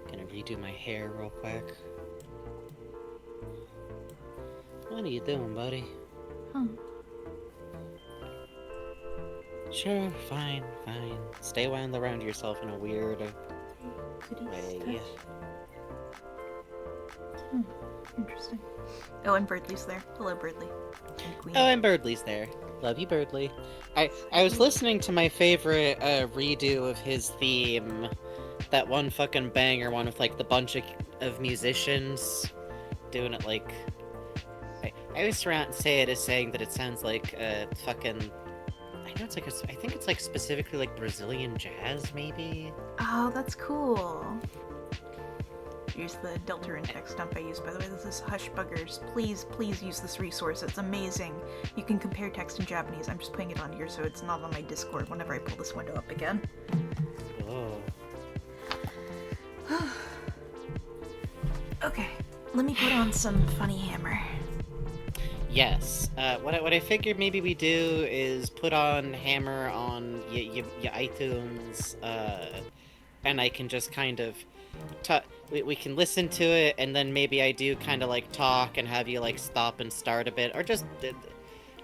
Gonna redo my hair real quick. What are you doing, buddy? Sure, fine. Stay wound around yourself in a weird way. Interesting. Oh, and Birdley's there. Hello, Birdley. And Queen. Oh, and Birdley's there. Love you, Birdley. I was listening to my favorite redo of his theme. That one fucking banger one with, like, the bunch of musicians doing it, like... I always say it as saying that it sounds like fucking... I know it's like I think it's, like, specifically, like, Brazilian jazz, maybe? Oh, that's cool. Here's the Deltarune text dump I use, by the way. This is Hush Buggers. Please use this resource. It's amazing. You can compare text in Japanese. I'm just putting it on here so it's not on my Discord whenever I pull this window up again. Oh. Okay, let me put on some Funny Hammer. Yes. What I figured maybe we do is put on Hammer on your iTunes, and I can just kind of... we can listen to it, and then maybe I do kind of, like, talk and have you, like, stop and start a bit, or just...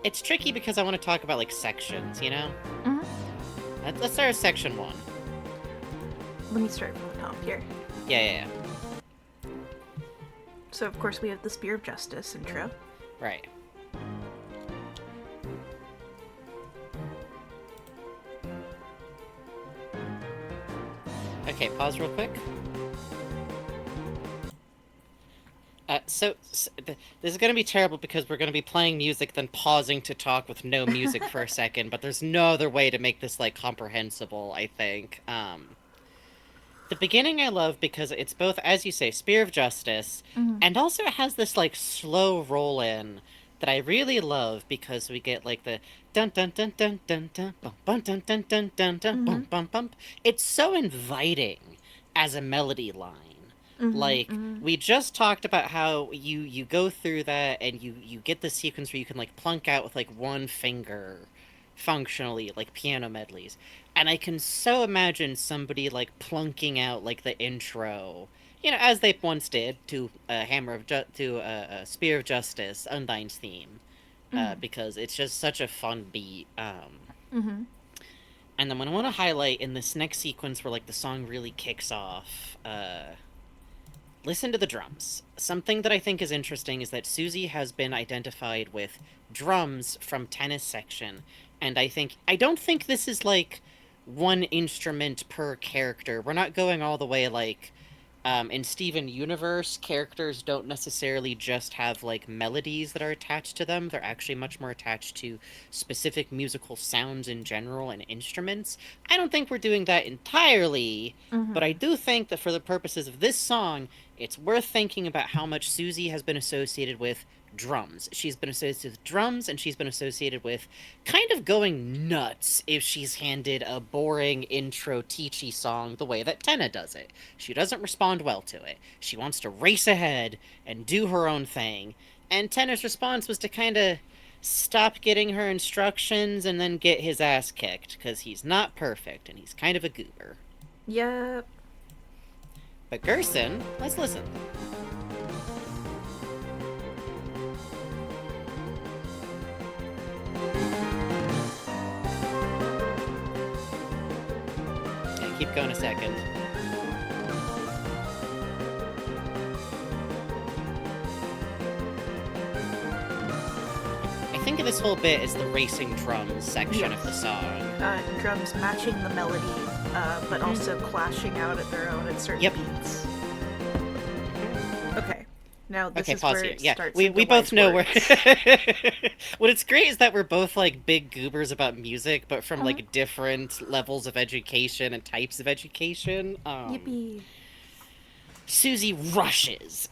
It's tricky because I want to talk about, like, sections, you know? Mm-hmm. Let's start with section 1. Let me start from the top here. Yeah. So of course we have the Spear of Justice intro. Right. Okay, pause real quick. This is going to be terrible because we're going to be playing music, then pausing to talk with no music for a second, but there's no other way to make this, like, comprehensible, I think. The beginning I love because it's both, as you say, Spear of Justice, and also it has this, like, slow roll-in that I really love because we get, like, the dun dun dun dun dun dun bum bum dun dun dun dun dun bum bum bum. It's so inviting as a melody line. Like, we just talked about how you go through that and you get the sequence where you can, like, plunk out with, like, one finger functionally, like, piano medleys. And I can so imagine somebody, like, plunking out, like, the intro, you know, as they once did to Spear of Justice, Undyne's theme, because it's just such a fun beat. And then what I want to highlight in this next sequence where, like, the song really kicks off, listen to the drums. Something that I think is interesting is that Susie has been identified with drums from Tennis section, and I don't think this is, like, one instrument per character. We're not going all the way, like, in Steven Universe, characters don't necessarily just have, like, melodies that are attached to them. They're actually much more attached to specific musical sounds in general and instruments. I don't think we're doing that entirely, but I do think that for the purposes of this song, it's worth thinking about how much Susie has been associated with drums. She's been associated with drums, and she's been associated with kind of going nuts if she's handed a boring intro teachy song the way that Tenna does it. She doesn't respond well to it. She wants to race ahead and do her own thing. And Tenna's response was to kind of stop getting her instructions and then get his ass kicked, because he's not perfect, and he's kind of a goober. Yep. But Gerson, let's listen. Yeah, keep going a second. I think of this whole bit as the racing drums section of the song. Drums matching the melody, but also clashing out at their own at certain beats. Okay. Now this is where it starts. We both know where. What it's great is that we're both, like, big goobers about music, but from like different levels of education and types of education. Yippee. Susie rushes.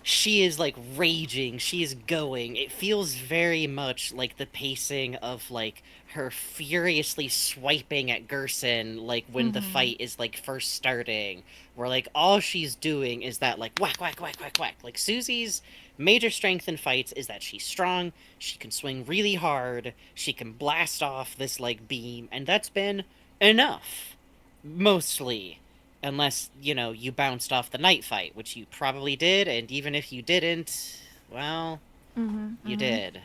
She is, like, raging. She is going. It feels very much like the pacing of, like, her furiously swiping at Gerson, like, when the fight is, like, first starting. Where, like, all she's doing is that, like, whack, whack, whack, whack, whack. Like, Susie's major strength in fights is that she's strong, she can swing really hard, she can blast off this, like, beam, and that's been enough. Mostly. Unless, you know, you bounced off the night fight, which you probably did, and even if you didn't, well, you did.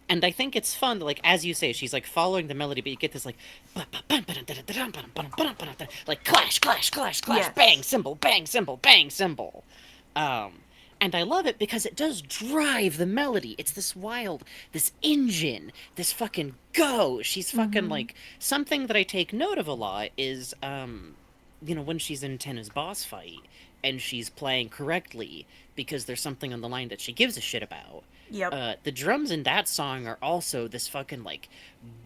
And I think it's fun, like, as you say, she's, like, following the melody, but you get this, like, like, clash, clash, clash, clash, Yes. bang, cymbal, bang, cymbal, bang, cymbal. And I love it because it does drive the melody. It's this wild, this engine, this fucking go. She's fucking, like, something that I take note of a lot is, you know, when she's in Tenna's boss fight, and she's playing correctly, because there's something on the line that she gives a shit about. Yep. The drums in that song are also this fucking, like,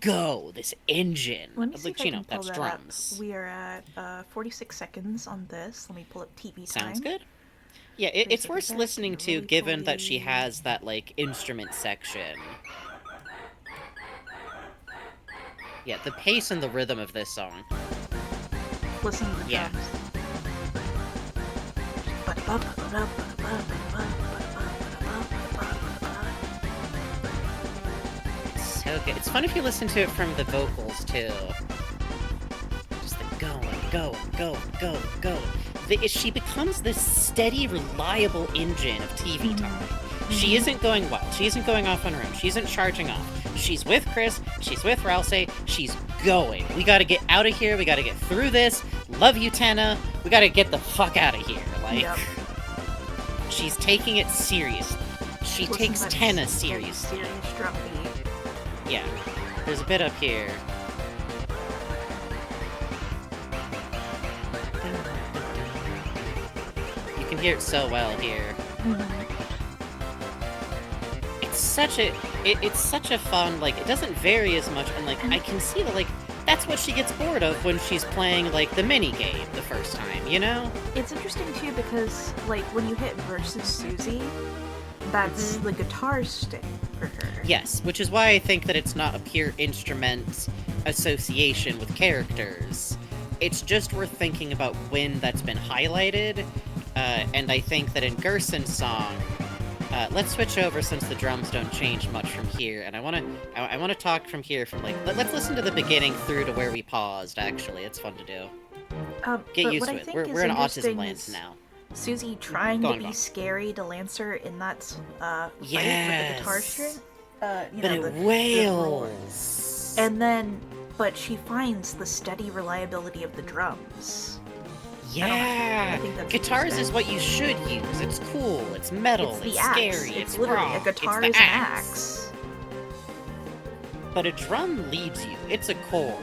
go, this engine. Let me see Like, if I you can know, pull that's that drums. up. We are at 46 seconds on this. Let me pull up TV time. Sounds good. Yeah, it's Second worth back, listening to, really given that she fully- has that, like, instrument section. Yeah, the pace and the rhythm of this song. Listen to the Yeah. drums. So good. It's fun if you listen to it from the vocals, too. Just the going. She becomes this steady, reliable engine of TV time. She isn't going wild. She isn't going off on her own. She isn't charging off. She's with Chris. She's with Ralsei. She's going. We gotta get out of here. We gotta get through this. Love you, Tenna. We gotta get the fuck out of here. Like, Yep. she's taking it seriously. She Listen takes to that Tenna steady, seriously. serious drum beat. Yeah. There's a bit up here. You can hear it so well here. It's such a it's such a fun, like, it doesn't vary as much, and like I can see that, like, that's what she gets bored of when she's playing like the mini game the first time, you know? It's interesting too because, like, when you hit versus Susie, that's the guitar stick for her. Yes, which is why I think that it's not a pure instrument association with characters. It's just worth thinking about when that's been highlighted, and I think that in Gerson's song, let's switch over since the drums don't change much from here, and I want to talk from here from, like, let's listen to the beginning through to where we paused. Actually, it's fun to do. Get But used what to I it. think We're is in autism interesting land is now. Susie trying Go to on, be go on. scary to Lancer in that fight with the guitar Yes. string. You But know, it the wails. And then, but she finds the steady reliability of the drums. Yeah, I think that's guitars interesting. is what you should use. It's cool. It's metal. It's the It's axe. scary. It's literally rock. a guitar it's is the an axe. But a drum leads you. It's a core.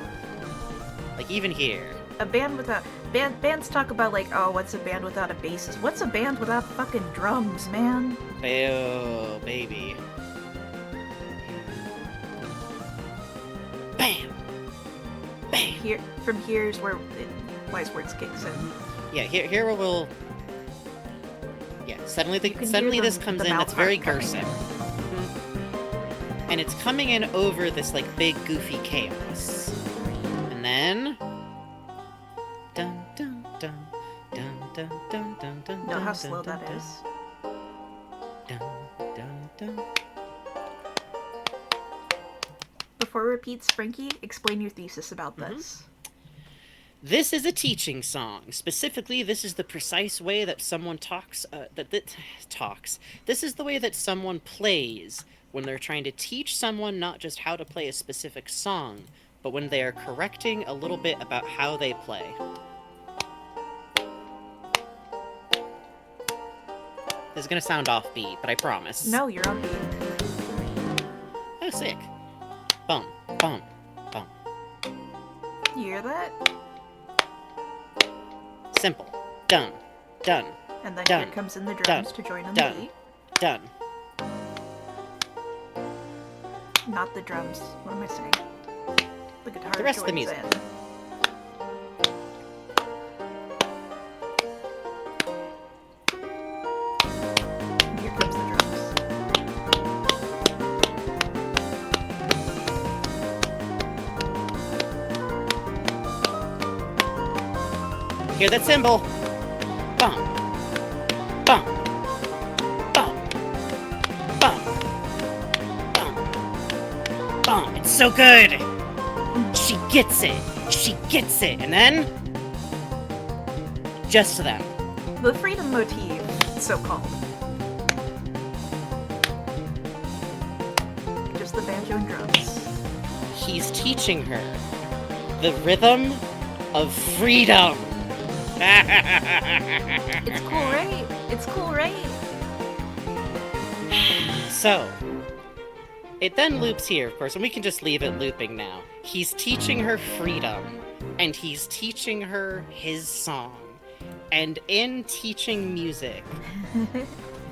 Like, even here. A band without bands talk about, like, oh, what's a band without a bassist? What's a band without fucking drums, man? Oh, baby. Bam. Bam. Here's where Wise Words kicks in. Yeah, here we'll. Yeah, suddenly You can suddenly hear this the comes in. mouth That's very harp coming Gerson. in. And it's coming in over this, like, big goofy chaos. And then dun dun dun dun dun dun dun dun. Know how dun, slow dun, that dun, is? Dun dun dun. Before it repeats, Frankie, explain your thesis about this. This is a teaching song. Specifically, this is the precise way that someone talks. Talks. This is the way that someone plays when they're trying to teach someone not just how to play a specific song, but when they are correcting a little bit about how they play. This is gonna sound offbeat, but I promise. No, you're on beat. Oh, sick. Bum, bum, bum. You hear that? Simple. Done. Done. And then Done. here comes in the drums Done. to join in Done. the beat. Done. Not the drums. What am I saying? The guitar The rest of the joins music. in. And here comes the drums. Hear that cymbal? Bum. Bum. Bum. Bum. Bum. Bum. It's so good! She gets it! She gets it! And then just to them. The freedom motif, so called. Just the banjo and drums. He's teaching her the rhythm of freedom. It's cool, right? It's cool, right? So, it then loops here, of course, and we can just leave it looping now. He's teaching her freedom, and he's teaching her his song. And in teaching music,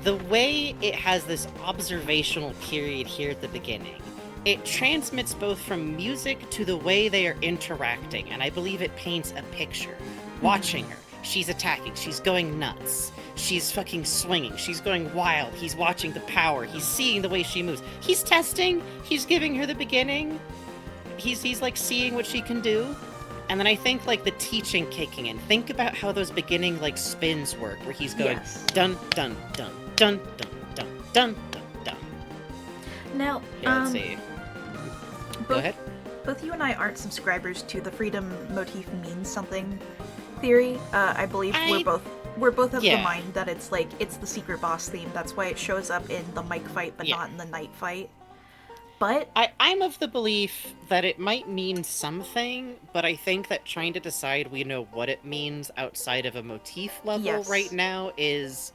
the way it has this observational period here at the beginning, it transmits both from music to the way they are interacting, and I believe it paints a picture. Watching her, she's attacking, she's going nuts, she's fucking swinging, she's going wild, he's watching the power, he's seeing the way she moves, he's testing, he's giving her the beginning, he's like seeing what she can do. And then I think, like, the teaching kicking in. Think about how those beginning, like, spins work, where he's going Yes. dun dun dun dun dun dun dun dun dun. Now, Yeah, let's see. Go both, ahead. both you and I aren't subscribers to the freedom motif means something theory. I believe we're both of Yeah. the mind that it's like it's the secret boss theme. That's why it shows up in the mic fight, but Yeah. not in the night fight. But I'm of the belief that it might mean something, but I think that trying to decide we know what it means outside of a motif level Yes. right now is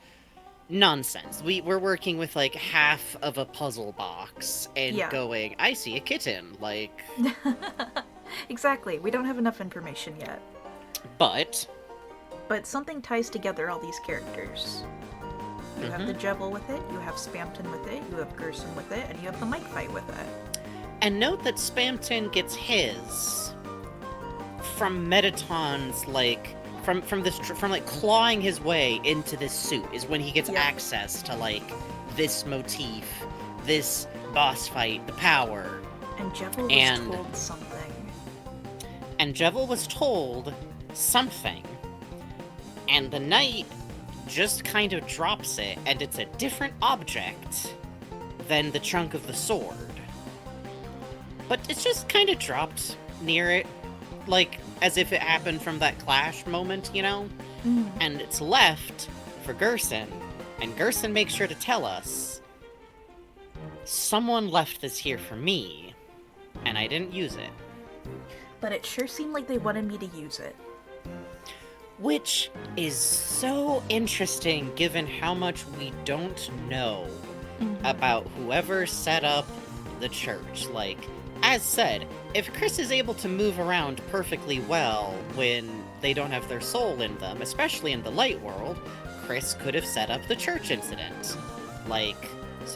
nonsense. We're working with like half of a puzzle box and Yeah. going, I see a kitten, like, exactly, we don't have enough information yet. but But something ties together all these characters. You have the Jevil with it, you have Spamton with it, you have Gerson with it, and you have the Mike fight with it. and note that Spamton gets his from Metaton's like from like clawing his way into this suit is when he gets Yeah. access to like this motif, this boss fight, the power. And Jevil was And- told something. And Jevil was told something. And the knight just kind of drops it, and it's a different object than the chunk of the sword. But it's just kind of dropped near it, like as if it happened from that clash moment, you know? Mm. And it's left for Gerson, and Gerson makes sure to tell us, someone left this here for me, and I didn't use it. But it sure seemed like they wanted me to use it. Which is so interesting given how much we don't know about whoever set up the church. Like, as said, if Chris is able to move around perfectly well when they don't have their soul in them, especially in the light world, Chris could have set up the church incident. Like,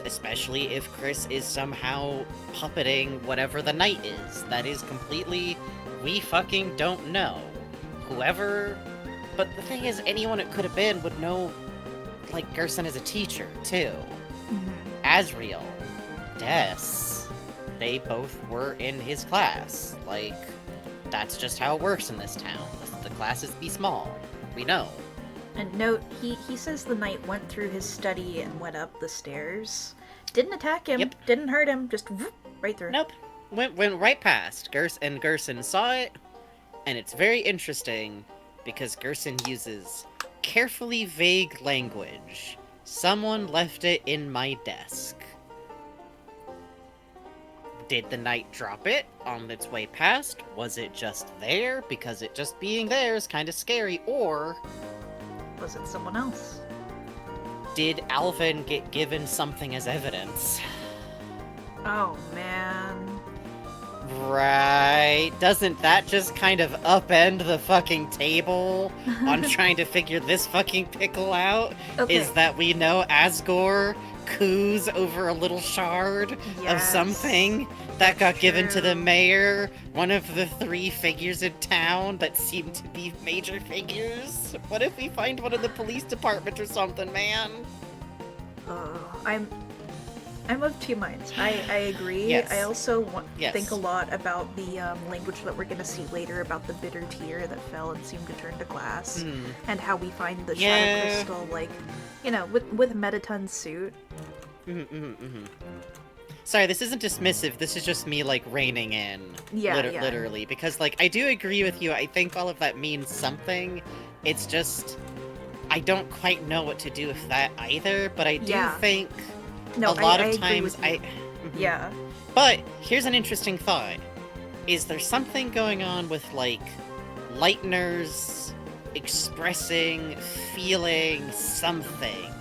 especially if Chris is somehow puppeting whatever the knight is. That is completely... we fucking don't know. Whoever... But the thing is, anyone it could have been would know, like, Gerson is a teacher, too. Asriel, Des, they both were in his class. Like, that's just how it works in this town. The classes be small. We know. And note, he says the knight went through his study and went up the stairs. Didn't attack him, Yep. didn't hurt him, just whoop, right through. Nope. Went right past. Gerson saw it, and it's very interesting because Gerson uses carefully vague language. Someone left it in my desk. Did the knight drop it on its way past? Was it just there? Because it just being there is kind of scary. Or Was it someone else? did Alvin get given something as evidence? Oh, man. Right. Doesn't that just kind of upend the fucking table on trying to figure this fucking pickle out? Okay. Is that we know Asgore coos over a little shard of Yes. something that got given to the true. mayor, one of the 3 figures in town that seem to be major figures? What if we find one in the police department or something, man? I'm of two minds. I agree. Yes. I also Yes. think a lot about the language that we're going to see later about the bitter tear that fell and seemed to turn to glass, Hmm. and how we find the Yeah. shadow crystal, like, you know, with Metaton's suit. Sorry, this isn't dismissive. This is just me, like, reining in. Yeah, yeah. Literally. Because, like, I do agree with you. I think all of that means something. It's just... I don't quite know what to do with that either, but I do Yeah. think No, a lot I of agree times with you. Mhm. Yeah. But here's an interesting thought. Is there something going on with, like, Lightners expressing, feeling something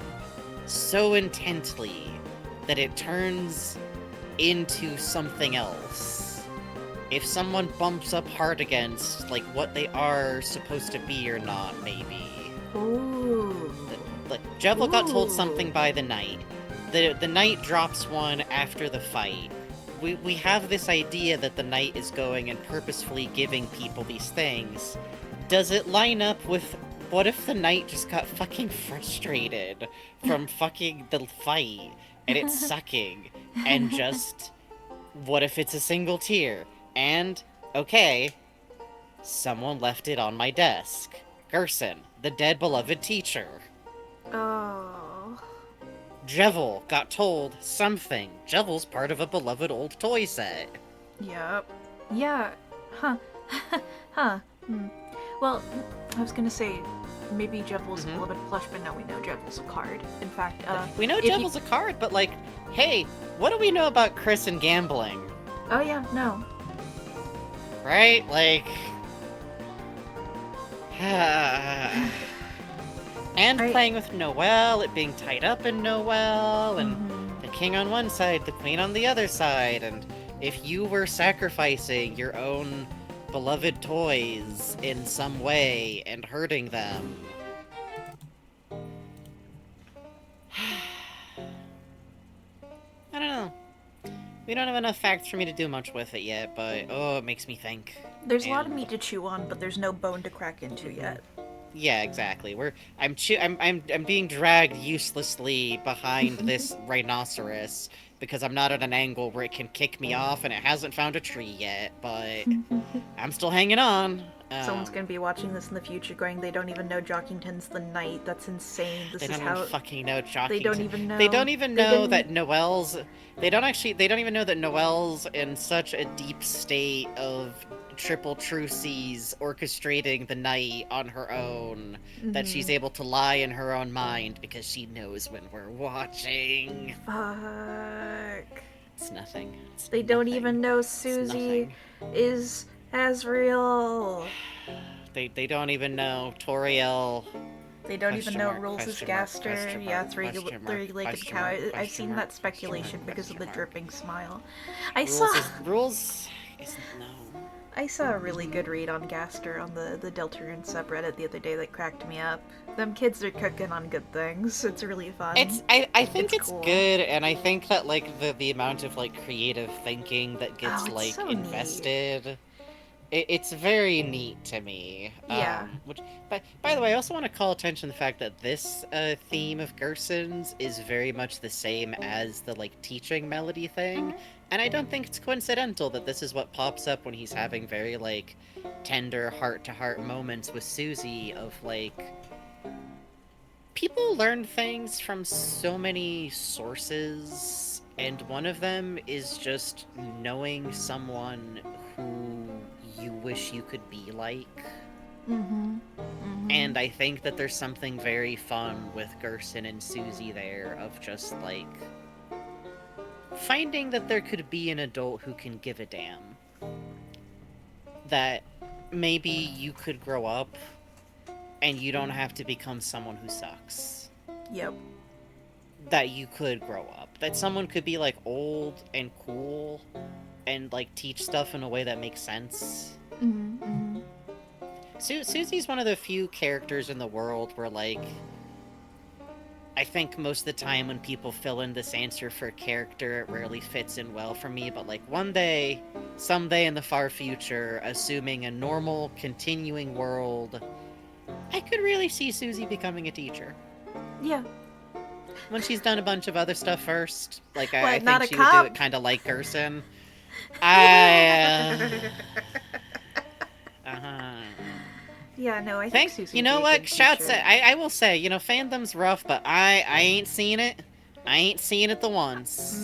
so intently that it turns into something else? If someone bumps up hard against, like, what they are supposed to be or not, maybe. Ooh. Like, Jevil got told Ooh. something by the knight. The knight drops one after the fight. We have this idea that the knight is going and purposefully giving people these things. Does it line up with what if the knight just got fucking frustrated from fucking the fight and it's sucking and just what if it's a single tear? And okay, someone left it on my desk. Gerson, the dead beloved teacher. Oh. Jevil got told something. Jevil's part of a beloved old toy set. Yep. Yeah. Huh. huh. Hmm. Well, I was gonna say, maybe Jevils Mhm. a little bit plush, but no, we know Jevils a card. In fact, We know if you- Jevils a card, but like, hey, what do we know about Chris and gambling? oh yeah, no. Right? Like, and I- playing with Noelle, it being tied up in Noelle, and Mhm. the king on one side, the queen on the other side, and if you were sacrificing your own beloved toys in some way and hurting them. I don't know. We don't have enough facts for me to do much with it yet, but oh, it makes me think. There's a lot of And- meat to chew on, but there's no bone to crack into yet. Yeah, exactly. I'm being dragged uselessly behind this rhinoceros because I'm not at an angle where it can kick me off, and it hasn't found a tree yet. But I'm still hanging on. Someone's gonna be watching this in the future going, they don't even know Jockington's the knight. That's insane. This They is don't how... even fucking know Jockington. They don't even know. They don't even They know didn't- that Noelle's. They don't even know that Noelle's in such a deep state of triple truces orchestrating the night on her own that she's able to lie in her own mind because she knows when we're watching. Fuck. It's nothing. It's They don't nothing. even know It's Susie nothing. is Asriel. They don't even know Toriel. They don't even Question know mark, rules is question mark, Gaster. question Yeah, mark, question mark, three-legged question cow. mark, I've question seen mark, that question speculation mark, because of the question mark. dripping smile. I saw Rules isn't no. I saw a really good read on Gaster on the Deltarune subreddit the other day that cracked me up. Them kids are cooking on good things. It's really fun. I think it's cool. good, and I think that like the amount of like creative thinking that gets it's like so neat. invested, it's very neat to me. Yeah. But by the way, I also want to call attention to the fact that this theme of Gerson's is very much the same as the like teaching melody thing, and I don't think it's coincidental that this is what pops up when he's having very like tender heart-to-heart moments with Susie of like. People learn things from so many sources, and one of them is just knowing someone who you wish you could be like. Mm-hmm. And I think that there's something very fun with Gerson and Susie there of just like finding that there could be an adult who can give a damn. That maybe you could grow up and you don't have to become someone who sucks. Yep. That you could grow up. That someone could be like old and cool and like teach stuff in a way that makes sense. Mm-hmm. Mm-hmm. Susie's one of the few characters in the world where like I think most of the time when people fill in this answer for a character, it rarely fits in well for me, but like one day, someday in the far future, assuming a normal, continuing world, I could really see Susie becoming a teacher. Yeah. When she's done a bunch of other stuff first, like I What, not think a she would do cop? it kind of like Gerson. Yeah, no, I think Thank Susie you would know be a what? good Shouts teacher. I will say, you know, fandom's rough, but I ain't seen it. I ain't seen it the once.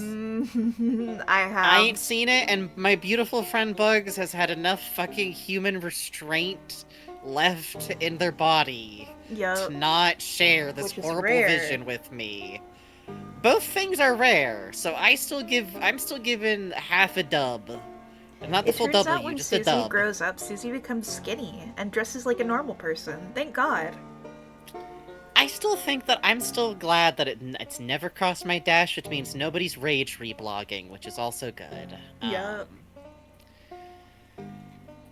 I have. I ain't seen it, and my beautiful friend Bugs has had enough fucking human restraint left in their body Yep. to not share this Which is horrible rare. vision with me. Both things are rare, so I'm still giving half a dub. And not the It full turns out W, when just a Susie dub. grows up, Susie becomes skinny and dresses like a normal person. Thank God. I still think that I'm still glad that it's never crossed my dash, which means nobody's rage reblogging, which is also good. Yup.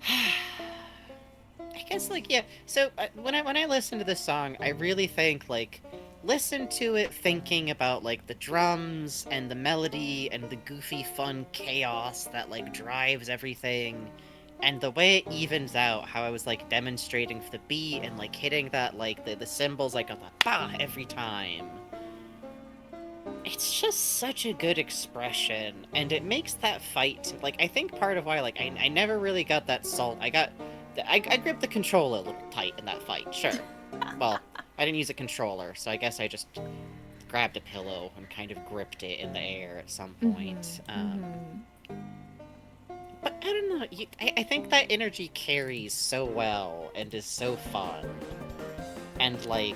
I guess like yeah. So when I listen to this song, I really think like listen to it thinking about like the drums and the melody and the goofy fun chaos that like drives everything. And the way it evens out, how I was like demonstrating for the beat and like hitting that like the cymbals like on the bah every time. It's just such a good expression, and it makes that fight like I think part of why like I never really got that salt. I gripped the controller a little tight in that fight, sure. Well, I didn't use a controller, so I guess I just grabbed a pillow and kind of gripped it in the air at some point. But I don't know. I think that energy carries so well and is so fun. and like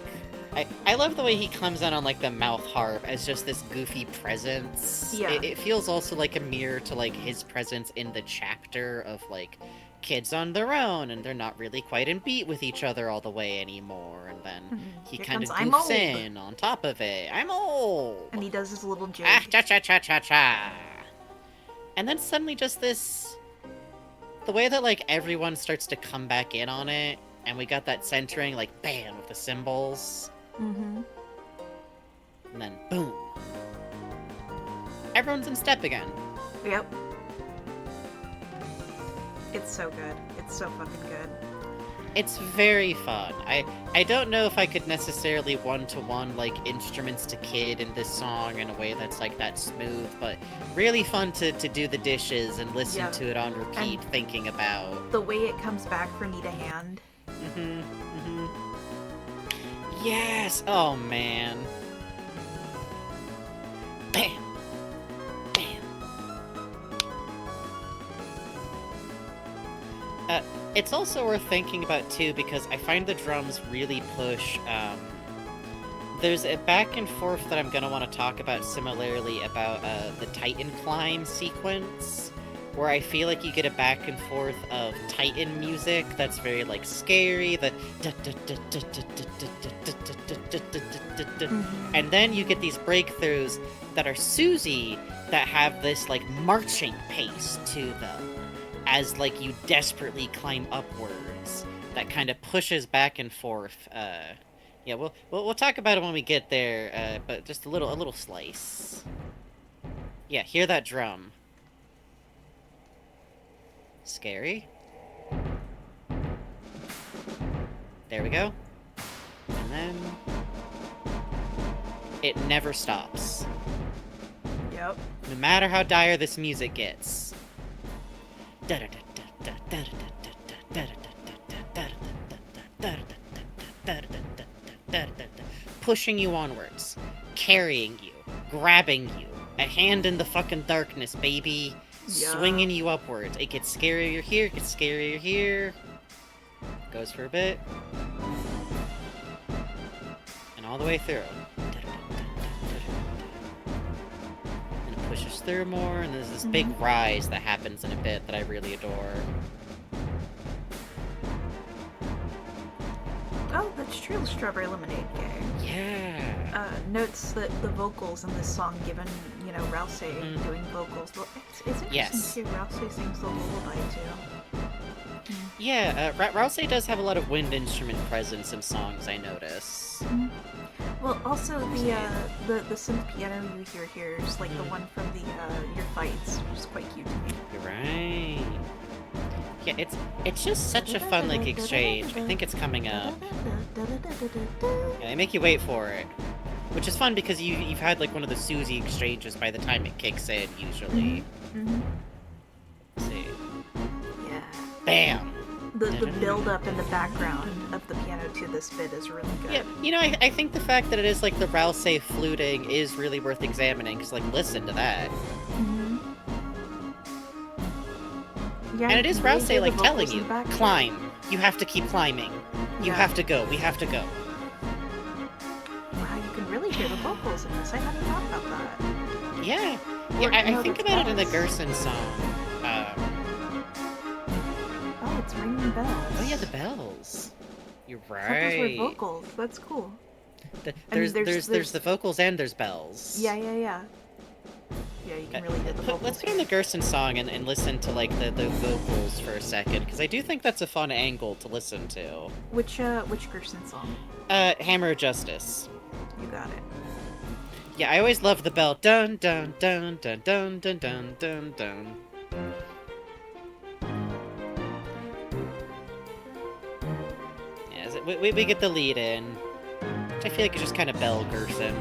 I love the way he comes in on like the mouth harp as just this goofy presence. Yeah. It feels also like a mirror to like his presence in the chapter of like kids on their own and they're not really quite in beat with each other all the way anymore, and then he Here kind of comes, "I'm goofs old." in on top of it. I'm old. And he does his little jig. Ah, cha cha cha cha cha. And then suddenly just this, the way that like everyone starts to come back in on it, and we got that centering, like bam, with the cymbals, Mm-hmm. and then boom. Everyone's in step again. Yep. It's so good. It's so fucking good. It's very fun. I don't know if I could necessarily one-to-one like instruments to kid in this song in a way that's like that smooth, but really fun to do the dishes and listen Yeah. to it on repeat, thinking about. The way it comes back for me to hand. Mm-hmm. Mm-hmm. Yes! Oh man. Bam! Bam! It's also worth thinking about too, because I find the drums really push, there's a back and forth that I'm gonna want to talk about similarly about the Titan climb sequence, where I feel like you get a back and forth of Titan music that's very like scary, and then you get these breakthroughs that are Susie that have this like marching pace to them as like you desperately climb upwards that kind of pushes back and forth. Yeah, we'll talk about it when we get there, but just a little slice. Yeah, hear that drum. Scary. There we go. And then it never stops. Yep. No matter how dire this music gets. Pushing you onwards, carrying you, grabbing you, a hand in the fucking darkness, baby, Yeah. swinging you upwards. It gets scarier here, gets scarier here, goes for a bit, and all the way through. And it pushes through more, and there's this big rise that happens in a bit that I really adore. Oh, that's true. Strawberry Lemonade Gang. Yeah. Notes that the vocals in this song, given, you know, Rousey doing vocals, well, it's interesting Yes. too. Rousey sings the lullaby too. Yeah, Rousey does have a lot of wind instrument presence in songs, I notice. Well, also the synth piano you hear here is like the one from the Your Fights, which is quite cute to me. You're right. Yeah, it's just such a fun, like, exchange. I think it's coming up. Yeah, they make you wait for it. Which is fun because you've had, like, one of the Susie exchanges by the time it kicks in, usually. Mm-hmm. Let's see. Yeah. Bam! The build up in the background of the piano to this bit is really good. Yeah, you know, I think the fact that it is, like, the Rousey fluting is really worth examining, because, like, listen to that. Yeah, And it is you really Rousey, hear the like, telling vocals in you, the background. climb. You have to keep climbing. You Yeah. have to go. We have to go. Wow, you can really hear the vocals in this. I hadn't thought about that. Yeah. Or- Yeah, I no, think that's about it in the bells. Gerson song. Oh, it's ringing bells. Oh yeah, the bells. You're I thought right. those were vocals. That's cool. There's there's- the vocals and there's bells. Yeah. Yeah, you can really hear the vocals. Let's put on the Gerson song and listen to like the vocals for a second, because I do think that's a fun angle to listen to. Which Gerson song? Hammer of Justice. You got it. Yeah, I always love the bell. Dun dun dun dun dun dun dun dun dun. Yeah, we get the lead in, which I feel like is just kind of bell Gerson.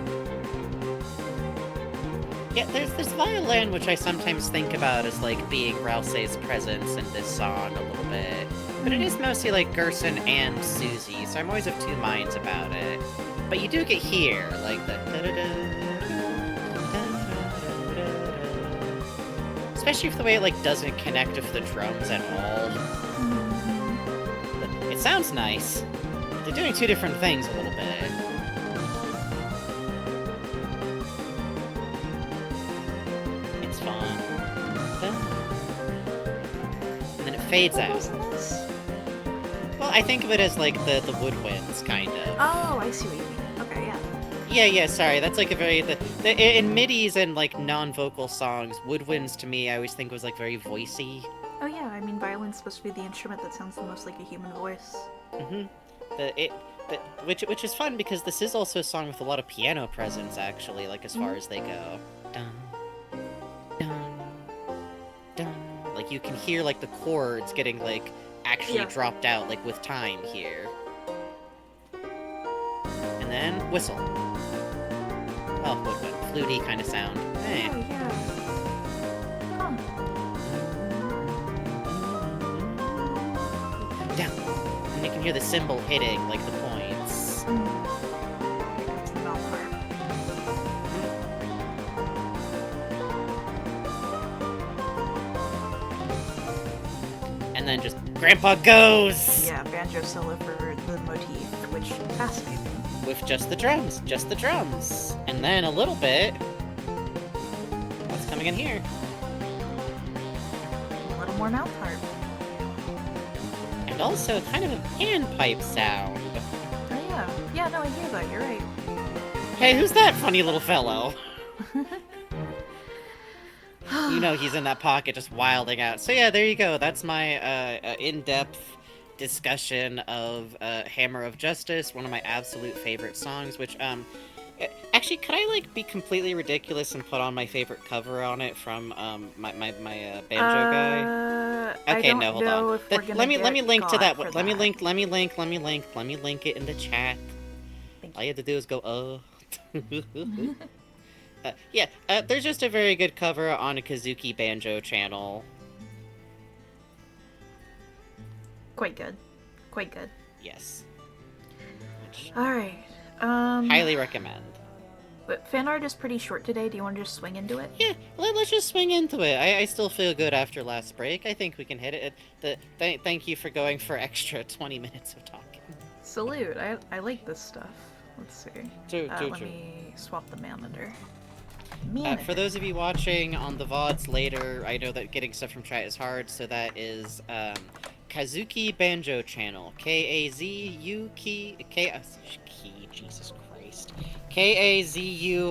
Yeah, there's violin, which I sometimes think about as like being Rousey's presence in this song a little bit, but it is mostly like Gerson and Susie, so I'm always of two minds about it. But you do get here, like the especially if the way it like doesn't connect with the drums at all. It sounds nice. They're doing two different things a little bit. It's fun. And then it fades What out. was this? Well, I think of it as like the woodwinds, kind of. Oh, I see what you mean. Okay, yeah. Yeah, sorry. That's like a very in midis and like non-vocal songs, woodwinds to me I always think was like very voicey. Oh yeah, I mean violin's supposed to be the instrument that sounds the most like a human voice. Which is fun because this is also a song with a lot of piano presence actually, like as far as they go. Dun, dun, dun. Like you can hear like the chords getting like actually dropped out like with time here. And then whistle. Oh, woodwind, fluty kind of sound. Hey. Oh yeah. Huh. Down. And you can hear the cymbal hitting like the points. It's the mouth harp. And then just Grandpa goes! Yeah, banjo solo for the motif, which fascinating. With just the drums. And then a little bit. What's coming in here? A little more mouth harp. And also kind of a panpipe sound. Oh yeah. Yeah, no, I hear that. You're right. Hey, who's that funny little fellow? You know he's in that pocket just wilding out. So yeah, there you go. That's my in-depth discussion of Hammer of Justice, one of my absolute favorite songs, which, actually, could I, like, be completely ridiculous and put on my favorite cover on it from, my banjo guy? Okay, I don't hold know on. if we're gonna Let me get link to got that. for Let me that. link it in the chat. All you have to do is go, yeah, there's just a very good cover on a Kazuki Banjo channel. Quite good. Quite good. Yes. Which Alright. highly recommend. But fan art is pretty short today. Do you want to just swing into it? Yeah, let's just swing into it. I still feel good after last break. I think we can hit it. Thank you for going for extra 20 minutes of talking. Salute. I like this stuff. Let's see. Let me swap the monitor. For those of you watching on the VODs later, I know that getting stuff from chat is hard, so that is Kazuki Banjo Channel. Jesus Christ. Kazuki,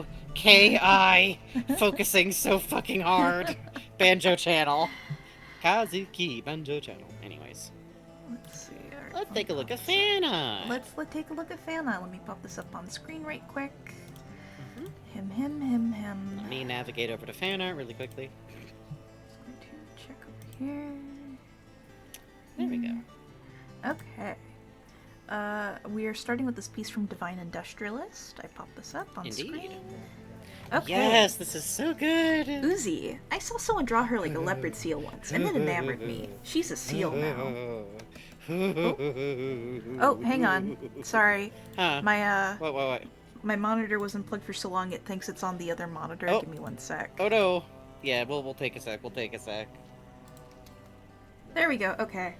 focusing so fucking hard. Banjo Channel. Kazuki Banjo Channel. Anyways. Let's see. Alright, Let's let take a me look pop at this up. Fana. Let's take a look at Fana. Let me pop this up on screen right quick. Mhm. Him. Let me navigate over to Fana really quickly. Just going to check over here. There we go. Okay. We are starting with this piece from Divine Industrialist. I popped this up on Indeed. screen. Okay. Yes, this is so good. Uzi. I saw someone draw her like a leopard seal once, and it enamored me. She's a seal now. Oh, hang on. Sorry. Huh. My my monitor wasn't plugged for so long. It thinks it's on the other monitor. Oh. Give me one sec. Oh no. Yeah, we'll take a sec. There we go. Okay.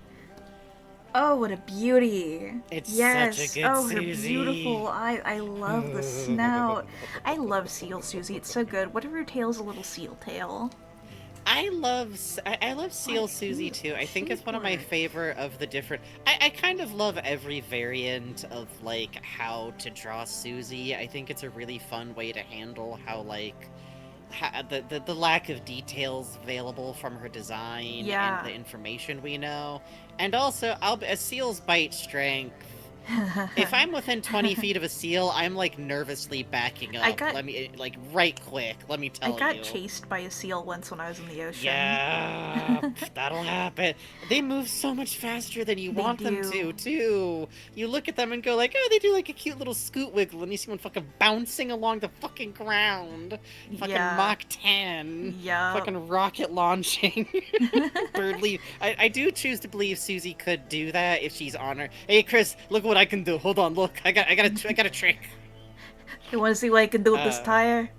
Oh, what a beauty! It's yes. such a good Oh, her Susie. beautiful. I love the snout. I love Seal Susie. It's so good. What if her tail's a little seal tail? I love Seal Susie too. I think it's one of my favorite of the different. I kind of love every variant of like how to draw Susie. I think it's a really fun way to handle how like the lack of details available from her design Yeah. and the information we know, and also a seal's bite strength. If I'm within 20 feet of a seal, I'm like nervously backing up. Let me right quick. Let me tell you. I got chased by a seal once when I was in the ocean. Yeah, that'll happen. They move so much faster than you want them to, too. You look at them and go like, oh, they do like a cute little scoot wiggle, and you see one fucking bouncing along the fucking ground. Fucking Yeah. Mach 10. Yeah. Fucking rocket launching. Bird leave. I do choose to believe Susie could do that if she's on her. Hey, Chris, look what I can do. Hold on, look. I got a trick. You want to see what I can do with this tire?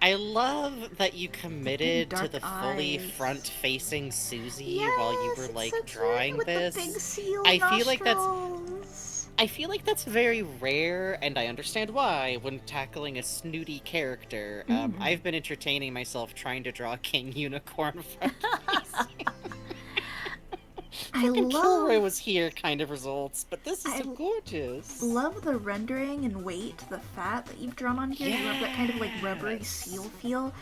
I love that you Fucking committed to dark the fully eyes. front-facing Susie while you Yes, were it's like so cute drawing with the big this. seal I feel like that's nostrils. I feel like that's very rare, and I understand why when tackling a snooty character. Mm. I've been entertaining myself trying to draw a king unicorn front-facing. I Fucking Kilroy love was here kind of results, but this is I so gorgeous. love the rendering and weight, the fat that you've drawn on here. You have that kind of like rubbery seal feel.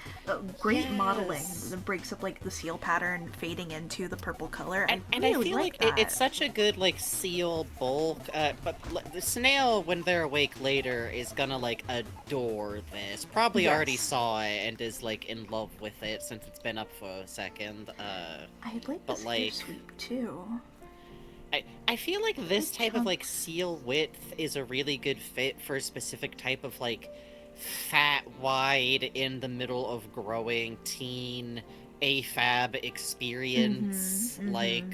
Great modeling Yes. that breaks up like the seal pattern fading into the purple color. And I I really feel like that. it's such a good like seal bulk, but the snail when they're awake later is gonna like adore this. Probably already Yes. saw it and is like in love with it since it's been up for a second. I like but, this like, hair sweep too. I feel like this Big type of like chunks. seal width is a really good fit for a specific type of like fat wide in the middle of growing teen AFAB experience. Like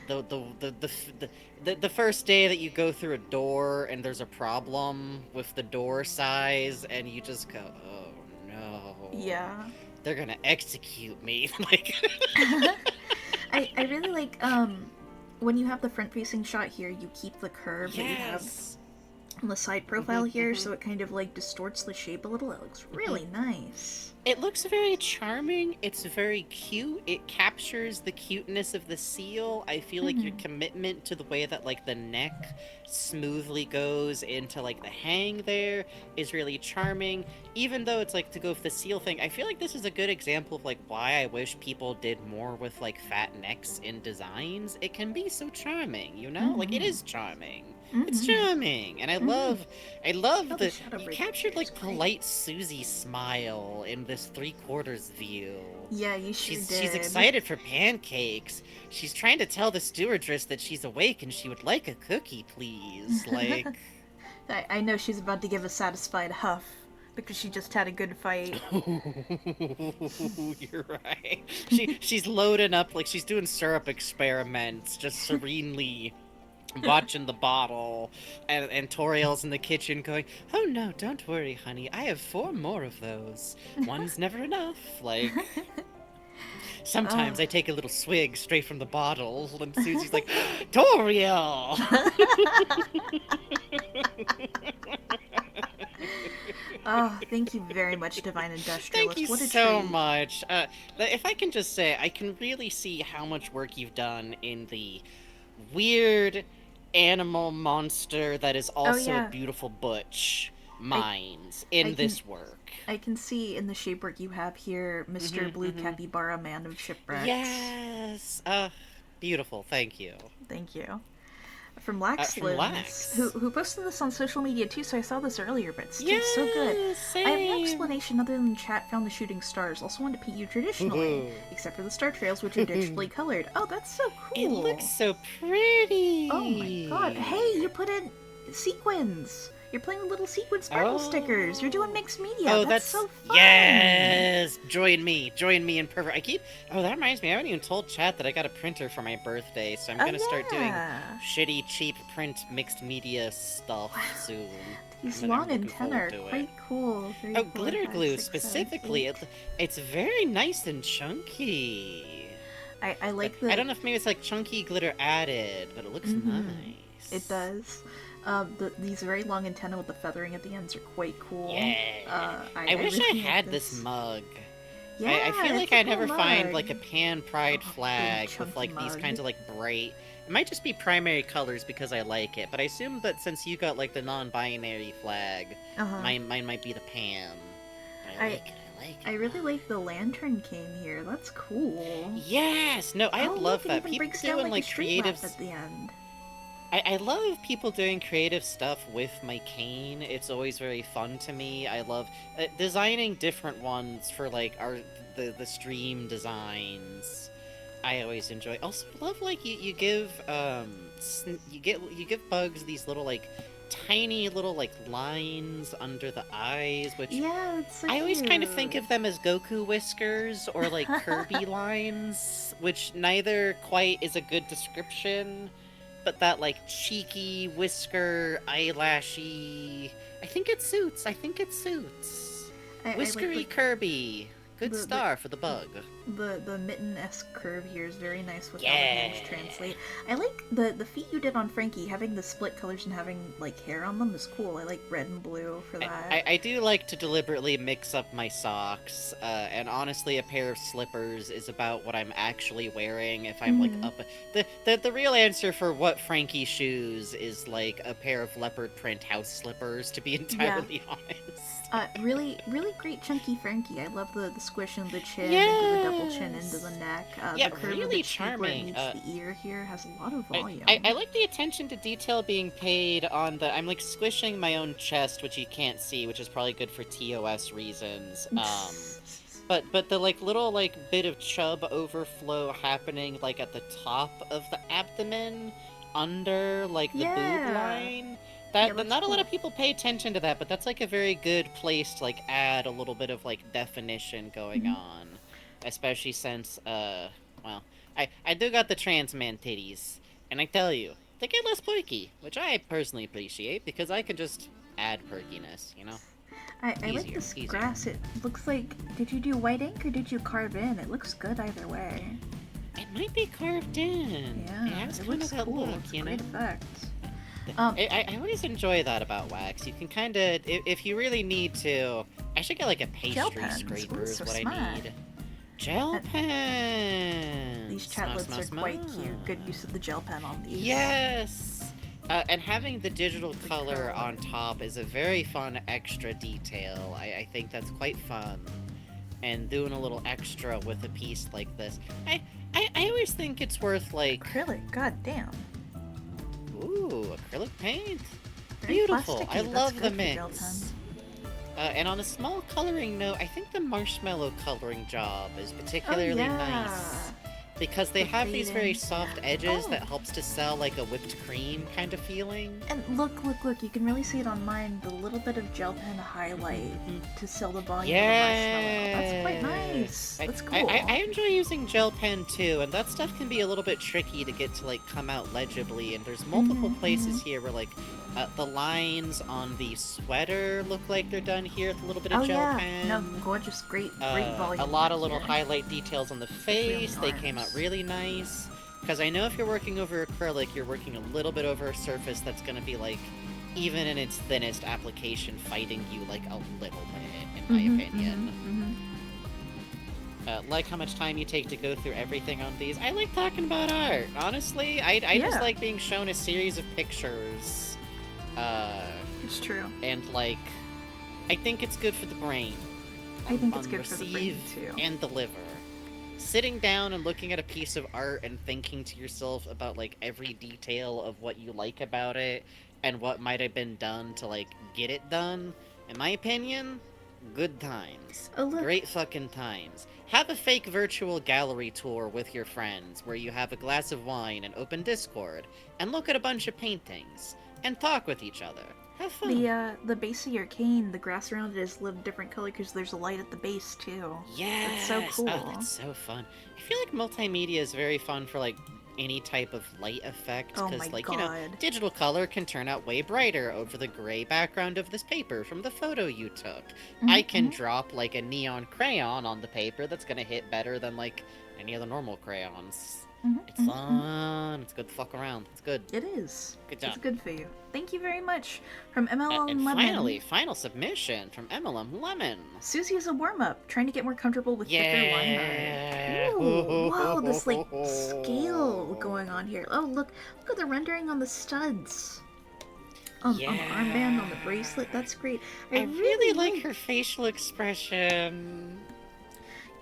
the first day that you go through a door and there's a problem with the door size and you just go, oh no, Yeah. they're gonna execute me. Like I really like when you have the front facing shot here, you keep the curve that you have yes. on the side profile here, so it kind of like distorts the shape a little. It looks really nice. It looks very charming. It's very cute. It captures the cuteness of the seal. I feel like your commitment to the way that like the neck smoothly goes into like the hang there is really charming. Even though it's like to go with the seal thing, I feel like this is a good example of like why I wish people did more with like fat necks in designs. It can be so charming, you know? Like it is charming. It's charming, and I love Oh, the the shadow you break captured here is like great. polite Susie smile in this 3/4 view. Yeah, you sure did. She's excited for pancakes. She's trying to tell the stewardess that she's awake and she would like a cookie, please. Like, I know she's about to give a satisfied huff because she just had a good fight. you're right. She's loading up like she's doing syrup experiments, just serenely watching the bottle, and Toriel's in the kitchen going, oh no, don't worry, honey, I have 4 more of those. One's never enough. Like, sometimes I take a little swig straight from the bottle, and Susie's like, Toriel! Oh, thank you very much, Divine Industrialist. Thank you what a so treat. much. If I can just say, I can really see how much work you've done in the weird animal monster that is also yeah. a beautiful butch minds in I can- this work. I can see in the shapework you have here, Mr. Blue Capybara Man of Shipwrecks. Yes. Beautiful. Thank you. Thank you. From Lax from Limbs, Lax. who posted this on social media too, so I saw this earlier, but still so good. Same. I have no explanation other than chat found the shooting stars. Also wanted to paint you traditionally, except for the star trails, which are digitally colored. Oh, that's so It cool. looks so pretty. Oh my god. Hey, you put in sequins. You're playing with little sequin sparkle stickers. You're doing mixed media. Oh, that's so fun. Yes! Join me in perfect. Oh, that reminds me, I haven't even told chat that I got a printer for my birthday, so I'm gonna start doing shitty, cheap print mixed media stuff soon. These I'm long looking antennae forward are to it. quite cool. 3, Oh, 4, glitter 5, glue 6, 7, specifically. 8. It's very nice and chunky. I like the. I don't know if maybe it's like chunky glitter added, but it looks nice. It does. These very long antennae with the feathering at the ends are quite cool. Yeah. I wish really I like had this mug. Yeah, I feel like it's a I never cool find mug. like a pan pride Oh, big flag with chunky like these mug. kinds of like bright. It might just be primary colors because I like it, but I assume that since you got like the non-binary flag, Uh-huh. mine might be the pan. I like it. I like it. I really like the lantern cane here. That's cool. Yes. No, I Oh, love look, it that. even People breaks down doing like like a street creative. map at the end. I love people doing creative stuff with my cane. It's always very fun to me. I love designing different ones for like the stream designs. I always enjoy. Also love like you give you give bugs these little like tiny little like lines under the eyes, which Yeah, it's so I always kind of think cute. of them as Goku whiskers or like Kirby lines, which neither quite is a good description, but that like cheeky whisker eyelashy. I think it suits. I Whiskery like Kirby. Good the- star for the bug. the mitten-esque curve here is very nice with how the Yeah. hands translate. I like the feet you did on Frankie, having the split colors and having like hair on them is cool. I like red and blue for that. I do like to deliberately mix up my socks, and honestly, a pair of slippers is about what I'm actually wearing if I'm like up. The real answer for what Frankie shoes is like a pair of leopard print house slippers, to be entirely honest. Really great chunky Frankie. I love the squish in the chin, Yes. into the double chin, into the neck. Yeah, the curve of really the cheek where it charming. meets the ear here has a lot of volume. I like the attention to detail being paid on the. I'm like squishing my own chest, which you can't see, which is probably good for TOS reasons. But the like little like bit of chub overflow happening like at the top of the abdomen, under like the Yeah. boob line. Yeah, That that's not a lot cool. of people pay attention to that, but that's like a very good place to like add a little bit of like definition going Mhm. on, especially since well, I do got the trans man titties, and I tell you, they get less perky, which I personally appreciate because I can just add perkiness, you know. I like Easier, this easier. grass. It looks like, did you do white ink or did you carve in? It looks good either way. It might be carved in. Yeah, it has it kind looks of that cool. look, It's you know. great effect. I always enjoy that about wax. You can kind of, if you really need to, I should get like a Gel pastry pens. scraper Ooh, is so what smart. I need. Gel And pens. These Smart, chatlets smart, are quite smart. cute. Good use of the gel pen on these. Yes. And having the digital The color color. on top is a very fun extra detail. I think that's quite fun. And doing a little extra with a piece like this. I always think it's worth like, Acrylic, god damn. ooh, acrylic paint. Very Beautiful. plasticky. I That's love good the for gel mix. pen. And on a small coloring note, I think the marshmallow coloring job is Oh particularly yeah. nice. Because they The have these very fading. soft edges Oh. that helps to sell like a whipped cream kind of feeling. And look, you can really see it on mine, the little bit of gel pen highlight to sell the volume of the marshmallow. That's quite nice. That's cool. I enjoy using gel pen too, and that stuff can be a little bit tricky to get to like come out legibly, and there's multiple places here where like the lines on the sweater look like they're done here with a little bit of Oh gel yeah, pen. no, gorgeous, great volume. A lot of back little here. highlight details on the Especially on the face. They came out arms. really nice. Because I know if you're working over acrylic, you're working a little bit over a surface that's going to be like, even in its thinnest application, fighting you like a little bit, in my opinion. Like how much time you take to go through everything on these. I like talking about art. Honestly, I just Yeah. like being shown a series of pictures. It's true. And like, I think it's good for the brain. I think it's on good for the brain receive too. and deliver. Sitting down and looking at a piece of art and thinking to yourself about like every detail of what you like about it and what might have been done to like get it done, in my opinion, good times. Oh look, Great fucking times. Have a fake virtual gallery tour with your friends where you have a glass of wine and open Discord and look at a bunch of paintings and talk with each other. Have fun. the base of your cane, the grass around it is lit different color because there's a light at the base too. Yes. so cool. Oh, that's so fun. I feel like multimedia is very fun for like any type of light effect Oh because my like you know God. digital color can turn out way brighter over the gray background of this paper from the photo you took. I can drop like a neon crayon on the paper that's gonna hit better than like any other normal crayons. It's fun. It's good to fuck around. It's good. It is. Good job. It's good for you. Thank you very much. From MLM And Lemon. finally, final submission from MLM Lemon. Susie is a warm-up, trying to get more comfortable with thicker line Yeah. art. Ooh, whoa, this like scale going on here. Oh, look at the rendering on the studs. On the armband, on the bracelet. That's great. I really like her facial expression.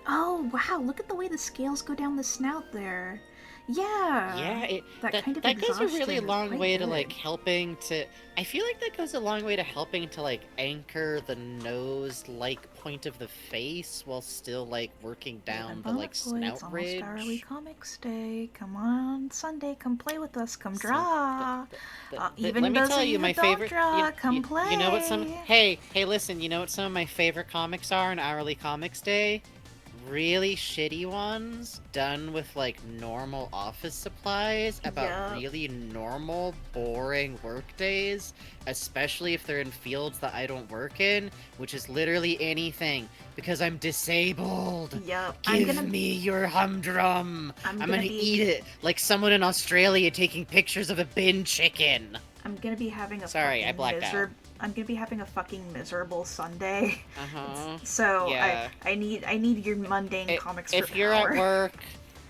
Oh, wow, look at the way the scales go down the snout there. Yeah. Yeah, that kind of that goes a really exhaustion is long quite way to good. like helping to. I feel like that goes a long way to helping to like anchor the nose like point of the face while still like working down the like snout It's ridge. almost Early Comics Day. Come on, Sunday, come play with us. Come draw. Even Let me those tell of you, you my who don't favorite. draw, come You know what some? play. Hey, listen. You know what some of my favorite comics are on Hourly Comics Day? really shitty ones done with like normal office supplies about Yup. really normal, boring work days, especially if they're in fields that I don't work in, which is literally anything because I'm disabled. Yep. Give me your humdrum. I'm I'm gonna gonna be- eat it like someone in Australia taking pictures of a bin chicken. I'm gonna be having a Sorry, I fucking blacked out. I'm gonna be having a fucking miserable Sunday. Uh-huh. So Yeah. I need your mundane comic strip If you're power. at work,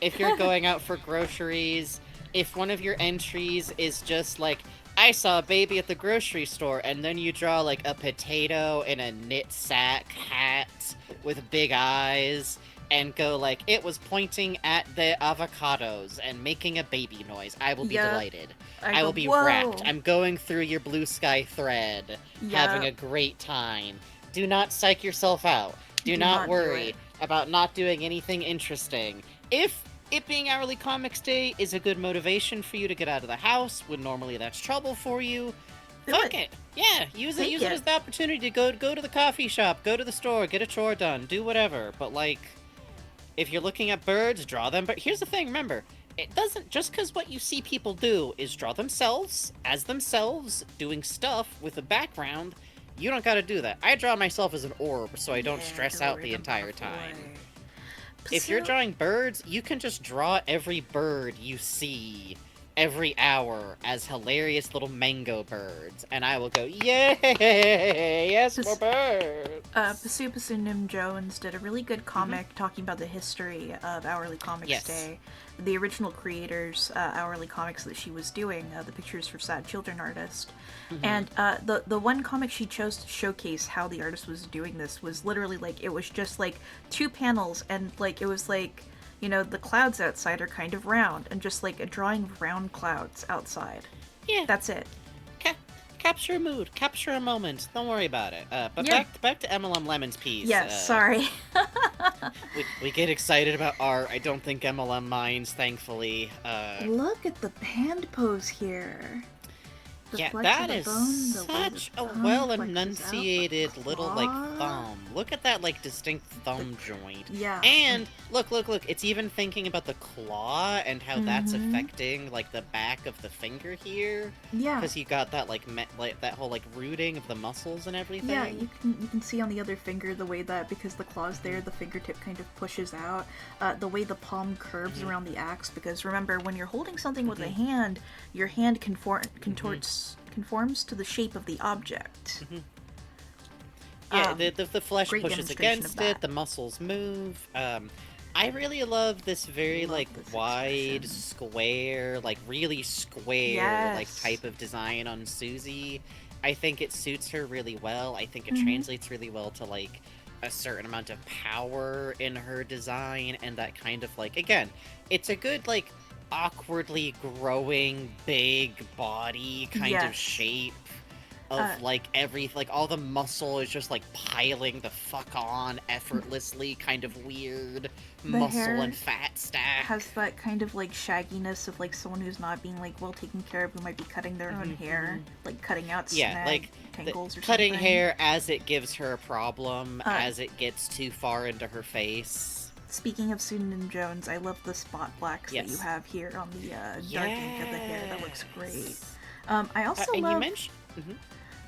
if you're going out for groceries, if one of your entries is just like, I saw a baby at the grocery store, and then you draw like a potato in a knit sack hat with big eyes, and go like, it was pointing at the avocados and making a baby noise, I will be Yeah. delighted. I I will go, be "Whoa." wrapped. I'm going through your blue sky thread, having Yeah. a great time. Do not psych yourself out. Do Do not not do worry it. about not doing anything interesting. If it being Hourly Comics Day is a good motivation for you to get out of the house when normally that's trouble for you, Do fuck it. it. Yeah, use it. Take Use it it. as the opportunity to go to the coffee shop, go to the store, get a chore done, do whatever. But like, if you're looking at birds, draw them. But here's the thing, remember, it doesn't just because what you see people do is draw themselves as themselves doing stuff with a background. You don't got to do that. I draw myself as an orb, so I don't Yeah, stress the out the Raven entire Butterfly. time. If you're So- drawing birds, you can just draw every bird you see every hour as hilarious little mango birds, and I will go, yay! Yes, more birds! Pasu Nim Jones did a really good comic talking about the history of Hourly Comics Yes. Day. The original creators, Hourly Comics that she was doing, the pictures for Sad Children artist. And the one comic she chose to showcase how the artist was doing this was literally like, it was just like 2 panels, and like it was like, you know, the clouds outside are kind of round, and just like a drawing of round clouds outside. Yeah, That's it. capture a mood, capture a moment. Don't worry about it. But Yeah. back to MLM Lemon's piece. Yes, sorry. We get excited about art. I don't think MLM minds, thankfully. Look at the hand pose here. The Yeah, flex that of the is bone, the way the such a thumb well flexes out, the enunciated little like claw. thumb. Look at that like distinct thumb joint. Yeah. And look, it's even thinking about the claw and how that's Mhm. affecting like the back of the finger here, Yeah. because you got that like like that whole like rooting of the muscles and everything. Yeah, you can see on the other finger the way that, because the claw's there, the fingertip kind of pushes out. The way the palm curves around the axe, because remember, when you're holding something with a hand, your hand conforms to the shape of the object. Yeah, Um, the flesh great pushes demonstration against of it, that. the muscles move. I really love this very Love like this wide, expression. square, like really square like Yes. type of design on Susie. I think it suits her really well. I think it Mhm. translates really well to like a certain amount of power in her design, and that kind of like, again, it's a good like awkwardly growing big body kind of Yes. shape of like all the muscle is just like piling the fuck on effortlessly, kind of weird muscle hair and fat stack. Has that kind of like shagginess of like someone who's not being like well taken care of, who might be cutting their own hair, like cutting out Yeah, snag like tangles or cutting something. hair as it gives her a problem, Uh, as it gets too far into her face. Speaking of Pseudonym Jones, I love the spot blacks that you Yes. have here on the darkening of the hair. That looks great. I also And you love mentioned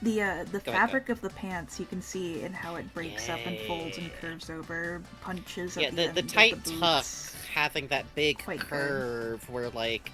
the ahead, fabric of the pants. You can see in how it breaks up and folds and Yeah. curves over, punches yeah, at the end of tight the tuck boots. having that big Quite good. curve where like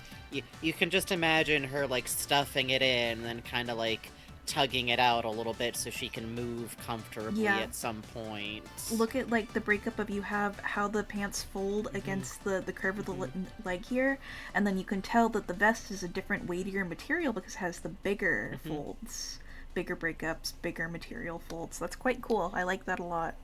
you can just imagine her like stuffing it in and then kind of like tugging it out a little bit so she can move comfortably Yeah. at some point. Look at like the breakup of, you have how the pants fold against the curve of the leg here, and then you can tell that the vest is a different weightier material because it has the bigger folds, bigger breakups, bigger material folds. That's quite cool. I like that a lot.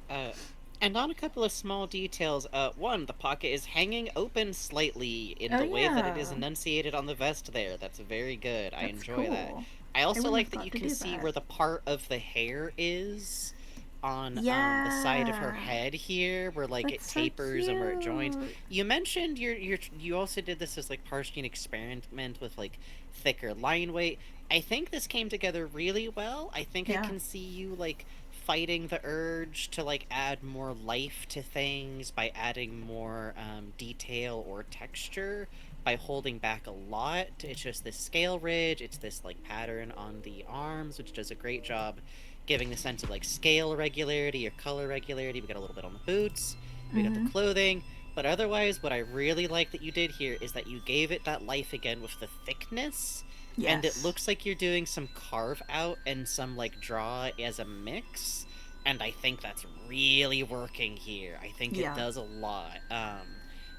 And on a couple of small details, one, the pocket is hanging open slightly in Oh, the way that it is yeah. enunciated on the vest there. That's very good. I That's enjoy that. cool. I also wouldn't like have that thought you to can do see that. where the part of the hair is on the side of her Yeah. head here, where like That's it so tapers and where it joins. cute. You mentioned you also did this as like partially an experiment with like thicker line weight. I think this came together really well. I think I Yeah. can see you like fighting the urge to like add more life to things by adding more detail or texture by holding back a lot. It's just this scale ridge, it's this like pattern on the arms, which does a great job giving the sense of like scale regularity or color regularity. We got a little bit on the boots, we got the clothing, but otherwise what I really like that you did here is that you gave it that life again with the thickness. Yes. And it looks like you're doing some carve out and some like draw as a mix. And I think that's really working here. I think it does a lot.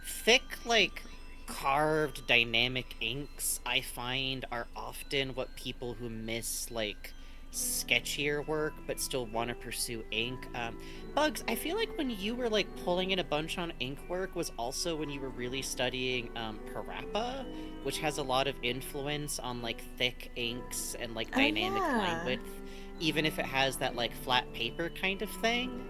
Thick, like carved dynamic inks I find are often what people who miss like sketchier work but still want to pursue ink. Bugs, I feel like when you were like pulling in a bunch on ink work was also when you were really studying Parappa, which has a lot of influence on like thick inks and like dynamic line width, even if it has that like flat paper kind of thing.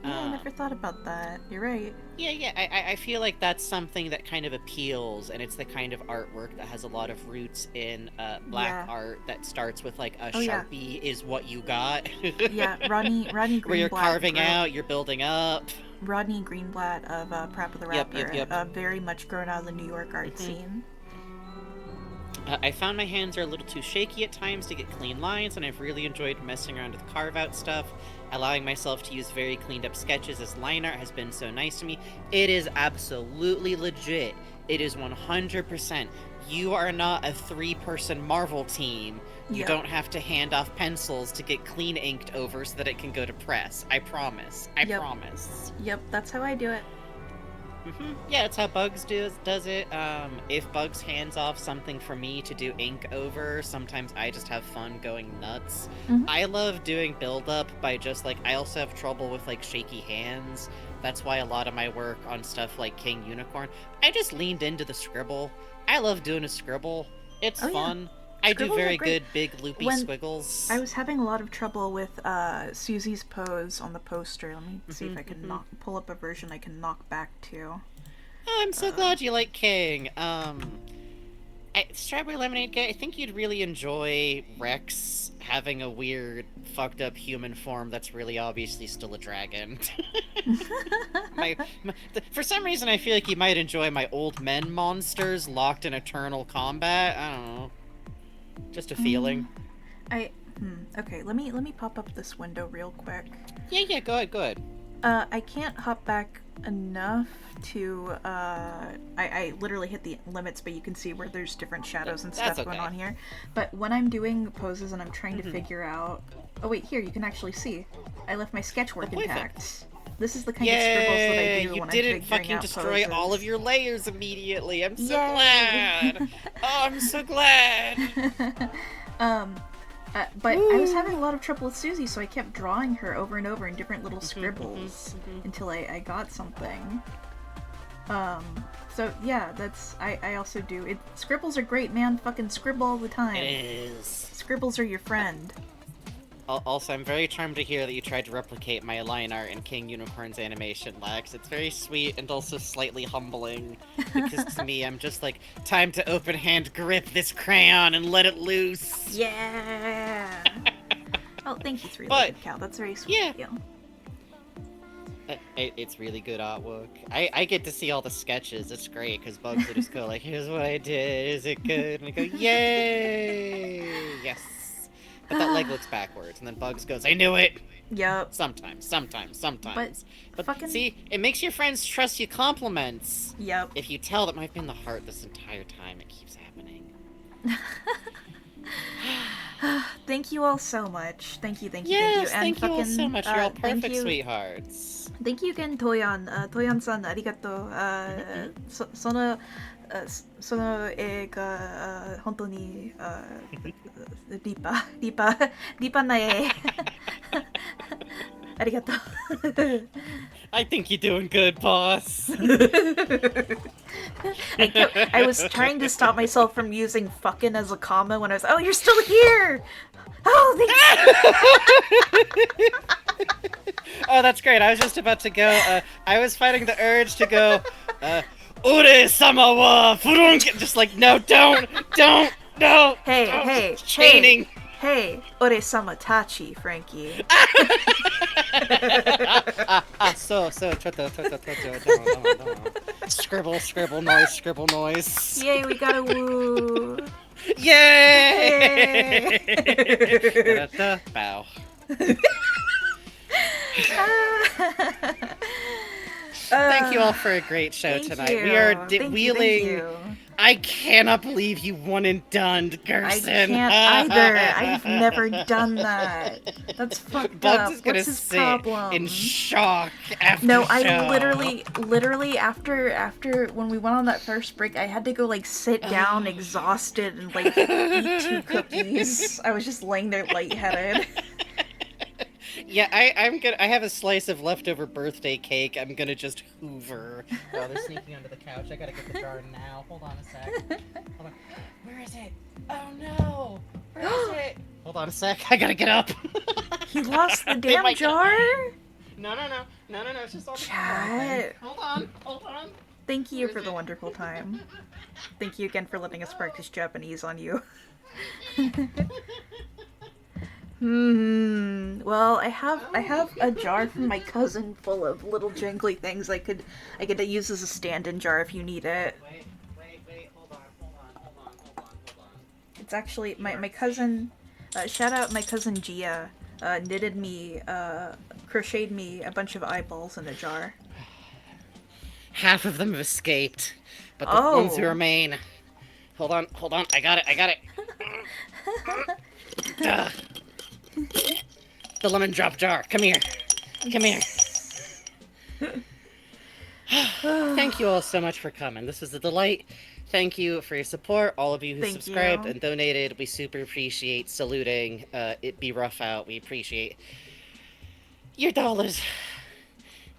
Yeah, I never thought about that. You're right. Yeah, I feel like that's something that kind of appeals, and it's the kind of artwork that has a lot of roots in black art that starts with like a Sharpie is what you got. Yeah, Rodney Greenblatt. Where you're carving out, you're building up. Rodney Greenblatt of Parappa the Rapper, Yep. Very much grown out of the New York art scene. I found my hands are a little too shaky at times to get clean lines, and I've really enjoyed messing around with carve-out stuff. Allowing myself to use very cleaned up sketches as line art has been so nice to me. It is absolutely legit. It is 100%. You are not a 3-person Marvel team. You don't have to hand off pencils to get clean inked over so that it can go to press. I promise. I promise. Yep, that's how I do it. Yeah, that's how Bugs does it. If Bugs hands off something for me to do ink over, sometimes I just have fun going nuts. I love doing build-up by just, like, I also have trouble with, like, shaky hands. That's why a lot of my work on stuff like King Unicorn, I just leaned into the scribble. I love doing a scribble. It's fun. Yeah. I do very good big loopy squiggles. I was having a lot of trouble with Susie's pose on the poster. Let me see if I can pull up a version I can knock back to. Oh, I'm so glad you like King. Strawberry Lemonade guy, I think you'd really enjoy Rex having a weird, fucked up human form that's really obviously still a dragon. For some reason, I feel like you might enjoy my old men monsters locked in eternal combat. I don't know. Just a feeling. Okay, let me pop up this window real quick. Yeah, go ahead. I can't hop back enough to, I literally hit the limits, but you can see where there's different shadows and stuff going on here. But when I'm doing poses and I'm trying to figure out... Oh wait, here, you can actually see. I left my sketch work intact. This is the kind of scribbles that I do when I'm figuring out poses. You didn't fucking destroy all of your layers immediately. I'm so glad. Oh, I'm so glad. But I was having a lot of trouble with Susie, so I kept drawing her over and over in different little scribbles until I got something. So yeah, that's I also do it. Scribbles are great, man. Fucking scribble all the time. It is. Scribbles are your friend. Also, I'm very charmed to hear that you tried to replicate my line art in King Unicorn's animation, Lex. It's very sweet and also slightly humbling. Because to me, I'm just like, time to open hand grip this crayon and let it loose. Yeah! Oh, thank you, Three-Legged Cow. That's very sweet of you. It's really good artwork. I get to see all the sketches. It's great, because Bugs will just go like, here's what I did. Is it good? And I go, yay! Yes. But that leg looks backwards, and then Bugs goes, I knew it! Yep. Sometimes. But fucking... see, it makes your friends trust you compliments. Yep. If you tell them I've been the heart this entire time, it keeps happening. Thank you all so much. Thank you. Yes, and thank you all so much. You're all perfect sweethearts. Thank you again, Toyan. Toyan-san, arigato. その絵が本当に立派な絵ありがとう I think you're doing good, boss. I was trying to stop myself from using fucking as a comma when I was, oh, you're still here! Oh, thanks! Oh, that's great. I was just about to go, I was fighting the urge to go, Ure-sama wa furunki! Just like, no, don't, no! Hey, chaining. Hey, ore-sama tachi, Frankie. Scribble noise. Yay, we got a woo. Yay! Yay! Da-da-da, bow. Thank you all for a great show Thank tonight. you. We are Thank you, thank wheeling. you. I cannot believe you one and done, Gerson. I can't either. I've never done that. That's fucked Bugs up. is gonna What's his sit problem? in shock after No, show. I literally after when we went on that first break, I had to go like sit down exhausted and like eat 2 cookies. I was just laying there lightheaded. Yeah, I have a slice of leftover birthday cake. I'm gonna just hoover. Oh, they're sneaking under the couch. I gotta get the jar now. Hold on a sec. Hold on. Where is it? Oh no! Where is it? Hold on a sec. I gotta get up. He lost the They damn might- jar? No. It's just on the Chat. Hold on. Thank you for the wonderful time. Thank you again for letting us practice Japanese on you. Well, I have a jar from my cousin full of little jangly things I could use as a stand-in jar if you need it. Wait. Hold on. It's actually my cousin. Shout out my cousin Gia. Knitted me, crocheted me a bunch of eyeballs in a jar. Half of them have escaped, but the Oh. ones who remain. Hold on. I got it. Duh. The lemon drop jar. Come here. Thank you all so much for coming. This was a delight. Thank you for your support. All of you who Thank subscribed you. and donated. We super appreciate saluting. It be rough out. We appreciate your dollars.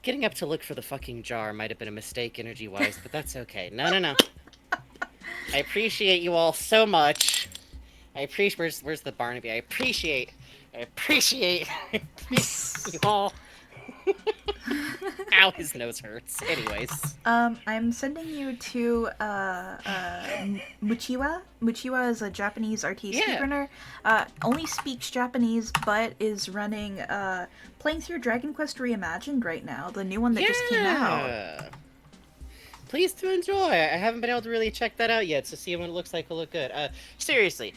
Getting up to look for the fucking jar might have been a mistake energy-wise, but that's okay. No. I appreciate you all so much. I appreciate. Where's the Barnaby? I appreciate you all. Ow, his nose hurts. Anyways. I'm sending you to Muchiwa. Muchiwa is a Japanese artiste Yeah. speedrunner. Only speaks Japanese, but is running playing through Dragon Quest Reimagined right now, the new one that just came out. Please to enjoy. I haven't been able to really check that out yet, so see what it looks like will look good. Seriously,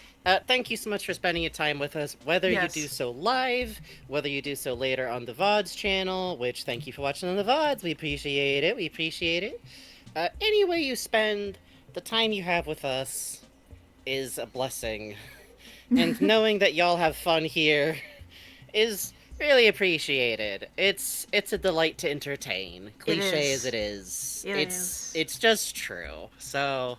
thank you so much for spending your time with us, whether Yes. you do so live, whether you do so later on the VODs channel, which thank you for watching on the VODs. We appreciate it. Any way you spend the time you have with us is a blessing. And knowing that y'all have fun here is really appreciated. It's a delight to entertain. Cliche is. as it is. It it's is. it's just true. So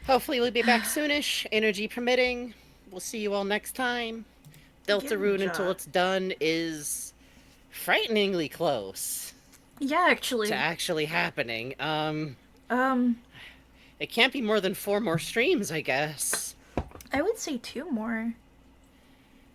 hopefully we'll be back soonish, energy permitting. We'll see you all next time. Deltarune until job. it's done is frighteningly close Yeah, actually. to actually happening. It can't be more than 4 more streams, I guess. I would say 2 more.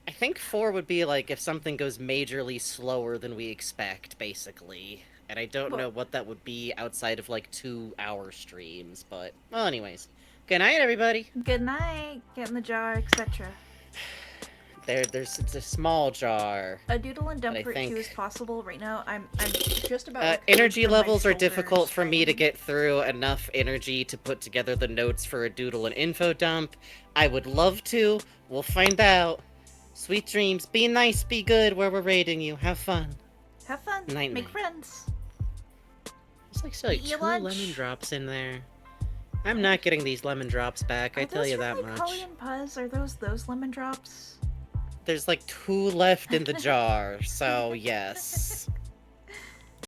I think 4 would be like if something goes majorly slower than we expect, basically. And I don't know what that would be outside of like 2-hour streams, but well, anyways. Good night, everybody. Good night. Get in the jar, etc. There's a small jar. A doodle and dump But I for think- 2 is possible right now. I'm just about recovered Energy from my levels are shoulder difficult for me to strain. get through enough energy to put together the notes for a doodle and info dump. I would love to. We'll find out. Sweet dreams. Be nice, be good where we're raiding you. Have fun. Have fun. Night, Make night. friends. There's like, still like Eat your 2 lunch. lemon drops in there. I'm not getting these lemon drops back, I Are tell those you from, that like, much. Holly and Puzz? Are those lemon drops? There's like 2 left in the jar, so yes.